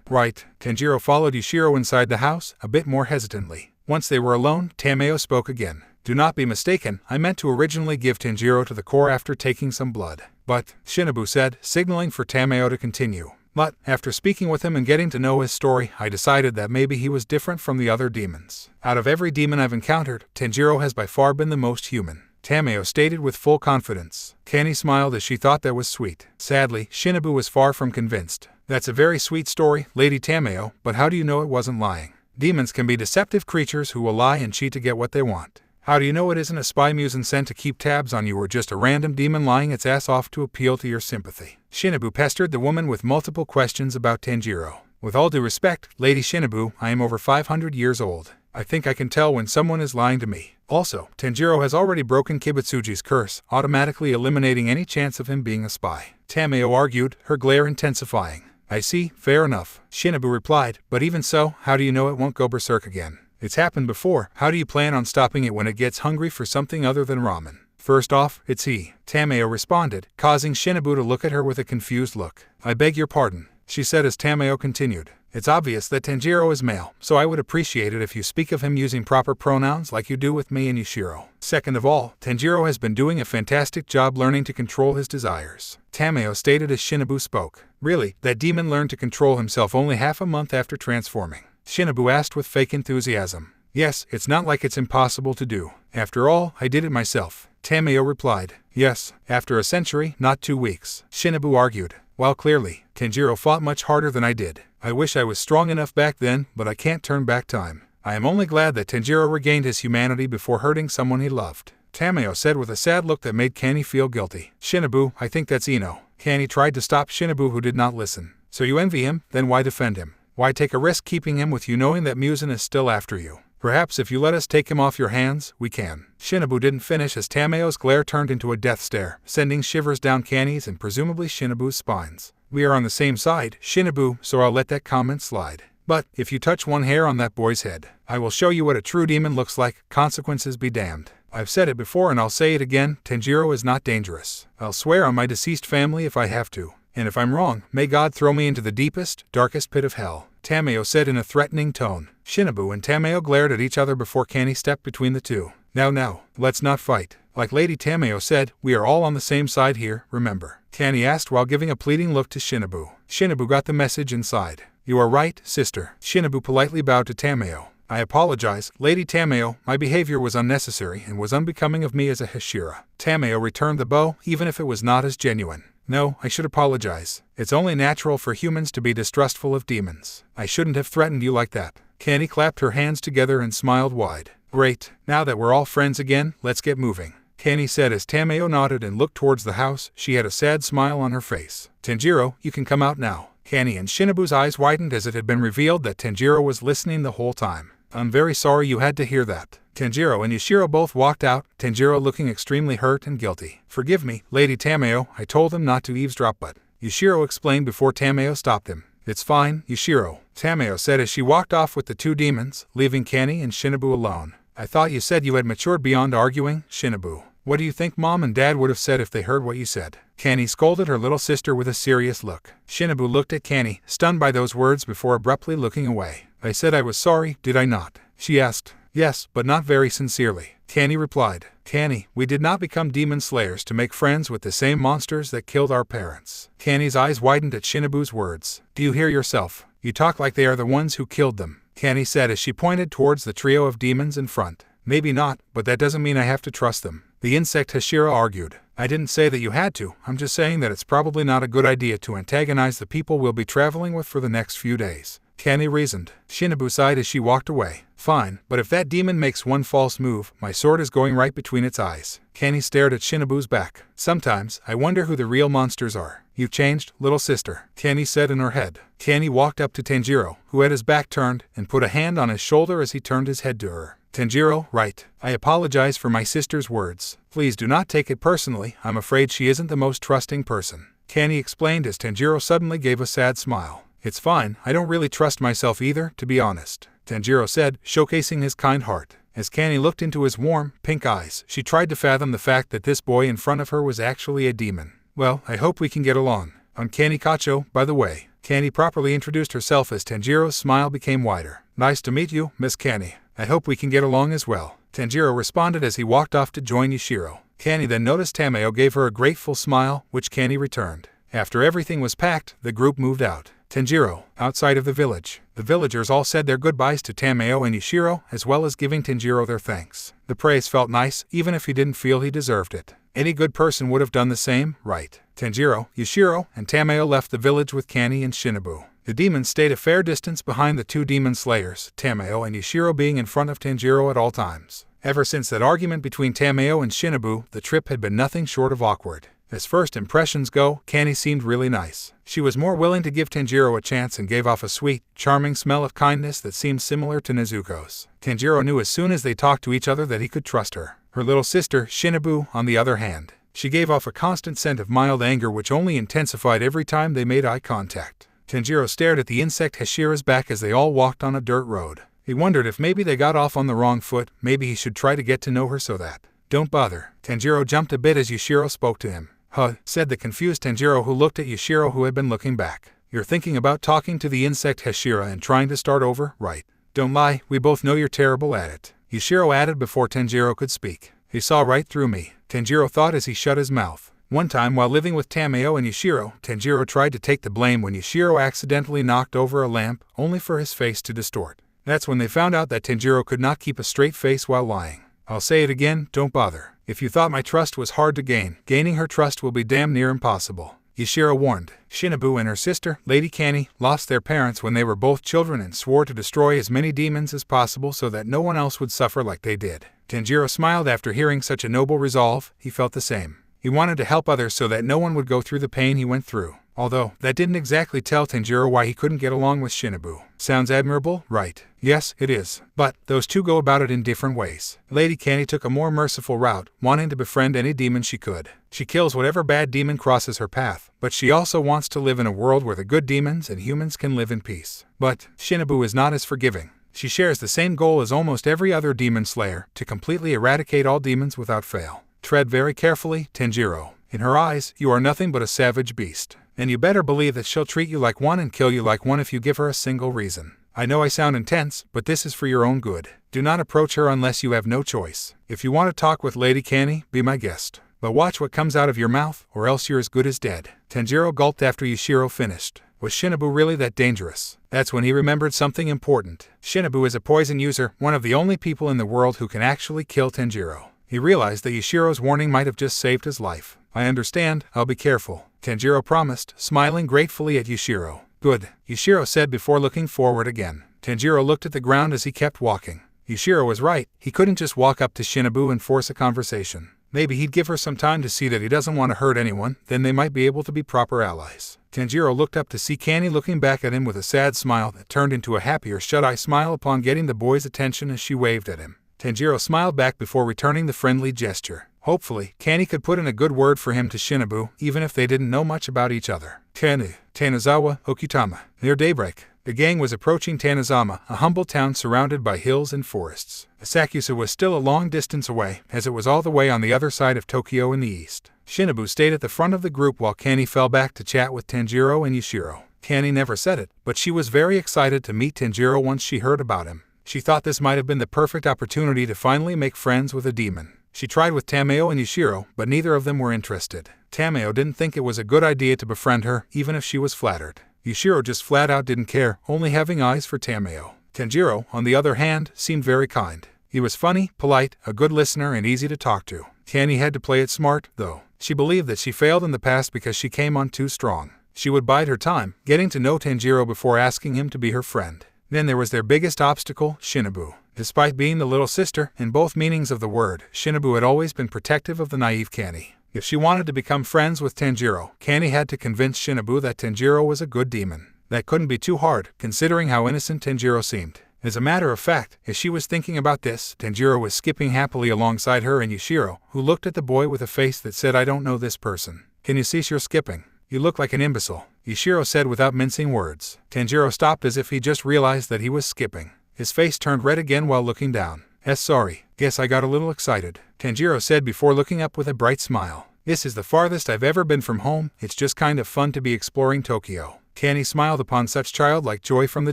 B: Right. Tanjiro followed Yushiro inside the house, a bit more hesitantly. Once they were alone, Tamayo spoke again. Do not be mistaken, I meant to originally give Tanjiro to the Corps after taking some blood. But, Shinobu said, signaling for Tamayo to continue. But, after speaking with him and getting to know his story, I decided that maybe he was different from the other demons. Out of every demon I've encountered, Tanjiro has by far been the most human, Tamayo stated with full confidence. Kanny smiled as she thought that was sweet. Sadly, Shinobu was far from convinced. That's a very sweet story, Lady Tamayo, but how do you know it wasn't lying? Demons can be deceptive creatures who will lie and cheat to get what they want. How do you know it isn't a spy Muzan sent to keep tabs on you or just a random demon lying its ass off to appeal to your sympathy? Shinobu pestered the woman with multiple questions about Tanjiro. With all due respect, Lady Shinobu, I am over 500 years old. I think I can tell when someone is lying to me. Also, Tanjiro has already broken Kibutsuji's curse, automatically eliminating any chance of him being a spy. Tamayo argued, her glare intensifying. I see, fair enough, Shinobu replied, but even so, how do you know it won't go berserk again? It's happened before, how do you plan on stopping it when it gets hungry for something other than ramen? First off, it's he, Tamayo responded, causing Shinobu to look at her with a confused look. I beg your pardon, she said as Tamayo continued. It's obvious that Tanjiro is male, so I would appreciate it if you speak of him using proper pronouns like you do with me and Yushiro. Second of all, Tanjiro has been doing a fantastic job learning to control his desires, Tamayo stated as Shinobu spoke. Really, that demon learned to control himself only half a month after transforming, Shinobu asked with fake enthusiasm. Yes, it's not like it's impossible to do. After all, I did it myself, Tamayo replied. Yes, after a century, not 2 weeks, Shinobu argued. While clearly, Tanjiro fought much harder than I did. I wish I was strong enough back then, but I can't turn back time. I am only glad that Tanjiro regained his humanity before hurting someone he loved, Tamayo said with a sad look that made Kanny feel guilty. Shinobu, I think that's Ino. Kanny tried to stop Shinobu who did not listen. So you envy him, then why defend him? Why take a risk keeping him with you knowing that Muzan is still after you? Perhaps if you let us take him off your hands, we can. Shinobu didn't finish as Tamayo's glare turned into a death stare, sending shivers down Kanny's and presumably Shinobu's spines. We are on the same side, Shinobu, so I'll let that comment slide. But, if you touch one hair on that boy's head, I will show you what a true demon looks like, consequences be damned. I've said it before and I'll say it again, Tanjiro is not dangerous. I'll swear on my deceased family if I have to. And if I'm wrong, may God throw me into the deepest, darkest pit of hell, Tamayo said in a threatening tone. Shinobu and Tamayo glared at each other before Kanny stepped between the two. Now, let's not fight. Like Lady Tamayo said, we are all on the same side here, remember? Kanny asked while giving a pleading look to Shinobu. Shinobu got the message inside. You are right, sister. Shinobu politely bowed to Tamayo. I apologize, Lady Tamayo, my behavior was unnecessary and was unbecoming of me as a hashira. Tamayo returned the bow, even if it was not as genuine. No, I should apologize. It's only natural for humans to be distrustful of demons. I shouldn't have threatened you like that. Kanny clapped her hands together and smiled wide. Great, now that we're all friends again, let's get moving, Kanny said as Tamayo nodded and looked towards the house. She had a sad smile on her face. Tanjiro, you can come out now. Kanny and Shinobu's eyes widened as it had been revealed that Tanjiro was listening the whole time. I'm very sorry you had to hear that. Tanjiro and Yushiro both walked out, Tanjiro looking extremely hurt and guilty. Forgive me, Lady Tamayo, I told him not to eavesdrop but, Yushiro explained before Tamayo stopped him. It's fine, Yushiro, Tamayo said as she walked off with the two demons, leaving Kanny and Shinobu alone. I thought you said you had matured beyond arguing, Shinobu. What do you think Mom and Dad would have said if they heard what you said? Kanny scolded her little sister with a serious look. Shinobu looked at Kanny, stunned by those words before abruptly looking away. I said I was sorry, did I not? She asked. Yes, but not very sincerely, Kanny replied. Kanny, we did not become demon slayers to make friends with the same monsters that killed our parents. Kanny's eyes widened at Shinobu's words. Do you hear yourself? You talk like they are the ones who killed them, Kanny said as she pointed towards the trio of demons in front. Maybe not, but that doesn't mean I have to trust them, the insect hashira argued. I didn't say that you had to, I'm just saying that it's probably not a good idea to antagonize the people we'll be traveling with for the next few days. Kenny reasoned. Shinobu sighed as she walked away. Fine, but if that demon makes one false move, my sword is going right between its eyes. Kenny stared at Shinobu's back. Sometimes, I wonder who the real monsters are. You've changed, little sister, Kenny said in her head. Kenny walked up to Tanjiro, who had his back turned, and put a hand on his shoulder as he turned his head to her. Tanjiro, right. I apologize for my sister's words. Please do not take it personally, I'm afraid she isn't the most trusting person. Kenny explained as Tanjiro suddenly gave a sad smile. It's fine, I don't really trust myself either, to be honest, Tanjiro said, showcasing his kind heart. As Kenny looked into his warm, pink eyes, she tried to fathom the fact that this boy in front of her was actually a demon. Well, I hope we can get along. I'm Kenny Kacho, by the way. Kenny properly introduced herself as Tanjiro's smile became wider. Nice to meet you, Miss Kenny. I hope we can get along as well, Tanjiro responded as he walked off to join Yushiro. Kenny then noticed Tamayo gave her a grateful smile, which Kenny returned. After everything was packed, the group moved out. Tanjiro, outside of the village. The villagers all said their goodbyes to Tamayo and Yushiro, as well as giving Tanjiro their thanks. The praise felt nice, even if he didn't feel he deserved it. Any good person would have done the same, right? Tanjiro, Yushiro, and Tamayo left the village with Kenny and Shinobu. The demons stayed a fair distance behind the two demon slayers, Tamayo and Yushiro being in front of Tanjiro at all times. Ever since that argument between Tamayo and Shinobu, the trip had been nothing short of awkward. As first impressions go, Kenny seemed really nice. She was more willing to give Tanjiro a chance and gave off a sweet, charming smell of kindness that seemed similar to Nezuko's. Tanjiro knew as soon as they talked to each other that he could trust her. Her little sister, Shinobu, on the other hand. She gave off a constant scent of mild anger which only intensified every time they made eye contact. Tanjiro stared at the insect hashira's back as they all walked on a dirt road. He wondered if maybe they got off on the wrong foot, maybe he should try to get to know her so that. Don't bother. Tanjiro jumped a bit as Yushiro spoke to him. Huh, said the confused Tanjiro who looked at Yushiro who had been looking back. You're thinking about talking to the insect hashira and trying to start over, right? Don't lie, we both know you're terrible at it, Yushiro added before Tanjiro could speak. He saw right through me, Tanjiro thought as he shut his mouth. One time while living with Tamayo and Yushiro, Tanjiro tried to take the blame when Yushiro accidentally knocked over a lamp, only for his face to distort. That's when they found out that Tanjiro could not keep a straight face while lying. I'll say it again, don't bother. If you thought my trust was hard to gain, gaining her trust will be damn near impossible, Yushiro warned. Shinobu and her sister, Lady Kenny, lost their parents when they were both children and swore to destroy as many demons as possible so that no one else would suffer like they did. Tanjiro smiled after hearing such a noble resolve. He felt the same. He wanted to help others so that no one would go through the pain he went through. Although, that didn't exactly tell Tanjiro why he couldn't get along with Shinobu. Sounds admirable, right? Yes, it is. But, those two go about it in different ways. Lady Kenny took a more merciful route, wanting to befriend any demon she could. She kills whatever bad demon crosses her path, but she also wants to live in a world where the good demons and humans can live in peace. But, Shinobu is not as forgiving. She shares the same goal as almost every other demon slayer, to completely eradicate all demons without fail. Tread very carefully, Tanjiro. In her eyes, you are nothing but a savage beast. And you better believe that she'll treat you like one and kill you like one if you give her a single reason. I know I sound intense, but this is for your own good. Do not approach her unless you have no choice. If you want to talk with Lady Kenny, be my guest. But watch what comes out of your mouth, or else you're as good as dead. Tanjiro gulped after Yushiro finished. Was Shinobu really that dangerous? That's when he remembered something important. Shinobu is a poison user, one of the only people in the world who can actually kill Tanjiro. He realized that Yushiro's warning might have just saved his life. I understand, I'll be careful, Tanjiro promised, smiling gratefully at Yushiro. Good, Yushiro said before looking forward again. Tanjiro looked at the ground as he kept walking. Yushiro was right, he couldn't just walk up to Shinobu and force a conversation. Maybe he'd give her some time to see that he doesn't want to hurt anyone, then they might be able to be proper allies. Tanjiro looked up to see Kenny looking back at him with a sad smile that turned into a happier shut-eye smile upon getting the boy's attention as she waved at him. Tanjiro smiled back before returning the friendly gesture. Hopefully, Kenny could put in a good word for him to Shinobu, even if they didn't know much about each other. Tanazawa, Okutama. Near daybreak, the gang was approaching Tanazama, a humble town surrounded by hills and forests. Asakusa was still a long distance away, as it was all the way on the other side of Tokyo in the east. Shinobu stayed at the front of the group while Kenny fell back to chat with Tanjiro and Yushiro. Kenny never said it, but she was very excited to meet Tanjiro once she heard about him. She thought this might have been the perfect opportunity to finally make friends with a demon. She tried with Tamayo and Yushiro, but neither of them were interested. Tamayo didn't think it was a good idea to befriend her, even if she was flattered. Yushiro just flat out didn't care, only having eyes for Tamayo. Tanjiro, on the other hand, seemed very kind. He was funny, polite, a good listener, and easy to talk to. Kenny had to play it smart, though. She believed that she failed in the past because she came on too strong. She would bide her time, getting to know Tanjiro before asking him to be her friend. Then there was their biggest obstacle, Shinobu. Despite being the little sister, in both meanings of the word, Shinobu had always been protective of the naive Kanny. If she wanted to become friends with Tanjiro, Kanny had to convince Shinobu that Tanjiro was a good demon. That couldn't be too hard, considering how innocent Tanjiro seemed. As a matter of fact, as she was thinking about this, Tanjiro was skipping happily alongside her and Yushiro, who looked at the boy with a face that said, "I don't know this person. Can you cease your skipping? You look like an imbecile," Yushiro said without mincing words. Tanjiro stopped as if he just realized that he was skipping. His face turned red again while looking down. Sorry, guess I got a little excited," Tanjiro said before looking up with a bright smile. "This is the farthest I've ever been from home. It's just kind of fun to be exploring Tokyo." Kanny smiled upon such childlike joy from the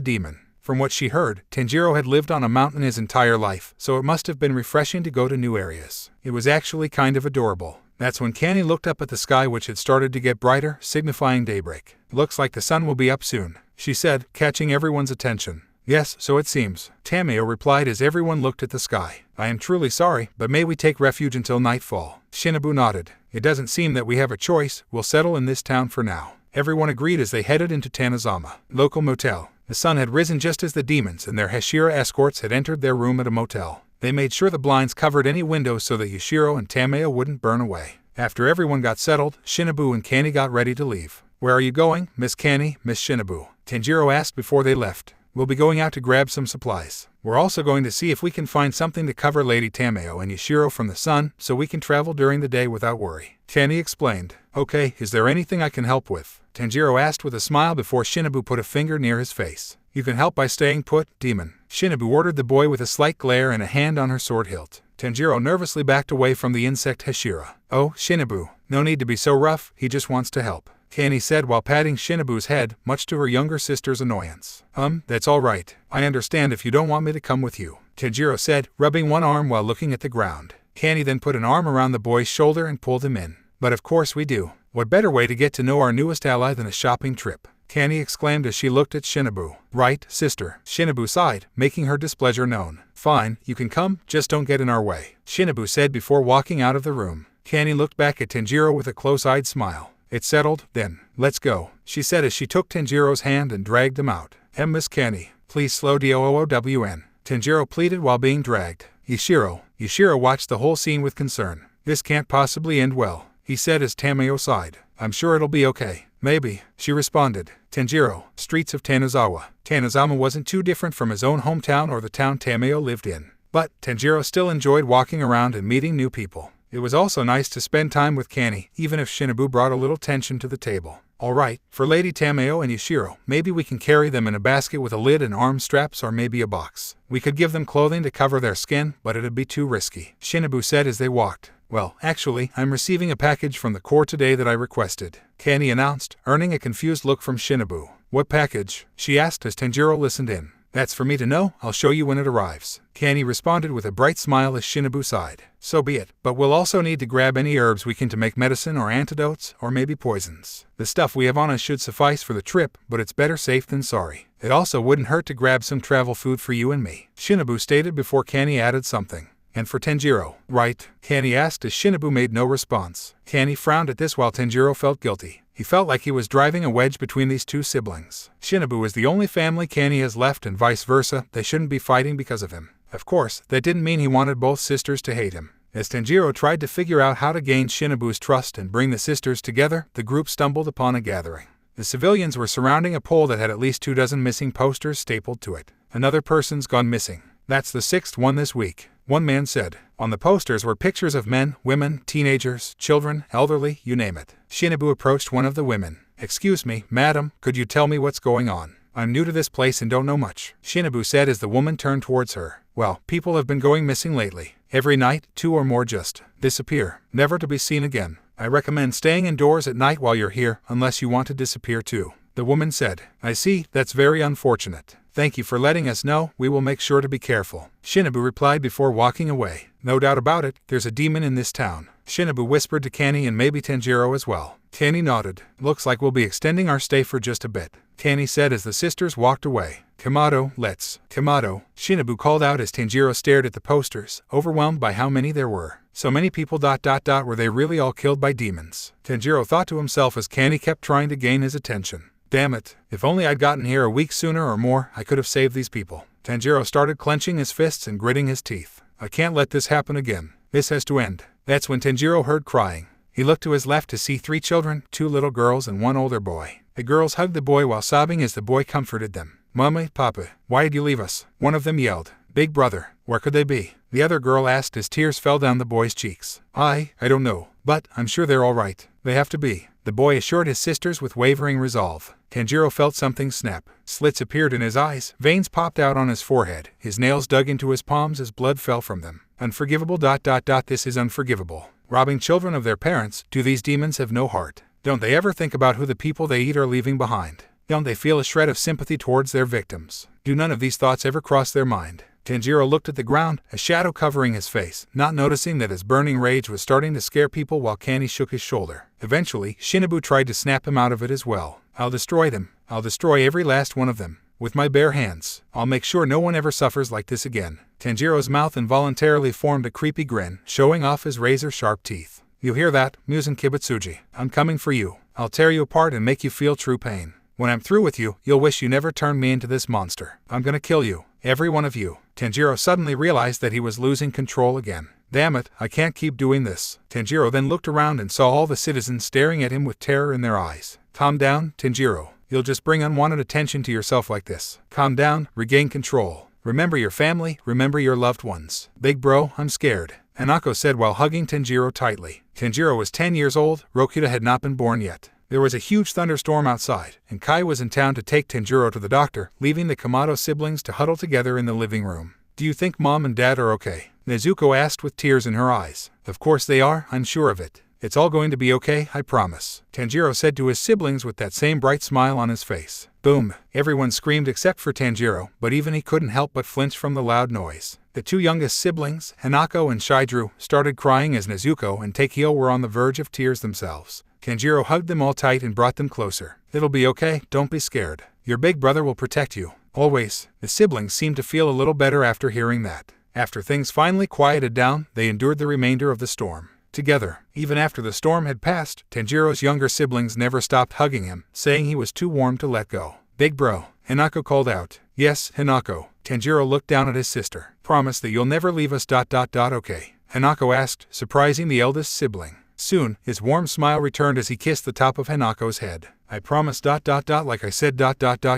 B: demon. From what she heard, Tanjiro had lived on a mountain his entire life, so it must have been refreshing to go to new areas. It was actually kind of adorable. That's when Kanny looked up at the sky, which had started to get brighter, signifying daybreak. "Looks like the sun will be up soon," she said, catching everyone's attention. "Yes, so it seems," Tamayo replied as everyone looked at the sky. "I am truly sorry, but may we take refuge until nightfall?" Shinobu nodded. "It doesn't seem that we have a choice. We'll settle in this town for now." Everyone agreed as they headed into Tanizama, local motel. The sun had risen just as the demons and their hashira escorts had entered their room at a motel. They made sure the blinds covered any windows so that Yushiro and Tamayo wouldn't burn away. After everyone got settled, Shinobu and Kanny got ready to leave. "Where are you going, Miss Kanny, Miss Shinobu?" Tanjiro asked before they left. "We'll be going out to grab some supplies. We're also going to see if we can find something to cover Lady Tamayo and Yushiro from the sun, so we can travel during the day without worry," Kanny explained. "Okay, is there anything I can help with?" Tanjiro asked with a smile before Shinobu put a finger near his face. "You can help by staying put, demon," Shinobu ordered the boy with a slight glare and a hand on her sword hilt. Tanjiro nervously backed away from the insect hashira. "Oh, Shinobu, no need to be so rough, he just wants to help," Kanny said while patting Shinobu's head, much to her younger sister's annoyance. That's all right. I understand if you don't want me to come with you," Tanjiro said, rubbing one arm while looking at the ground. Kanny then put an arm around the boy's shoulder and pulled him in. "But of course we do. What better way to get to know our newest ally than a shopping trip?" Kanny exclaimed as she looked at Shinobu. "Right, sister," Shinobu sighed, making her displeasure known. "Fine, you can come, just don't get in our way," Shinobu said before walking out of the room. Kanny looked back at Tanjiro with a close-eyed smile. "It's settled, then. Let's go," she said as she took Tanjiro's hand and dragged him out. "Miss Kanny, please slow down," Tanjiro pleaded while being dragged. Yushiro watched the whole scene with concern. "This can't possibly end well," he said as Tamayo sighed. "I'm sure it'll be okay." "Maybe," she responded. Tanjiro, streets of Tanizawa. Tanizama wasn't too different from his own hometown or the town Tamayo lived in. But Tanjiro still enjoyed walking around and meeting new people. It was also nice to spend time with Kanny, even if Shinobu brought a little tension to the table. "Alright, for Lady Tamayo and Yushiro, maybe we can carry them in a basket with a lid and arm straps or maybe a box. We could give them clothing to cover their skin, but it'd be too risky," Shinobu said as they walked. "Well, actually, I'm receiving a package from the Corps today that I requested," Kanny announced, earning a confused look from Shinobu. "What package?" she asked as Tanjiro listened in. "That's for me to know. I'll show you when it arrives," Kanny responded with a bright smile as Shinobu sighed. "So be it, but we'll also need to grab any herbs we can to make medicine or antidotes, or maybe poisons. The stuff we have on us should suffice for the trip, but it's better safe than sorry. It also wouldn't hurt to grab some travel food for you and me," Shinobu stated before Kanny added something. "And for Tanjiro, right?" Kanny asked as Shinobu made no response. Kanny frowned at this while Tanjiro felt guilty. He felt like he was driving a wedge between these two siblings. Shinobu is the only family Kanny has left and vice versa, they shouldn't be fighting because of him. Of course, that didn't mean he wanted both sisters to hate him. As Tanjiro tried to figure out how to gain Shinobu's trust and bring the sisters together, the group stumbled upon a gathering. The civilians were surrounding a pole that had at least 24 missing posters stapled to it. "Another person's gone missing. That's the 6th one this week," one man said. On the posters were pictures of men, women, teenagers, children, elderly, you name it. Shinobu approached one of the women. "Excuse me, madam, could you tell me what's going on? I'm new to this place and don't know much," Shinobu said as the woman turned towards her. "Well, people have been going missing lately. Every night, 2 or more just disappear, never to be seen again. I recommend staying indoors at night while you're here, unless you want to disappear too," the woman said. "I see, that's very unfortunate. Thank you for letting us know, we will make sure to be careful," Shinobu replied before walking away. "No doubt about it, there's a demon in this town. Shinobu whispered to Kanny and maybe Tanjiro as well. Kanny nodded. Looks like we'll be extending our stay for just a bit, Kanny said as the sisters walked away. Kamado, let's. Kamado, Shinobu called out as Tanjiro stared at the posters, overwhelmed by how many there were. So many people. Were they really all killed by demons? Tanjiro thought to himself as Kanny kept trying to gain his attention. Damn it, if only I'd gotten here a week sooner or more, I could have saved these people. Tanjiro started clenching his fists and gritting his teeth. I can't let this happen again. This has to end. That's when Tanjiro heard crying. He looked to his left to see 3 children, 2 little girls and 1 older boy. The girls hugged the boy while sobbing as the boy comforted them. Mama, Papa, why did you leave us? One of them yelled. Big brother, where could they be? The other girl asked as tears fell down the boy's cheeks. I don't know, but I'm sure they're all right. They have to be, the boy assured his sisters with wavering resolve. Tanjiro felt something snap. Slits appeared in his eyes, veins popped out on his forehead, his nails dug into his palms as blood fell from them. Unforgivable. This is unforgivable. Robbing children of their parents, do these demons have no heart? Don't they ever think about who the people they eat are leaving behind? Don't they feel a shred of sympathy towards their victims? Do none of these thoughts ever cross their mind? Tanjiro looked at the ground, a shadow covering his face, not noticing that his burning rage was starting to scare people while Kanny shook his shoulder. Eventually, Shinobu tried to snap him out of it as well. I'll destroy them. I'll destroy every last one of them. With my bare hands. I'll make sure no one ever suffers like this again. Tanjiro's mouth involuntarily formed a creepy grin, showing off his razor-sharp teeth. You hear that, Muzan Kibutsuji? I'm coming for you. I'll tear you apart and make you feel true pain. When I'm through with you, you'll wish you never turned me into this monster. I'm gonna kill you. Every one of you. Tanjiro suddenly realized that he was losing control again. Damn it, I can't keep doing this. Tanjiro then looked around and saw all the citizens staring at him with terror in their eyes. Calm down, Tanjiro. You'll just bring unwanted attention to yourself like this. Calm down, regain control. Remember your family, remember your loved ones. Big bro, I'm scared, Hanako said while hugging Tanjiro tightly. Tanjiro was 10 years old, Rokuta had not been born yet. There was a huge thunderstorm outside, and Kai was in town to take Tanjiro to the doctor, leaving the Kamado siblings to huddle together in the living room. Do you think Mom and Dad are okay? Nezuko asked with tears in her eyes. Of course they are, I'm sure of it. It's all going to be okay, I promise, Tanjiro said to his siblings with that same bright smile on his face. Boom! Everyone screamed except for Tanjiro, but even he couldn't help but flinch from the loud noise. The 2 youngest siblings, Hanako and Shidru, started crying as Nezuko and Takeo were on the verge of tears themselves. Tanjiro hugged them all tight and brought them closer. It'll be okay, don't be scared. Your big brother will protect you. Always. The siblings seemed to feel a little better after hearing that. After things finally quieted down, they endured the remainder of the storm together. Even after the storm had passed, Tanjiro's younger siblings never stopped hugging him, saying he was too warm to let go. Big bro, Hanako called out. Yes, Hanako. Tanjiro looked down at his sister. Promise that you'll never leave us. Okay, Hanako asked, surprising the eldest sibling. Soon, his warm smile returned as he kissed the top of Hanako's head. I promise. Like I said.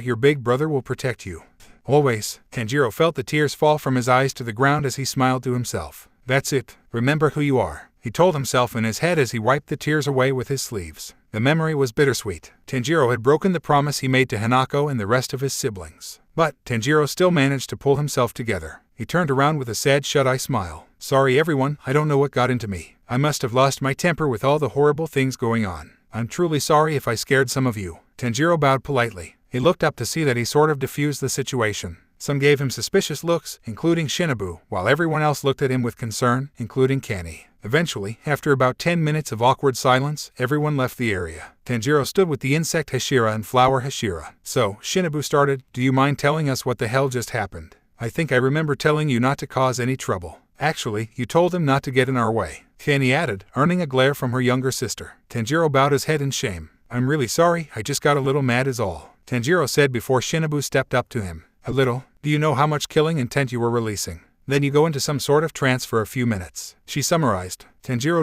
B: Your big brother will protect you. Always. Tanjiro felt the tears fall from his eyes to the ground as he smiled to himself. That's it. Remember who you are, he told himself in his head as he wiped the tears away with his sleeves. The memory was bittersweet. Tanjiro had broken the promise he made to Hanako and the rest of his siblings. But Tanjiro still managed to pull himself together. He turned around with a sad shut-eye smile. Sorry everyone, I don't know what got into me. I must have lost my temper with all the horrible things going on. I'm truly sorry if I scared some of you. Tanjiro bowed politely. He looked up to see that he sort of diffused the situation. Some gave him suspicious looks, including Shinobu, while everyone else looked at him with concern, including Kanny. Eventually, after about 10 minutes of awkward silence, everyone left the area. Tanjiro stood with the insect hashira and flower hashira. So, Shinobu started, do you mind telling us what the hell just happened? I think I remember telling you not to cause any trouble. Actually, you told him not to get in our way, Kanny added, earning a glare from her younger sister. Tanjiro bowed his head in shame. I'm really sorry, I just got a little mad is all, Tanjiro said before Shinobu stepped up to him. A little? Do you know how much killing intent you were releasing? Then you go into some sort of trance for a few minutes. She summarized. Tanjiro.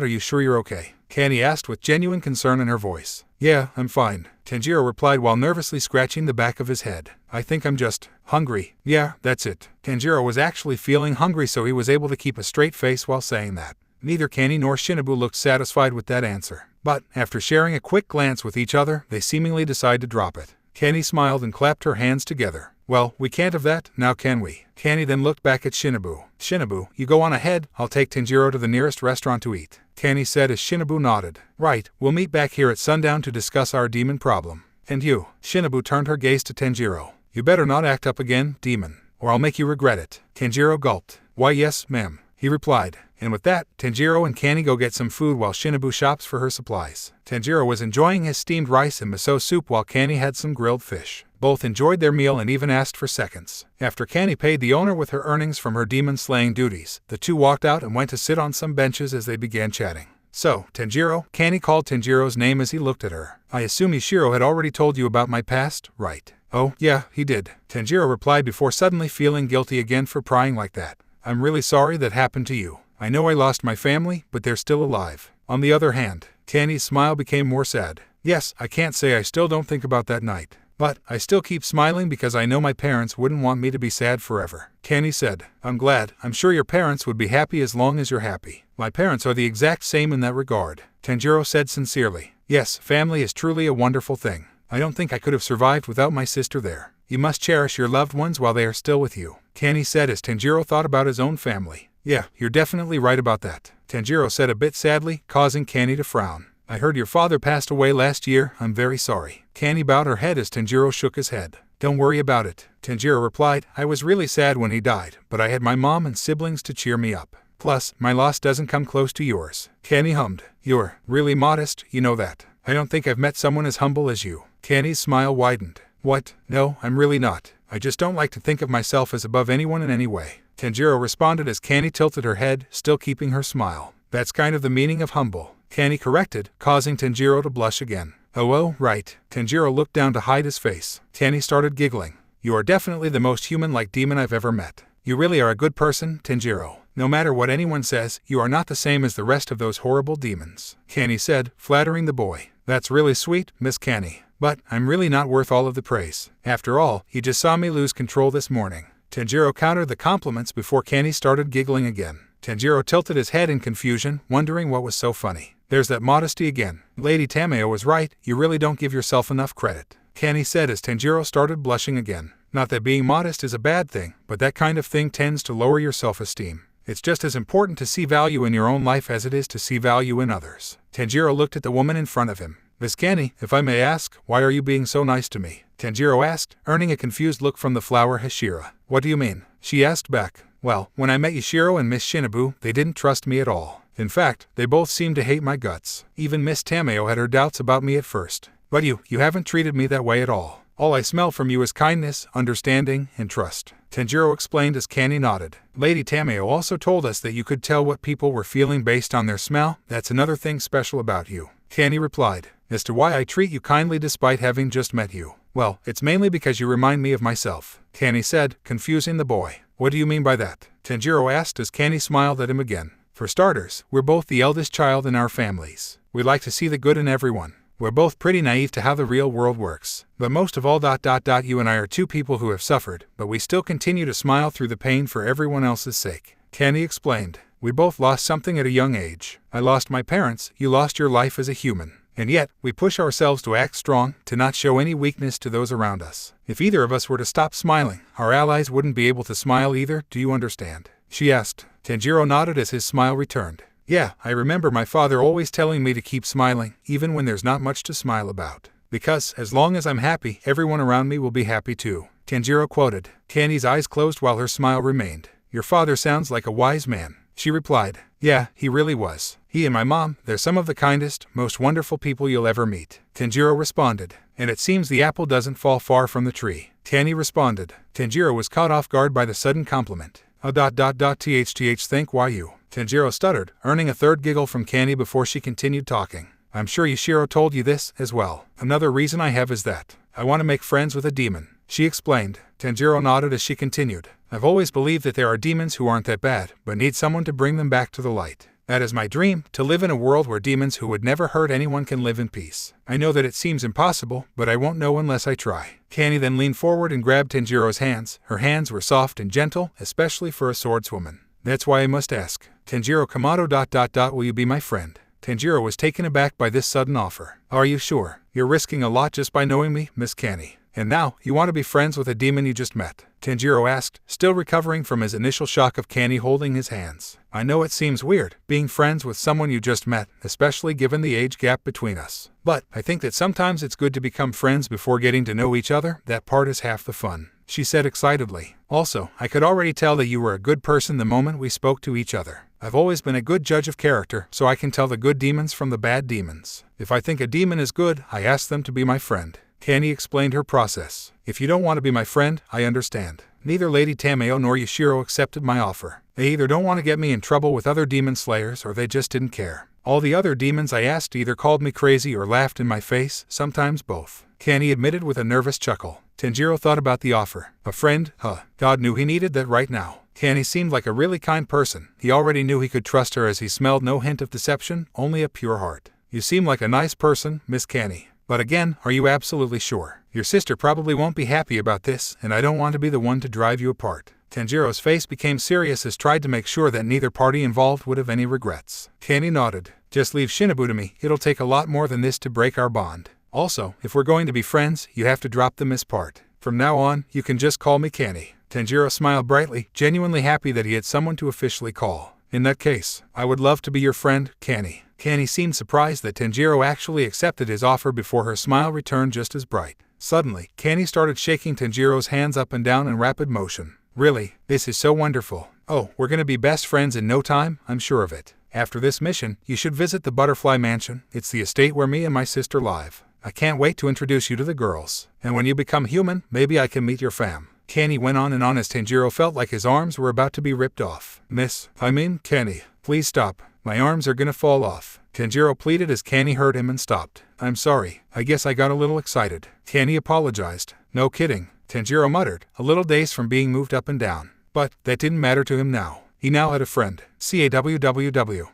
B: Are you sure you're okay? Kanny asked with genuine concern in her voice. Yeah, I'm fine, Tanjiro replied while nervously scratching the back of his head. I think I'm just hungry. Yeah, that's it. Tanjiro was actually feeling hungry, so he was able to keep a straight face while saying that. Neither Kanny nor Shinobu looked satisfied with that answer. But, after sharing a quick glance with each other, they seemingly decided to drop it. Kanny smiled and clapped her hands together. Well, we can't have that, now can we? Kanny then looked back at Shinobu. Shinobu, you go on ahead, I'll take Tanjiro to the nearest restaurant to eat, Kanny said as Shinobu nodded. Right, we'll meet back here at sundown to discuss our demon problem. And you, Shinobu turned her gaze to Tanjiro. You better not act up again, demon, or I'll make you regret it. Tanjiro gulped. Why yes, ma'am. he replied. And with that, Tanjiro and Kanny go get some food while Shinobu shops for her supplies. Tanjiro was enjoying his steamed rice and miso soup while Kanny had some grilled fish. Both enjoyed their meal and even asked for seconds. After Kanny paid the owner with her earnings from her demon-slaying duties, the two walked out and went to sit on some benches as they began chatting. So, Tanjiro, Kanny called Tanjiro's name as he looked at her. I assume Yushiro had already told you about my past, right? Oh, yeah, he did. Tanjiro replied before suddenly feeling guilty again for prying like that. I'm really sorry that happened to you. I know I lost my family, but they're still alive. On the other hand, Kanny's smile became more sad. Yes, I can't say I still don't think about that night. But I still keep smiling because I know my parents wouldn't want me to be sad forever. Kanny said, I'm glad. I'm sure your parents would be happy as long as you're happy. My parents are the exact same in that regard. Tanjiro said sincerely. Yes, family is truly a wonderful thing. I don't think I could have survived without my sister there. You must cherish your loved ones while they are still with you. Kanny said as Tanjiro thought about his own family. Yeah, you're definitely right about that. Tanjiro said a bit sadly, causing Kanny to frown. I heard your father passed away last year. I'm very sorry. Kanny bowed her head as Tanjiro shook his head. Don't worry about it. Tanjiro replied, I was really sad when he died, but I had my mom and siblings to cheer me up. Plus, my loss doesn't come close to yours. Kanny hummed. You're really modest, you know that. I don't think I've met someone as humble as you. Kanny's smile widened. What? No, I'm really not. I just don't like to think of myself as above anyone in any way. Tanjiro responded as Kanny tilted her head, still keeping her smile. That's kind of the meaning of humble. Kanny corrected, causing Tanjiro to blush again. Oh, right. Tanjiro looked down to hide his face. Kanny started giggling. You are definitely the most human-like demon I've ever met. You really are a good person, Tanjiro. No matter what anyone says, you are not the same as the rest of those horrible demons. Kanny said, flattering the boy. That's really sweet, Miss Kanny. But I'm really not worth all of the praise. After all, he just saw me lose control this morning. Tanjiro countered the compliments before Kanny started giggling again. Tanjiro tilted his head in confusion, wondering what was so funny. There's that modesty again. Lady Tamayo was right, you really don't give yourself enough credit. Kanny said as Tanjiro started blushing again. Not that being modest is a bad thing, but that kind of thing tends to lower your self-esteem. It's just as important to see value in your own life as it is to see value in others. Tanjiro looked at the woman in front of him. Miss Kanny, if I may ask, why are you being so nice to me? Tanjiro asked, earning a confused look from the flower hashira. What do you mean? She asked back. Well, when I met Yushiro and Miss Shinobu, they didn't trust me at all. In fact, they both seemed to hate my guts. Even Miss Tamayo had her doubts about me at first. But you haven't treated me that way at all. All I smell from you is kindness, understanding, and trust. Tanjiro explained as Kanny nodded. Lady Tamayo also told us that you could tell what people were feeling based on their smell. That's another thing special about you. Kanny replied. As to why I treat you kindly despite having just met you. Well, it's mainly because you remind me of myself. Kanny said, confusing the boy. What do you mean by that? Tanjiro asked as Kanny smiled at him again. For starters, we're both the eldest child in our families. We like to see the good in everyone. We're both pretty naive to how the real world works. But most of all, you and I are two people who have suffered, but we still continue to smile through the pain for everyone else's sake. Kanny explained. We both lost something at a young age. I lost my parents, you lost your life as a human. And yet, we push ourselves to act strong, to not show any weakness to those around us. If either of us were to stop smiling, our allies wouldn't be able to smile either, do you understand? She asked. Tanjiro nodded as his smile returned. Yeah, I remember my father always telling me to keep smiling, even when there's not much to smile about. Because, as long as I'm happy, everyone around me will be happy too. Tanjiro quoted. Kanny's eyes closed while her smile remained. Your father sounds like a wise man. She replied. Yeah, he really was. He and my mom, they're some of the kindest, most wonderful people you'll ever meet. Tanjiro responded. And it seems the apple doesn't fall far from the tree. Kanny responded. Tanjiro was caught off guard by the sudden compliment. Thank you. Tanjiro stuttered, earning a third giggle from Kanny before she continued talking. I'm sure Yushiro told you this, as well. Another reason I have is that I want to make friends with a demon. She explained. Tanjiro nodded as she continued. I've always believed that there are demons who aren't that bad, but need someone to bring them back to the light. That is my dream, to live in a world where demons who would never hurt anyone can live in peace. I know that it seems impossible, but I won't know unless I try. Kanny then leaned forward and grabbed Tanjiro's hands. Her hands were soft and gentle, especially for a swordswoman. That's why I must ask. Tanjiro Kamado. Will you be my friend? Tanjiro was taken aback by this sudden offer. Are you sure? You're risking a lot just by knowing me, Miss Kanny. And now, you want to be friends with a demon you just met? Tanjiro asked, still recovering from his initial shock of Kanny holding his hands. I know it seems weird, being friends with someone you just met, especially given the age gap between us. But I think that sometimes it's good to become friends before getting to know each other. That part is half the fun. she said excitedly. Also, I could already tell that you were a good person the moment we spoke to each other. I've always been a good judge of character, so I can tell the good demons from the bad demons. If I think a demon is good, I ask them to be my friend. Kanny explained her process. If you don't want to be my friend, I understand. Neither Lady Tamayo nor Yushiro accepted my offer. They either don't want to get me in trouble with other demon slayers or they just didn't care. All the other demons I asked either called me crazy or laughed in my face, sometimes both. Kanny admitted with a nervous chuckle. Tanjiro thought about the offer. A friend? Huh. God knew he needed that right now. Kanny seemed like a really kind person. He already knew he could trust her as he smelled no hint of deception, only a pure heart. You seem like a nice person, Miss Kanny. But again, are you absolutely sure? Your sister probably won't be happy about this, and I don't want to be the one to drive you apart. Tanjiro's face became serious as tried to make sure that neither party involved would have any regrets. Kanny nodded. Just leave Shinobu to me. It'll take a lot more than this to break our bond. Also, if we're going to be friends, you have to drop the miss part. From now on, you can just call me Kanny. Tanjiro smiled brightly, genuinely happy that he had someone to officially call. In that case, I would love to be your friend, Kanny. Kanny seemed surprised that Tanjiro actually accepted his offer before her smile returned just as bright. Suddenly, Kanny started shaking Tanjiro's hands up and down in rapid motion. Really, this is so wonderful. Oh, we're gonna be best friends in no time, I'm sure of it. After this mission, you should visit the Butterfly Mansion. It's the estate where me and my sister live. I can't wait to introduce you to the girls. And when you become human, maybe I can meet your fam. Kanny went on and on as Tanjiro felt like his arms were about to be ripped off. Kanny, please stop. My arms are gonna fall off. Tanjiro pleaded as Kanny heard him and stopped. I'm sorry, I guess I got a little excited. Kanny apologized. No kidding, Tanjiro muttered, a little dazed from being moved up and down. But that didn't matter to him now. He now had a friend. CAWWW.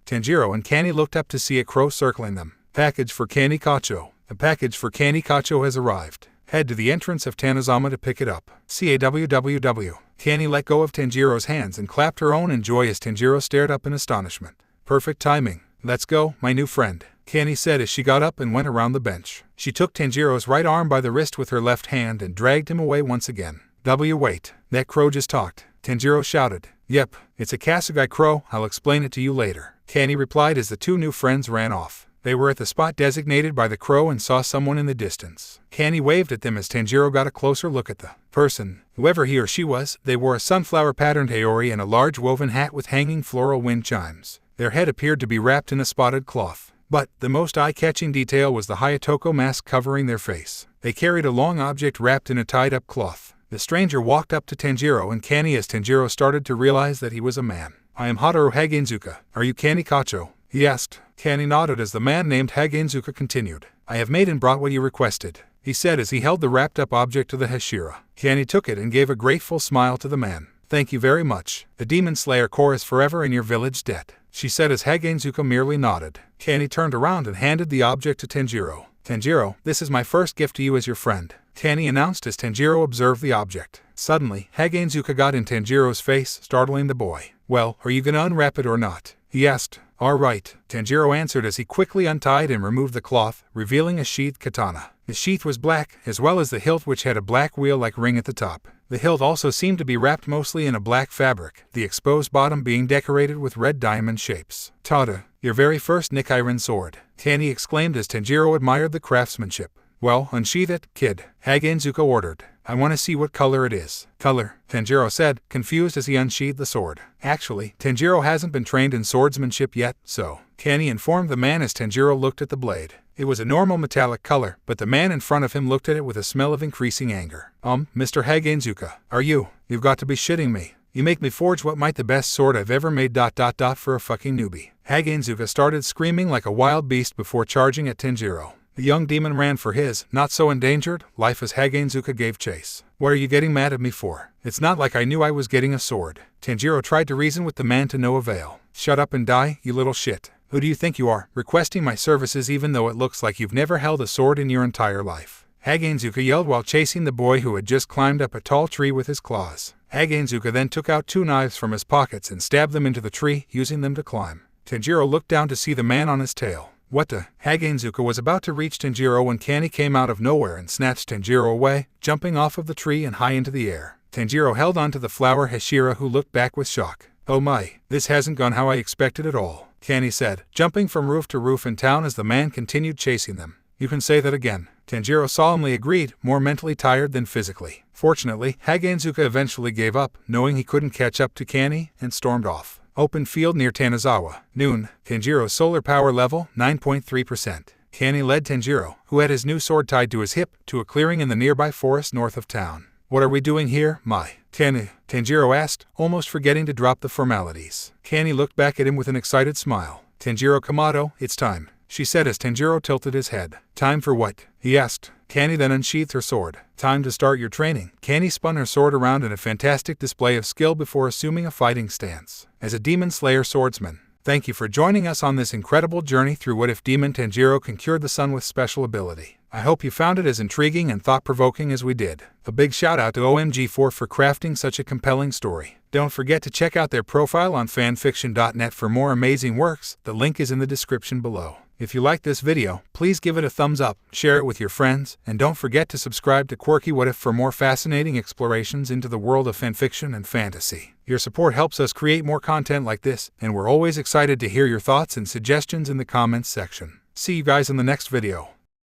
B: Tanjiro and Kanny looked up to see a crow circling them. Package for Kanny Kacho. A package for Kanny Kacho has arrived. Head to the entrance of Tanizama to pick it up. CAWWW. Kanny let go of Tanjiro's hands and clapped her own in joy as Tanjiro stared up in astonishment. Perfect timing. Let's go, my new friend, Kanny said as she got up and went around the bench. She took Tanjiro's right arm by the wrist with her left hand and dragged him away once again. Wait, that crow just talked. Tanjiro shouted. Yep, it's a Kasugai crow, I'll explain it to you later. Kanny replied as the two new friends ran off. They were at the spot designated by the crow and saw someone in the distance. Kanny waved at them as Tanjiro got a closer look at the person. Whoever he or she was, they wore a sunflower-patterned haori and a large woven hat with hanging floral wind chimes. Their head appeared to be wrapped in a spotted cloth. But the most eye-catching detail was the Hayatoko mask covering their face. They carried a long object wrapped in a tied-up cloth. The stranger walked up to Tanjiro and Kanny as Tanjiro started to realize that he was a man. I am Hataru Hagenzuka. Are you Kanny Kacho? He asked. Kanny nodded as the man named Hagenzuka continued. I have made and brought what you requested, he said as he held the wrapped-up object to the hashira. Kanny took it and gave a grateful smile to the man. Thank you very much. The Demon Slayer Corps is forever in your village debt, she said as Hagenzuka merely nodded. Kanny turned around and handed the object to Tanjiro. Tanjiro, this is my first gift to you as your friend, Kanny announced as Tanjiro observed the object. Suddenly, Hagenzuka got in Tanjiro's face, startling the boy. Well, are you gonna unwrap it or not? He asked. All right, Tanjiro answered as he quickly untied and removed the cloth, revealing a sheathed katana. The sheath was black, as well as the hilt which had a black wheel-like ring at the top. The hilt also seemed to be wrapped mostly in a black fabric, the exposed bottom being decorated with red diamond shapes. Tada, your very first Nikkairen sword, Kanny exclaimed as Tanjiro admired the craftsmanship. Well, unsheath it, kid, Hagenzuka ordered. I want to see what color it is. Color, Tanjiro said, confused as he unsheathed the sword. Actually, Tanjiro hasn't been trained in swordsmanship yet, so, Kanny informed the man as Tanjiro looked at the blade. It was a normal metallic color, but the man in front of him looked at it with a smell of increasing anger. Mr. Hagenzuka, you've got to be shitting me. You make me forge what might the best sword I've ever made ... for a fucking newbie. Hagenzuka started screaming like a wild beast before charging at Tanjiro. The young demon ran for his, not so endangered, life as Hagenzuka gave chase. What are you getting mad at me for? It's not like I knew I was getting a sword. Tanjiro tried to reason with the man to no avail. Shut up and die, you little shit. Who do you think you are, requesting my services even though it looks like you've never held a sword in your entire life? Hagenzuka yelled while chasing the boy who had just climbed up a tall tree with his claws. Hagenzuka then took out 2 knives from his pockets and stabbed them into the tree, using them to climb. Tanjiro looked down to see the man on his tail. What the? Hagenzuka was about to reach Tanjiro when Kanny came out of nowhere and snatched Tanjiro away, jumping off of the tree and high into the air. Tanjiro held onto the flower hashira who looked back with shock. Oh my, this hasn't gone how I expected at all, Kanny said, jumping from roof to roof in town as the man continued chasing them. You can say that again. Tanjiro solemnly agreed, more mentally tired than physically. Fortunately, Nezuko eventually gave up, knowing he couldn't catch up to Kani, and stormed off. Open field near Tanazawa. Noon. Tanjiro's solar power level, 9.3%. Kani led Tanjiro, who had his new sword tied to his hip, to a clearing in the nearby forest north of town. What are we doing here, Mai? Tanjiro asked, almost forgetting to drop the formalities. Kani looked back at him with an excited smile. Tanjiro Kamado, it's time, she said as Tanjiro tilted his head. Time for what? He asked. Kani then unsheathed her sword. Time to start your training. Kani spun her sword around in a fantastic display of skill before assuming a fighting stance. As a demon slayer swordsman, thank you for joining us on this incredible journey through What If Demon Tanjiro Can Cure the Sun with Special Ability. I hope you found it as intriguing and thought-provoking as we did. A big shout out to OMG4 for crafting such a compelling story. Don't forget to check out their profile on fanfiction.net for more amazing works. The link is in the description below. If you liked this video, please give it a thumbs up, share it with your friends, and don't forget to subscribe to Quirky What If for more fascinating explorations into the world of fanfiction and fantasy. Your support helps us create more content like this, and we're always excited to hear your thoughts and suggestions in the comments section. See you guys in the next video.